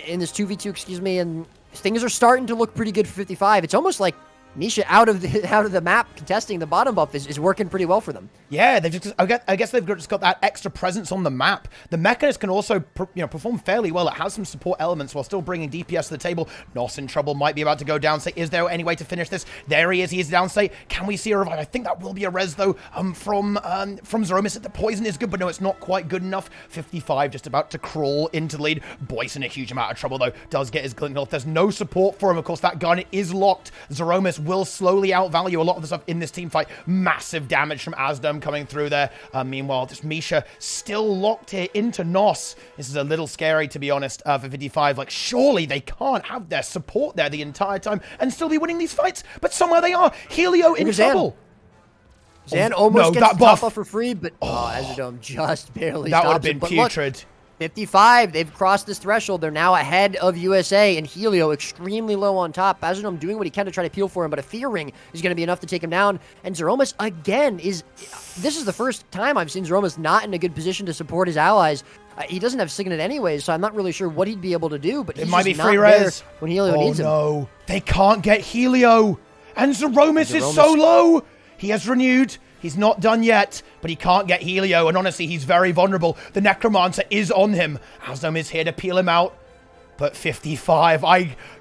in this 2v2, excuse me, and things are starting to look pretty good for 55. It's almost like Misha out of the map contesting the bottom buff is working pretty well for them. Yeah, I guess they've just got that extra presence on the map. The Mechanist can also perform fairly well. It has some support elements while still bringing DPS to the table. Nos in trouble, might be about to go down state. Is there any way to finish this? There he is down state. Can we see a revive? I think that will be a res though from Zeromus. The poison is good, but no, it's not quite good enough. 55 just about to crawl into the lead. Boyce in a huge amount of trouble though. Does get his glint off. There's no support for him. Of course, that gun is locked. Zeromus will slowly outvalue a lot of the stuff in this team fight. Massive damage from Asdom coming through there. Meanwhile, just Misha still locked here into Nos. This is a little scary, to be honest, for 55. Like, surely they can't have their support there the entire time and still be winning these fights, but somewhere they are. Helio in trouble. Zan almost gets the top off for free, but Azadome just barely stops That would have been him. But putrid. Look, 55, they've crossed this threshold. They're now ahead of USA, and Helio extremely low on top. Azadome doing what he can to try to peel for him, but a Fear Ring is going to be enough to take him down. And Zeromus, again, this is the first time I've seen Zeromus not in a good position to support his allies. He doesn't have Signet anyways, so I'm not really sure what he'd be able to do, but he's might be just free not there res. when Helio needs him. Oh, no. They can't get Helio. And Zeromus is so low. He has renewed. He's not done yet, but he can't get Helio, and honestly, he's very vulnerable. The Necromancer is on him. Azdome is here to peel him out, but 55,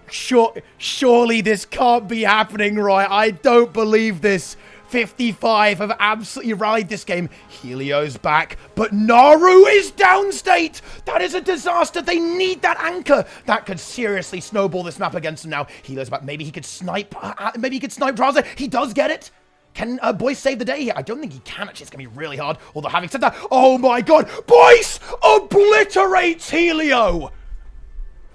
surely this can't be happening, right? I don't believe this. 55 have absolutely rallied this game. Helio's back, but Naru is downstate. That is a disaster. They need that anchor. That could seriously snowball this map against them now. Helio's back. Maybe he could snipe. Maybe he could snipe Draza. He does get it. Can Boyce save the day here? I don't think he can, actually. It's going to be really hard. Although, having said that, oh my god, Boyce obliterates Helio!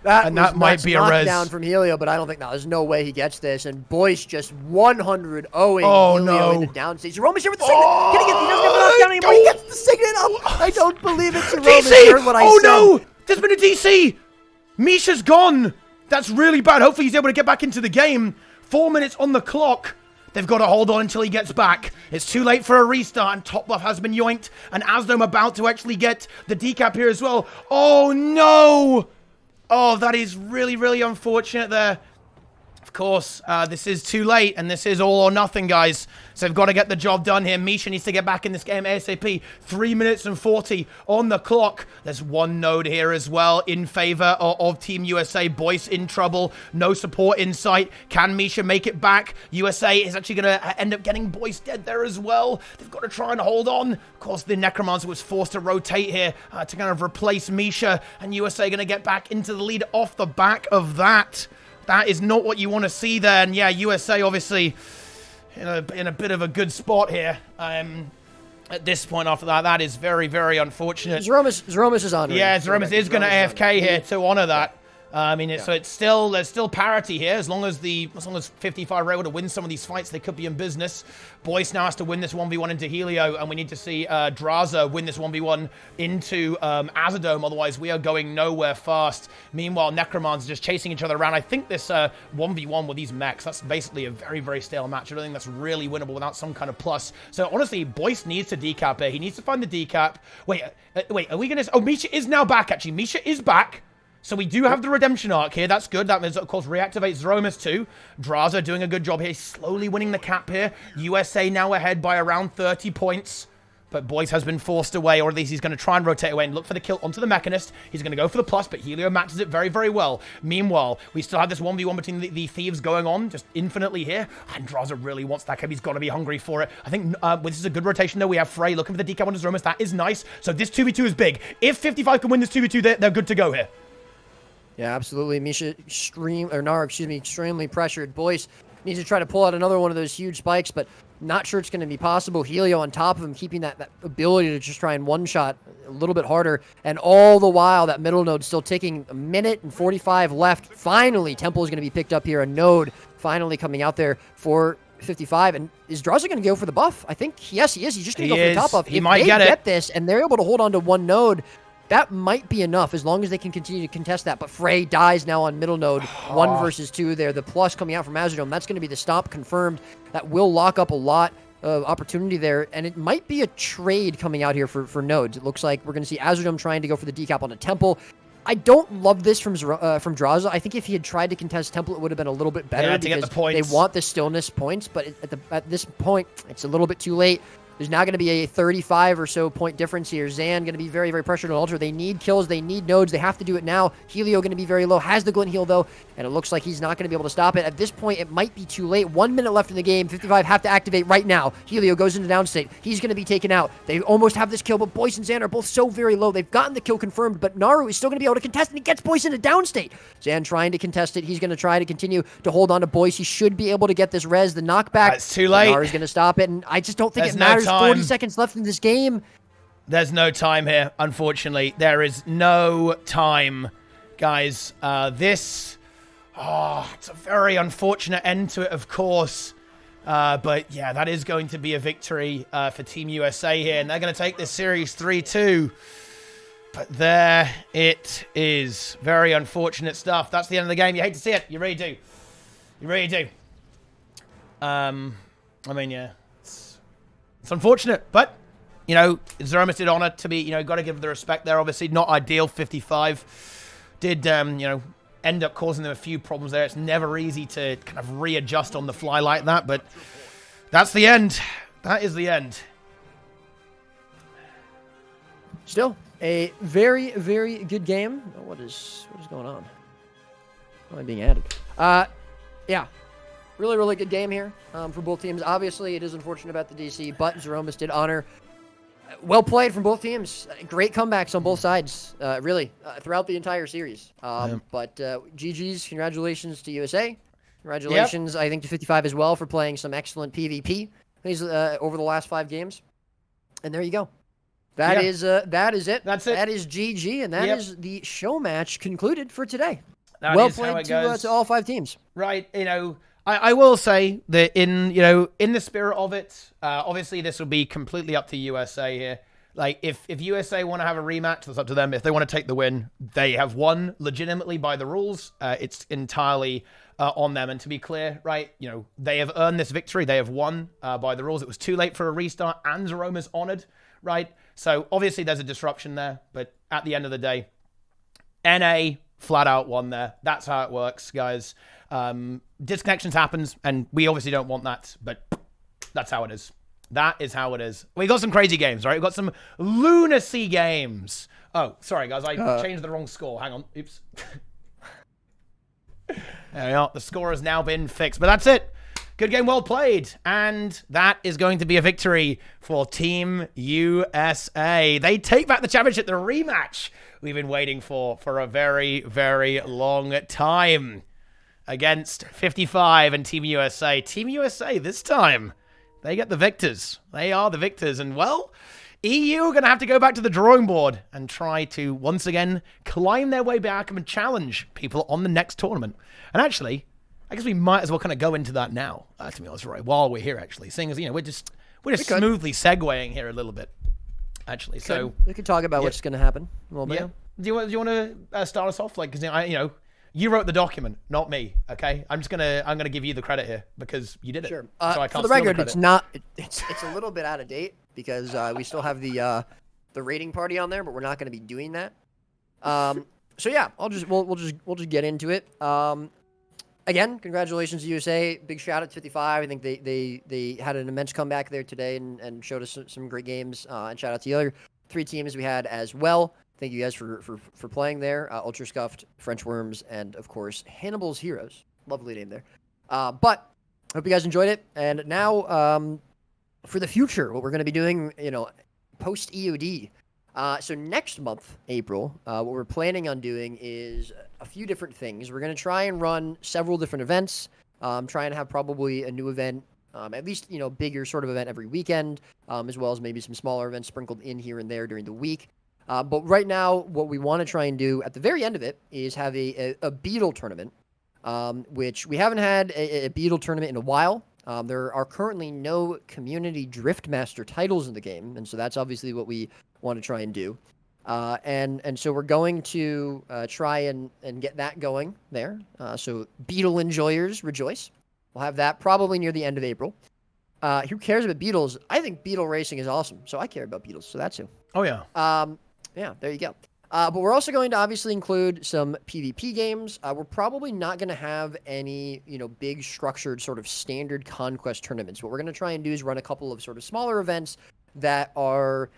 That might be a res. Down from Helio, but I don't think, there's no way he gets this. And Boyce just 100-0ing Helio into downstage. Zeromus here with the Signet. Can he doesn't have enough down anymore. He gets the Signet up. I don't believe it. Zeromus heard what I said. No! There's been a DC! Misha's gone! That's really bad. Hopefully he's able to get back into the game. 4 minutes on the clock. They've got to hold on until he gets back. It's too late for a restart, and top buff has been yoinked. And Asdome about to actually get the decap here as well. Oh, no! Oh, that is really, really unfortunate there. Of course, this is too late, and this is all or nothing, guys. So they've got to get the job done here. Misha needs to get back in this game ASAP. 3 minutes and 40 on the clock. There's one node here as well in favor of Team USA. Boyce in trouble. No support in sight. Can Misha make it back? USA is actually going to end up getting Boyce dead there as well. They've got to try and hold on. Of course, the Necromancer was forced to rotate here to kind of replace Misha. And USA going to get back into the lead off the back of that. That is not what you want to see there. And yeah, USA obviously in a bit of a good spot here. At this point after that, that is very, very unfortunate. Zeromus is on. Yeah, Zeromus is going to AFK here to honor that. So it's still, there's still parity here. As long as 55 are able to win some of these fights, they could be in business. Boyce now has to win this 1v1 into Helio, and we need to see Draza win this 1v1 into Azadome. Otherwise, we are going nowhere fast. Meanwhile, Necromans just chasing each other around. I think this 1v1 with these mechs, that's basically a very, very stale match. I don't think that's really winnable without some kind of plus. So honestly, Boyce needs to decap here. He needs to find the decap. Wait, are we going to... Oh, Misha is now back, actually. Misha is back. So we do have the redemption arc here. That's good. That means, of course, reactivates Zeromus too. Draza doing a good job here. He's slowly winning the cap here. USA now ahead by around 30 points. But Boyce has been forced away, or at least he's going to try and rotate away and look for the kill onto the Mechanist. He's going to go for the plus, but Helio matches it very, very well. Meanwhile, we still have this 1v1 between the thieves going on, just infinitely here. And Draza really wants that cap. He's got to be hungry for it. I think this is a good rotation, though. We have Frey looking for the decap on his Zeromus. That is nice. So this 2v2 is big. If 55 can win this 2v2, they're good to go here. Yeah, absolutely. Misha extremely pressured. Boyce needs to try to pull out another one of those huge spikes, but not sure it's going to be possible. Helio on top of him, keeping that ability to just try and one-shot a little bit harder. And all the while, that middle node still ticking. 1 minute and 45 left. Finally, Temple is going to be picked up here. A node finally coming out there for 55. And is Draza going to go for the buff? I think, yes, he is. He's just going to go for the top buff. He might get this, and they're able to hold on to one node, that might be enough as long as they can continue to contest that. But Frey dies now on middle node. 1 versus 2 there. The plus coming out from Azadome. That's going to be the stop confirmed. That will lock up a lot of opportunity there. And it might be a trade coming out here for nodes. It looks like we're going to see Azadome trying to go for the decap on a Temple. I don't love this from Draza. I think if he had tried to contest Temple, it would have been a little bit better because they want the stillness points. But at this point, it's a little bit too late. There's now going to be a 35 or so point difference here. Zan going to be very, very pressured on Ultra. They need kills. They need nodes. They have to do it now. Helio going to be very low. Has the glint heal, though, and it looks like he's not going to be able to stop it. At this point, it might be too late. 1 minute left in the game. 55 have to activate right now. Helio goes into downstate. He's going to be taken out. They almost have this kill, but Boyce and Zan are both so very low. They've gotten the kill confirmed, but Naru is still going to be able to contest, and he gets Boyce into downstate. Zan trying to contest it. He's going to try to continue to hold on to Boyce. He should be able to get this res. The knockback. It's too late. Naru's going to stop it, and I just don't think There's it no matters. time. 40 seconds left in this game. There's no time here, unfortunately. There is no time, guys. It's a very unfortunate end to it, of course. But yeah, that is going to be a victory for Team USA here, and they're going to take this series 3-2. But there it is. Very unfortunate stuff. That's the end of the game. You hate to see it. You really do. You really do. I mean, yeah. It's unfortunate, but, you know, Zeromus did honor to be, you know, got to give the respect there. Obviously, not ideal. 55 did, you know, end up causing them a few problems there. It's never easy to kind of readjust on the fly like that, but that's the end. That is the end. Still, a very, very good game. Oh, what is going on? Why am I being added? Yeah. Really, really good game here for both teams. Obviously, it is unfortunate about the DC, but Zeromus did honor. Well played from both teams. Great comebacks on both sides, really, throughout the entire series. But GG's, congratulations to USA. Congratulations, I think, to 55 as well for playing some excellent PvP over the last 5 games. And there you go. That is it. That's it. That is GG, and that is the show match concluded for today. Well played to all 5 teams. Right, you know, I will say that in the spirit of it, obviously this will be completely up to USA here. Like, if USA want to have a rematch, that's up to them. If they want to take the win, they have won legitimately by the rules. It's entirely on them. And to be clear, right, you know, they have earned this victory. They have won by the rules. It was too late for a restart, and Zeromus honored, right? So obviously there's a disruption there, but at the end of the day, NA flat out won there. That's how it works, guys. Disconnections happens, and we obviously don't want that, but that's how it is. That is how it is. We got some crazy games, right? We got some lunacy games. Oh, sorry, guys. I changed the wrong score. Hang on. Oops. There we are. The score has now been fixed, but that's it. Good game, well played. And that is going to be a victory for Team USA. They take back the championship, the rematch we've been waiting for a very, very long time. Against 55 and Team USA. Team USA this time, they get the victors. They are the victors. And, well, EU are going to have to go back to the drawing board and try to, once again, climb their way back and challenge people on the next tournament. And actually, I guess we might as well kind of go into that now, to be honest, right, while we're here, actually. Seeing as, you know, we're just smoothly segueing here a little bit, actually. So we could talk about what's going to happen a little bit. Yeah. Do you want to start us off? Like, because, you know, you wrote the document, not me. Okay, I'm gonna give you the credit here because you did it. Sure. So I can't for the record, it's not. It's a little bit out of date because we still have the rating party on there, but we're not going to be doing that. So yeah, we'll just get into it. Again, congratulations to USA. Big shout out to 55. I think they had an immense comeback there today and showed us some great games. And shout out to the other 3 teams we had as well. Thank you guys for playing there. Ultrascuffed, French Worms, and, of course, Hannibal's Heroes. Lovely name there. But hope you guys enjoyed it. And now, for the future, what we're going to be doing, you know, post-EOD. So next month, April, what we're planning on doing is a few different things. We're going to try and run several different events. Try and have probably a new event, at least, you know, bigger sort of event every weekend, as well as maybe some smaller events sprinkled in here and there during the week. But right now, what we want to try and do at the very end of it is have a Beetle tournament, which we haven't had a Beetle tournament in a while. There are currently no community Driftmaster titles in the game, and so that's obviously what we want to try and do. And so we're going to try and get that going there. So Beetle enjoyers, rejoice. We'll have that probably near the end of April. Who cares about Beetles? I think Beetle racing is awesome, so I care about Beetles, so that's who. Oh, yeah. Yeah, there you go. But we're also going to obviously include some PvP games. We're probably not going to have any, big structured sort of standard conquest tournaments. What we're going to try and do is run a couple of sort of smaller events that are,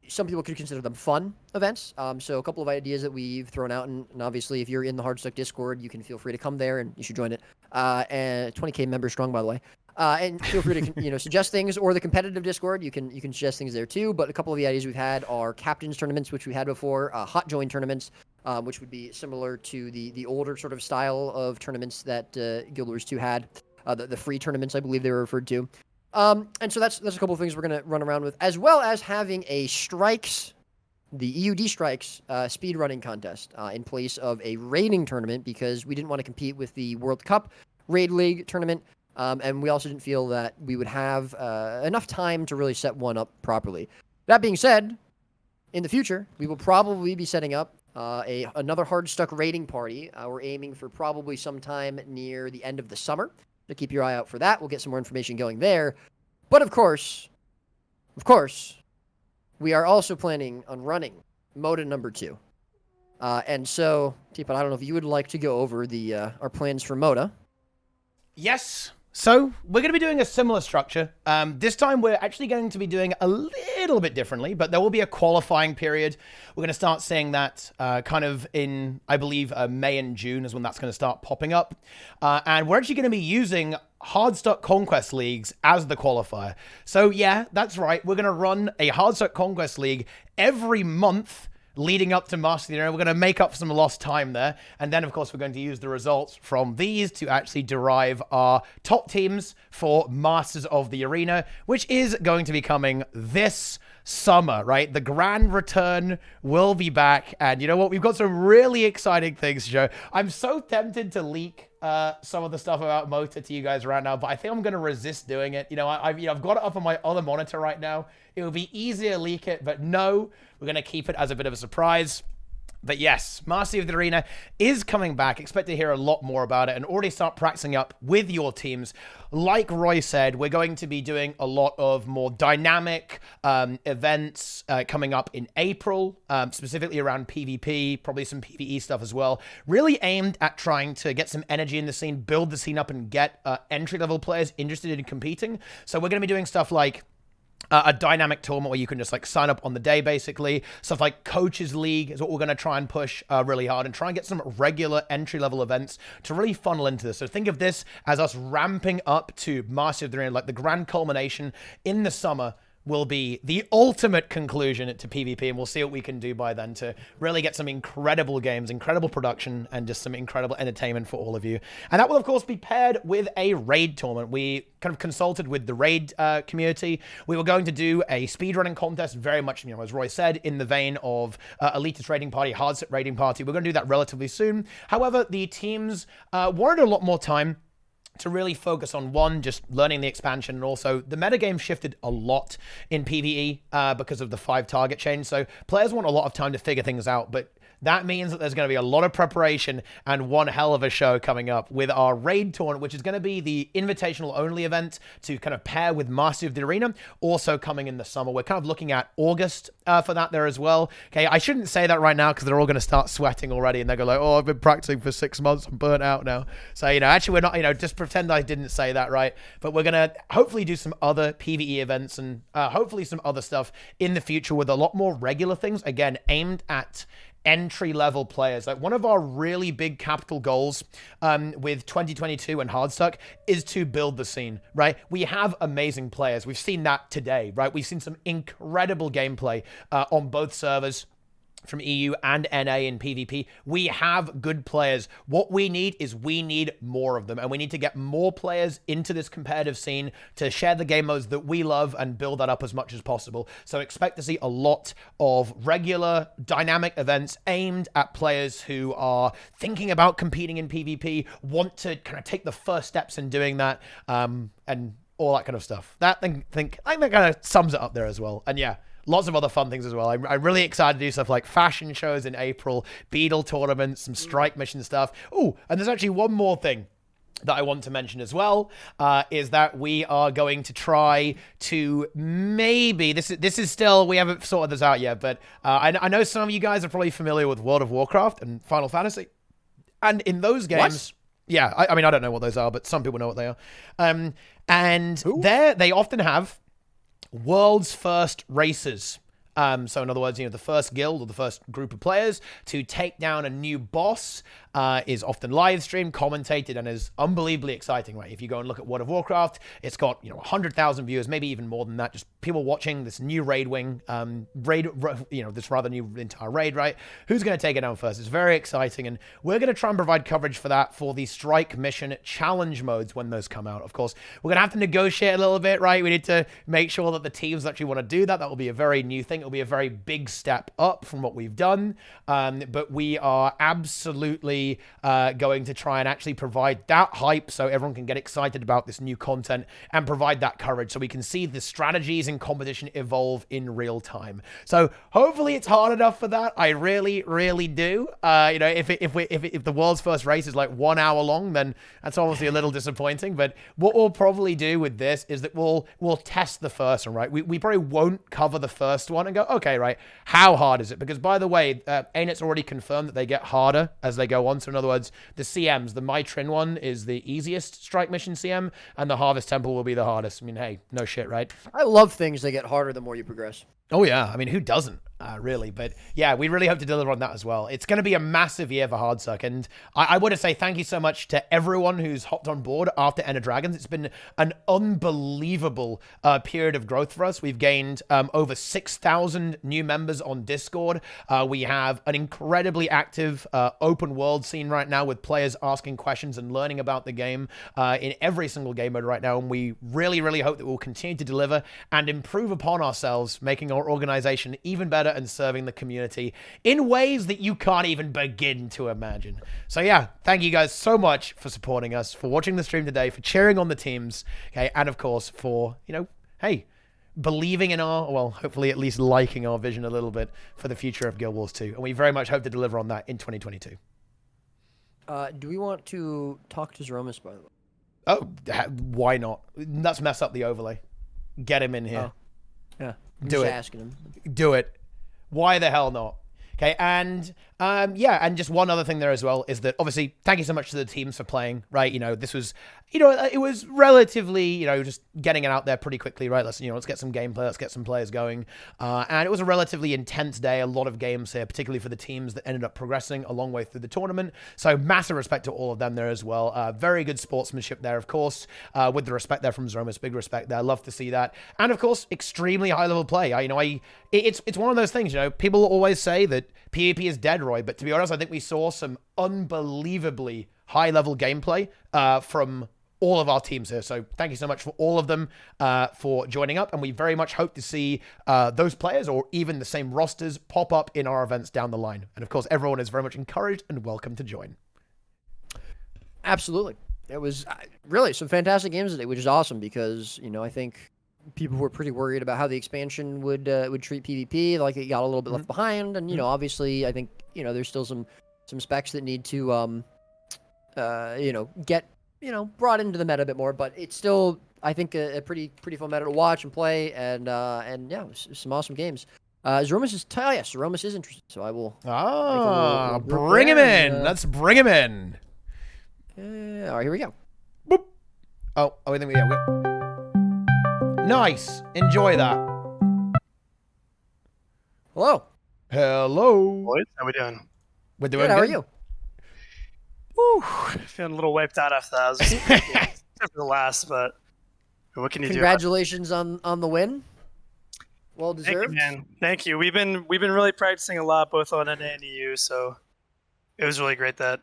some people could consider them fun events. So a couple of ideas that we've thrown out, and obviously if you're in the Hardstuck Discord, you can feel free to come there and you should join it. And 20K members strong, by the way. And feel free to suggest things, or the competitive Discord. You can suggest things there too. But a couple of the ideas we've had are captains tournaments, which we had before, hot join tournaments, which would be similar to the older sort of style of tournaments that Guild Wars 2 had. The free tournaments, I believe they were referred to. And so that's a couple of things we're gonna run around with, as well as having a strikes, the EUD strikes speed running contest in place of a raiding tournament, because we didn't want to compete with the World Cup Raid League tournament. And we also didn't feel that we would have enough time to really set one up properly. That being said, in the future, we will probably be setting up another Hardstuck raiding party. We're aiming for probably sometime near the end of the summer. So keep your eye out for that. We'll get some more information going there. But of course, we are also planning on running MODA number 2. And so, Teapot, I don't know if you would like to go over our plans for MODA. Yes. So we're going to be doing a similar structure. This time we're actually going to be doing a little bit differently, but there will be a qualifying period. We're going to start seeing that kind of in, I believe, May and June is when that's going to start popping up. And we're actually going to be using Hardstuck Conquest Leagues as the qualifier. So yeah, that's right. We're going to run a Hardstuck Conquest League every month leading up to Master of the Arena. We're going to make up some lost time there. And then, of course, we're going to use the results from these to actually derive our top teams for Masters of the Arena, which is going to be coming this summer, right? The grand return will be back. And you know what? We've got some really exciting things to show. I'm so tempted to leak some of the stuff about MOTA to you guys right now, but I think I'm going to resist doing it. I've got it up on my other monitor right now. It would be easier to leak it, but no, we're going to keep it as a bit of a surprise. But yes, Master of the Arena is coming back. Expect to hear a lot more about it and already start practicing up with your teams. Like Roy said, we're going to be doing a lot of more dynamic events coming up in April, specifically around PvP, probably some PvE stuff as well. Really aimed at trying to get some energy in the scene, build the scene up, and get entry-level players interested in competing. So we're going to be doing stuff like a dynamic tournament where you can just like sign up on the day, basically. Stuff like Coaches League is what we're going to try and push really hard, and try and get some regular entry-level events to really funnel into this. So think of this as us ramping up to Master of the Arena, like the grand culmination in the summer will be the ultimate conclusion to PvP, and we'll see what we can do by then to really get some incredible games, incredible production, and just some incredible entertainment for all of you. And that will, of course, be paired with a raid tournament. We kind of consulted with the raid community. We were going to do a speedrunning contest, very much, as Roy said, in the vein of Elitist Raiding Party, Hardstuck Raiding Party. We're going to do that relatively soon. However, the teams wanted a lot more time to really focus on, one, just learning the expansion, and also the metagame shifted a lot in PvE because of the 5 target change. So players want a lot of time to figure things out, but that means that there's going to be a lot of preparation and one hell of a show coming up with our raid tournament, which is going to be the invitational only event to kind of pair with Master of the Arena, also coming in the summer. We're kind of looking at August for that there as well. Okay, I shouldn't say that right now because they're all going to start sweating already and they're going to go like, oh, I've been practicing for 6 months, I'm burnt out now. So, actually we're not, just pretend I didn't say that, right? But we're going to hopefully do some other PvE events and hopefully some other stuff in the future with a lot more regular things, again, aimed at entry-level players. Like, one of our really big capital goals with 2022 and Hardstuck is to build the scene, right? We have amazing players. We've seen that today, right? We've seen some incredible gameplay on both servers from EU and NA in PvP. We have good players. What we need is more of them, and we need to get more players into this competitive scene to share the game modes that we love and build that up as much as possible. So expect to see a lot of regular dynamic events aimed at players who are thinking about competing in PvP, want to kind of take the first steps in doing that, and all that kind of stuff. I think that kind of sums it up there as well. And yeah, lots of other fun things as well. I'm really excited to do stuff like fashion shows in April, Beetle tournaments, some strike mission stuff. Oh, and there's actually one more thing. that I want to mention as well is that we are going to try to maybe this is still, we haven't sorted this out yet, but I know some of you guys are probably familiar with World of Warcraft and Final Fantasy, and in those games, yeah, I mean I don't know what those are, but some people know what they are, and there they often have world's first races. So in other words, the first guild or the first group of players to take down a new boss is often live streamed, commentated, and is unbelievably exciting, right? If you go and look at World of Warcraft, it's got 100,000 viewers, maybe even more than that. Just people watching this new raid wing, this rather new entire raid, right? Who's going to take it down first? It's very exciting, and we're going to try and provide coverage for that for the strike mission challenge modes when those come out. Of course, we're going to have to negotiate a little bit, right? We need to make sure that the teams actually want to do that. That will be a very new thing. It'll be a very big step up from what we've done, but we are absolutely going to try and actually provide that hype so everyone can get excited about this new content and provide that courage so we can see the strategies and competition evolve in real time. So hopefully it's hard enough for that. I really, really do. If the world's first race is like 1 hour long, then that's obviously a little disappointing. But what we'll probably do with this is that we'll test the first one, right? We probably won't cover the first one and go, okay, right, how hard is it? Because by the way, ANET's already confirmed that they get harder as they go on. So in other words, the CMs, the My Trin one is the easiest strike mission CM, and the Harvest Temple will be the hardest. I mean, hey, no shit, right? I love things that get harder the more you progress. Oh, yeah. I mean, who doesn't, really? But yeah, we really hope to deliver on that as well. It's going to be a massive year for Hardsuck. And I want to say thank you so much to everyone who's hopped on board after Ender Dragons. It's been an unbelievable period of growth for us. We've gained over 6,000 new members on Discord. We have an incredibly active open world scene right now with players asking questions and learning about the game in every single game mode right now. And we really, really hope that we'll continue to deliver and improve upon ourselves, making our organization even better and serving the community in ways that you can't even begin to imagine. So yeah, thank you guys so much for supporting us, for watching the stream today, for cheering on the teams, okay, and of course for, hey, believing in our, well, hopefully at least liking our vision a little bit for the future of Guild Wars 2. And we very much hope to deliver on that in 2022. Do we want to talk to Zeromus, by the way? Oh, why not? Let's mess up the overlay. Get him in here. Oh. Yeah. Do it. Asking him. Do it. Why the hell not? Okay, and and just one other thing there as well is that obviously thank you so much to the teams for playing, right? This was, it was relatively, just getting it out there pretty quickly, right? Let's get some gameplay, let's get some players going. And it was a relatively intense day, a lot of games here, particularly for the teams that ended up progressing a long way through the tournament. So massive respect to all of them there as well. Very good sportsmanship there, of course, with the respect there from Zeromus, big respect there. Love to see that. And of course, extremely high level play. It's one of those things, people always say that PvP is dead, Roy, but to be honest, I think we saw some unbelievably high-level gameplay from all of our teams here. So thank you so much for all of them for joining up, and we very much hope to see those players or even the same rosters pop up in our events down the line. And of course, everyone is very much encouraged and welcome to join. Absolutely. It was really some fantastic games today, which is awesome because, I think people were pretty worried about how the expansion would treat PvP, like it got a little bit left behind, and obviously I think there's still some specs that need to get brought into the meta a bit more, but it's still I think a pretty fun meta to watch and play, and yeah, some awesome games. Zeromus is yes, Zeromus is interested, so I will bring him in. Let's bring him in. All right, here we go. Boop. Oh, I think we nice. Enjoy that. Hello. Hello. Boys, how we doing? We're doing good. How are you? Woo, feeling a little wiped out after that. I was just except for the last, but what can you do? Congratulations on the win. Well deserved. Thank you, man. Thank you. We've been really practicing a lot, both on NA and EU, so it was really great that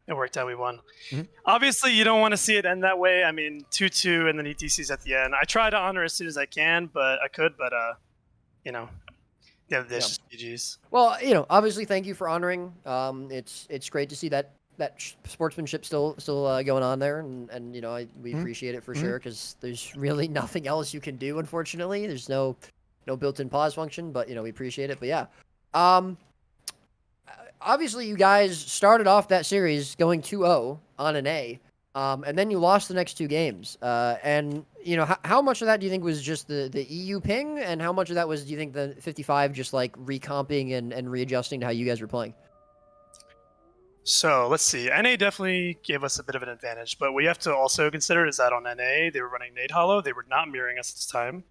it worked out. We won. Mm-hmm. Obviously, you don't want to see it end that way. I mean, 2-2 and then ETCs at the end. I try to honor as soon as I can, but yeah, this GGs. Well, obviously, thank you for honoring. It's great to see that sportsmanship still going on there, and we appreciate it for sure, because there's really nothing else you can do. Unfortunately, there's no built-in pause function, but we appreciate it. But yeah, obviously you guys started off that series going 2-0 on an A. and then you lost the next 2 games. And you know, how much of that do you think was just the EU ping, and how much of that was, do you think, the 55 just like recomping and readjusting to how you guys were playing? So let's see. NA definitely gave us a bit of an advantage, but what you have to also consider is that on NA they were running Nade Hollow. They were not mirroring us at this time,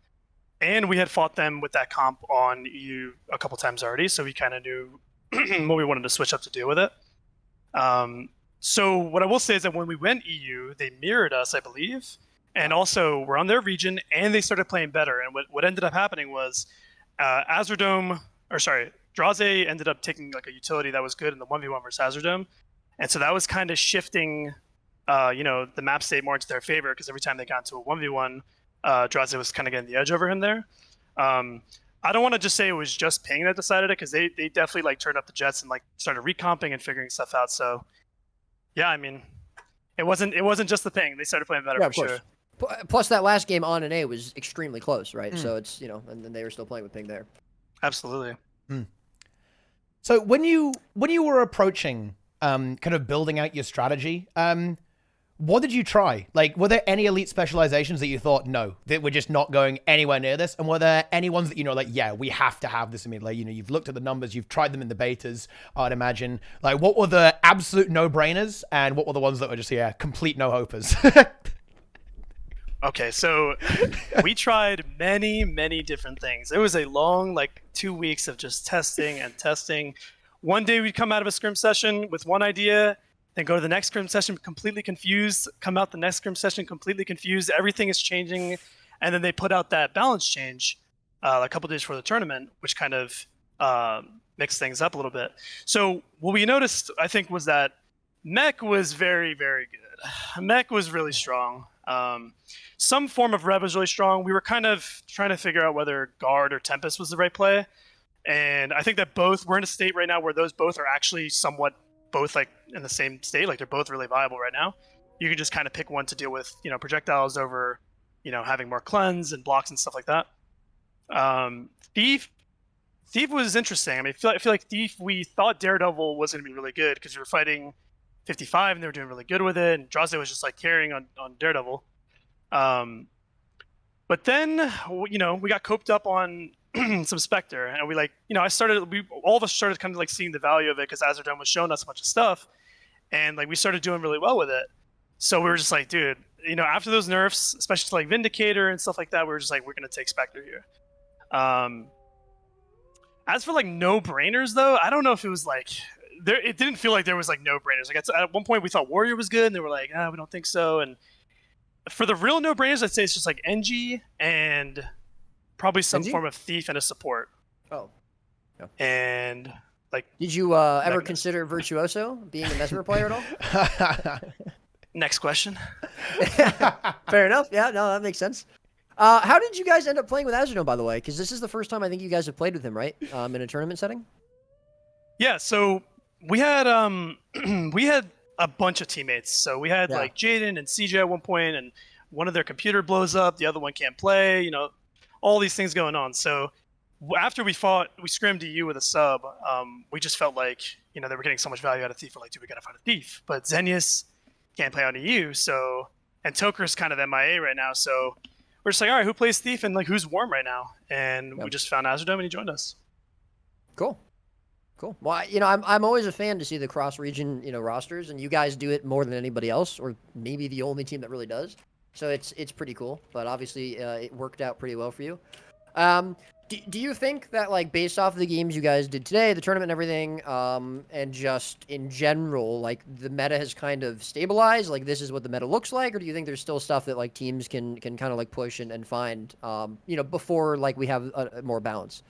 and we had fought them with that comp on EU a couple times already, so we kind of knew what we wanted to switch up to deal with it. So what I will say is that when we went EU, they mirrored us, I believe, and also we're on their region, and they started playing better. And what ended up happening was Draze ended up taking like a utility that was good in the 1v1 versus Azurdome, and so that was kind of shifting, the map state more into their favor, because every time they got into a 1v1, Draze was kind of getting the edge over him there. I don't want to just say it was just ping that decided it, because they definitely like turned up the jets and like started recomping and figuring stuff out. So yeah, I mean, it wasn't just the ping. They started playing better, Yeah, for of course. sure. Plus, that last game on NA was extremely close, right? So it's, you know, and then they were still playing with ping there. Absolutely. So when you were approaching kind of building out your strategy, what did you try? Like, were there any elite specializations that you thought, no, that we're just not going anywhere near this? And were there any ones that, you know, like, yeah, we have to have this immediately? Like, you know, you've looked at the numbers, you've tried them in the betas, I'd imagine. Like, what were the absolute no-brainers, and what were the ones that were just, yeah, complete no-hopers? Okay, so we tried many, many different things. It was a long, like, 2 weeks of just testing and testing. One day we'd come out of a scrim session with one idea, then go to the next scrim session completely confused, come out the next scrim session completely confused. Everything is changing. And then they put out that balance change a couple days before the tournament, which kind of mixed things up a little bit. So what we noticed, I think, was that Mech was very, very good. Mech was really strong. Some form of Rev was really strong. We were kind of trying to figure out whether Guard or Tempest was the right play. And I think that we're in a state right now where those both are actually somewhat both like in the same state. Like they're both really viable right now. You can just kind of pick one to deal with, projectiles over, having more cleanse and blocks and stuff like that. Thief was interesting. I mean, I feel like Thief, we thought Daredevil was going to be really good because we were fighting 55 and they were doing really good with it. And Draze was just like carrying on Daredevil. But then, we got coped up on some Spectre, and we all of us started kind of like seeing the value of it because Azurdome was showing us a bunch of stuff, and like we started doing really well with it. So we were just like, dude, after those nerfs, especially to like Vindicator and stuff like that, we were just like, we're gonna take Spectre here. As for like no-brainers though, I don't know if it was like it didn't feel like there was like no-brainers. Like at one point we thought Warrior was good, and they were like, we don't think so. And for the real no-brainers, I'd say it's just like NG and probably some NG? form of Thief and a support. Oh. Yeah. And like, did you ever consider Virtuoso being a Mesmer player at all? Next question. Fair enough. Yeah, no, that makes sense. How did you guys end up playing with Azurdome, by the way? Because this is the first time I think you guys have played with him, right? In a tournament setting? Yeah, so we had a bunch of teammates. So we had like Jaden and CJ at one point, and one of their computer blows up, the other one can't play, all these things going on. So after we scrimmed EU with a sub, we just felt like, they were getting so much value out of Thief. We're like, dude, we gotta find a Thief. But Xenius can't play on EU, and Toker's kind of MIA right now, so we're just like, all right, who plays Thief and like who's warm right now? And we just found Azurdome and he joined us. Cool. Well, I'm always a fan to see the cross-region, rosters, and you guys do it more than anybody else, or maybe the only team that really does. So it's pretty cool. But obviously, it worked out pretty well for you. Do you think that, like, based off of the games you guys did today, the tournament and everything, and just in general, like, the meta has kind of stabilized? Like, this is what the meta looks like? Or do you think there's still stuff that, like, teams can kind of, like, push and find, before, like, we have a more balance?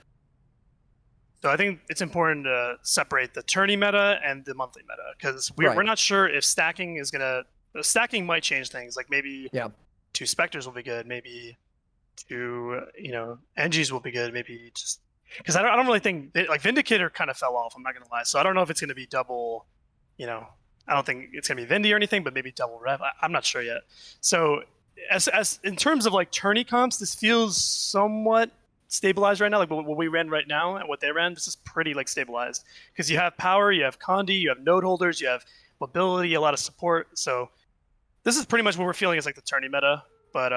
So I think it's important to separate the tourney meta and the monthly meta, because we're not sure if stacking is stacking might change things. Like maybe 2 Spectres will be good, maybe 2 NGs will be good, maybe just because I don't really think like Vindicator kind of fell off. I'm not gonna lie, so I don't know if it's gonna be double. I don't think it's gonna be Vindy or anything, but maybe double Rev. I'm not sure yet. So as in terms of like tourney comps, this feels somewhat stabilized right now. Like what we ran right now and what they ran, this is pretty like stabilized because you have power, you have Condi, you have node holders, you have mobility, a lot of support. So this is pretty much what we're feeling is like the tourney meta, but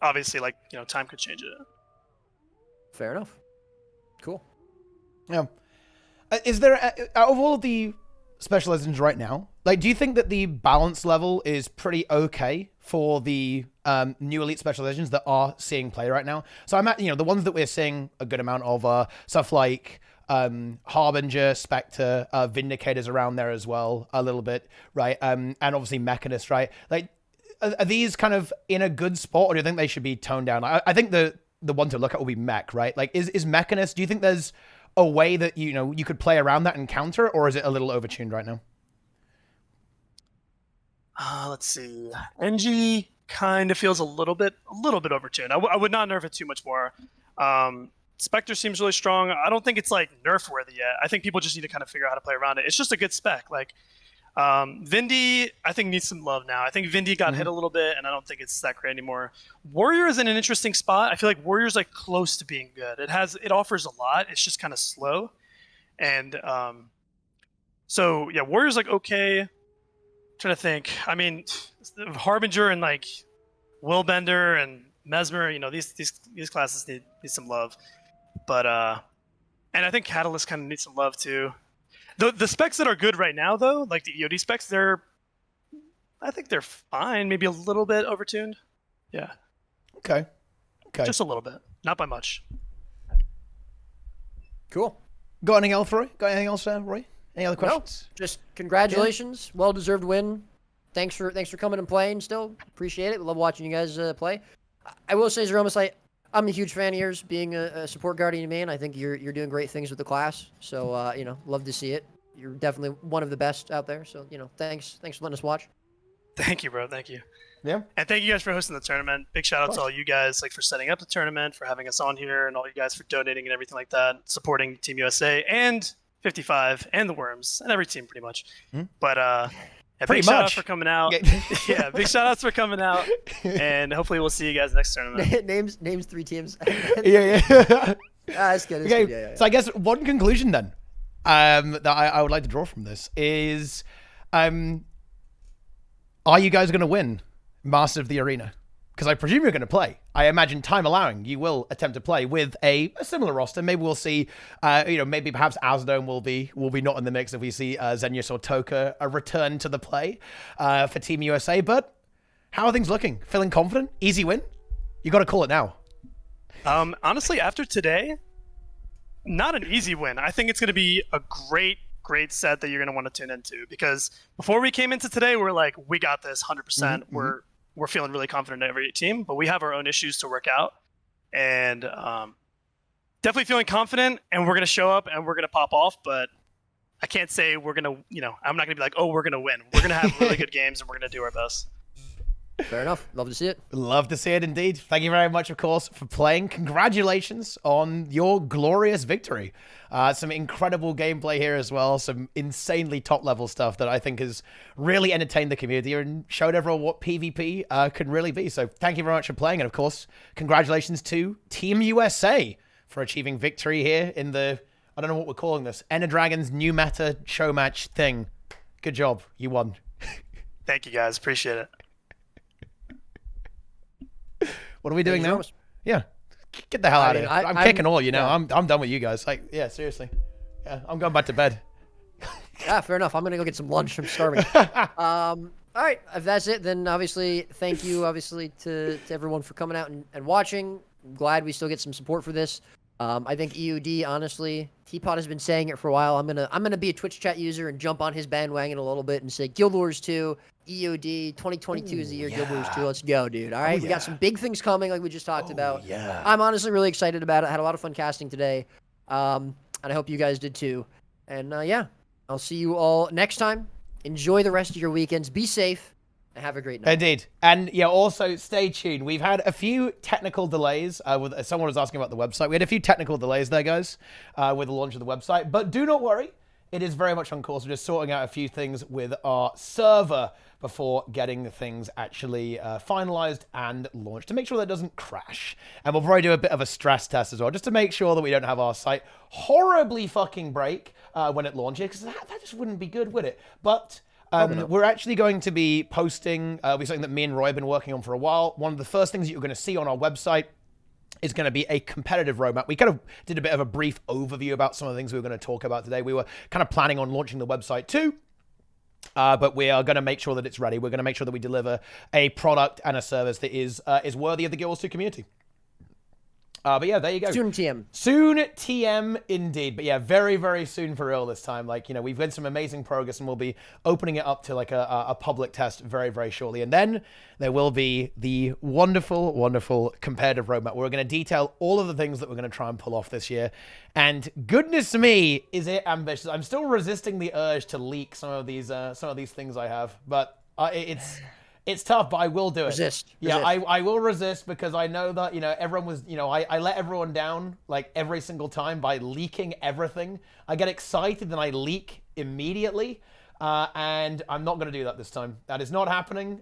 obviously like time could change it. Fair enough. Cool. Yeah. Is there out of all of the special legends right now, like, do you think that the balance level is pretty okay for the new elite special legends that are seeing play right now? So I'm at, the ones that we're seeing a good amount of are stuff like Harbinger, Spectre, Vindicators around there as well a little bit, right? And obviously Mechanist, right? Like, are these kind of in a good spot, or do you think they should be toned down? I think the one to look at will be Mech, right? Like, is Mechanist, do you think there's a way that you could play around that and counter, or is it a little overtuned right now? Let's see. NG kind of feels a little bit overtuned. I would not nerf it too much more. Spectre seems really strong. I don't think it's like nerf worthy yet. I think people just need to kind of figure out how to play around it. It's just a good spec. Like Vindy, I think needs some love now. I think Vindy got hit a little bit, and I don't think it's that great anymore. Warrior is in an interesting spot. I feel like Warrior's like close to being good. It offers a lot. It's just kind of slow, and so yeah, Warrior's like okay. Trying to think. I mean, Harbinger and like Willbender and Mesmer, these classes need some love. But and I think Catalyst kind of needs some love too. The specs that are good right now though, like the EOD specs, I think they're fine. Maybe a little bit overtuned. Yeah. Okay. Just a little bit, not by much. Cool. Got anything else, Roy? Roy? Any other questions? No, just congratulations. Yeah. Well-deserved win. Thanks for coming and playing still. Appreciate it. We love watching you guys play. I will say, Zeromus, I'm a huge fan of yours, being a support guardian man. I think you're doing great things with the class. So, love to see it. You're definitely one of the best out there. So, thanks for letting us watch. Thank you, bro. Thank you. Yeah. And thank you guys for hosting the tournament. Big shout out to all you guys, like for setting up the tournament, for having us on here, and all you guys for donating and everything like that, supporting Team USA and 55 and the Worms and every team pretty much. But big shout out for coming out. Yeah, big shout outs for coming out, and hopefully we'll see you guys next tournament. names 3 teams. yeah. That's good. Okay, good. Yeah. So I guess one conclusion then that I would like to draw from this is, are you guys going to win Master of the Arena? Because I presume you're going to play. I imagine, time allowing, you will attempt to play with a similar roster. Maybe we'll see, maybe perhaps Azdome will be not in the mix if we see Xenius or Toka return to the play for Team USA. But how are things looking? Feeling confident? Easy win? You got to call it now. Honestly, after today, not an easy win. I think it's going to be a great set that you're going to want to tune into, because before we came into today, we're like, we got this 100%. We're feeling really confident in every team, but we have our own issues to work out, and definitely feeling confident, and we're going to show up and we're going to pop off, but I can't say we're going to, I'm not going to be like, oh, we're going to win. We're going to have really good games, and we're going to do our best. Fair enough. Love to see it. Love to see it indeed. Thank you very much, of course, for playing. Congratulations on your glorious victory. Some incredible gameplay here as well. Some insanely top-level stuff that I think has really entertained the community and showed everyone what PvP can really be. So thank you very much for playing. And, of course, congratulations to Team USA for achieving victory here in the, I don't know what we're calling this, Ender Dragon's new meta show match thing. Good job. You won. Thank you, guys. Appreciate it. What are we doing now? Yeah. Get the hell out of here. I'm kicking all you now. I'm done with you guys. Like, yeah, seriously. Yeah, I'm going back to bed. Yeah, fair enough. I'm going to go get some lunch. I'm starving. All right. If that's it, then obviously, thank you, to everyone for coming out and watching. I'm glad we still get some support for this. I think EUD, honestly, Teapot has been saying it for a while. I'm gonna be a Twitch chat user and jump on his bandwagon a little bit and say Guild Wars 2, EUD, 2022 is the year Guild Wars 2. Let's go, dude. All right, we got some big things coming, like we just talked about. Yeah. I'm honestly really excited about it. I had a lot of fun casting today, and I hope you guys did too. And yeah, I'll see you all next time. Enjoy the rest of your weekends. Be safe. Have a great night. Indeed. And yeah, also stay tuned. We've had a few technical delays. Someone was asking about the website. We had a few technical delays there, guys, with the launch of the website. But do not worry. It is very much on course. We're just sorting out a few things with our server before getting things actually finalized and launched to make sure that it doesn't crash. And we'll probably do a bit of a stress test as well, just to make sure that we don't have our site horribly fucking break when it launches, because that just wouldn't be good, would it? But Probably not. We're actually going to be posting something that me and Roy have been working on for a while. One of the first things that you're going to see on our website is going to be a competitive roadmap. We kind of did a bit of a brief overview about some of the things we were going to talk about today. We were kind of planning on launching the website too. But we are going to make sure that it's ready. We're going to make sure that we deliver a product and a service that is worthy of the Guild Wars 2 community. But yeah, there you go. Soon TM. Soon TM indeed. But yeah, very, very soon for real this time. Like, you know, we've made some amazing progress and we'll be opening it up to like a public test very, very shortly. And then there will be the wonderful, wonderful competitive roadmap. We're going to detail all of the things that we're going to try and pull off this year. And goodness me, is it ambitious. I'm still resisting the urge to leak some of these things I have. But it's tough, but I will do it. Resist. Yeah, I will resist because I know that, you know, everyone was, you know, I let everyone down like every single time by leaking everything. I get excited and I leak immediately. And I'm not going to do that this time. That is not happening.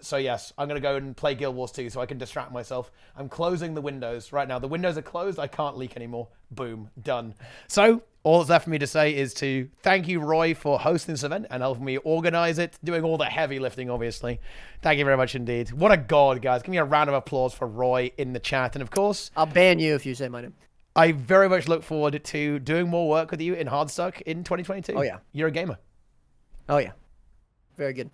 So yes, I'm going to go and play Guild Wars 2 so I can distract myself. I'm closing the windows right now. The windows are closed. I can't leak anymore. Boom. Done. So all that's left for me to say is to thank you, Roy, for hosting this event and helping me organize it, doing all the heavy lifting, obviously. Thank you very much indeed. What a god, guys. Give me a round of applause for Roy in the chat. And of course, I'll ban you if you say my name. I very much look forward to doing more work with you in Hardstuck in 2022. Oh, yeah. You're a gamer. Oh, yeah. Very good.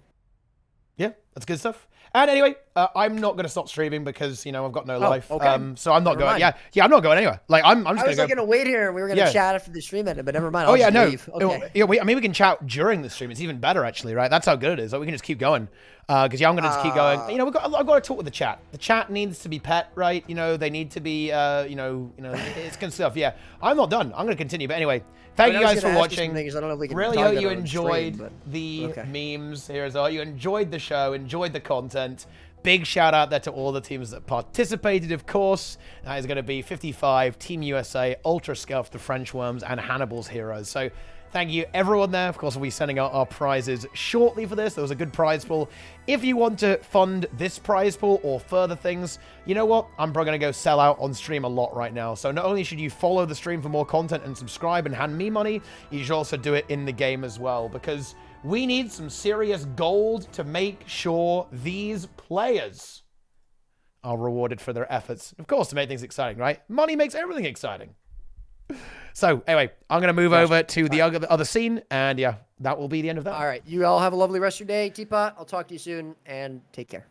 Yeah, that's good stuff. And anyway, I'm not going to stop streaming because, you know, I've got no life. Okay. So I'm not Never going. mind. Yeah, I'm not going anywhere. Like, I'm just I was going going to wait here and we were going to chat after the stream ended, but never mind. I'll just leave. Okay. Yeah, I mean, we can chat during the stream. It's even better, actually, right? That's how good it is. Like, we can just keep going. Because, yeah, I'm going to just keep going. You know, I've got to talk with the chat. The chat needs to be pet, right? You know, they need to be, it's good stuff. Yeah, I'm not done. I'm going to continue. But anyway, thank you guys for watching. Really hope you enjoyed the memes here as well. You enjoyed the show, enjoyed the content. Big shout out there to all the teams that participated, of course. That is going to be 55, Team USA, Ultrascuffed, the French Worms, and Hannibal's Heroes. So thank you, everyone there. Of course, we'll be sending out our prizes shortly for this. There was a good prize pool. If you want to fund this prize pool or further things, you know what? I'm probably going to go sell out on stream a lot right now. So not only should you follow the stream for more content and subscribe and hand me money, you should also do it in the game as well. Because we need some serious gold to make sure these players are rewarded for their efforts. Of course, to make things exciting, right? Money makes everything exciting. So, anyway, I'm going to move over to the other scene, and yeah, that will be the end of that. All right. You all have a lovely rest of your day, Teapot. I'll talk to you soon, and take care.